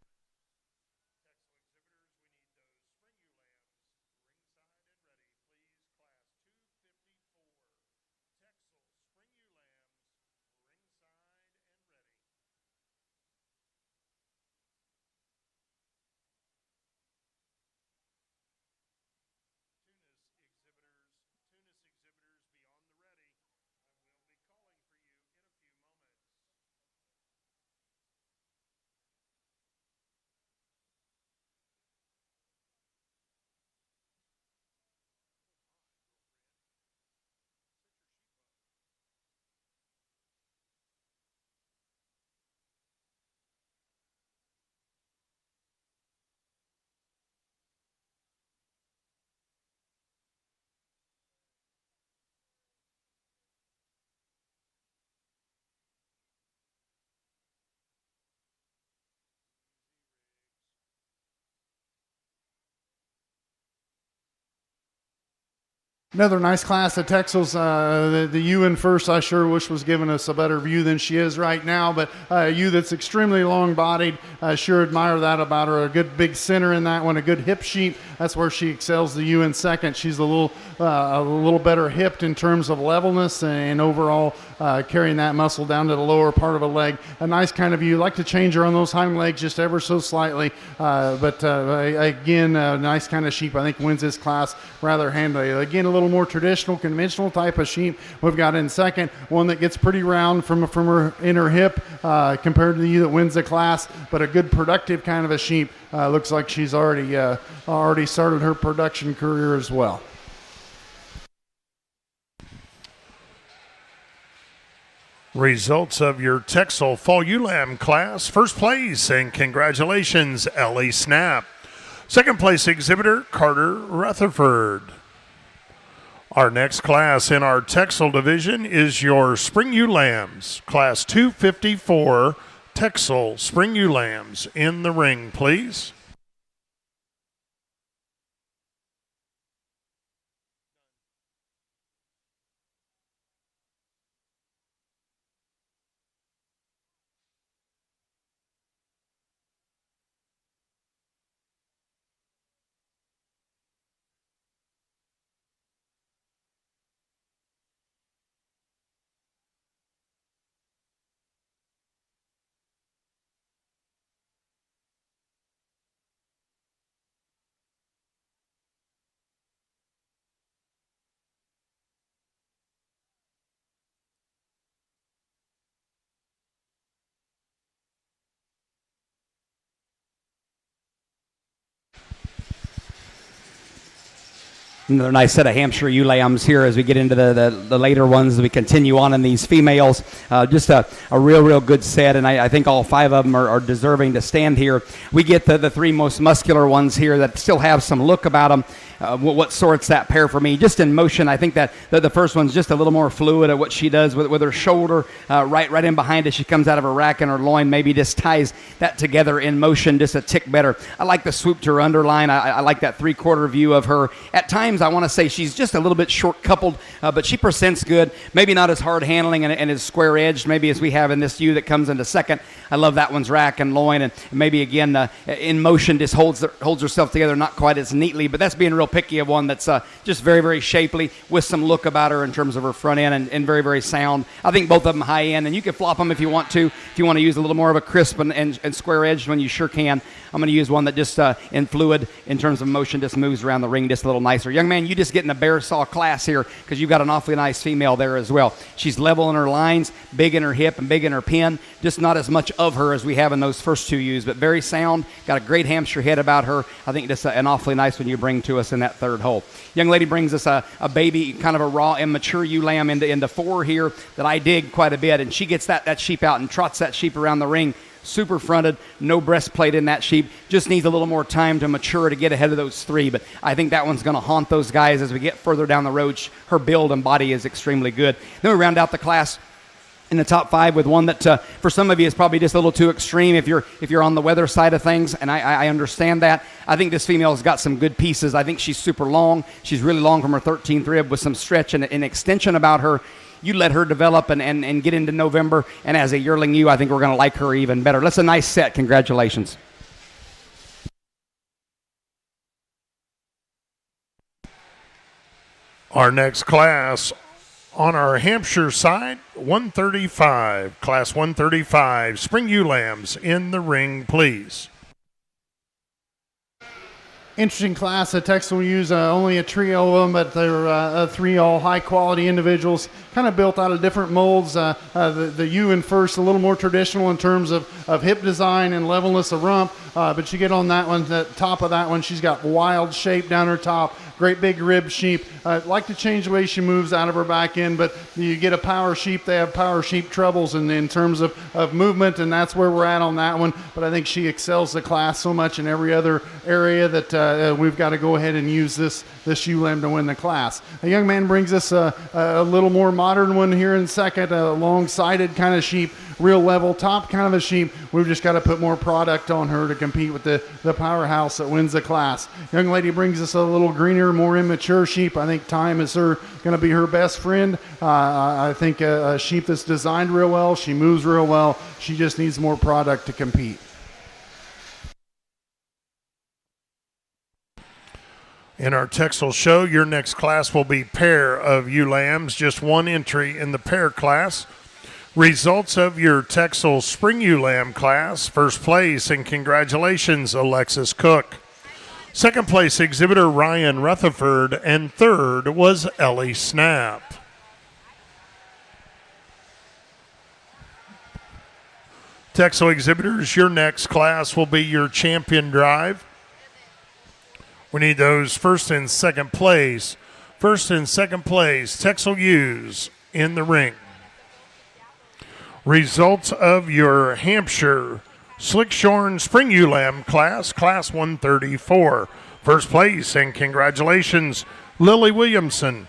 Another nice class at Texel's. The ewe in first, I sure wish was giving us a better view than she is right now, but a ewe that's extremely long-bodied. Sure admire that about her. A good big center in that one, a good hip sheep. That's where she excels the ewe in second. She's a little better hipped in terms of levelness and overall carrying that muscle down to the lower part of a leg. A nice kind of ewe. Like to change her on those hind legs just ever so slightly, but again, a nice kind of sheep. I think wins this class rather handily. Again, a little more traditional, conventional type of sheep we've got in second. One that gets pretty round from her in her hip compared to the ewe that wins the class, but a good productive kind of a sheep. Looks like she's already started her production career as well. Results of your Texel Fall Ewe Lamb class. First place and congratulations, Ellie Snap. Second place exhibitor, Carter Rutherford. Our next class in our Texel division is your Spring Ewe Lambs, Class 254 Texel Spring Ewe Lambs. In the ring, please. Another nice set of Hampshire ewe lambs here as we get into the later ones as we continue on in these females. Just a real good set, and I think all five of them are deserving to stand here. We get the three most muscular ones here that still have some look about them. What sorts that pair for me? Just in motion, I think that the first one's just a little more fluid at what she does with her shoulder right in behind as she comes out of her rack and her loin, maybe just ties that together in motion just a tick better. I like the swoop to her underline. I like that three-quarter view of her. At times, I want to say she's just a little bit short-coupled, but she presents good. Maybe not as hard handling and as square-edged maybe as we have in this ewe that comes into second. I love that one's rack and loin, and maybe again in motion just holds herself together not quite as neatly, but that's being real picky of one that's just very shapely with some look about her in terms of her front end and very sound. I think both of them high end, and you can flop them if you want to. If you want to use a little more of a crisp and square edged one, you sure can. I'm going to use one that just in fluid in terms of motion just moves around the ring just a little nicer. Young man, you just get in a bear saw class here because you've got an awfully nice female there as well. She's level in her lines, big in her hip and big in her pin. Just not as much of her as we have in those first two ewes, but very sound. Got a great Hampshire head about her. I think just an awfully nice one you bring to us in that third hole. Young lady brings us a baby, kind of a raw, immature ewe lamb into 4 here that I dig quite a bit, and she gets that sheep out and trots that sheep around the ring. Super fronted, no breastplate in that sheep. Just needs a little more time to mature to get ahead of those 3. But I think that one's going to haunt those guys as we get further down the road. Her build and body is extremely good. Then we round out the class in the top 5 with one that for some of you is probably just a little too extreme if you're on the weather side of things, and I understand that. I think this female's got some good pieces. I think she's super long. She's really long from her 13th rib with some stretch and an extension about her. You let her develop and get into November, and as a yearling ewe, I think we're going to like her even better. That's a nice set. Congratulations. Our next class on our Hampshire side, 135, Class 135, Spring Ewe Lambs in the ring, please. Interesting class. Texas will use only a trio of them, but they're 3 all high-quality individuals, kind of built out of different molds. The ewe in first, a little more traditional in terms of hip design and levelness of rump, but you get on that one, the top of that one, she's got wild shape down her top, great big rib sheep. Like to change the way she moves out of her back end, but you get a power sheep, they have power sheep troubles in terms of movement, and that's where we're at on that one. But I think she excels the class so much in every other area that we've got to go ahead and use this ewe lamb to win the class. A young man brings us a little more modern one here in second, a long-sided kind of sheep, real level top kind of a sheep. We've just got to put more product on her to compete with the powerhouse that wins the class. Young lady brings us a little greener, more immature sheep. I think time is going to be her best friend. I think a sheep that's designed real well. She moves real well. She just needs more product to compete. In our Texel show, your next class will be pair of ewe lambs, just 1 entry in the pair class. Results of your Texel Spring Ewe Lamb class: first place, and congratulations, Alexis Cook. Second place, exhibitor Ryan Rutherford, and third was Ellie Snap. Texel exhibitors, your next class will be your champion drive. We need those first and second place. First and second place, Texel ewes in the ring. Results of your Hampshire Slickshorn Spring Ewe Lamb class, Class 134. First place, and congratulations, Lily Williamson.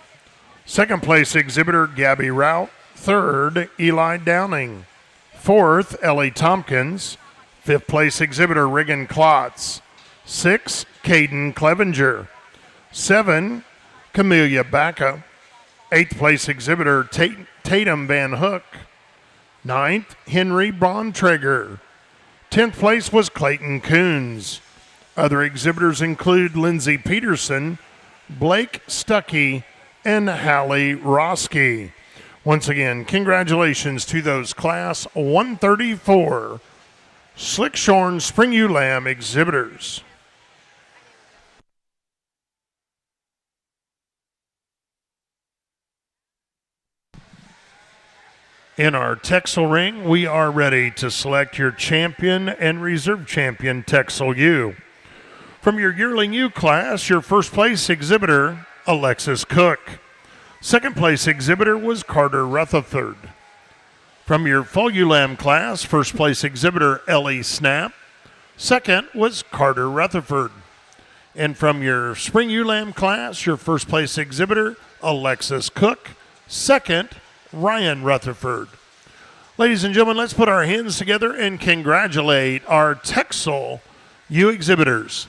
Second place, exhibitor Gabby Rout. Third, Eli Downing. Fourth, Ellie Tompkins. Fifth place, exhibitor Regan Klotz. 6, Caden Clevenger. 7, Camellia Bacca. 8th place, exhibitor Tatum Van Hook. 9th, Henry Bontrager. 10th place was Clayton Coons. Other exhibitors include Lindsey Peterson, Blake Stuckey, and Hallie Roski. Once again, congratulations to those Class 134 Slickshorn Spring Ewe Lamb exhibitors. In our Texel ring, we are ready to select your champion and reserve champion Texel ewe. From your yearling ewe class, your first place exhibitor, Alexis Cook. Second place exhibitor was Carter Rutherford. From your full ewe lamb class, first place exhibitor, Ellie Snap. Second was Carter Rutherford. And from your spring ewe lamb class, your first place exhibitor, Alexis Cook. Second, Ryan Rutherford. Ladies and gentlemen, let's put our hands together and congratulate our Texel ewe exhibitors.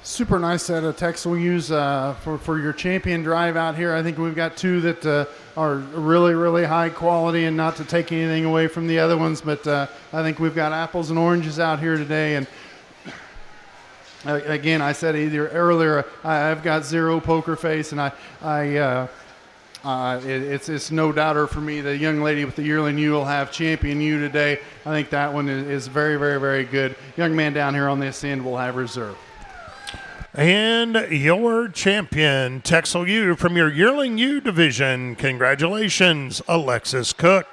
Super nice set of Texel ewes for your champion drive out here. I think we've got two that are really, really high quality, and not to take anything away from the other ones, but I think we've got apples and oranges out here today. And again, I said earlier, I've got zero poker face, and it's no doubter for me. The young lady with the yearling ewe will have champion ewe today. I think that one is very, very, very good. Young man down here on this end will have reserve. And your champion, Texel ewe from your yearling ewe division. Congratulations, Alexis Cook.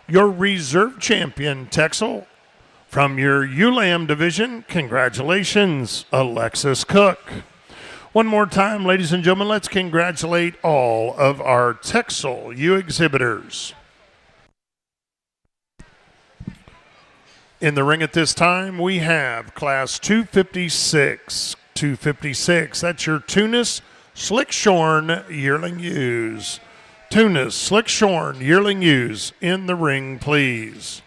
Your reserve champion, Texel, from your ewe lamb division. Congratulations, Alexis Cook. One more time, ladies and gentlemen, let's congratulate all of our Texel ewe exhibitors. In the ring at this time, we have Class 256. 256, that's your Tunis Slickshorn yearling ewes. Tunis Slickshorn yearling ewes in the ring, please.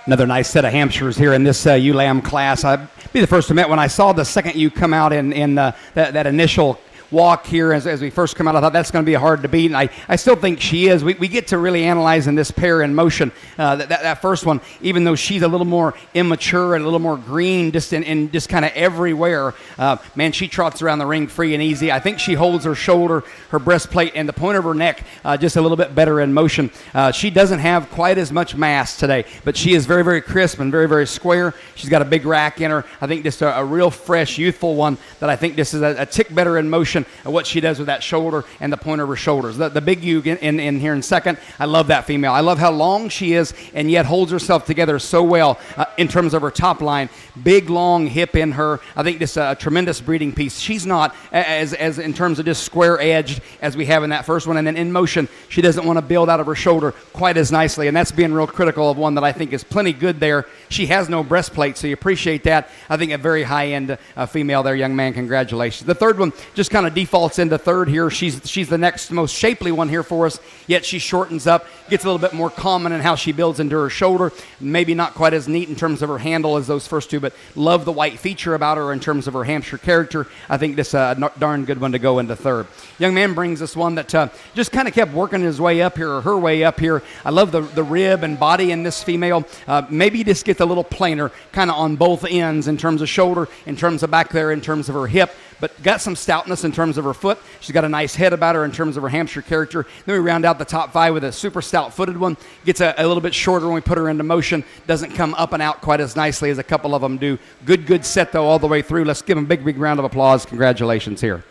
Another nice set of Hampshires here in this ewe lamb class. I'd be the first to admit, when I saw the second ewe come out in that initial walk here as we first come out, I thought that's going to be hard to beat, and I still think she is. We get to really analyzing this pair in motion. That first one, even though she's a little more immature and a little more green, just in just kind of everywhere, man, she trots around the ring free and easy. I think she holds her shoulder, her breastplate, and the point of her neck just a little bit better in motion. She doesn't have quite as much mass today, but she is very, very crisp and very, very square. She's got a big rack in her. I think just a real fresh, youthful one that I think this is a tick better in motion of what she does with that shoulder and the point of her shoulders. The big ewe in here in second, I love that female. I love how long she is and yet holds herself together so well in terms of her top line. Big, long hip in her. I think this is a tremendous breeding piece. She's not as in terms of just square-edged as we have in that first one. And then in motion, she doesn't want to build out of her shoulder quite as nicely. And that's being real critical of one that I think is plenty good there. She has no breastplate, so you appreciate that. I think a very high-end female there, young man. Congratulations. The third one just kind of defaults into third here. She's the next most shapely one here for us, yet she shortens up, gets a little bit more common in how she builds into her shoulder. Maybe not quite as neat in terms of her handle as those first two, but love the white feature about her in terms of her Hampshire character. I think this is a darn good one to go into third. Young man brings us one that just kind of kept working his way up here, or her way up here. I love the rib and body in this female. Maybe just gets a little plainer kind of on both ends in terms of shoulder, in terms of back there, in terms of her hip, but got some stoutness in terms of her foot. She's got a nice head about her in terms of her Hampshire character. Then we round out the top five with a super stout-footed one. Gets a little bit shorter when we put her into motion. Doesn't come up and out quite as nicely as a couple of them do. Good set, though, all the way through. Let's give them a big round of applause. Congratulations here.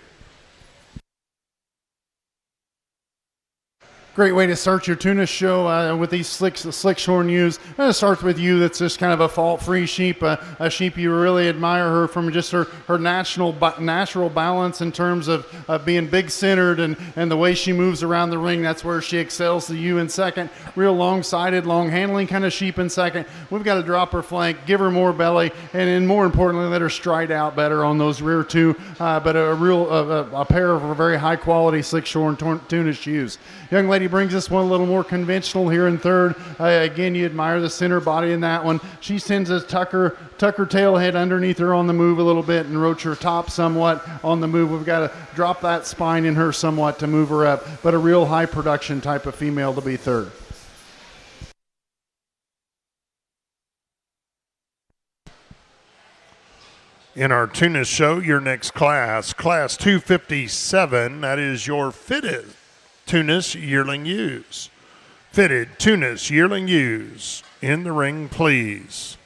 Great way to start your Tunis show with these Slickshorn ewes. I'm going to start with you that's just kind of a fault-free sheep, a sheep you really admire her from just her natural balance in terms of being big-centered and the way she moves around the ring. That's where she excels the ewe in second. Real long-sided, long-handling kind of sheep in second. We've got to drop her flank, give her more belly, and more importantly, let her stride out better on those rear two. But a pair of very high-quality Slickshorn Tunis ewes. Young lady brings us one a little more conventional here in third. Again, you admire the center body in that one. She tends to tuck her tail head underneath her on the move a little bit and roach her top somewhat on the move. We've got to drop that spine in her somewhat to move her up, but a real high production type of female to be third. In our Tunis show, your next class 257, that is your fitted Tunis yearling ewes. fitted Tunis yearling ewes in the ring, please.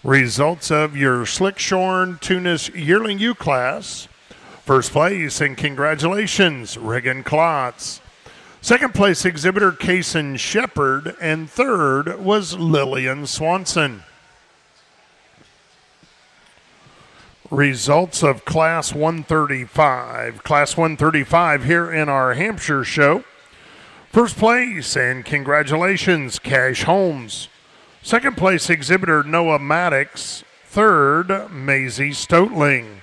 Results of your Slickshorn Tunis yearling ewe class. First place, and congratulations, Regan Klotz. Second place exhibitor, Kaysen Shepard, and third was Lillian Swanson. Results of Class 135. Class 135 here in our Hampshire show. First place, and congratulations, Cash Holmes. Second place exhibitor, Noah Maddox. Third, Maisie Stotling.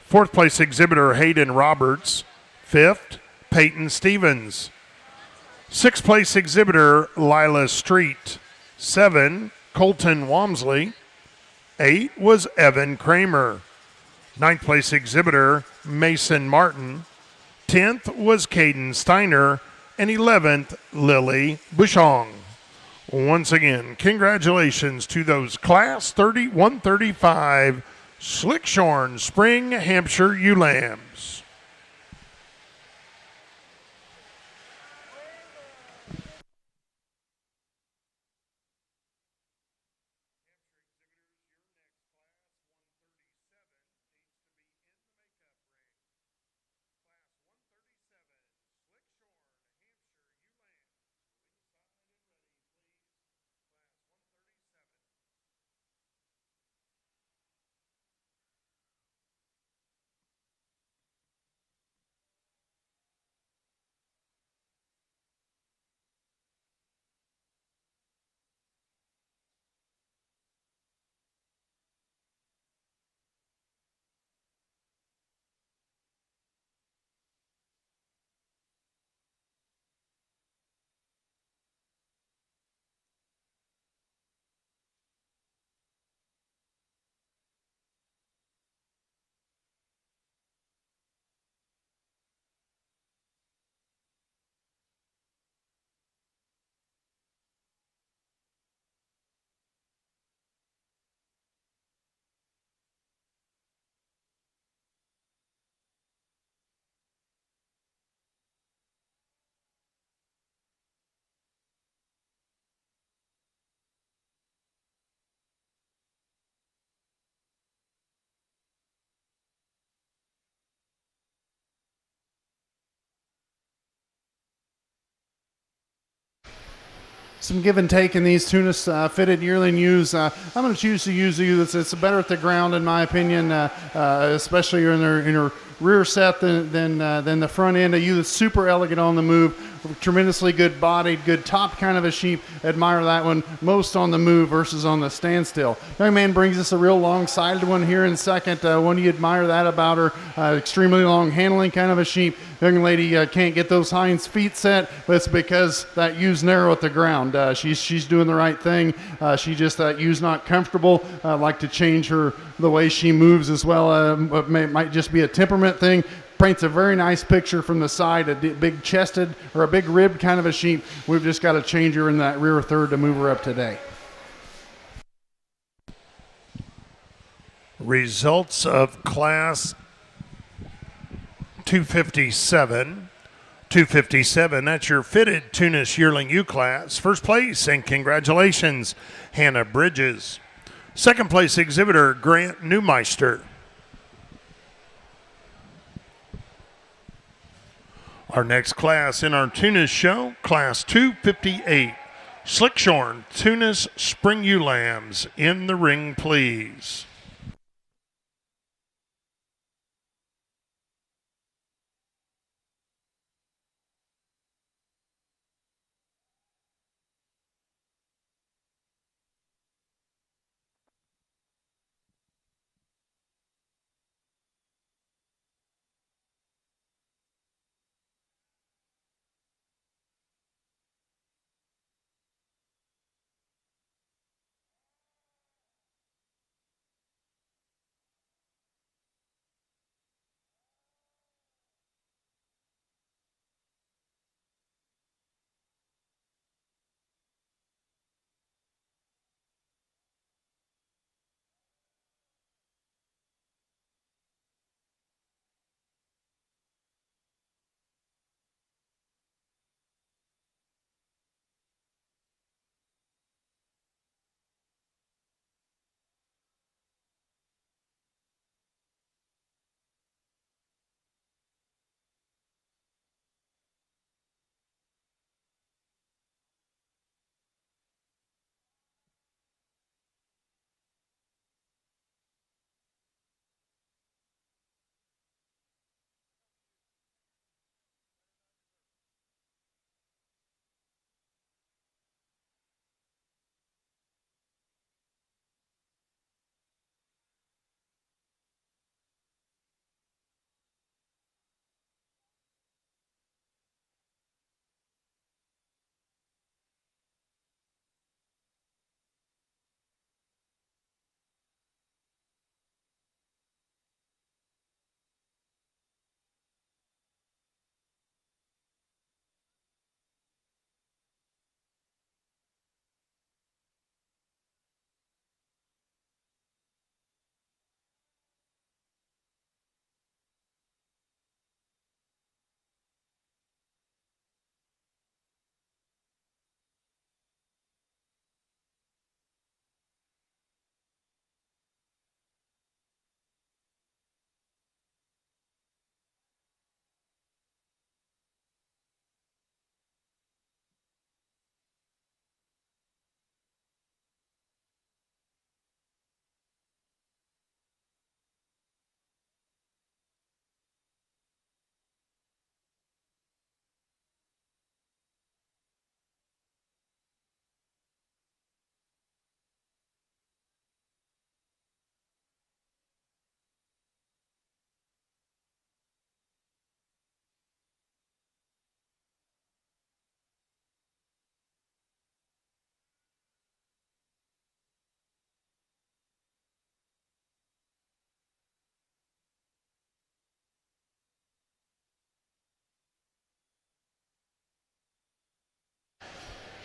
Fourth place exhibitor, Hayden Roberts. Fifth, Peyton Stevens. Sixth place exhibitor, Lila Street. 7, Colton Wamsley. 8 was Evan Kramer. Ninth place exhibitor, Mason Martin. 10th was Caden Steiner. And 11th, Lily Bushong. Once again, congratulations to those Class 135 Slickshorn Spring Hampshire ewe lambs. Some give and take in these Tunis fitted yearling ewes. I'm going to choose to use a ewe that's better at the ground, in my opinion, especially in her rear set than the front end. A ewe that's super elegant on the move, tremendously good bodied, good top kind of a sheep. Admire that one most on the move versus on the standstill. Young man brings us a real long-sided one here in second. One you admire that about her. Extremely long handling kind of a sheep. Young lady can't get those hinds feet set, but it's because that ewe's narrow at the ground. She's doing the right thing. She just, that ewe's not comfortable. Like to change the way she moves as well. Might just be a temperament thing. Paints a very nice picture from the side, a big chested or a big ribbed kind of a sheep. We've just got to change her in that rear third to move her up today. Results of Class 257. 257, that's your fitted Tunis yearling ewe class. First place, and congratulations, Hannah Bridges. Second place exhibitor, Grant Neumeister. Our next class in our Tunis show, Class 258. Slickshorn Tunis Spring Ewe Lambs. In the ring, please.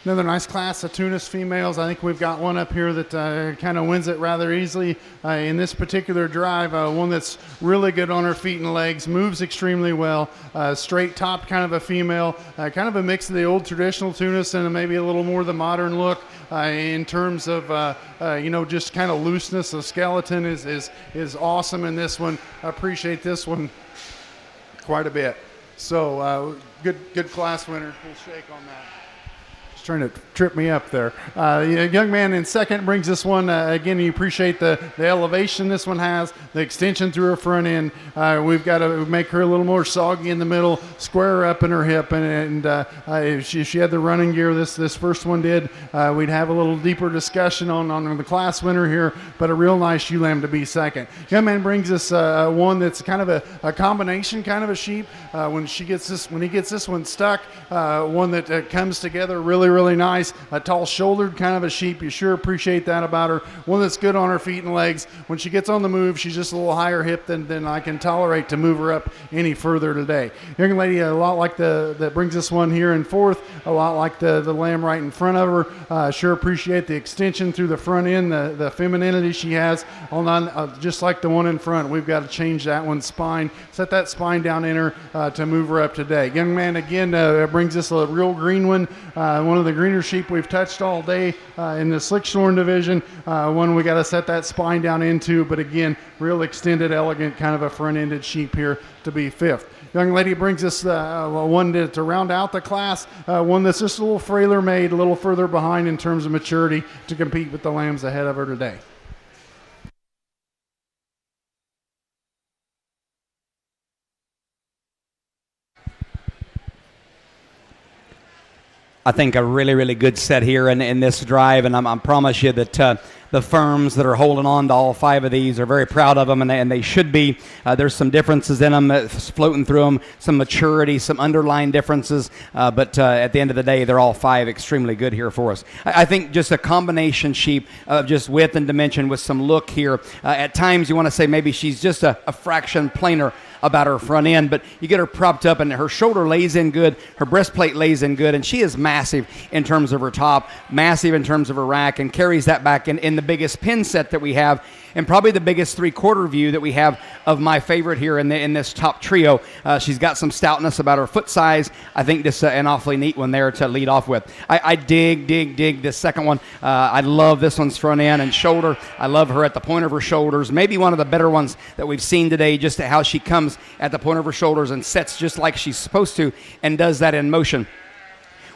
Another nice class of Tunis females. I think we've got one up here that kind of wins it rather easily in this particular drive. One that's really good on her feet and legs, moves extremely well. Straight top kind of a female, kind of a mix of the old traditional Tunis and maybe a little more the modern look in terms of just kind of looseness. The skeleton is awesome in this one. I appreciate this one quite a bit. So good class winner. We'll shake on that. Trying to trip me up there. Young man in second brings this one. Again, you appreciate the elevation this one has, the extension through her front end. We've got to make her a little more soggy in the middle, square her up in her hip, and if she had the running gear this first one did, we'd have a little deeper discussion on the class winner here, but a real nice ewe lamb to be second. Young man brings us one that's kind of a combination kind of a sheep. When he gets this one stuck, one that comes together really nice, a tall-shouldered kind of a sheep. You sure appreciate that about her. One that's good on her feet and legs. When she gets on the move, she's just a little higher hip than I can tolerate to move her up any further today. Young lady, a lot like that brings this one here in fourth, a lot like the lamb right in front of her. Sure appreciate the extension through the front end, the femininity she has. Just like the one in front, we've got to change that one's spine, set that spine down in her to move her up today. Young man, again, brings us a real green one, one of the greener sheep we've touched all day in the Slickshorn division. One we got to set that spine down into, but again, real extended, elegant kind of a front-ended sheep here to be fifth. Young lady brings us one to round out the class, one that's just a little frailer made, a little further behind in terms of maturity to compete with the lambs ahead of her today. I think a really good set here in this drive, and I promise you that the firms that are holding on to all five of these are very proud of them, and they should be. There's some differences in them floating through them, some maturity, some underlying differences, but at the end of the day, they're all five extremely good here for us. I think just a combination sheep of just width and dimension with some look here. At times, you want to say maybe she's just a fraction plainer about her front end, but you get her propped up and her shoulder lays in good, her breastplate lays in good, and she is massive in terms of her top, massive in terms of her rack, and carries that back in the biggest pin set that we have, and probably the biggest three-quarter view that we have of my favorite here in this top trio. She's got some stoutness about her foot size. I think this an awfully neat one there to lead off with. I dig this second one. I love this one's front end and shoulder. I love her at the point of her shoulders. Maybe one of the better ones that we've seen today, just how she comes at the point of her shoulders and sets just like she's supposed to and does that in motion.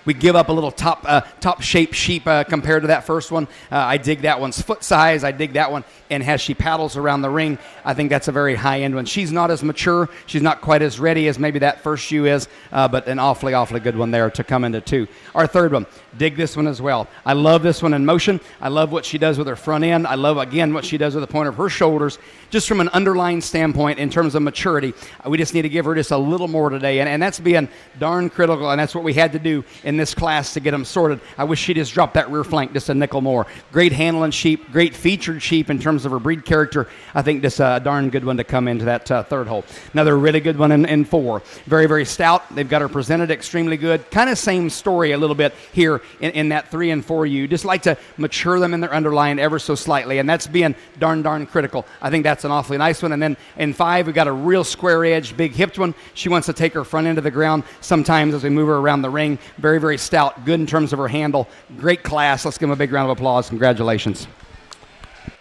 We give up a little top shape sheep compared to that first one. I dig that one's foot size. I dig that one. And as she paddles around the ring, I think that's a very high-end one. She's not as mature. She's not quite as ready as maybe that first shoe is, but an awfully good one there to come into two. Our third one, dig this one as well. I love this one in motion. I love what she does with her front end. I love, again, what she does with the point of her shoulders. Just from an underlying standpoint in terms of maturity, we just need to give her just a little more today, and that's being darn critical, and that's what we had to do in this class to get them sorted. I wish she just dropped that rear flank just a nickel more. Great handling sheep, great featured sheep in terms of her breed character. I think this a darn good one to come into that third hole. Another really good one in four. Very stout. They've got her presented extremely good. Kind of same story a little bit here in that 3 and 4U. Just like to mature them in their underlying ever so slightly, and that's being darn critical. I think that's an awfully nice one. And then in 5, we've got a real square edge, big hipped one. She wants to take her front end of the ground sometimes as we move her around the ring. Very stout, good in terms of her handle. Great class. Let's give them a big round of applause. Congratulations.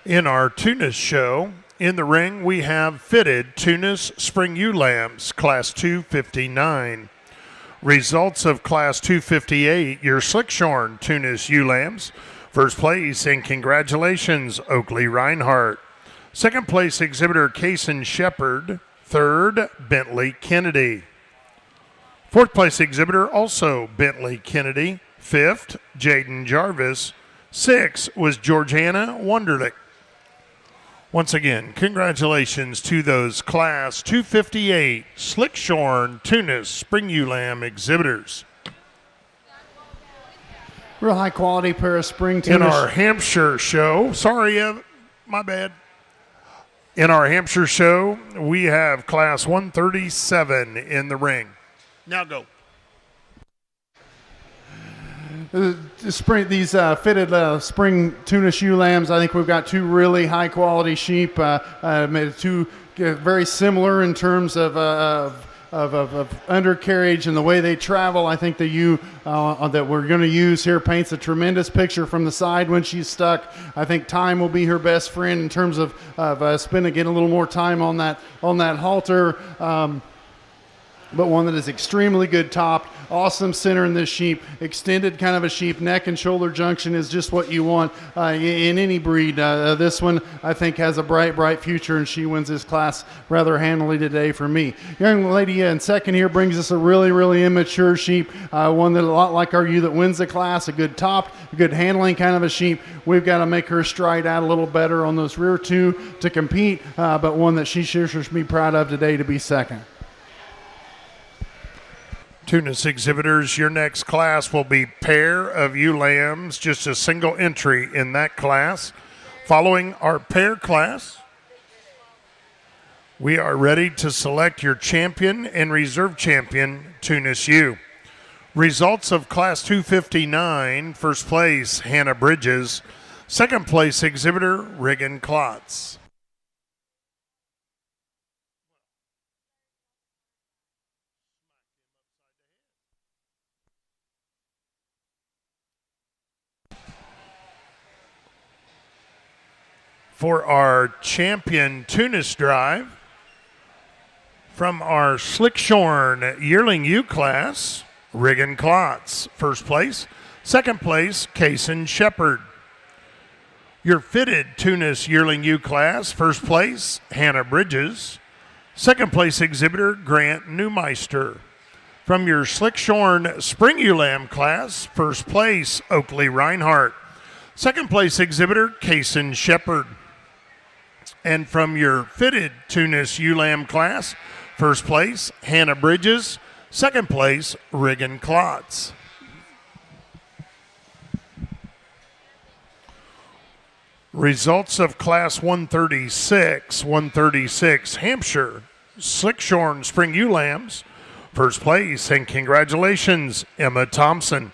In our Tunis show, in the ring, we have fitted Tunis Spring Ewe Lambs, Class 259. Results of Class 258, your Slickshorn Tunis Ewe Lambs. First place, and congratulations, Oakley Reinhardt. Second place, exhibitor Kaysen Shepard. Third, Bentley Kennedy. Fourth place exhibitor, also Bentley Kennedy. Fifth, Jaden Jarvis. Sixth was Georgiana Wunderlich. Once again, congratulations to those Class 258 Slickshorn Tunis Spring Ewe Lamb exhibitors. Real high quality pair of spring Tunis. In our Hampshire show, my bad. In our Hampshire show, we have Class 137 in the ring. Now go. fitted spring Tunis ewe lambs. I think we've got two really high quality sheep, two very similar in terms of undercarriage and the way they travel. I think the ewe that we're going to use here paints a tremendous picture from the side when she's stuck. I think time will be her best friend in terms of spending, getting a little more time on that halter. But one that is extremely good topped, awesome center in this sheep, extended kind of a sheep, neck and shoulder junction is just what you want in any breed. This one, I think, has a bright future, and she wins this class rather handily today for me. Young lady in second here brings us a really immature sheep, one that a lot like our ewe that wins the class, a good topped, good handling kind of a sheep. We've got to make her stride out a little better on those rear two to compete, but one that she sure should be proud of today to be second. Tunis exhibitors, your next class will be pair of ewe lambs, just a single entry in that class. Following our pair class, we are ready to select your champion and reserve champion, Tunis ewe. Results of class 259, first place, Hannah Bridges. Second place exhibitor, Regan Klotz. For our champion Tunis drive, from our Slickshorn yearling ewe class, Regan Klotz, first place. Second place, Kaysen Shepard. Your fitted Tunis yearling ewe class, first place, Hannah Bridges. Second place exhibitor, Grant Neumeister. From your Slickshorn spring ewe lamb class, first place, Oakley Reinhardt. Second place exhibitor, Kaysen Shepard. And from your fitted Tunis ewe lamb class, first place, Hannah Bridges. Second place, Regan Klotz. Results of class 136 Hampshire Slickshorn spring ewe lambs. First place, and congratulations, Emma Thompson.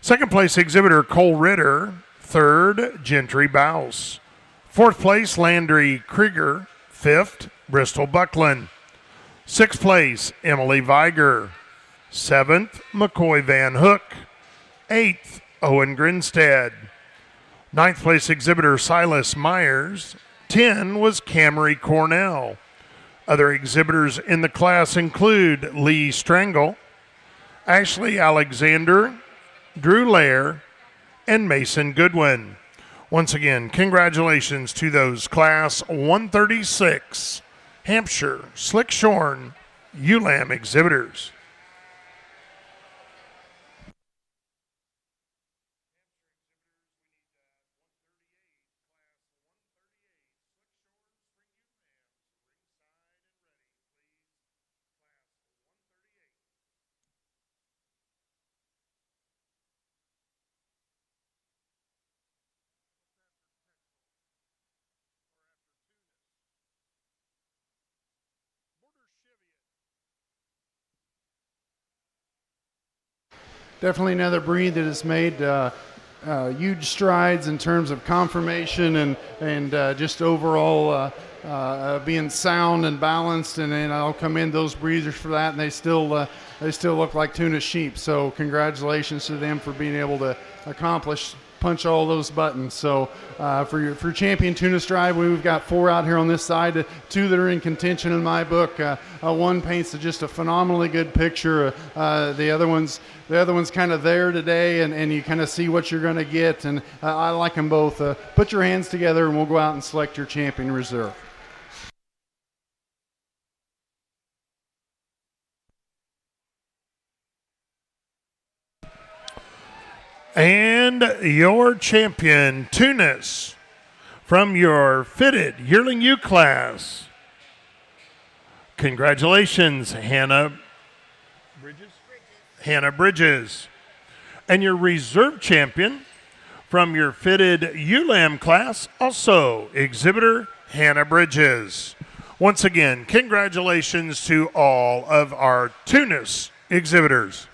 Second place exhibitor, Cole Ritter. Third, Gentry Bouse. Fourth place, Landry Krieger. Fifth, Bristol Buckland. Sixth place, Emily Viger. Seventh, McCoy Van Hook. Eighth, Owen Grinstead. Ninth place exhibitor, Silas Myers. 10 was Camry Cornell. Other exhibitors in the class include Lee Strangle, Ashley Alexander, Drew Lair, and Mason Goodwin. Once again, congratulations to those class 136 Hampshire Slickshorn ewe lamb exhibitors. Definitely another breed that has made huge strides in terms of conformation and just overall being sound and balanced. And I'll commend those breeders for that. And they still look like Tunis sheep. So congratulations to them for being able to punch all those buttons. So for champion Tunis drive, we've got 4 out here on this side, 2 that are in contention in my book. One paints just a phenomenally good picture. The other one's kind of there today, and you kind of see what you're going to get. And I like them both. Put your hands together, and we'll go out and select your champion reserve. And your champion, Tunis, from your fitted yearling ewe class. Congratulations, Hannah Bridges. And your reserve champion from your fitted ewe lamb class, also exhibitor Hannah Bridges. Once again, congratulations to all of our Tunis exhibitors.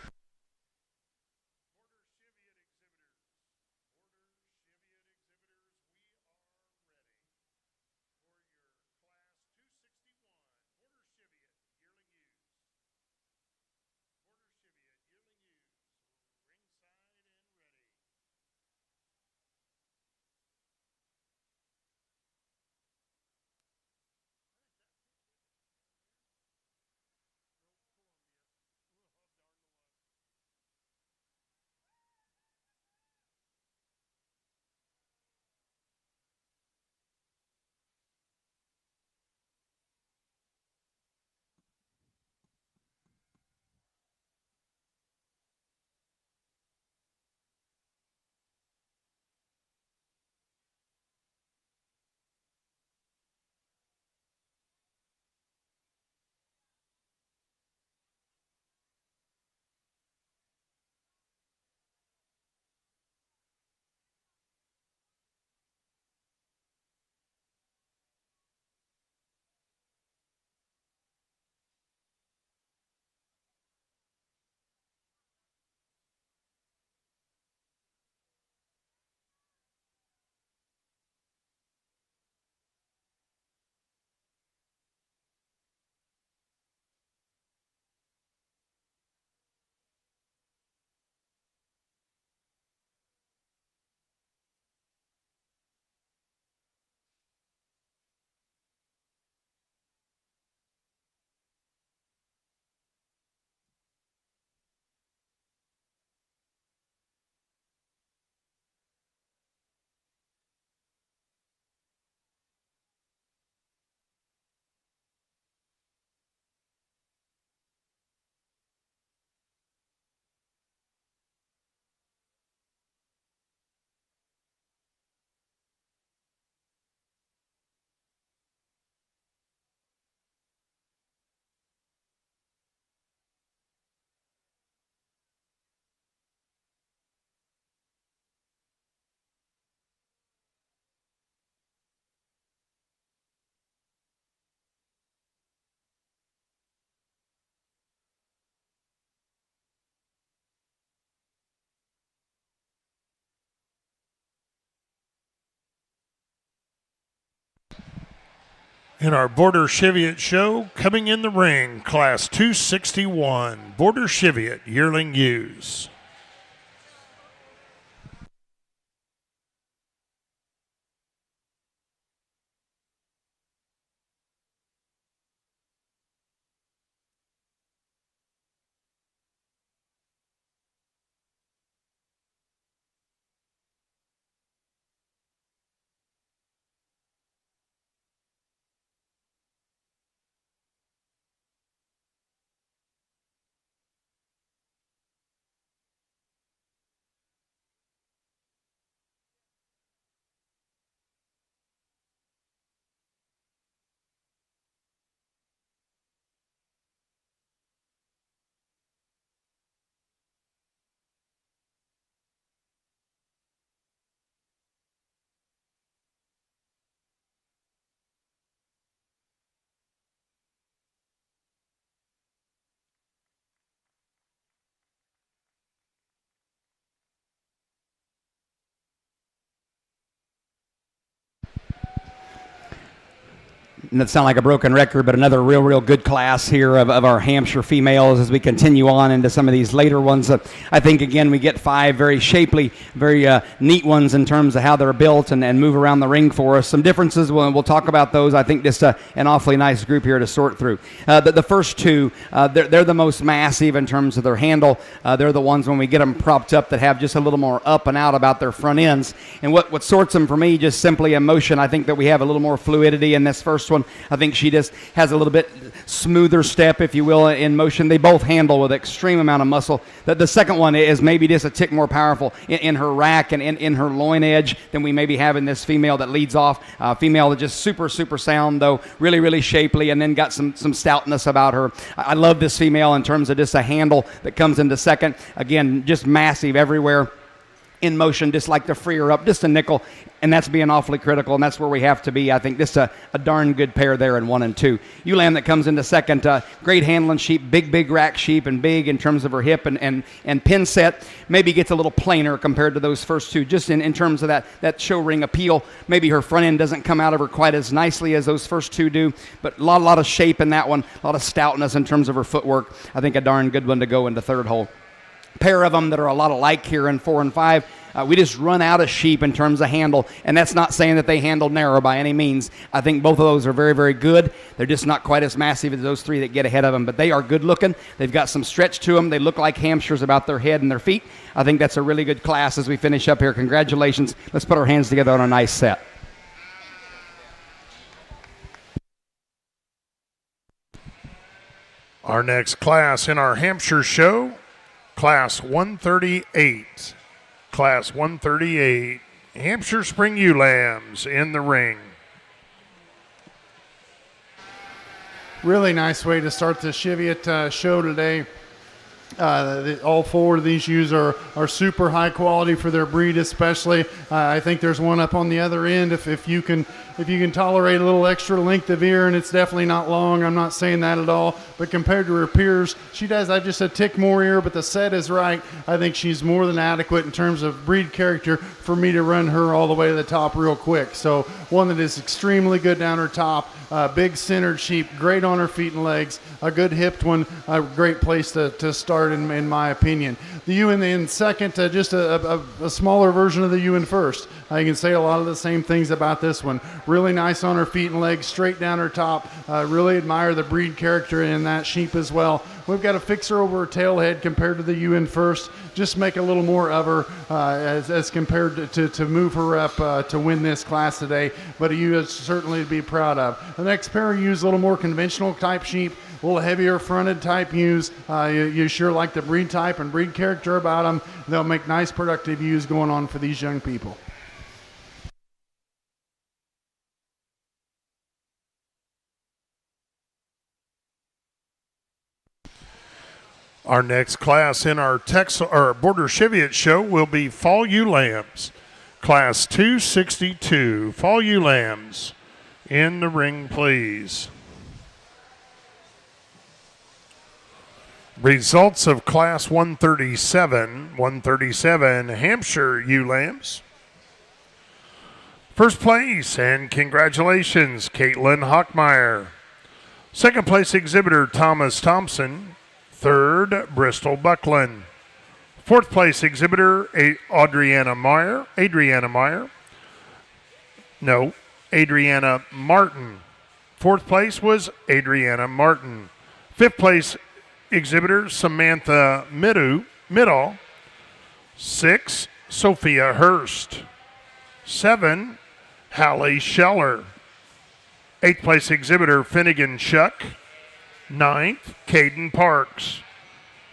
In our Border Cheviot show, coming in the ring, Class 261, Border Cheviot Yearling Ewes. That sound like a broken record, but another real good class here of our Hampshire females as we continue on into some of these later ones. I think, again, we get 5 very shapely, very neat ones in terms of how they're built and move around the ring for us. Some differences, we'll talk about those. I think just an awfully nice group here to sort through. The first 2, they're the most massive in terms of their handle. They're the ones when we get them propped up that have just a little more up and out about their front ends. And what sorts them for me, just simply in motion, I think that we have a little more fluidity in this first one. I think she just has a little bit smoother step, if you will, in motion. They both handle with extreme amount of muscle. The second one is maybe just a tick more powerful in her rack and in her loin edge than we maybe have in this female that leads off. Female that just super sound, though, really shapely, and then got some stoutness about her. I love this female in terms of just a handle that comes into second. Again, just massive everywhere. In motion, just like to free her up just a nickel, and that's being awfully critical, and that's where we have to be. I think this is a darn good pair there in 1 and 2. Ewe Lamb that comes into second, great handling sheep, big rack sheep, and big in terms of her hip and pin set. Maybe gets a little plainer compared to those first 2, just in terms of that show ring appeal. Maybe her front end doesn't come out of her quite as nicely as those first 2 do, but a lot of shape in that one, a lot of stoutness in terms of her footwork. I think a darn good one to go into third hole. Pair of them that are a lot alike here in 4 and 5. We just run out of sheep in terms of handle, and that's not saying that they handle narrow by any means. I think both of those are very good. They're just not quite as massive as those 3 that get ahead of them, but they are good looking. They've got some stretch to them. They look like Hampshires about their head and their feet. I think that's a really good class as we finish up here. Congratulations. Let's put our hands together on a nice set. Our next class in our Hampshire show, Class 138. Class 138, Hampshire Spring Ewe Lambs in the ring. Really nice way to start the Cheviot show today. All 4 of these ewes are super high quality for their breed, especially. I think there's one up on the other end. If you can tolerate a little extra length of ear, and it's definitely not long. I'm not saying that at all. But compared to her peers, she does have just a tick more ear, but the set is right. I think she's more than adequate in terms of breed character for me to run her all the way to the top real quick. So one that is extremely good down her top. Big centered sheep, great on her feet and legs, a good hipped one, a great place to start in my opinion. The ewe in second, just a smaller version of the ewe in first. You can say a lot of the same things about this one. Really nice on her feet and legs, straight down her top. Really admire the breed character in that sheep as well. We've got to fix her over her tail head compared to the ewe in first. Just make a little more of her as compared to move her up to win this class today. But a ewe is certainly to be proud of. The next pair of ewes, a little more conventional type sheep, a little heavier fronted type ewes. You sure like the breed type and breed character about them. They'll make nice productive ewes going on for these young people. Our next class in our Border Cheviot show will be Fall Ewe Lambs. Class 262, Fall Ewe Lambs. In the ring, please. Results of Class 137 Hampshire Ewe Lambs. First place, and congratulations, Caitlin Hockmeyer. Second place exhibitor, Thomas Thompson. Third, Bristol Buckland. Fourth place exhibitor, Adriana Martin. Fourth place was Adriana Martin. Fifth place exhibitor, Samantha Middle. 6, Sophia Hurst. 7, Hallie Scheller. 8th place exhibitor, Finnegan Shuck. 9th, Caden Parks.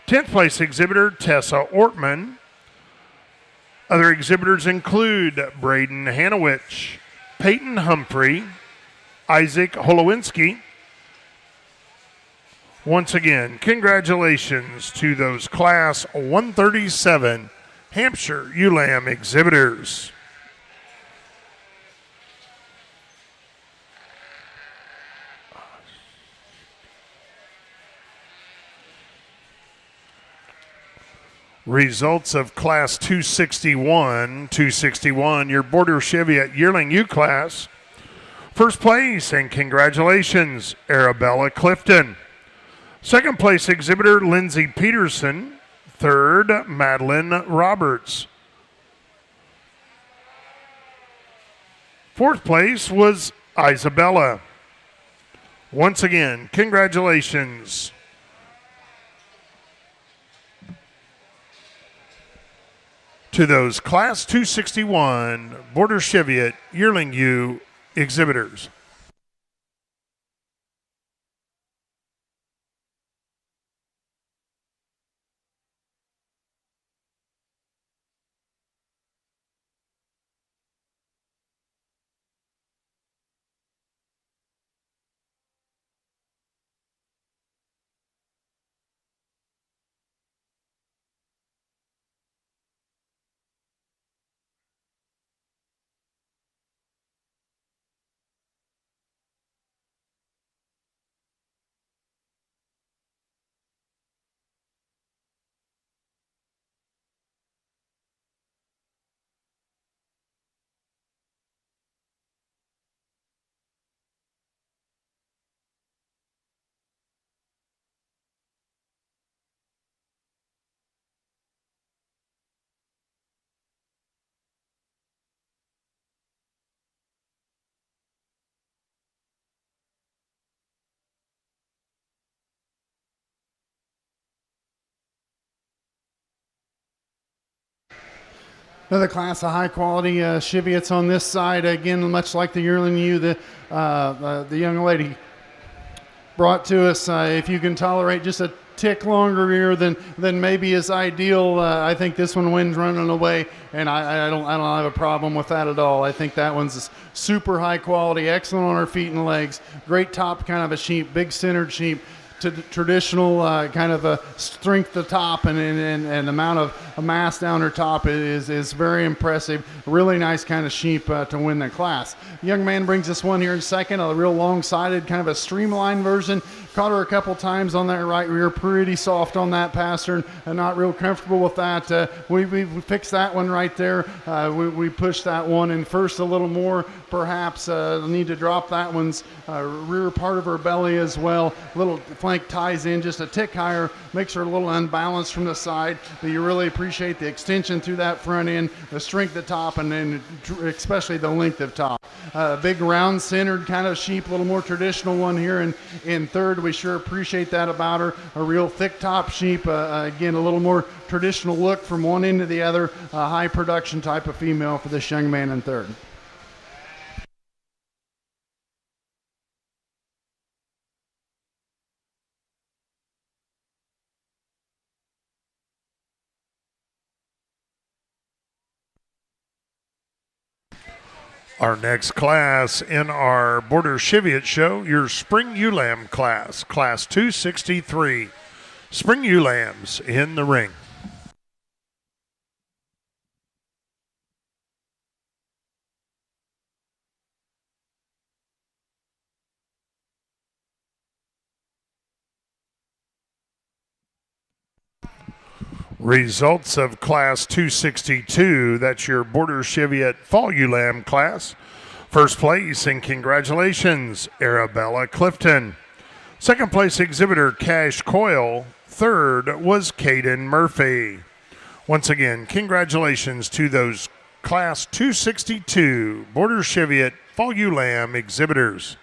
10th place exhibitor, Tessa Ortman. Other exhibitors include Braden Hanowich, Peyton Humphrey, Isaac Holowinski. Once again, congratulations to those Class 137 Hampshire ULAM exhibitors. Results of Class 261, your Border Cheviot Yearling U class. First place, and congratulations, Arabella Clifton. Second place exhibitor, Lindsay Peterson. Third, Madeline Roberts. Fourth place was Isabella. Once again, congratulations. To those Class 261 Border Cheviot Yearling U exhibitors. Another class of high-quality Cheviots on this side. Again, much like the Yearling U, the young lady brought to us. If you can tolerate just a tick longer here than maybe is ideal, I think this one wins running away, and I don't have a problem with that at all. I think that one's super high quality, excellent on her feet and legs, great top kind of a sheep, big centered sheep. To traditional kind of a strength to top and amount of mass down her top is very impressive. Really nice kind of sheep to win the class. The young man brings us one here in second, a real long-sided kind of a streamlined version. Caught her a couple times on that right rear, pretty soft on that pattern, and not real comfortable with that. We fixed that one right there. We pushed that one in first a little more, perhaps. Need to drop that one's rear part of her belly as well. Little flank ties in just a tick higher, makes her a little unbalanced from the side, but you really appreciate the extension through that front end, the strength of top, and then especially the length of top. Big round centered kind of sheep, a little more traditional one here in third. We sure appreciate that about her. A real thick top sheep, again, a little more traditional look from one end to the other, high production type of female for this young man in third. Our next class in our Border Cheviot show, your Spring ULAM class, Class 263. Spring ULAMs in the ring. Results of Class 262, that's your Border Cheviot Fall Ewe Lamb class. First place, and congratulations, Arabella Clifton. Second place exhibitor, Cash Coyle. Third was Caden Murphy. Once again, congratulations to those Class 262 Border Cheviot Fall Ewe Lamb exhibitors.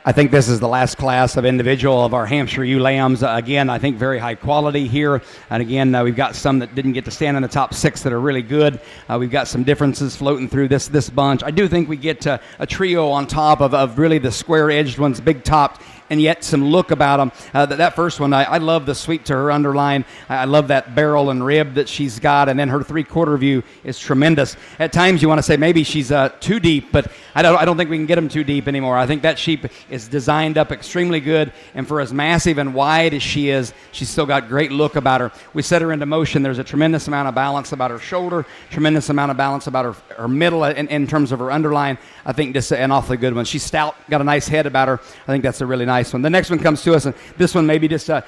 I think this is the last class of individual of our Hampshire ewe lambs. Again, I think very high quality here. And again, we've got some that didn't get to stand in the top 6 that are really good. We've got some differences floating through this bunch. I do think we get a trio on top of really the square-edged ones, big-topped, and yet some look about them. That first one, I love the sweep to her underline. I love that barrel and rib that she's got, and then her three-quarter view is tremendous. At times you want to say maybe she's too deep, but I don't think we can get them too deep anymore. I think that sheep is designed up extremely good, and for as massive and wide as she is, she's still got great look about her. We set her into motion. There's a tremendous amount of balance about her shoulder, tremendous amount of balance about her middle in terms of her underline. I think just an awfully good one. She's stout, got a nice head about her. I think that's a really nice one. The next one comes to us, and this one maybe just a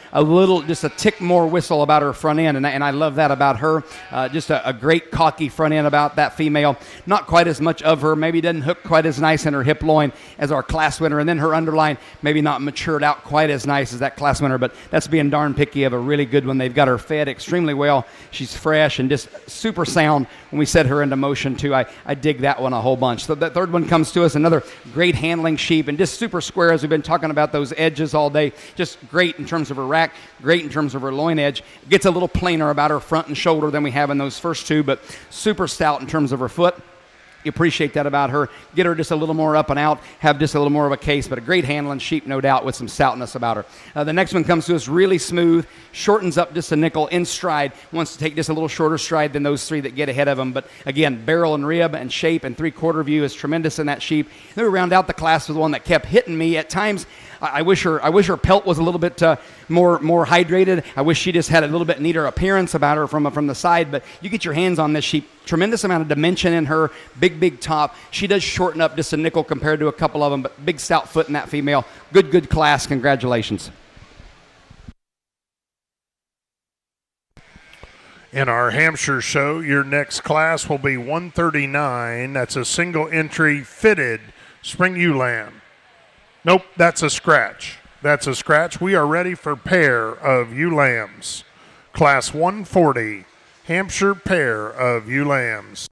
tick more whistle about her front end, and I love that about her. Just a great cocky front end about that female. Not quite as much of her, maybe doesn't hook quite as nice in her hip loin as our class winner, and then her underline maybe not matured out quite as nice as that class winner, but that's being darn picky of a really good one. They've got her fed extremely well. She's fresh and just super sound when we set her into motion too. I dig that one a whole bunch. So that third one comes to us, another great handling sheep and just super square, as we've been talking about those edges all day. Just great in terms of her rack, great in terms of her loin edge. Gets a little plainer about her front and shoulder than we have in those first two, but super stout in terms of her foot. You appreciate that about her. Get her just a little more up and out, have just a little more of a case, but a great handling sheep, no doubt, with some stoutness about her. The next one comes to us really smooth, shortens up just a nickel in stride, wants to take just a little shorter stride than those three that get ahead of him. But again, barrel and rib and shape and three-quarter view is tremendous in that sheep. Then we round out the class with one that kept hitting me at times. I wish her pelt was a little bit more hydrated. I wish she just had a little bit neater appearance about her from the side. But you get your hands on this sheep, tremendous amount of dimension in her, big top. She does shorten up just a nickel compared to a couple of them, but big stout foot in that female. Good class. Congratulations. In our Hampshire show, your next class will be 139. That's a single entry fitted spring ewe lamb. Nope, that's a scratch. That's a scratch. We are ready for pair of ewe lambs. Class 140, Hampshire pair of ewe lambs.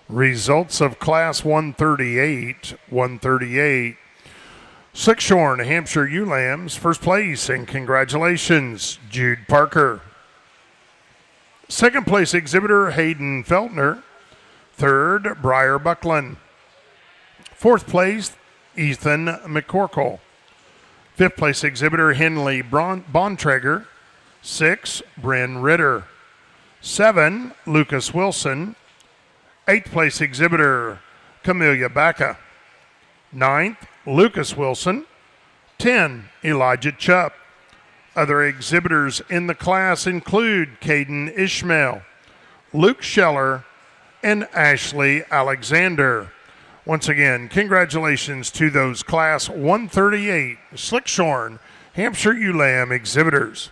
Results of Class 138. Slickshorn, Hampshire ewe lambs, first place, and congratulations, Jude Parker. Second place exhibitor, Hayden Feltner. Third, Briar Buckland. Fourth place, Ethan McCorkle. Fifth place exhibitor, Henley Bontrager. 6, Bryn Ritter. 7, Lucas Wilson. 8th place exhibitor, Camellia Baca. 9th, Lucas Wilson. 10, Elijah Chupp. Other exhibitors in the class include Caden Ishmael, Luke Scheller, and Ashley Alexander. Once again, congratulations to those Class 138 Slickshorn Hampshire ewe lamb exhibitors.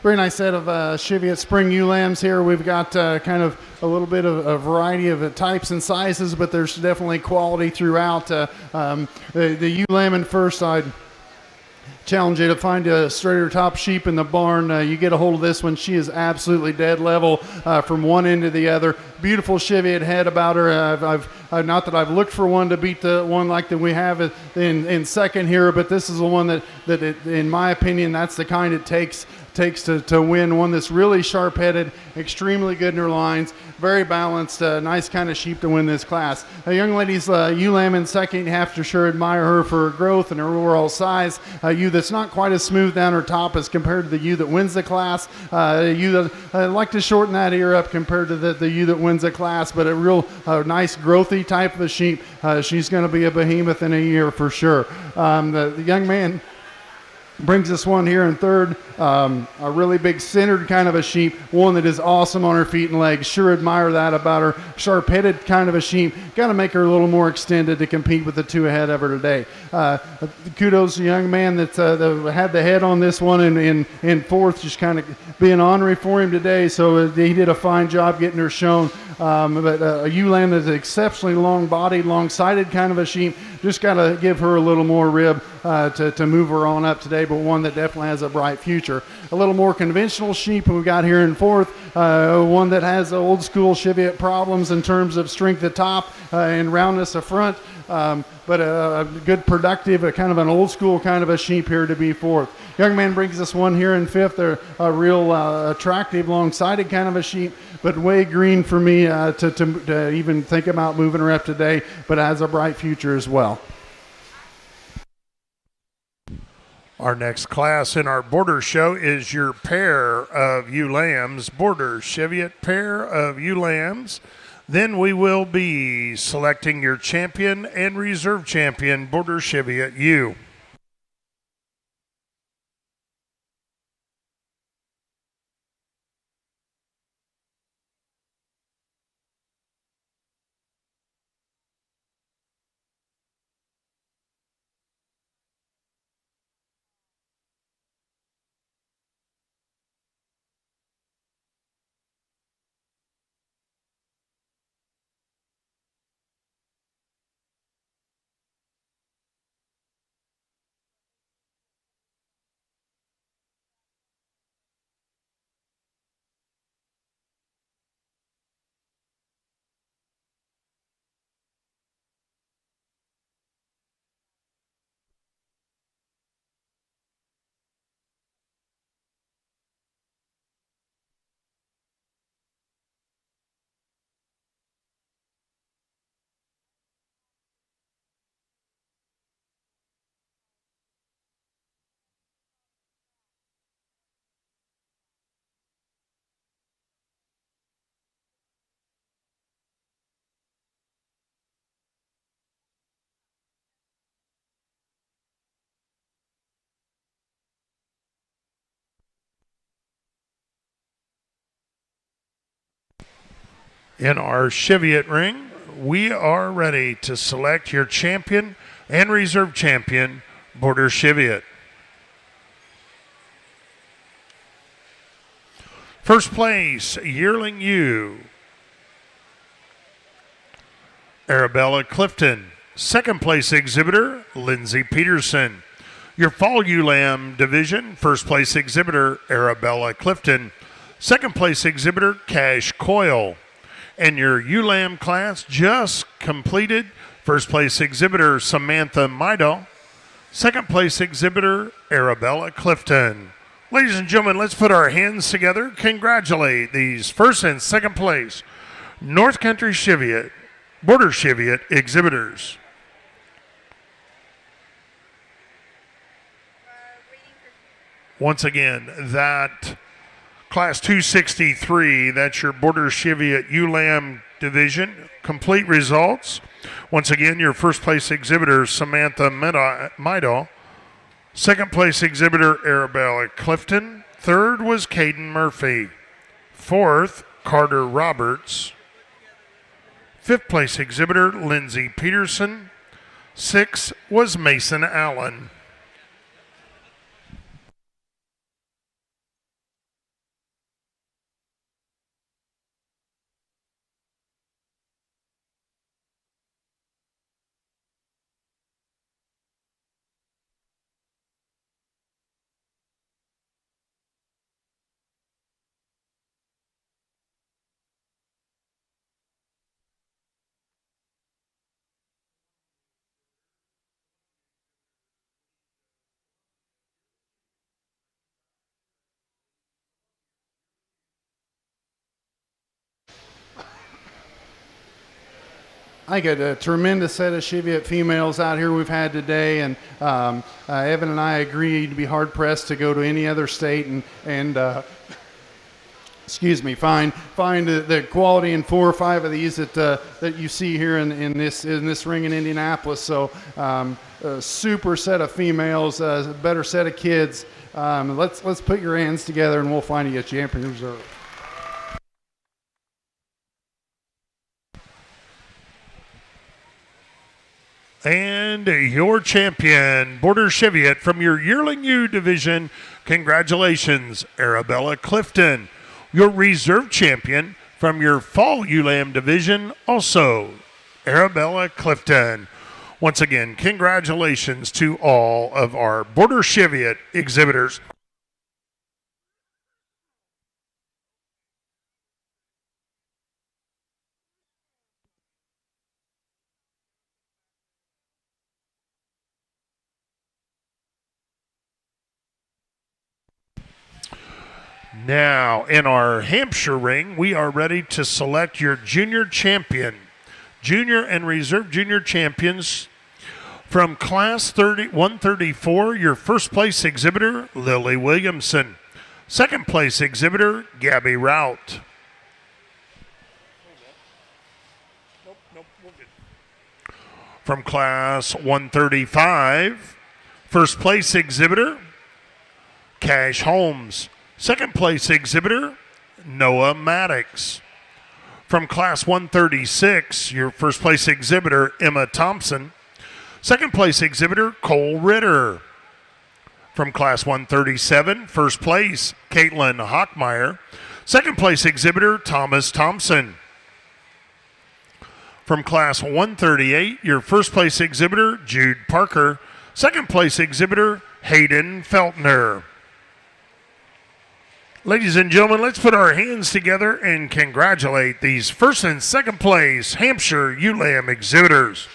Very nice set of Cheviot Spring ewe lambs here. We've got kind of a little bit of a variety of types and sizes, but there's definitely quality throughout. The ewe lamb in first, I'd challenge you to find a straighter top sheep in the barn. You get a hold of this one. She is absolutely dead level from one end to the other. Beautiful Cheviot head about her. I've not that I've looked for one to beat the one like that we have in second here, but this is the one that in my opinion, that's the kind it takes to win. One that's really sharp-headed, extremely good in her lines, very balanced, nice kind of sheep to win this class. A young lady's ewe lamb in second. You have to sure admire her for her growth and her overall size. A ewe that's not quite as smooth down her top as compared to the ewe that wins the class. A ewe that I like to shorten that ear up compared to the ewe that wins the class, but a real nice growthy type of a sheep. She's going to be a behemoth in a year for sure. The young man brings us one here in third, a really big centered kind of a sheep, one that is awesome on her feet and legs. Sure admire that about her. Sharp-headed kind of a sheep. Got to make her a little more extended to compete with the two ahead of her today. Kudos to the young man that had the head on this one in fourth, just kind of being ornery for him today, so he did a fine job getting her shown. But a ewe lamb that's exceptionally long-bodied, long-sided kind of a sheep. Just got to give her a little more rib to move her on up today, but one that definitely has a bright future. A little more conventional sheep we've got here in fourth, one that has old school Cheviot problems in terms of strength at top and roundness of front, but a good productive, a kind of an old school kind of a sheep here to be fourth. Young man brings us one here in fifth, a real attractive, long-sided kind of a sheep, but way green for me to even think about moving her up today, but has a bright future as well. Our next class in our border show is your pair of ewe lambs, border Cheviot pair of ewe lambs. Then we will be selecting your champion and reserve champion, border Cheviot ewe. In our Cheviot ring, we are ready to select your champion and reserve champion, border Cheviot. First place, yearling ewe, Arabella Clifton. Second place exhibitor, Lindsay Peterson. Your fall ewe lamb division, first place exhibitor, Arabella Clifton. Second place exhibitor, Cash Coyle. And your ewe lamb class just completed. First place exhibitor, Samantha Midal. Second place exhibitor, Arabella Clifton. Ladies and gentlemen, let's put our hands together. Congratulate these first and second place North Country Cheviot, border Cheviot exhibitors. Once again, that Class 263, that's your border Cheviot ewe lamb division. Complete results. Once again, your first place exhibitor, Samantha Midal. Second place exhibitor, Arabella Clifton. Third was Caden Murphy. Fourth, Carter Roberts. Fifth place exhibitor, Lindsay Peterson. Sixth was Mason Allen. I got a tremendous set of Cheviot females out here we've had today, and Evan and I agree to be hard pressed to go to any other state and excuse me, find the quality in 4 or 5 of these that you see here in this ring in Indianapolis. So a super set of females, a better set of kids. Let's put your hands together and we'll find you a champion reserve. And your champion, Border Cheviot, from your Yearling U division, congratulations, Arabella Clifton. Your reserve champion from your Fall ULAM division, also Arabella Clifton. Once again, congratulations to all of our Border Cheviot exhibitors. Now, in our Hampshire ring, we are ready to select your junior champion. Junior and reserve junior champions from Class 134, your first place exhibitor, Lily Williamson. Second place exhibitor, Gabby Rout. From Class 135, first place exhibitor, Cash Holmes. Second place exhibitor, Noah Maddox. From Class 136, your first place exhibitor, Emma Thompson. Second place exhibitor, Cole Ritter. From Class 137, first place, Caitlin Hockmeyer. Second place exhibitor, Thomas Thompson. From Class 138, your first place exhibitor, Jude Parker. Second place exhibitor, Hayden Feltner. Ladies and gentlemen, let's put our hands together and congratulate these first and second place Hampshire ULAM exhibitors.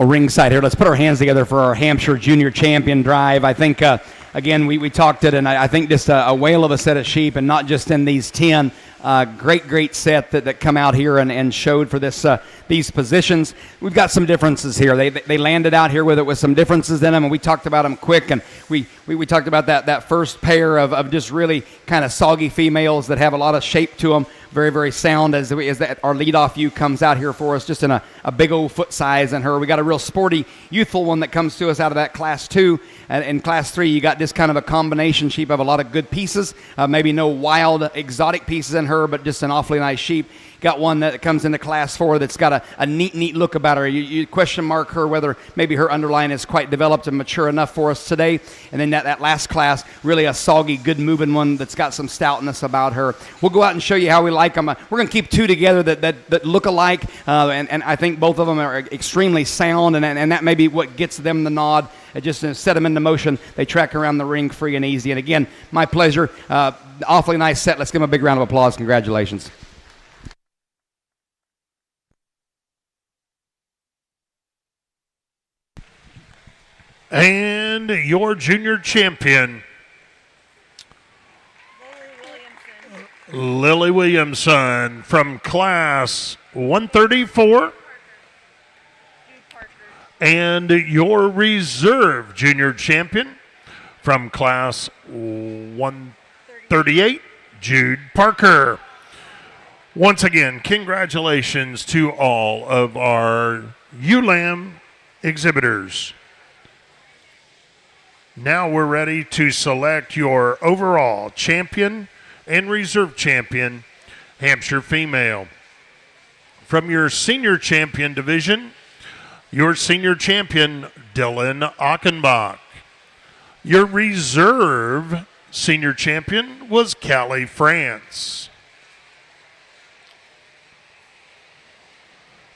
ringside here. Let's put our hands together for our Hampshire Junior Champion Drive. I think, again, we talked it, and I think just a whale of a set of sheep, and not just in these 10. Great set that come out here and showed for this these positions. We've got some differences here. They landed out here with some differences in them, and we talked about them quick. And we talked about that first pair of just really kind of soggy females that have a lot of shape to them. Very, very sound as that our leadoff view comes out here for us, just in a big old foot size in her. We got a real sporty, youthful one that comes to us out of that Class 2. And in Class 3, you got this kind of a combination sheep of a lot of good pieces. Maybe no wild, exotic pieces in her, but just an awfully nice sheep. Got one that comes into Class 4 that's got a neat look about her. You question mark her whether maybe her underline is quite developed and mature enough for us today. And then that last class, really a soggy, good moving one that's got some stoutness about her. We'll go out and show you how we like them. We're going to keep two together that look alike, and I think both of them are extremely sound, and that may be what gets them the nod. It just set them into motion. They track around the ring free and easy. And again, my pleasure. Awfully nice set. Let's give them a big round of applause. Congratulations. And your junior champion, Lily Williamson from Class 134. And your reserve junior champion from Class 138, Jude Parker. Once again, congratulations to all of our ULAM exhibitors. Now we're ready to select your overall champion and reserve champion, Hampshire Female. From your senior champion division, your senior champion, Dylan Achenbach. Your reserve senior champion was Callie France.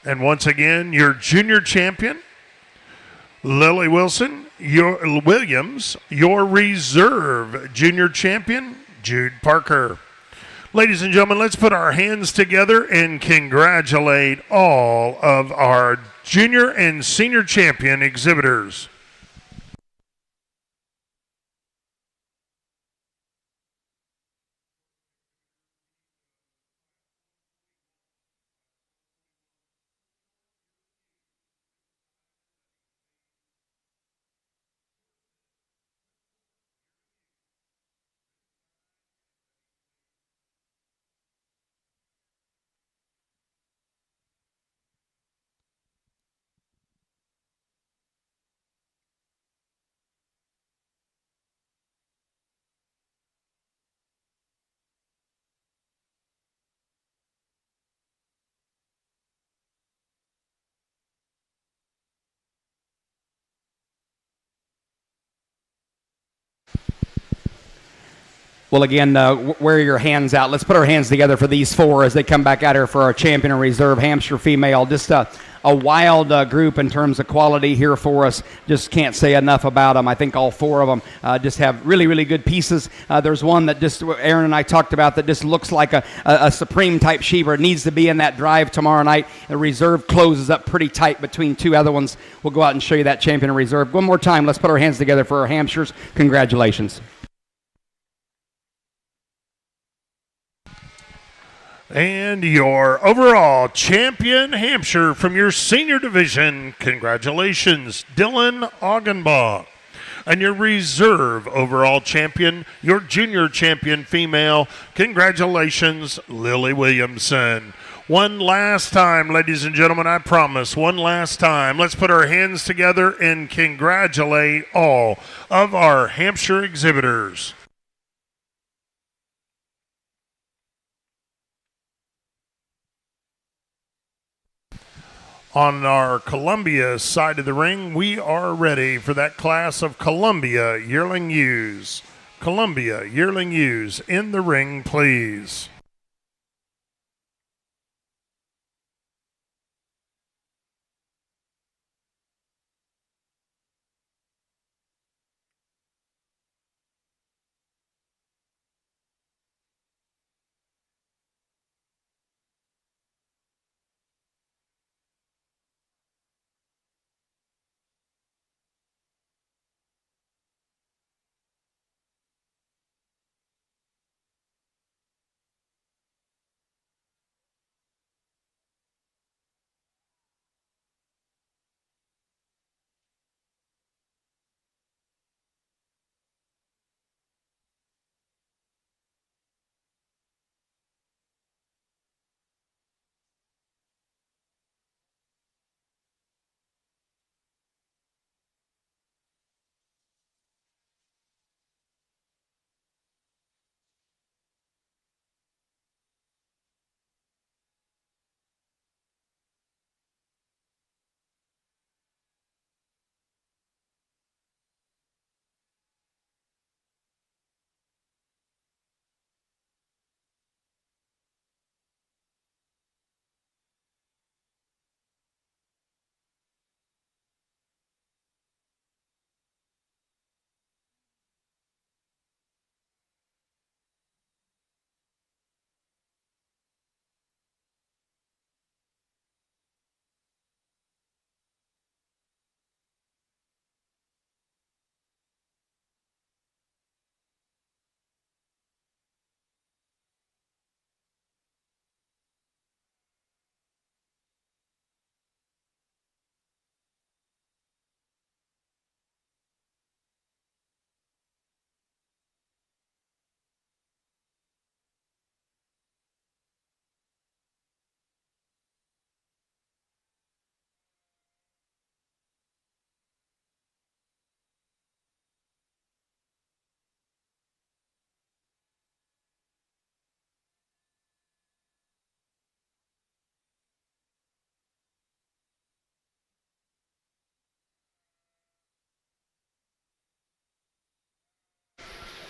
And once again, your junior champion, Lily Williams, your reserve junior champion, Jude Parker. Ladies and gentlemen, let's put our hands together and congratulate all of our junior and senior champion exhibitors. Well, again, wear your hands out. Let's put our hands together for these four as they come back out here for our champion and reserve Hampshire Female. Just a wild group in terms of quality here for us. Just can't say enough about them. I think all four of them just have really, really good pieces. There's one that just Aaron and I talked about that just looks like a supreme type sheep, or it needs to be in that drive tomorrow night. The reserve closes up pretty tight between two other ones. We'll go out and show you that champion and reserve. One more time, let's put our hands together for our Hampshires. Congratulations. And your overall champion, Hampshire, from your senior division, congratulations, Dylan Augenbach. And your reserve overall champion, your junior champion female, congratulations, Lily Williamson. One last time, ladies and gentlemen, I promise, one last time. Let's put our hands together and congratulate all of our Hampshire exhibitors. On our Columbia side of the ring, we are ready for that class of Columbia yearling ewes. Columbia yearling ewes in the ring, please.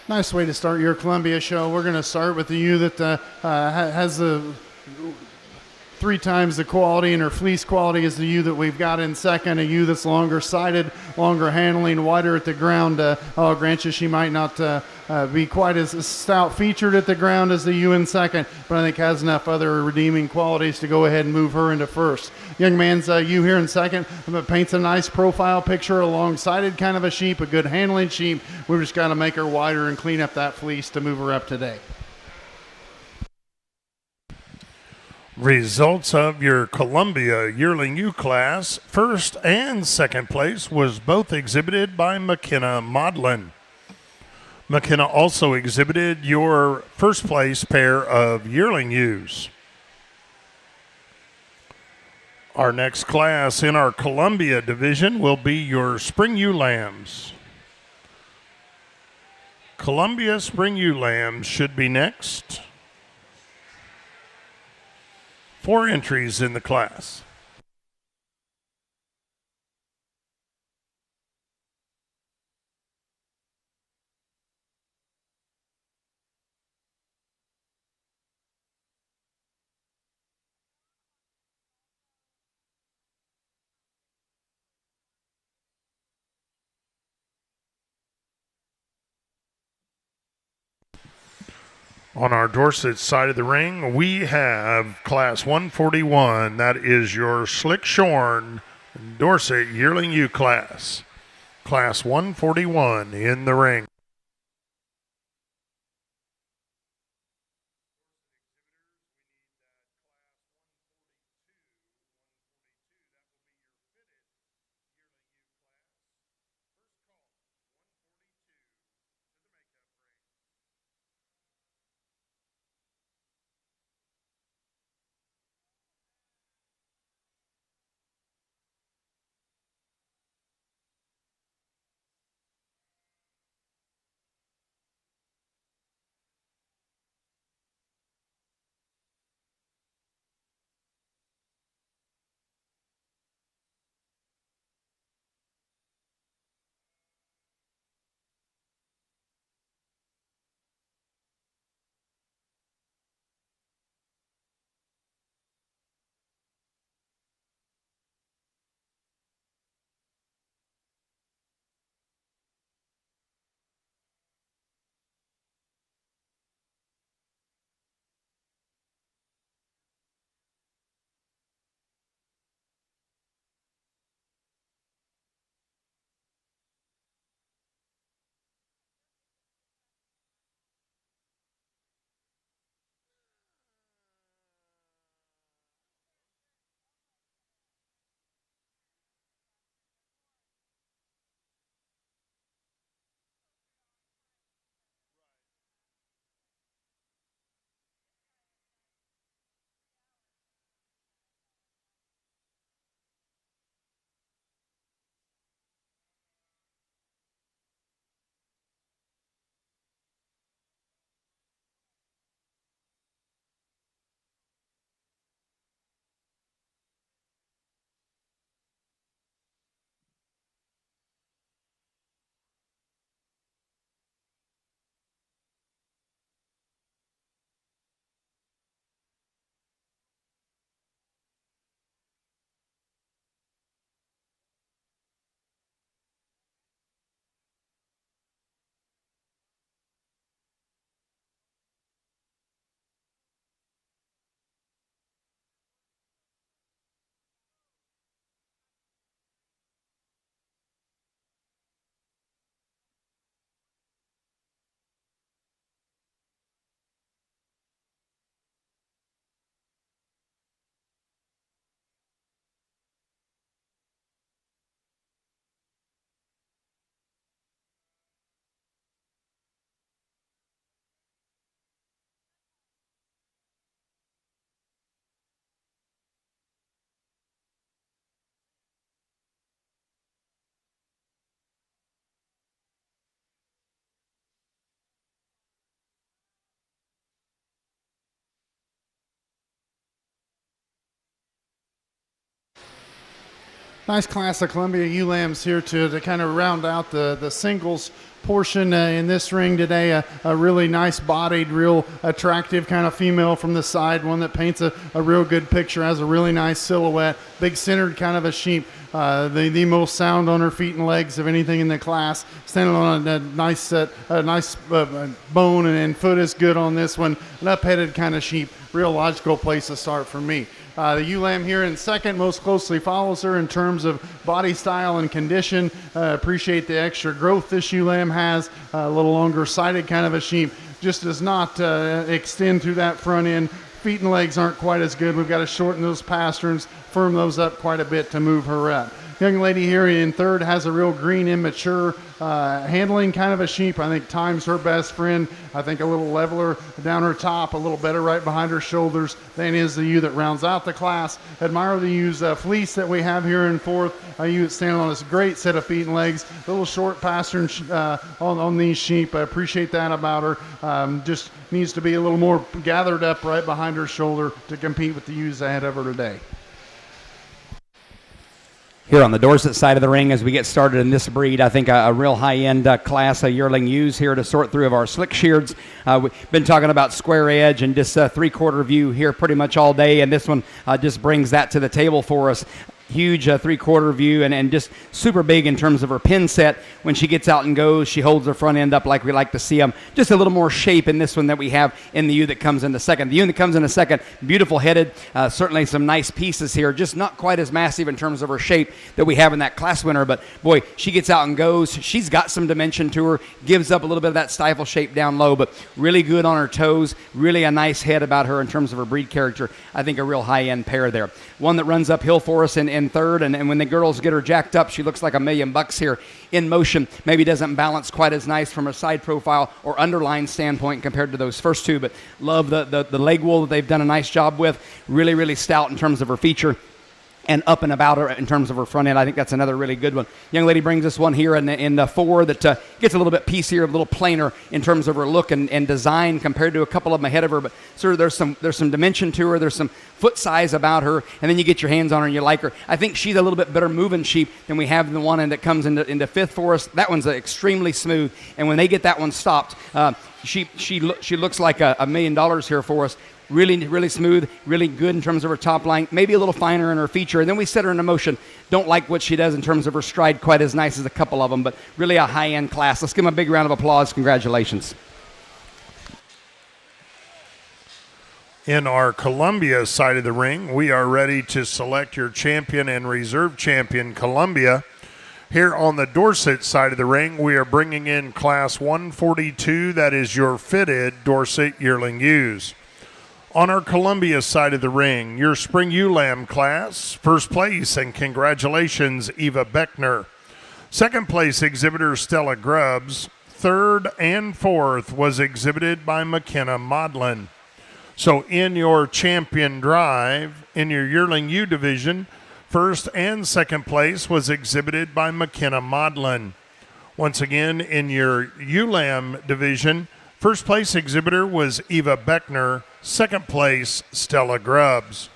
Nice way to start your Columbia show. We're going to start with the ewe that has the 3 times the quality and her fleece quality as the ewe that we've got in second. A ewe that's longer sided, longer handling, wider at the ground. I'll grant you she might not be quite as stout featured at the ground as the ewe in second, but I think has enough other redeeming qualities to go ahead and move her into first. Young man's ewe here in second paints a nice profile picture, a long-sided kind of a sheep, a good handling sheep. We've just got to make her wider and clean up that fleece to move her up today. Results of your Columbia Yearling U class, first and second place was both exhibited by McKenna Maudlin. McKenna also exhibited your first place pair of Yearling Ewes. Our next class in our Columbia division will be your Spring Ewe Lambs. Columbia Spring Ewe Lambs should be next. 4 entries in the class. On our Dorset side of the ring, we have Class 141. That is your Slick Shorn Dorset Yearling U class. Class 141 in the ring. Nice class of Columbia ewe lambs here to kind of round out the singles portion in this ring today, a really nice bodied, real attractive kind of female from the side, one that paints a real good picture, has a really nice silhouette, big centered kind of a sheep. The most sound on her feet and legs of anything in the class, standing on a nice bone and foot is good on this one. An up-headed kind of sheep, real logical place to start for me. The ewe lamb here in second most closely follows her in terms of body style and condition. Appreciate the extra growth this ewe lamb has. A little longer sided kind of a sheep. Just does not extend through that front end. Feet and legs aren't quite as good. We've got to shorten those pasterns, firm those up quite a bit to move her up. Young lady here in third has a real green, immature handling kind of a sheep. I think Time's her best friend. I think a little leveler down her top, a little better right behind her shoulders than is the ewe that rounds out the class. Admire the ewe's fleece that we have here in fourth. A ewe that's standing on this great set of feet and legs. A little short pastern on these sheep. I appreciate that about her. Just needs to be a little more gathered up right behind her shoulder to compete with the ewes ahead of her today. Here on the Dorset side of the ring as we get started in this breed, I think a real high-end class of yearling ewes here to sort through of our slick sheareds. We've been talking about square edge and just three-quarter view here pretty much all day, and this one just brings that to the table for us. Huge three-quarter view and just super big in terms of her pin set. When she gets out and goes, she holds her front end up like we like to see them. Just a little more shape in this one that we have in the ewe that comes in the second. The ewe that comes in the second, beautiful headed, certainly some nice pieces here, just not quite as massive in terms of her shape that we have in that class winner, but boy, she gets out and goes. She's got some dimension to her, gives up a little bit of that stifle shape down low, but really good on her toes, really a nice head about her in terms of her breed character. I think a real high-end pair there. One that runs uphill for us in third, and when the girls get her jacked up, she looks like $1 million here in motion. Maybe doesn't balance quite as nice from a side profile or underline standpoint compared to those first two, but love the leg wool that they've done a nice job with. Really, really stout in terms of her feature and up and about her in terms of her front end. I think that's another really good one. Young lady brings us one here in the four that gets a little bit piecier, a little plainer in terms of her look and design compared to a couple of them ahead of her. But sort of there's some dimension to her. There's some foot size about her, and then you get your hands on her and you like her. I think she's a little bit better moving sheep than we have in the one that comes into fifth for us. That one's extremely smooth, and when they get that one stopped, she looks like $1 million here for us. Really, really smooth, really good in terms of her top line, maybe a little finer in her feature. And then we set her into motion. Don't like what she does in terms of her stride quite as nice as a couple of them, but really a high-end class. Let's give them a big round of applause. Congratulations. In our Columbia side of the ring, we are ready to select your champion and reserve champion, Columbia. Here on the Dorset side of the ring, we are bringing in Class 142. That is your fitted Dorset yearling ewes. On our Columbia side of the ring, your Spring Ewe Lamb class, first place, and congratulations, Eva Beckner. Second place exhibitor, Stella Grubbs. Third and fourth was exhibited by McKenna Modlin. So in your champion drive, in your yearling ewe division, first and second place was exhibited by McKenna Modlin. Once again, in your ewe lamb division, first place exhibitor was Eva Beckner. Second place, Stella Grubbs.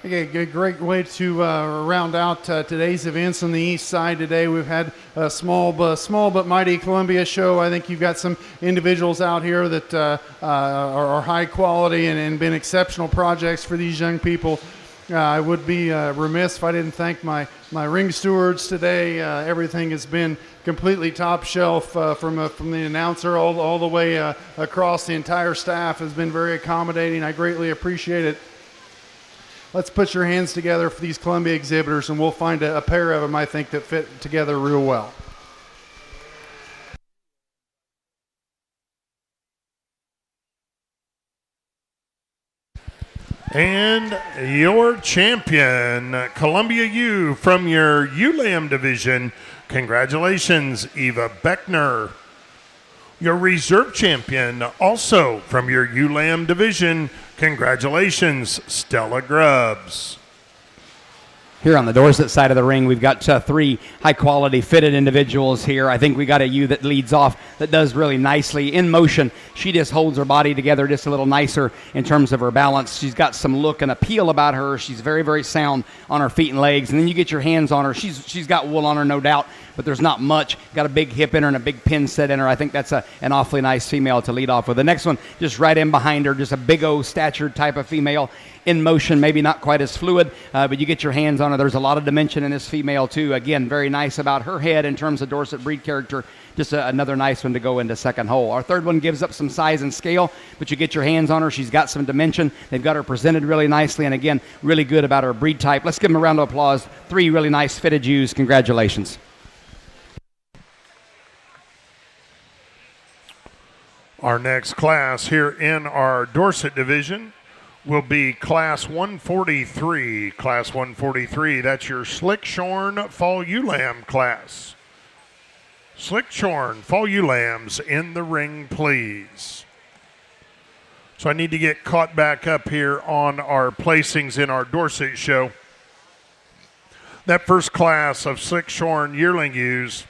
Okay, a great way to round out today's events on the east side today. We've had a small but mighty Columbia show. I think you've got some individuals out here that are high quality and been exceptional projects for these young people. I would be remiss if I didn't thank my ring stewards today. Everything has been completely top shelf from the announcer all the way across. The entire staff has been very accommodating. I greatly appreciate it. Let's put your hands together for these Columbia exhibitors, and we'll find a pair of them, I think, that fit together real well. And your champion, Columbia Ewe from your ewe lamb division. Congratulations, Eva Beckner. Your reserve champion, also from your ewe lamb division. Congratulations, Stella Grubbs. Here on the Dorset side of the ring, we've got 3 high-quality fitted individuals here. I think we got a ewe that leads off that does really nicely. In motion, she just holds her body together just a little nicer in terms of her balance. She's got some look and appeal about her. She's very, very sound on her feet and legs. And then you get your hands on her. She's got wool on her, no doubt, but there's not much. Got a big hip in her and a big pin set in her. I think that's an awfully nice female to lead off with. The next one, just right in behind her, just a big old statured type of female. In motion, maybe not quite as fluid, but you get your hands on her. There's a lot of dimension in this female, too. Again, very nice about her head in terms of Dorset breed character. Just another nice one to go into second hole. Our third one gives up some size and scale, but you get your hands on her. She's got some dimension. They've got her presented really nicely, and again, really good about her breed type. Let's give them a round of applause. 3 really nice fitted ewes. Congratulations. Our next class here in our Dorset division will be Class 143. Class 143, that's your Slick Shorn Fall Ewe Lamb class. Slick Shorn Fall Ewe Lambs in the ring, please. So I need to get caught back up here on our placings in our Dorset show. That first class of Slick Shorn yearling ewes,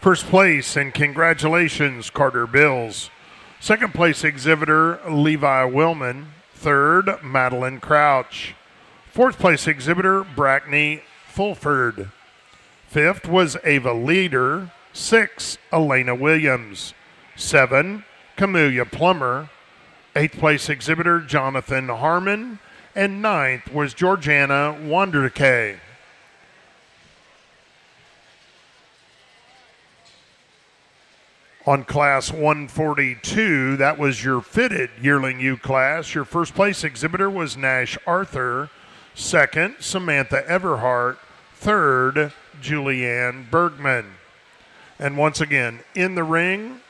first place, and congratulations, Carter Bills. Second place exhibitor, Levi Willman. Third, Madeline Crouch. Fourth place exhibitor, Brackney Fulford. Fifth was Ava Leader. 6, Elena Williams. 7, Camellia Plummer. Eighth place exhibitor, Jonathan Harmon. And ninth was Georgiana Wanderkay. On Class 142, that was your fitted yearling ewe class. Your first place exhibitor was Nash Arthur. Second, Samantha Everhart. Third, Julianne Bergman. And once again, in the ring,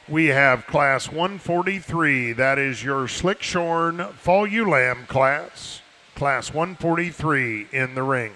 we have Class 143. That is your Slick Shorn Fall Ewe Lamb class. Class 143 in the ring.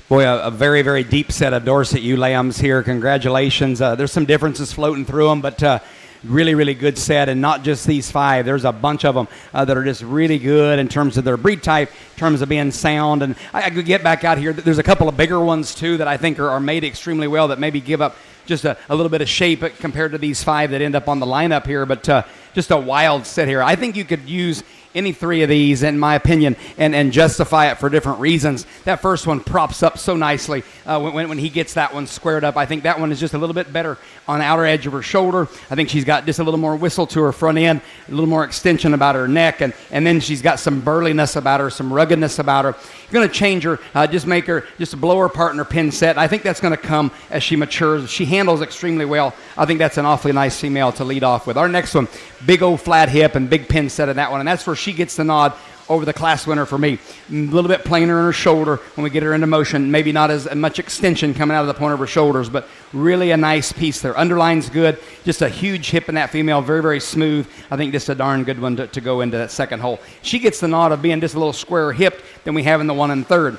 Boy, a very, very deep set of Dorset ewe lambs here. Congratulations. There's some differences floating through them, but really, really good set, and not just these 5. There's a bunch of them that are just really good in terms of their breed type, in terms of being sound. And I could get back out here. There's a couple of bigger ones, too, that I think are made extremely well that maybe give up just a little bit of shape compared to these 5 that end up on the lineup here. But just a wild set here. I think you could use any 3 of these, in my opinion, and justify it for different reasons. That first one props up so nicely when he gets that one squared up. I think that one is just a little bit better on the outer edge of her shoulder. I think she's got just a little more whistle to her front end, a little more extension about her neck, and then she's got some burliness about her, some ruggedness about her. You're going to change her, just blow her apart in her pin set. I think that's going to come as she matures. She handles extremely well. I think that's an awfully nice female to lead off with. Our next one, big old flat hip and big pin set in that one, and that's where she gets the nod over the class winner for me. A little bit plainer in her shoulder when we get her into motion. Maybe not as much extension coming out of the point of her shoulders, but really a nice piece there. Underline's good. Just a huge hip in that female. Very, very smooth. I think just a darn good one to go into that second hole. She gets the nod of being just a little squarer hipped than we have in the 1 and 3rd.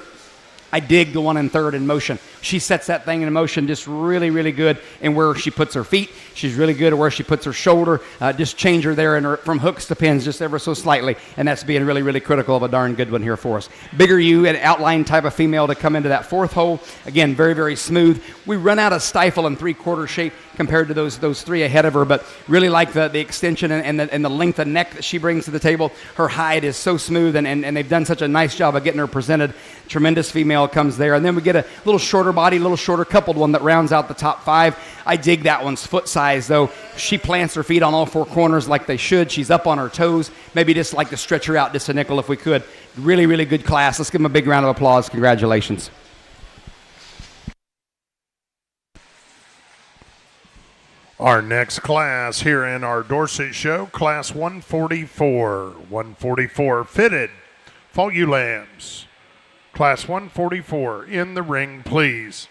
I dig the 1 and 3rd in motion. She sets that thing in motion just really, really good in where she puts her feet. She's really good at where she puts her shoulder. Just change her there from hooks to pins just ever so slightly, and that's being really, really critical of a darn good one here for us. Bigger ewe, an outline type of female to come into that 4th hole. Again, very, very smooth. We run out of stifle and 3/4 shape compared to those 3 ahead of her, but really like the extension and the length of neck that she brings to the table. Her hide is so smooth, and they've done such a nice job of getting her presented. Tremendous female comes there, and then we get a little shorter body, a little shorter coupled one that rounds out the top 5. I dig that one's foot size, though. She plants her feet on all 4 corners like they should. She's up on her toes. Maybe just like to stretch her out just a nickel if we could. Really, really good class. Let's give them a big round of applause. Congratulations. Our next class here in our Dorset show, Class 144. 144 fitted fall ewe lambs. Class 144 in the ring, please.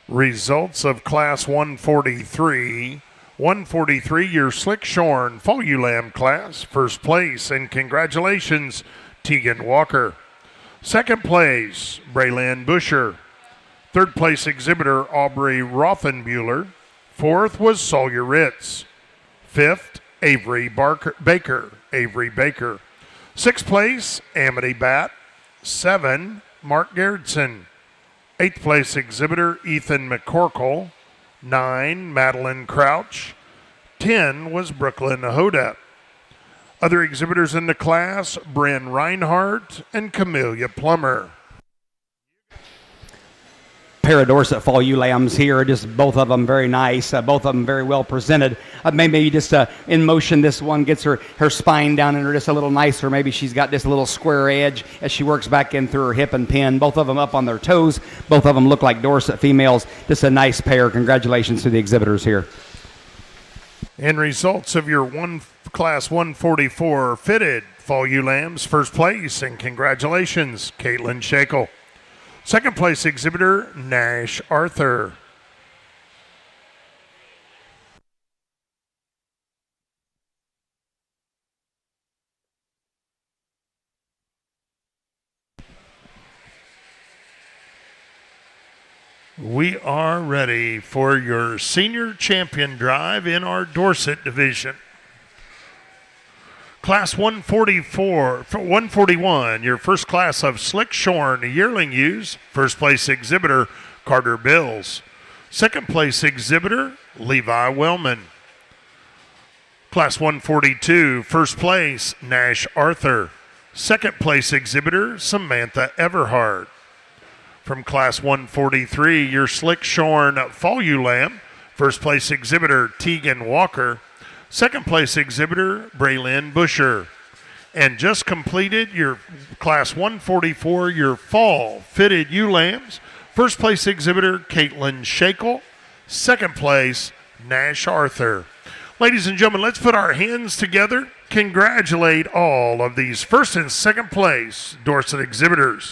Results of Class 143. 143, your Slick Shorn fall ewe lamb class. First place, and congratulations, Tegan Walker. Second place, Braylon Busher. Third place exhibitor, Aubrey Rothenbuehler. Fourth was Sawyer Ritz. Fifth, Avery Baker. Sixth place, Amity Bat. 7, Mark Gerritsen. Eighth place exhibitor, Ethan McCorkle. 9, Madeline Crouch. 10 was Brooklyn Hoda. Other exhibitors in the class, Bryn Reinhardt and Camellia Plummer. Pair of Dorset fall ewe lambs here, just both of them very nice, both of them very well presented. Maybe just in motion, this one gets her spine down and her just a little nicer. Maybe she's got just a little square edge as she works back in through her hip and pin. Both of them up on their toes. Both of them look like Dorset females. Just a nice pair. Congratulations to the exhibitors here. And results of your Class 144 fitted fall ewe lambs, first place, and congratulations, Caitlin Shackle. Second place exhibitor, Nash Arthur. We are ready for your senior champion drive in our Dorset division. Class 141, your first class of Slick Shorn yearling ewes. First place exhibitor, Carter Bills. Second place exhibitor, Levi Wellman. Class 142, first place, Nash Arthur. Second place exhibitor, Samantha Everhart. From Class 143, your Slick Shorn fall ewe lamb. First place exhibitor, Tegan Walker. Second place exhibitor, Braylon Busher. And just completed your Class 144, your fall fitted ewe lambs. First place exhibitor, Caitlin Shackle. Second place, Nash Arthur. Ladies and gentlemen, let's put our hands together. Congratulate all of these first and second place Dorset exhibitors.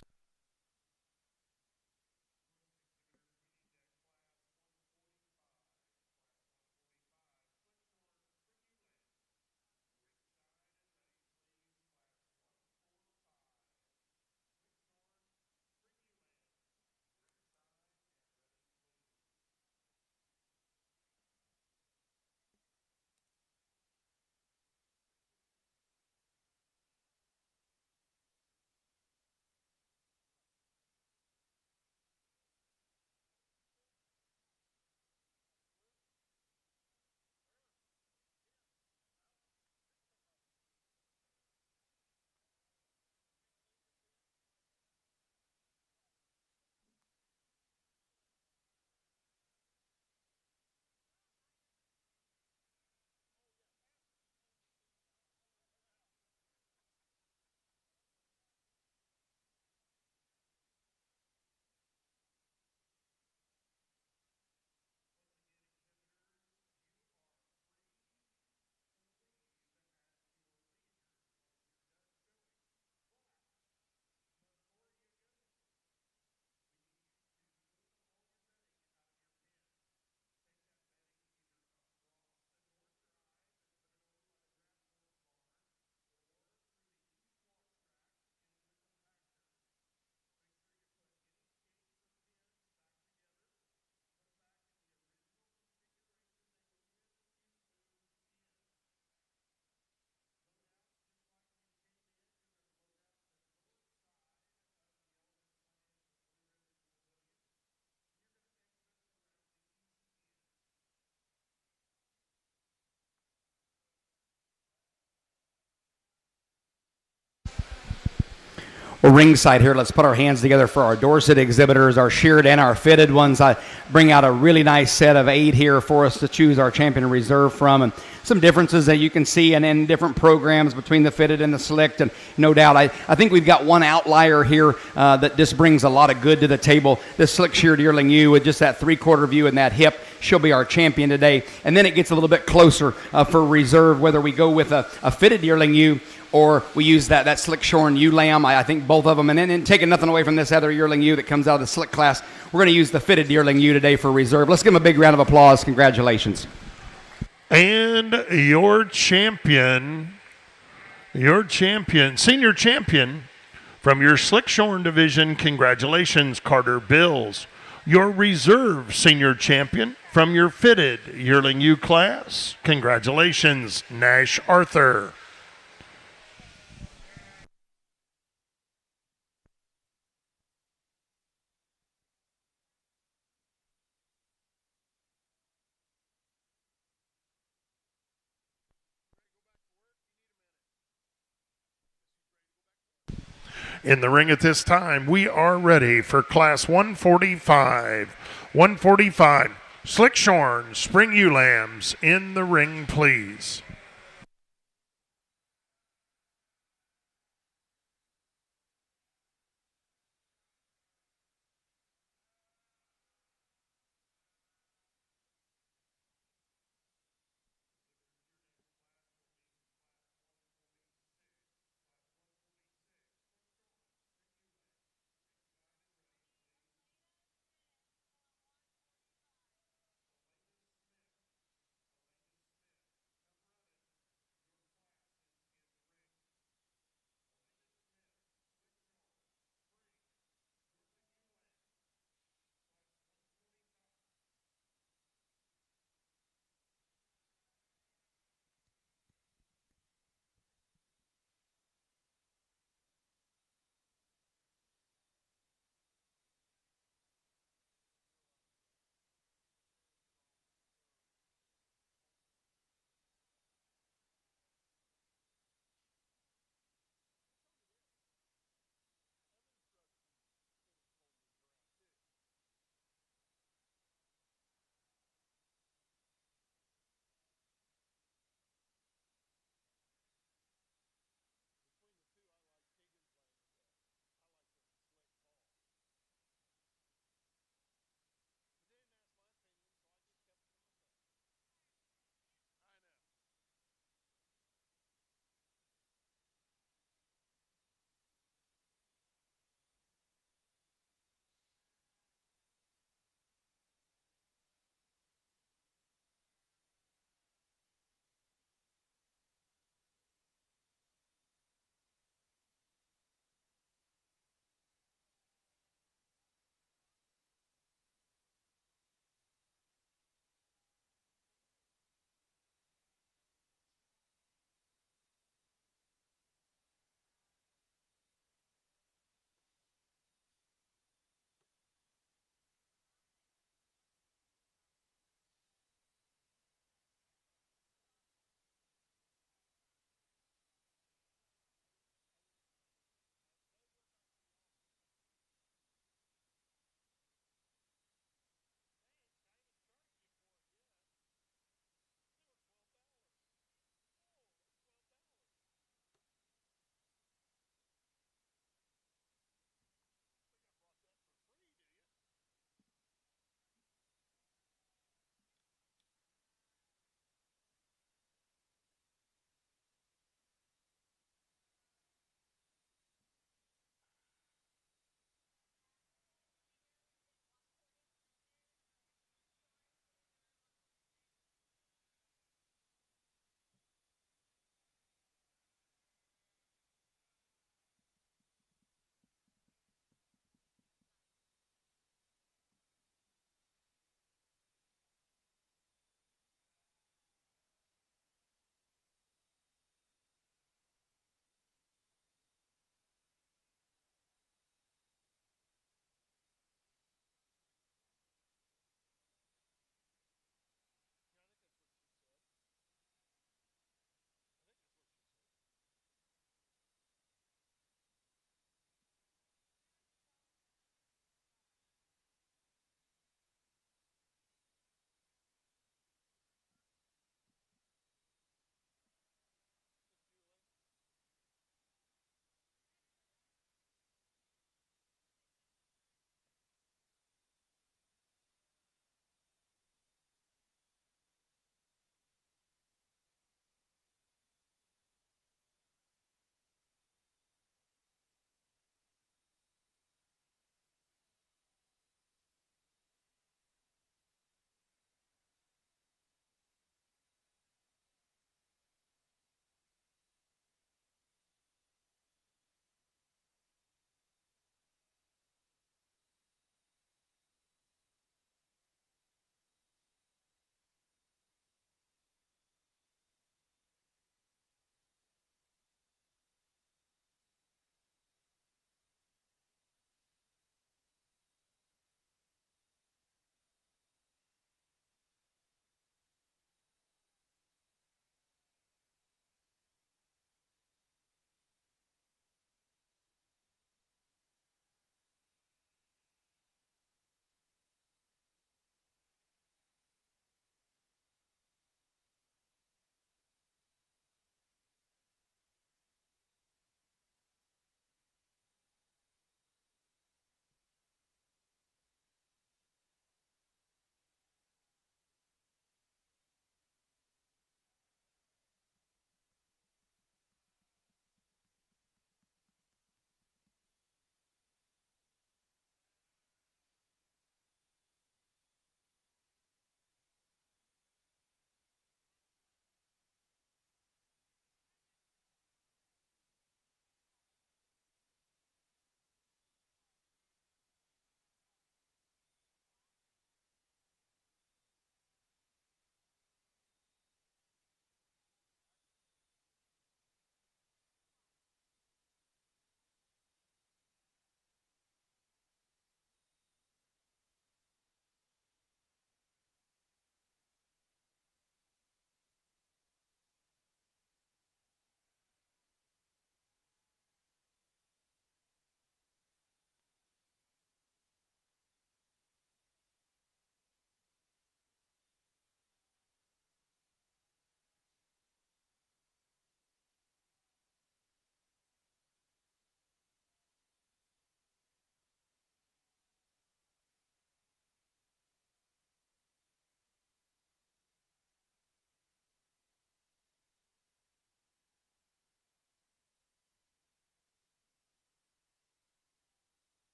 Well, ringside here, let's put our hands together for our Dorset exhibitors, our sheared and our fitted ones. I bring out a really nice set of 8 here for us to choose our champion reserve from, and some differences that you can see in different programs between the fitted and the slicked, and no doubt I think we've got one outlier here that just brings a lot of good to the table. This slick sheared yearling ewe with just that 3/4 view and that hip, she'll be our champion today. And then it gets a little bit closer for reserve, whether we go with a fitted yearling ewe or we use that slick shorn ewe lamb. I think both of them. And then taking nothing away from this other yearling ewe that comes out of the slick class, we're going to use the fitted yearling ewe today for reserve. Let's give them a big round of applause. Congratulations. And your champion, senior champion from your slick shorn division, congratulations, Carter Bills. Your reserve senior champion from your fitted yearling ewe class, congratulations, Nash Arthur. In the ring at this time, we are ready for Class 145. 145, Slick Shorn, Spring Ewe Lambs in the ring, please.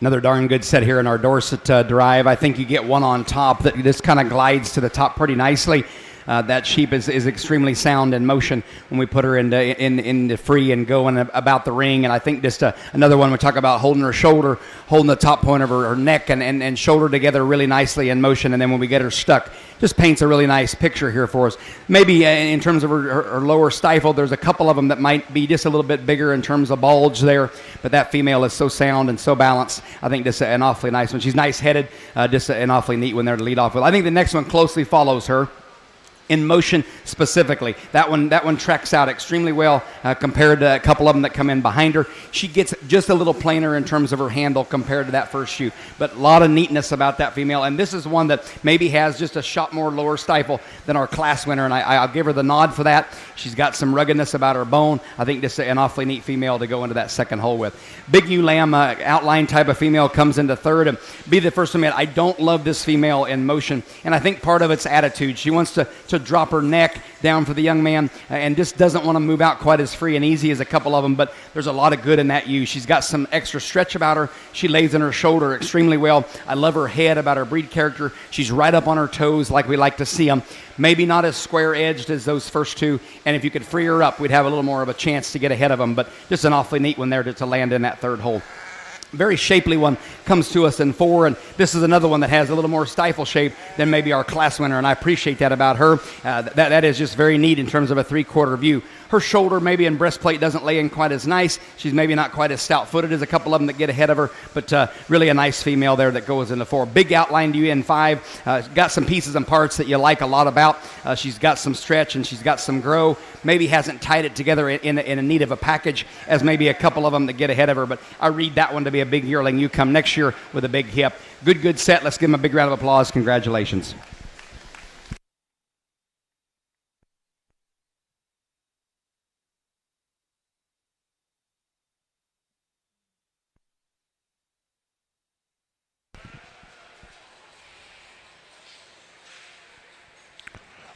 Another darn good set here in our Dorset Drive. I think you get one on top that just kind of glides to the top pretty nicely. That sheep is extremely sound in motion when we put her into free and going about the ring. And I think just another one, we talk about holding her shoulder, holding the top point of her neck and shoulder together really nicely in motion. And then when we get her stuck, just paints a really nice picture here for us. Maybe in terms of her lower stifle, there's a couple of them that might be just a little bit bigger in terms of bulge there. But that female is so sound and so balanced. I think just an awfully nice one. She's nice headed, just an awfully neat one there to lead off with. I think the next one closely follows her. In motion specifically. That one tracks out extremely well compared to a couple of them that come in behind her. She gets just a little plainer in terms of her handle compared to that first shoe. But a lot of neatness about that female. And this is one that maybe has just a shot more lower stifle than our class winner. And I'll give her the nod for that. She's got some ruggedness about her bone. I think this is an awfully neat female to go into that second hole with. Big ewe lamb outline type of female comes into third. And be the first to admit, I don't love this female in motion. And I think part of it's attitude. She wants to drop her neck down for the young man and just doesn't want to move out quite as free and easy as a couple of them, but there's a lot of good in that ewe. She's got some extra stretch about her. She lays in her shoulder extremely well. I love her head about her breed character. She's right up on her toes like we like to see them. Maybe not as square-edged as those first two, and if you could free her up, we'd have a little more of a chance to get ahead of them, but just an awfully neat one there to land in that third hole. Very shapely one comes to us in 4, and this is another one that has a little more stifle shape than maybe our class winner, and I appreciate that about her. That is just very neat in terms of a 3/4 view. Her shoulder maybe and breastplate doesn't lay in quite as nice. She's maybe not quite as stout-footed as a couple of them that get ahead of her, but really a nice female there that goes into 4. Big outline to you in 5. Got some pieces and parts that you like a lot about. She's got some stretch and she's got some grow. Maybe hasn't tied it together in a need of a package as maybe a couple of them that get ahead of her, but I read that one to be a big yearling. You come next year with a big hip. Good set. Let's give him a big round of applause. Congratulations.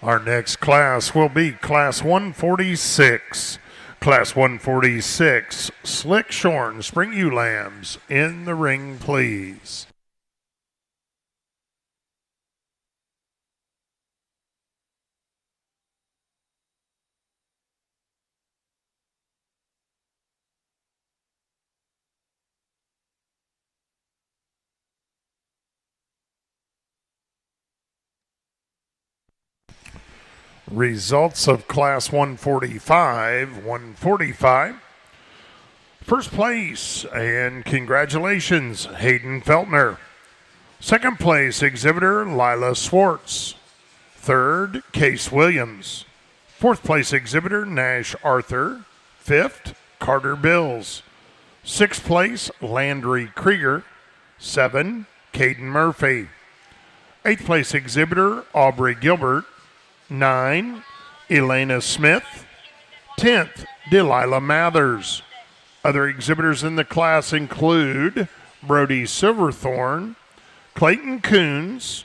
Our next class will be Class 146. Class 146, Slick Shorn Spring Ewe Lambs. In the ring, please. Results of Class 145. First place, and congratulations, Hayden Feltner. Second place, exhibitor Lila Swartz. Third, Case Williams. Fourth place, exhibitor Nash Arthur. Fifth, Carter Bills. Sixth place, Landry Krieger. 7, Caden Murphy. Eighth place, exhibitor Aubrey Gilbert. 9, Elena Smith. 10th, Delilah Mathers. Other exhibitors in the class include Brody Silverthorne, Clayton Coons,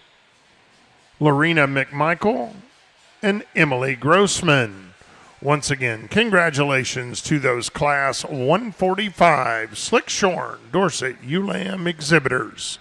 Lorena McMichael, and Emily Grossman. Once again, congratulations to those Class 145 Slick Shorn Dorset Ewe Lamb exhibitors.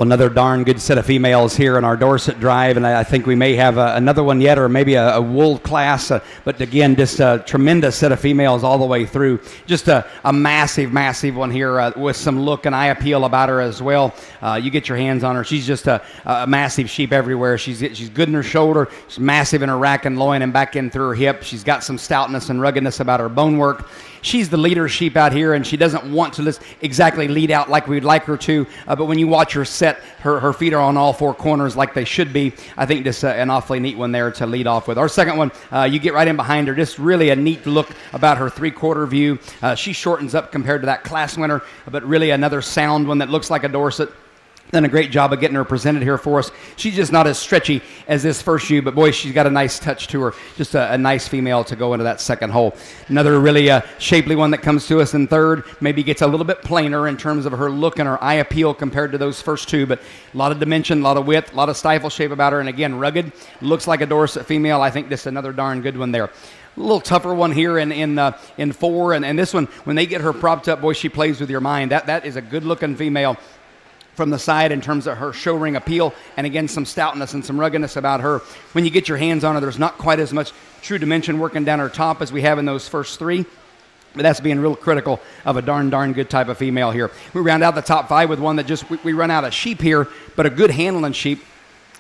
Well, another darn good set of females here in our Dorset Drive, and I think we may have another one yet, or maybe a wool class. But again, just a tremendous set of females all the way through. Just a massive, massive one here with some look and eye appeal about her as well. You get your hands on her. She's just a massive sheep everywhere. She's good in her shoulder. She's massive in her rack and loin and back in through her hip. She's got some stoutness and ruggedness about her bone work. She's the leader sheep out here, and she doesn't want to exactly lead out like we'd like her to. But when you watch her set, her feet are on all four corners like they should be. I think just an awfully neat one there to lead off with. Our second one, you get right in behind her. Just really a neat look about her three-quarter view. She shortens up compared to that class winner, but really another sound one that looks like a Dorset. Done a great job of getting her presented here for us. She's just not as stretchy as this first ewe, but boy, she's got a nice touch to her. Just a nice female to go into that second hole. Another really shapely one that comes to us in third. Maybe gets a little bit plainer in terms of her look and her eye appeal compared to those first two, but a lot of dimension, a lot of width, a lot of stifle shape about her, and again, rugged. Looks like a Dorset female. I think this is another darn good one there. A little tougher one here in four, and this one, when they get her propped up, boy, she plays with your mind. That is a good-looking female from the side in terms of her show ring appeal, and again, some stoutness and some ruggedness about her. When you get your hands on her, there's not quite as much true dimension working down her top as we have in those first three, but that's being real critical of a darn good type of female here. We round out the top five with one that we run out of sheep here, but a good handling sheep.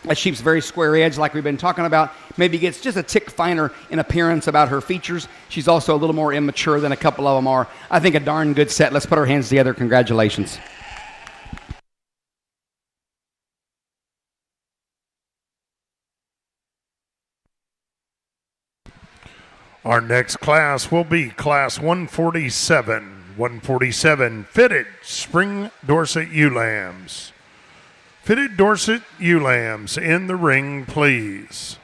That sheep's very square edge, like we've been talking about. Maybe gets just a tick finer in appearance about her features. She's also a little more immature than a couple of them are. I think a darn good set. Let's put our hands together. Congratulations. Our next class will be Class 147. 147 Fitted Spring Dorset Ewe Lambs. Fitted Dorset Ewe Lambs in the ring, please.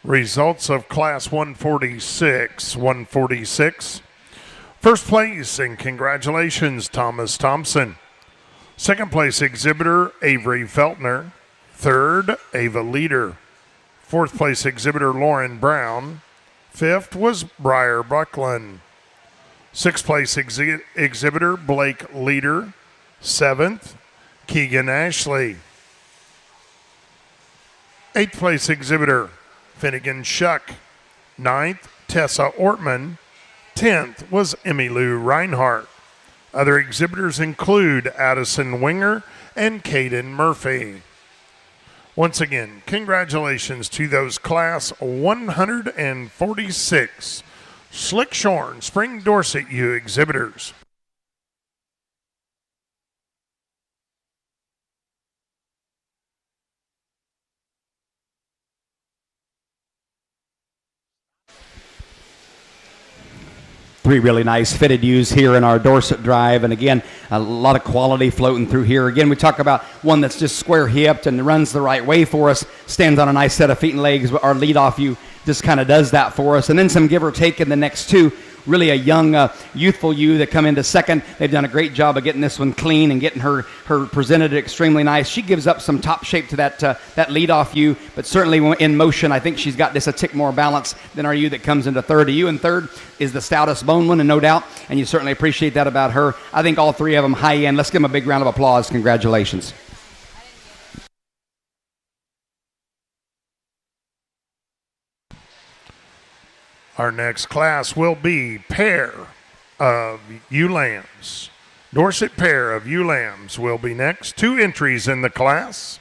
Results of Class 146. 146. First place, and congratulations, Thomas Thompson. Second place, exhibitor Avery Feltner. Third, Ava Leader. Fourth place, exhibitor Lauren Brown. Fifth was Briar Buckland. Sixth place, exhibitor Blake Leader. Seventh, Keegan Ashley. Eighth place, exhibitor Finnegan Shuck. Ninth, Tessa Ortman. 10th was Emmylou Reinhardt. Other exhibitors include Addison Winger and Caden Murphy. Once again, congratulations to those Class 146 Slick Shorn Spring Dorset Ewe exhibitors. Three really nice fitted ewes here in our Dorset Drive, and again, a lot of quality floating through here. Again, we talk about one that's just square hipped and runs the right way for us, stands on a nice set of feet and legs. Our leadoff ewe just kind of does that for us, and then some give or take in the next two. Really a young, youthful ewe that come into second. They've done a great job of getting this one clean and getting her presented extremely nice. She gives up some top shape to that leadoff ewe, but certainly in motion, I think she's got just a tick more balance than our ewe that comes into third. A ewe in third is the stoutest bone one, and no doubt, and you certainly appreciate that about her. I think all three of them high end. Let's give them a big round of applause. Congratulations. Our next class will be Pair of Ewe Lambs. Dorset Pair of Ewe Lambs will be next. 2 entries in the class.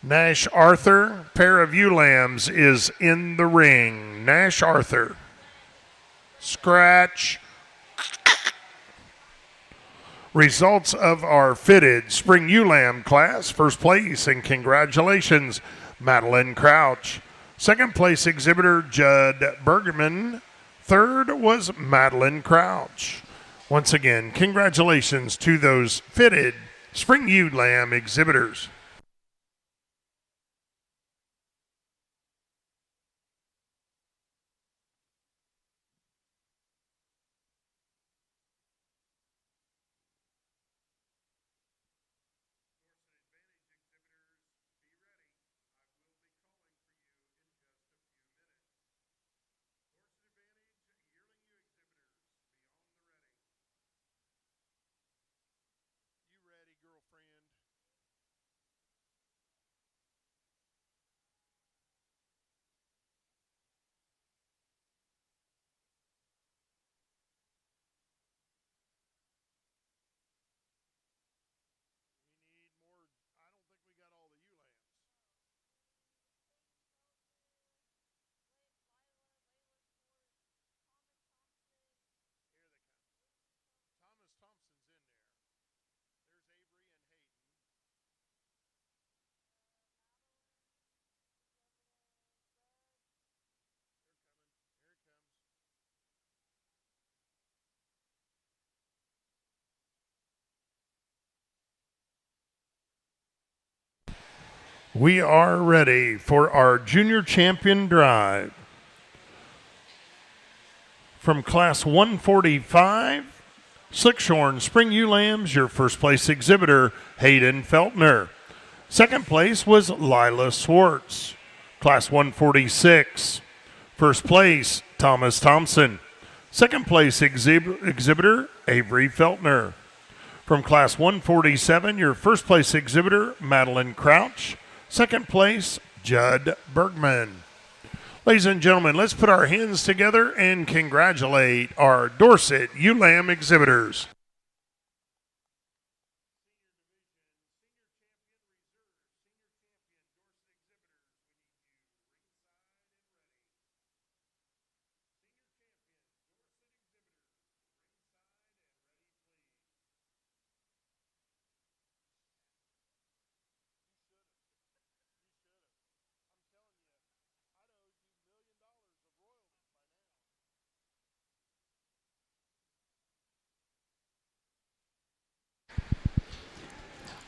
Nash Arthur, pair of ewe lambs, is in the ring. Nash Arthur. Scratch. Results of our fitted spring ewe lamb class. First place, and congratulations, Madeline Crouch. Second place exhibitor, Judd Bergman. Third was Madeline Crouch. Once again, congratulations to those fitted spring ewe lamb exhibitors. We are ready for our junior champion drive. From class 145, Slickshorn Spring Ewe Lambs, your first place exhibitor, Hayden Feltner. Second place was Lila Swartz. Class 146, first place, Thomas Thompson. Second place exhibitor, Avery Feltner. From class 147, your first place exhibitor, Madeline Crouch. Second place, Judd Bergman. Ladies and gentlemen, let's put our hands together and congratulate our Dorset ewe lamb exhibitors.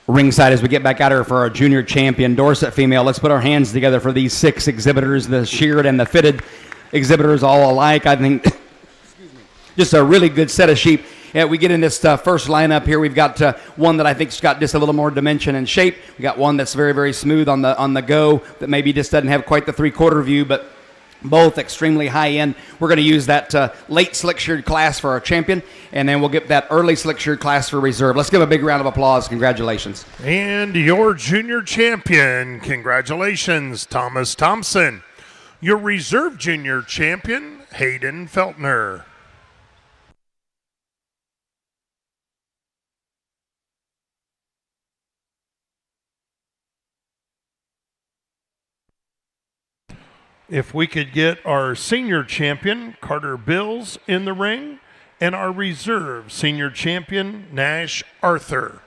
Ringside as we get back out here for our junior champion, Dorset female. Let's put our hands together for these 6 exhibitors, the sheared and the fitted exhibitors all alike. I think just a really good set of sheep. We get in this first lineup here. We've got one that I think's got just a little more dimension and shape. We got one that's very, very smooth on the go that maybe just doesn't have quite the 3/4 view, but both extremely high end. We're going to use that late slick sheared class for our champion, and then we'll get that early slick sheared class for reserve. Let's give a big round of applause. Congratulations. And your junior champion, congratulations, Thomas Thompson. Your reserve junior champion, Hayden Feltner. If we could get our senior champion, Carter Bills, in the ring, and our reserve senior champion, Nash Arthur.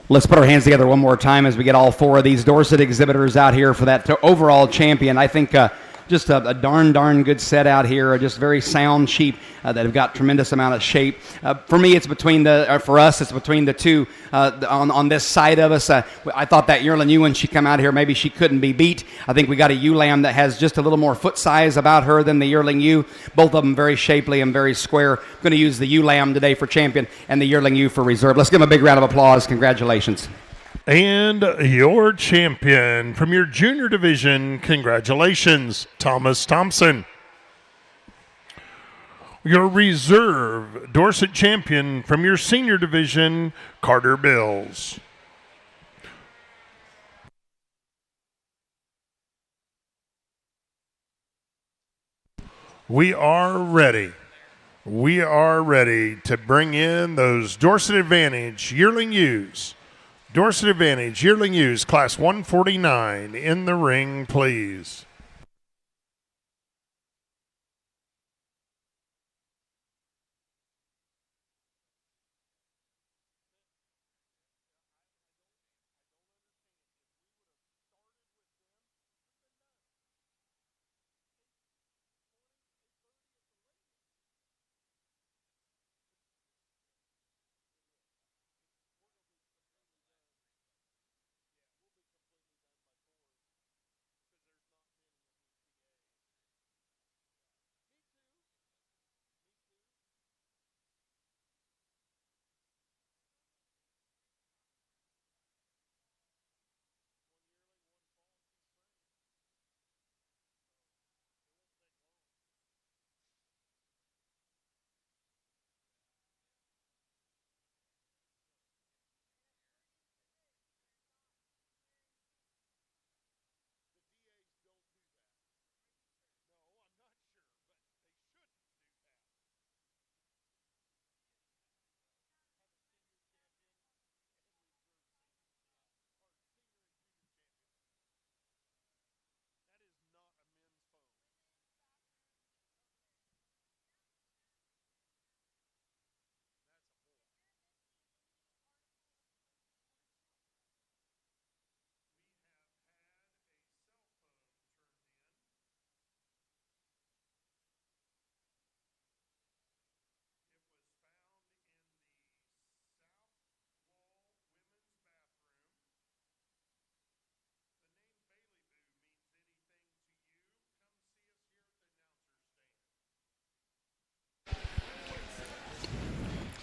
Let's put our hands together one more time as we get all four of these Dorset exhibitors out here for that overall champion. I think just a darn good set out here, just very sound sheep that have got tremendous amount of shape. For me, it's between for us, it's between the two on this side of us. I thought that yearling ewe when she come out here, maybe she couldn't be beat. I think we got a ewe lamb that has just a little more foot size about her than the yearling ewe. Both of them very shapely and very square. I'm going to use the ewe lamb today for champion and the yearling ewe for reserve. Let's give them a big round of applause. Congratulations. And your champion from your junior division, congratulations, Thomas Thompson. Your reserve Dorset champion from your senior division, Carter Bills. We are ready. We are ready to bring in those Dorset Advantage yearling ewes. Dorset Advantage yearling ewes, class 149, in the ring, please.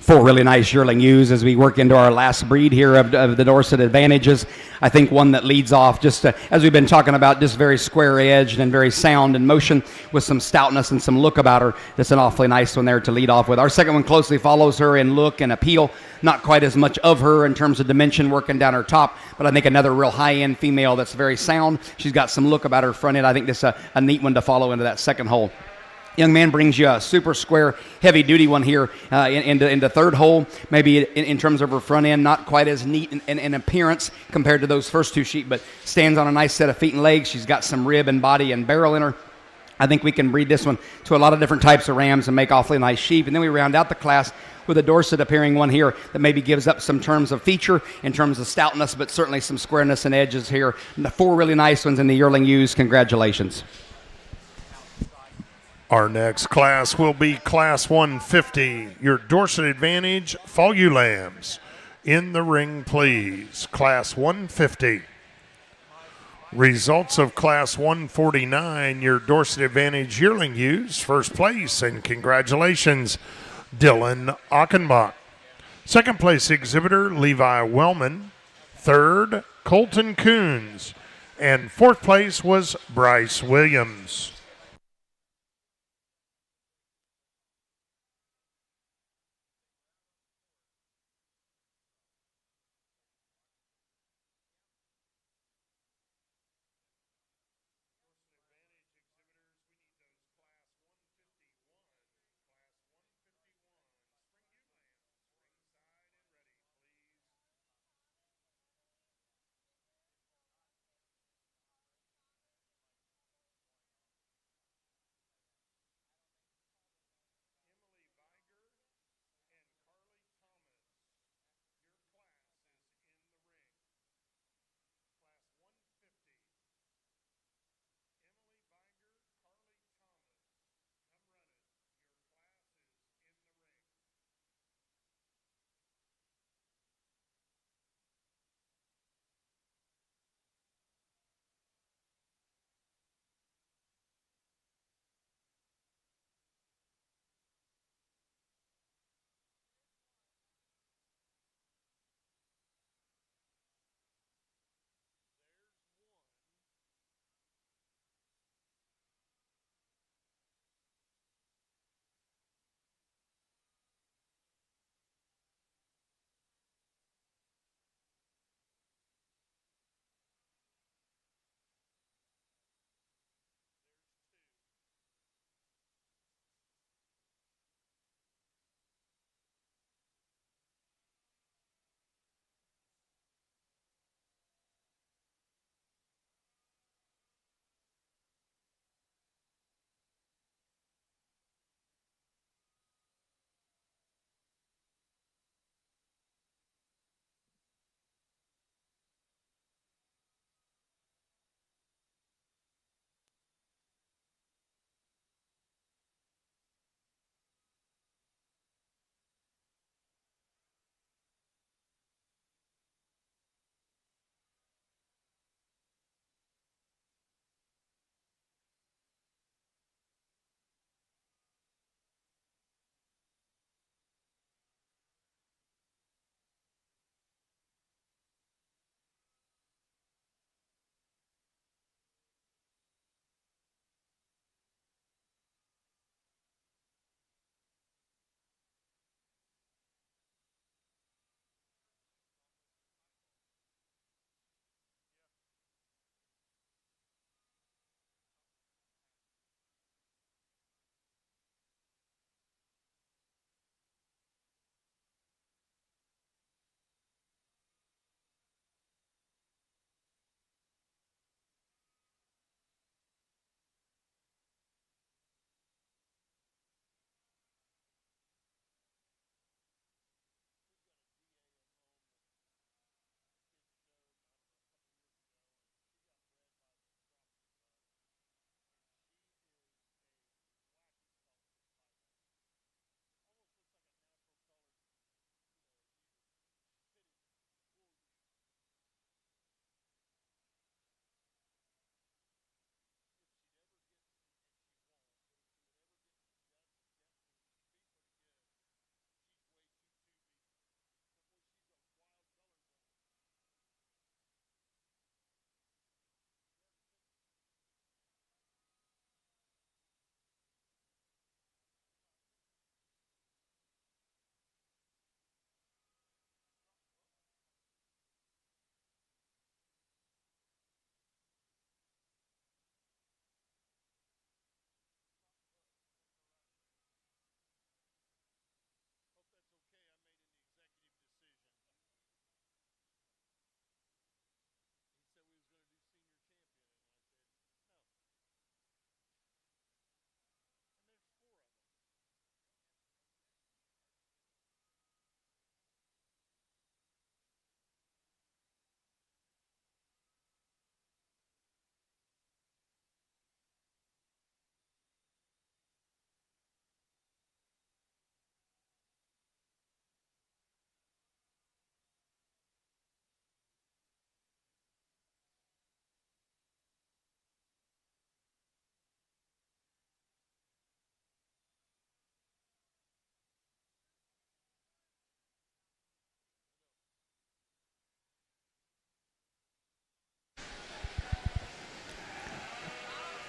Four really nice yearling ewes as we work into our last breed here of the Dorset Advantages. I think one that leads off just as we've been talking about, just very square edged and very sound in motion with some stoutness and some look about her. That's an awfully nice one there to lead off with. Our second one closely follows her in look and appeal. Not quite as much of her in terms of dimension working down her top, but I think another real high-end female that's very sound. She's got some look about her front end. I think this is a neat one to follow into that second hole. Young man brings you a super square, heavy-duty one here into third hole. Maybe in terms of her front end, not quite as neat in appearance compared to those first two sheep, but stands on a nice set of feet and legs. She's got some rib and body and barrel in her. I think we can breed this one to a lot of different types of rams and make awfully nice sheep. And then we round out the class with a Dorset appearing one here that maybe gives up some terms of feature in terms of stoutness, but certainly some squareness and edges here. And the four really nice ones in the yearling ewes. Congratulations. Our next class will be Class 150, your Dorset Advantage Fall Ewe Lambs. In the ring, please. Class 150. Results of Class 149, your Dorset Advantage yearling ewes. First place, and congratulations, Dylan Achenbach. Second place exhibitor, Levi Wellman. Third, Colton Coons. And fourth place was Bryce Williams.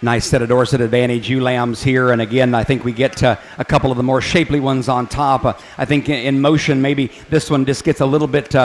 Nice set of Dorset Advantage ewe lambs here, and again, I think we get a couple of the more shapely ones on top. I think in motion, maybe this one just gets a little bit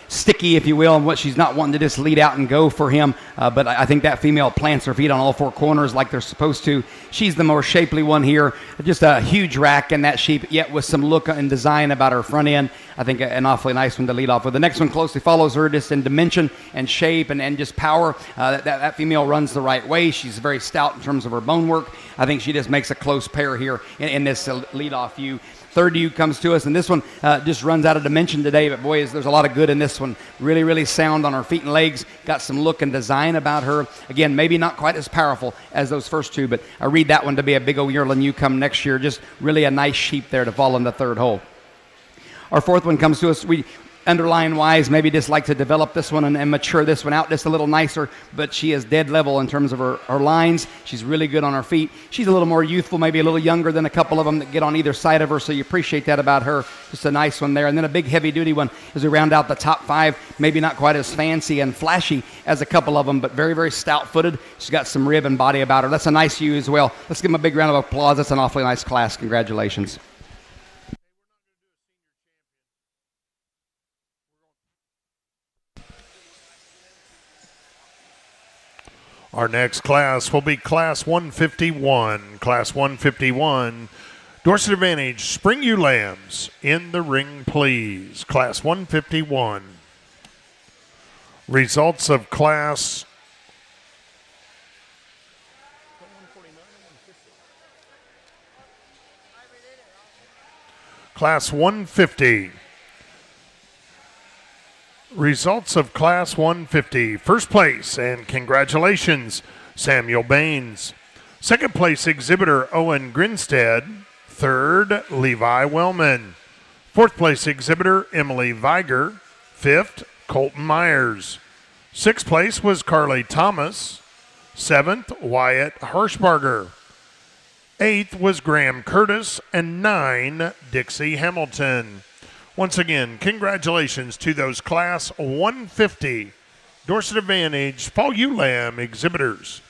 sticky, if you will, and what she's not wanting to just lead out and go for him. But I think that female plants her feet on all four corners like they're supposed to. She's the more shapely one here. Just a huge rack in that sheep, yet with some look and design about her front end. I think an awfully nice one to lead off with. The next one closely follows her just in dimension and shape and just power. That female runs the right way. She's very stout in terms of her bone work. I think she just makes a close pair here in this lead-off ewe. Third ewe comes to us, and this one just runs out of dimension today, but boy, there's a lot of good in this one. Really, really sound on her feet and legs. Got some look and design about her. Again, maybe not quite as powerful as those first two, but I read that one to be a big old yearling ewe come next year. Just really a nice sheep there to fall in the third hole. Our fourth one comes to us. We underline wise maybe just like to develop this one and mature this one out just a little nicer, but she is dead level in terms of her lines. She's really good on her feet. She's a little more youthful, maybe a little younger than a couple of them that get on either side of her, so you appreciate that about her. Just a nice one there. And then a big heavy duty one as we round out the top five. Maybe not quite as fancy and flashy as a couple of them, but very, very stout footed. She's got some rib and body about her. That's a nice ewe as well. Let's give them a big round of applause. That's an awfully nice class. Congratulations. Our next class will be Class 151. Class 151, Dorset Advantage, Spring Ewe Lambs. In the ring, please. Class 151. Results of Class Class 150. Results of Class 150. First place, and congratulations, Samuel Baines. Second place, exhibitor Owen Grinstead. Third, Levi Wellman. Fourth place, exhibitor Emily Viger. Fifth, Colton Myers. Sixth place was Carly Thomas. Seventh, Wyatt Hirschbarger. Eighth was Graham Curtis. And 9, Dixie Hamilton. Once again, congratulations to those Class 150 Dorset Advantage Fall Ewe Lamb exhibitors.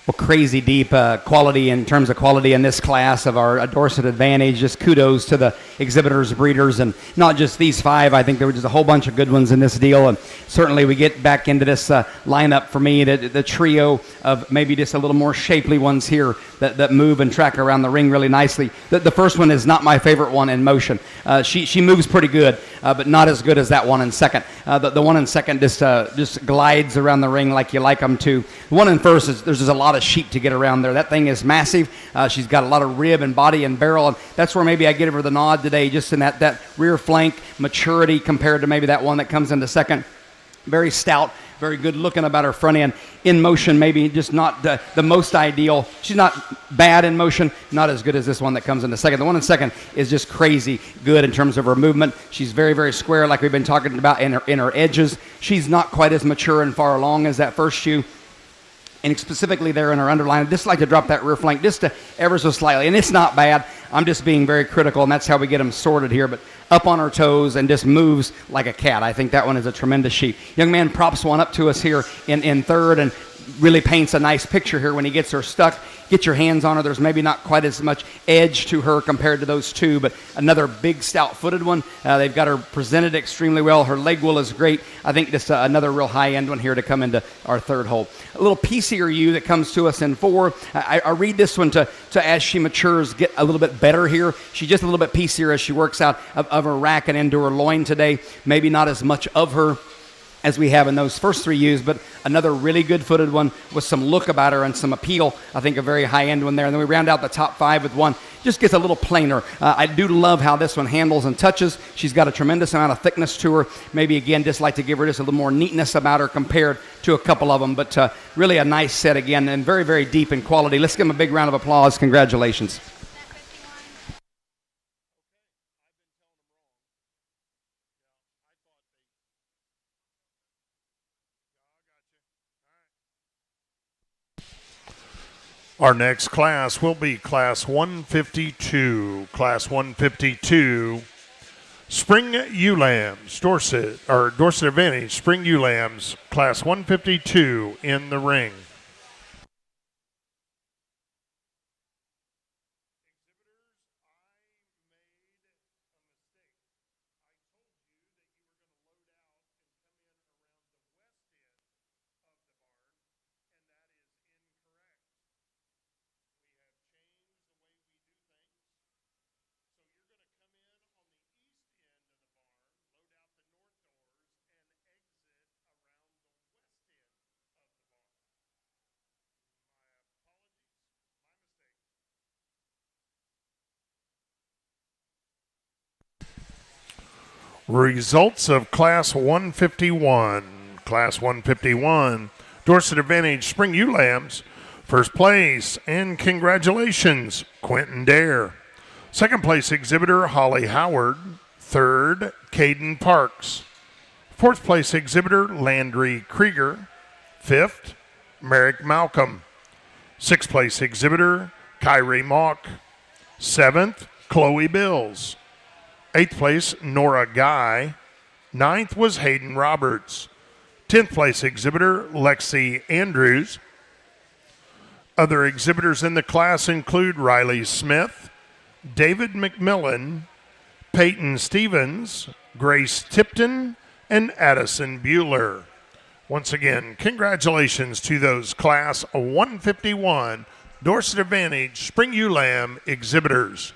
Well, crazy deep quality in terms of quality in this class of our Dorset Advantage. Just kudos to the exhibitors, breeders, and not just these 5. I think there were just a whole bunch of good ones in this deal. And certainly we get back into this lineup for me, the trio of maybe just a little more shapely ones here that move and track around the ring really nicely. The first one is not my favorite one in motion. She moves pretty good, but not as good as that one in second. The one in second just glides around the ring like you like them to. The one in first there's just a lot of sheep to get around there. That thing is massive. She's got a lot of rib and body and barrel, and that's where maybe I give her the nod today, just in that rear flank maturity compared to maybe that one that comes into second. Very stout, very good looking about her front end. In motion, maybe just not the most ideal. She's not bad in motion, not as good as this one that comes into second. The one in second is just crazy good in terms of her movement. She's very, very square, like we've been talking about in her edges. She's not quite as mature and far along as that first shoe. And specifically there in her underline, I just like to drop that rear flank just ever so slightly. And it's not bad. I'm just being very critical, and that's how we get them sorted here. But up on her toes and just moves like a cat. I think that one is a tremendous sheep. Young man props one up to us here in third and really paints a nice picture here when he gets her stuck. Get your hands on her. There's maybe not quite as much edge to her compared to those two, but another big stout-footed one. They've got her presented extremely well. Her leg will is great. I think just another real high-end one here to come into our third hole. A little piecier ewe that comes to us in 4. I read this one to as she matures, get a little bit better here. She's just a little bit piecier as she works out of her rack and into her loin today. Maybe not as much of her as we have in those first 3 ewes, but another really good-footed one with some look about her and some appeal. I think a very high-end one there. And then we round out the top 5 with one. Just gets a little plainer. I do love how this one handles and touches. She's got a tremendous amount of thickness to her. Maybe, again, just like to give her just a little more neatness about her compared to a couple of them. But really a nice set again and very, very deep in quality. Let's give them a big round of applause. Congratulations. Our next class will be Class 152. Class 152, Spring Ewe Lambs, Dorset Advantage, Spring Ewe Lambs, Class 152 in the ring. Results of Class 151. Class 151, Dorset Advantage Spring Ewe Lambs. First place, and congratulations, Quentin Dare. Second place exhibitor, Holly Howard. Third, Caden Parks. Fourth place exhibitor, Landry Krieger. Fifth, Merrick Malcolm. Sixth place exhibitor, Kyrie Mock. Seventh, Chloe Bills. Eighth place, Nora Guy. Ninth was Hayden Roberts. 10th place exhibitor, Lexi Andrews. Other exhibitors in the class include Riley Smith, David McMillan, Peyton Stevens, Grace Tipton, and Addison Bueller. Once again, congratulations to those Class 151 Dorset Advantage Spring Ewe Lamb exhibitors.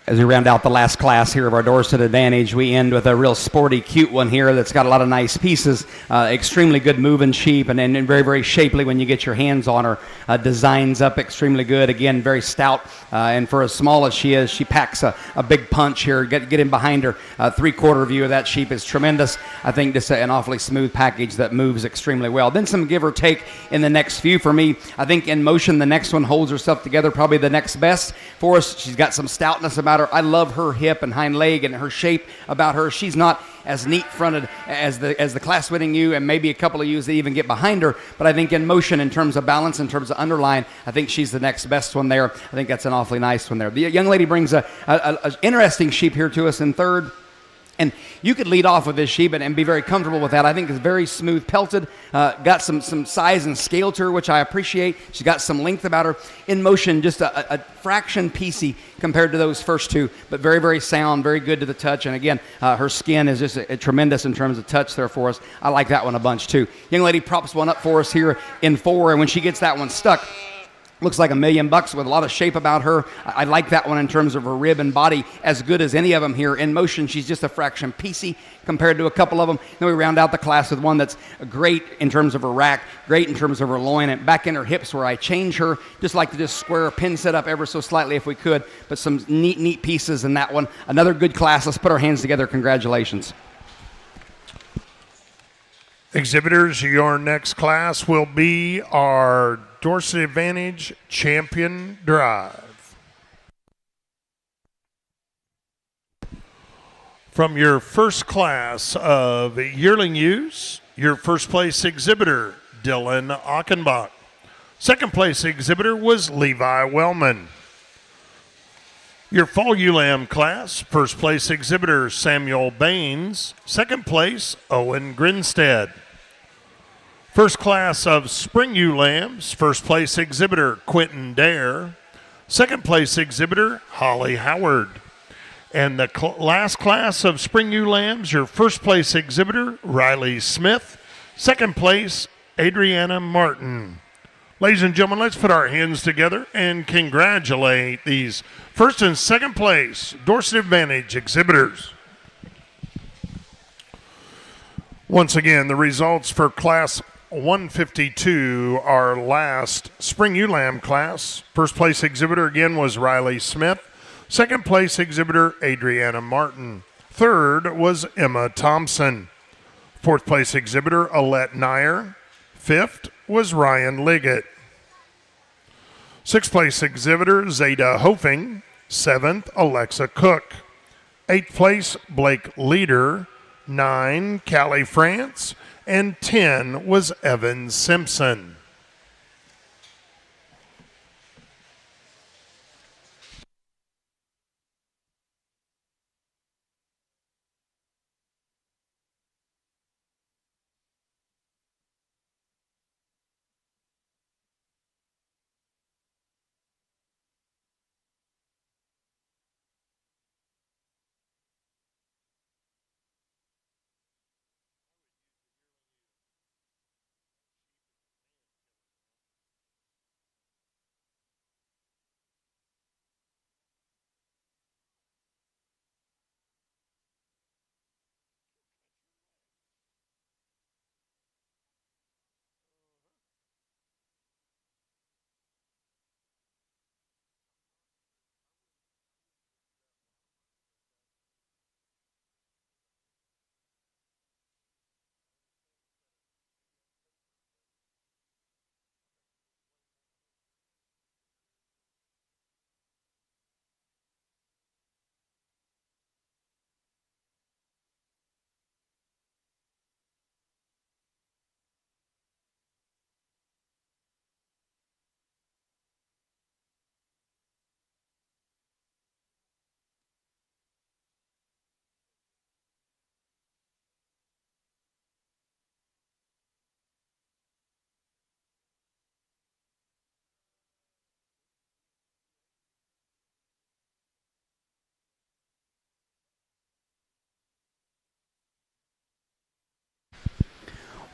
As we round out the last class here of our Dorset Advantage, we end with a real sporty, cute one here that's got a lot of nice pieces. Extremely good moving sheep, and then very, very shapely when you get your hands on her. Designs up extremely good. Again, very stout, and for as small as she is, she packs a big punch here. Get in behind her. Three-quarter view of that sheep is tremendous. I think just an awfully smooth package that moves extremely well. Then some give or take in the next few for me. I think In Motion, the next one holds herself together, probably the next best for us. She's got some stoutness about her. I love her hip and hind leg and her shape about her. She's not as neat fronted as the class winning ewe, and maybe a couple of ewes that even get behind her, but I think In Motion, in terms of balance, in terms of underline, I think she's the next best one there. I think that's an awfully nice one there. The young lady brings a interesting sheep here to us in third. And you could lead off with this sheep and be very comfortable with that. I think it's very smooth pelted, got some size and scale to her, which I appreciate. She's got some length about her. In Motion, just a fraction piecey compared to those first two, but very, very sound, very good to the touch. And again, her skin is just a tremendous in terms of touch there for us. I like that one a bunch too. Young lady props one up for us here in 4, and when she gets that one stuck, looks like $1 million with a lot of shape about her. I like that one in terms of her rib and body, as good as any of them here. In Motion, she's just a fraction piecey compared to a couple of them. Then we round out the class with one that's great in terms of her rack, great in terms of her loin, and back in her hips where I change her. Just like to just square a pin set up ever so slightly if we could, but some neat pieces in that one. Another good class. Let's put our hands together. Congratulations. Exhibitors, your next class will be our Dorset Advantage Champion Drive. From your first class of yearling ewes, your first place exhibitor, Dylan Achenbach. Second place exhibitor was Levi Wellman. Your fall ewe lamb class, first place exhibitor, Samuel Baines. Second place, Owen Grinstead. First class of spring ewe lambs, first place exhibitor Quentin Dare. Second place exhibitor Holly Howard. And the last class of spring ewe lambs, your first place exhibitor Riley Smith. Second place Adriana Martin. Ladies and gentlemen, let's put our hands together and congratulate these first and second place Dorset Advantage exhibitors. Once again, the results for class 152, our last spring ewe lamb class. First place exhibitor again was Riley Smith. Second place exhibitor Adriana Martin. Third was Emma Thompson. Fourth place exhibitor Alette Nyer. Fifth was Ryan Liggett. Sixth place exhibitor Zeta Hofing. Seventh, Alexa Cook. Eighth place Blake Leader. 9, Callie France. And 10 was Evan Simpson.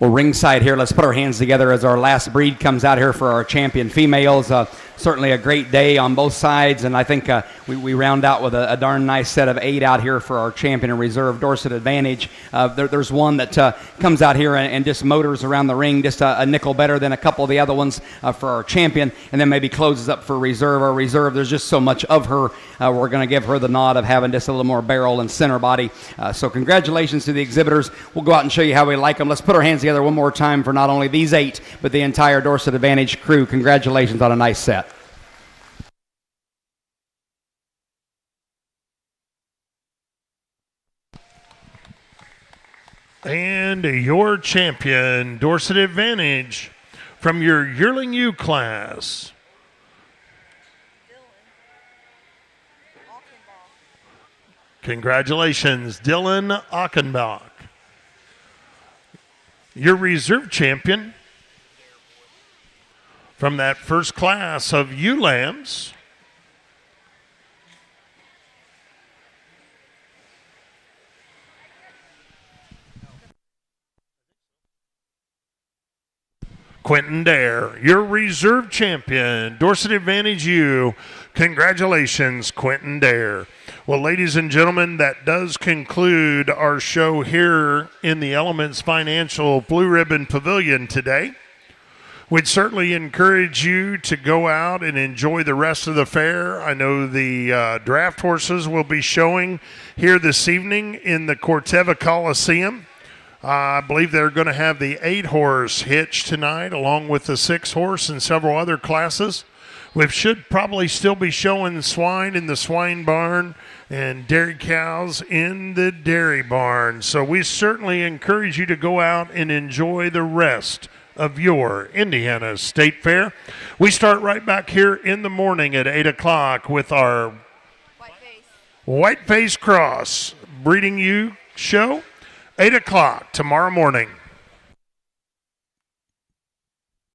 Well, ringside here, let's put our hands together as our last breed comes out here for our champion females. Certainly a great day on both sides, and I think we round out with a darn nice set of 8 out here for our champion and reserve, Dorset Advantage. There's one that comes out here and just motors around the ring, just a nickel better than a couple of the other ones for our champion, and then maybe closes up for reserve. Our reserve, there's just so much of her. We're going to give her the nod of having just a little more barrel and center body. So congratulations to the exhibitors. We'll go out and show you how we like them. Let's put our hands together one more time for not only these 8, but the entire Dorset Advantage crew. Congratulations on a nice set. And your champion, Dorset Advantage, from your Yearling U class. Congratulations, Dylan Achenbach. Your reserve champion from that first class of ewe lambs, Quentin Dare. Your reserve champion, Dorset Advantage U. Congratulations, Quentin Dare. Well, ladies and gentlemen, that does conclude our show here in the Elements Financial Blue Ribbon Pavilion today. We'd certainly encourage you to go out and enjoy the rest of the fair. I know the draft horses will be showing here this evening in the Corteva Coliseum. I believe they're going to have the 8-horse hitch tonight, along with the 6-horse and several other classes. We should probably still be showing swine in the swine barn and dairy cows in the dairy barn. So we certainly encourage you to go out and enjoy the rest of your Indiana State Fair. We start right back here in the morning at 8 o'clock with our Whiteface Cross Breeding U show. 8 o'clock tomorrow morning.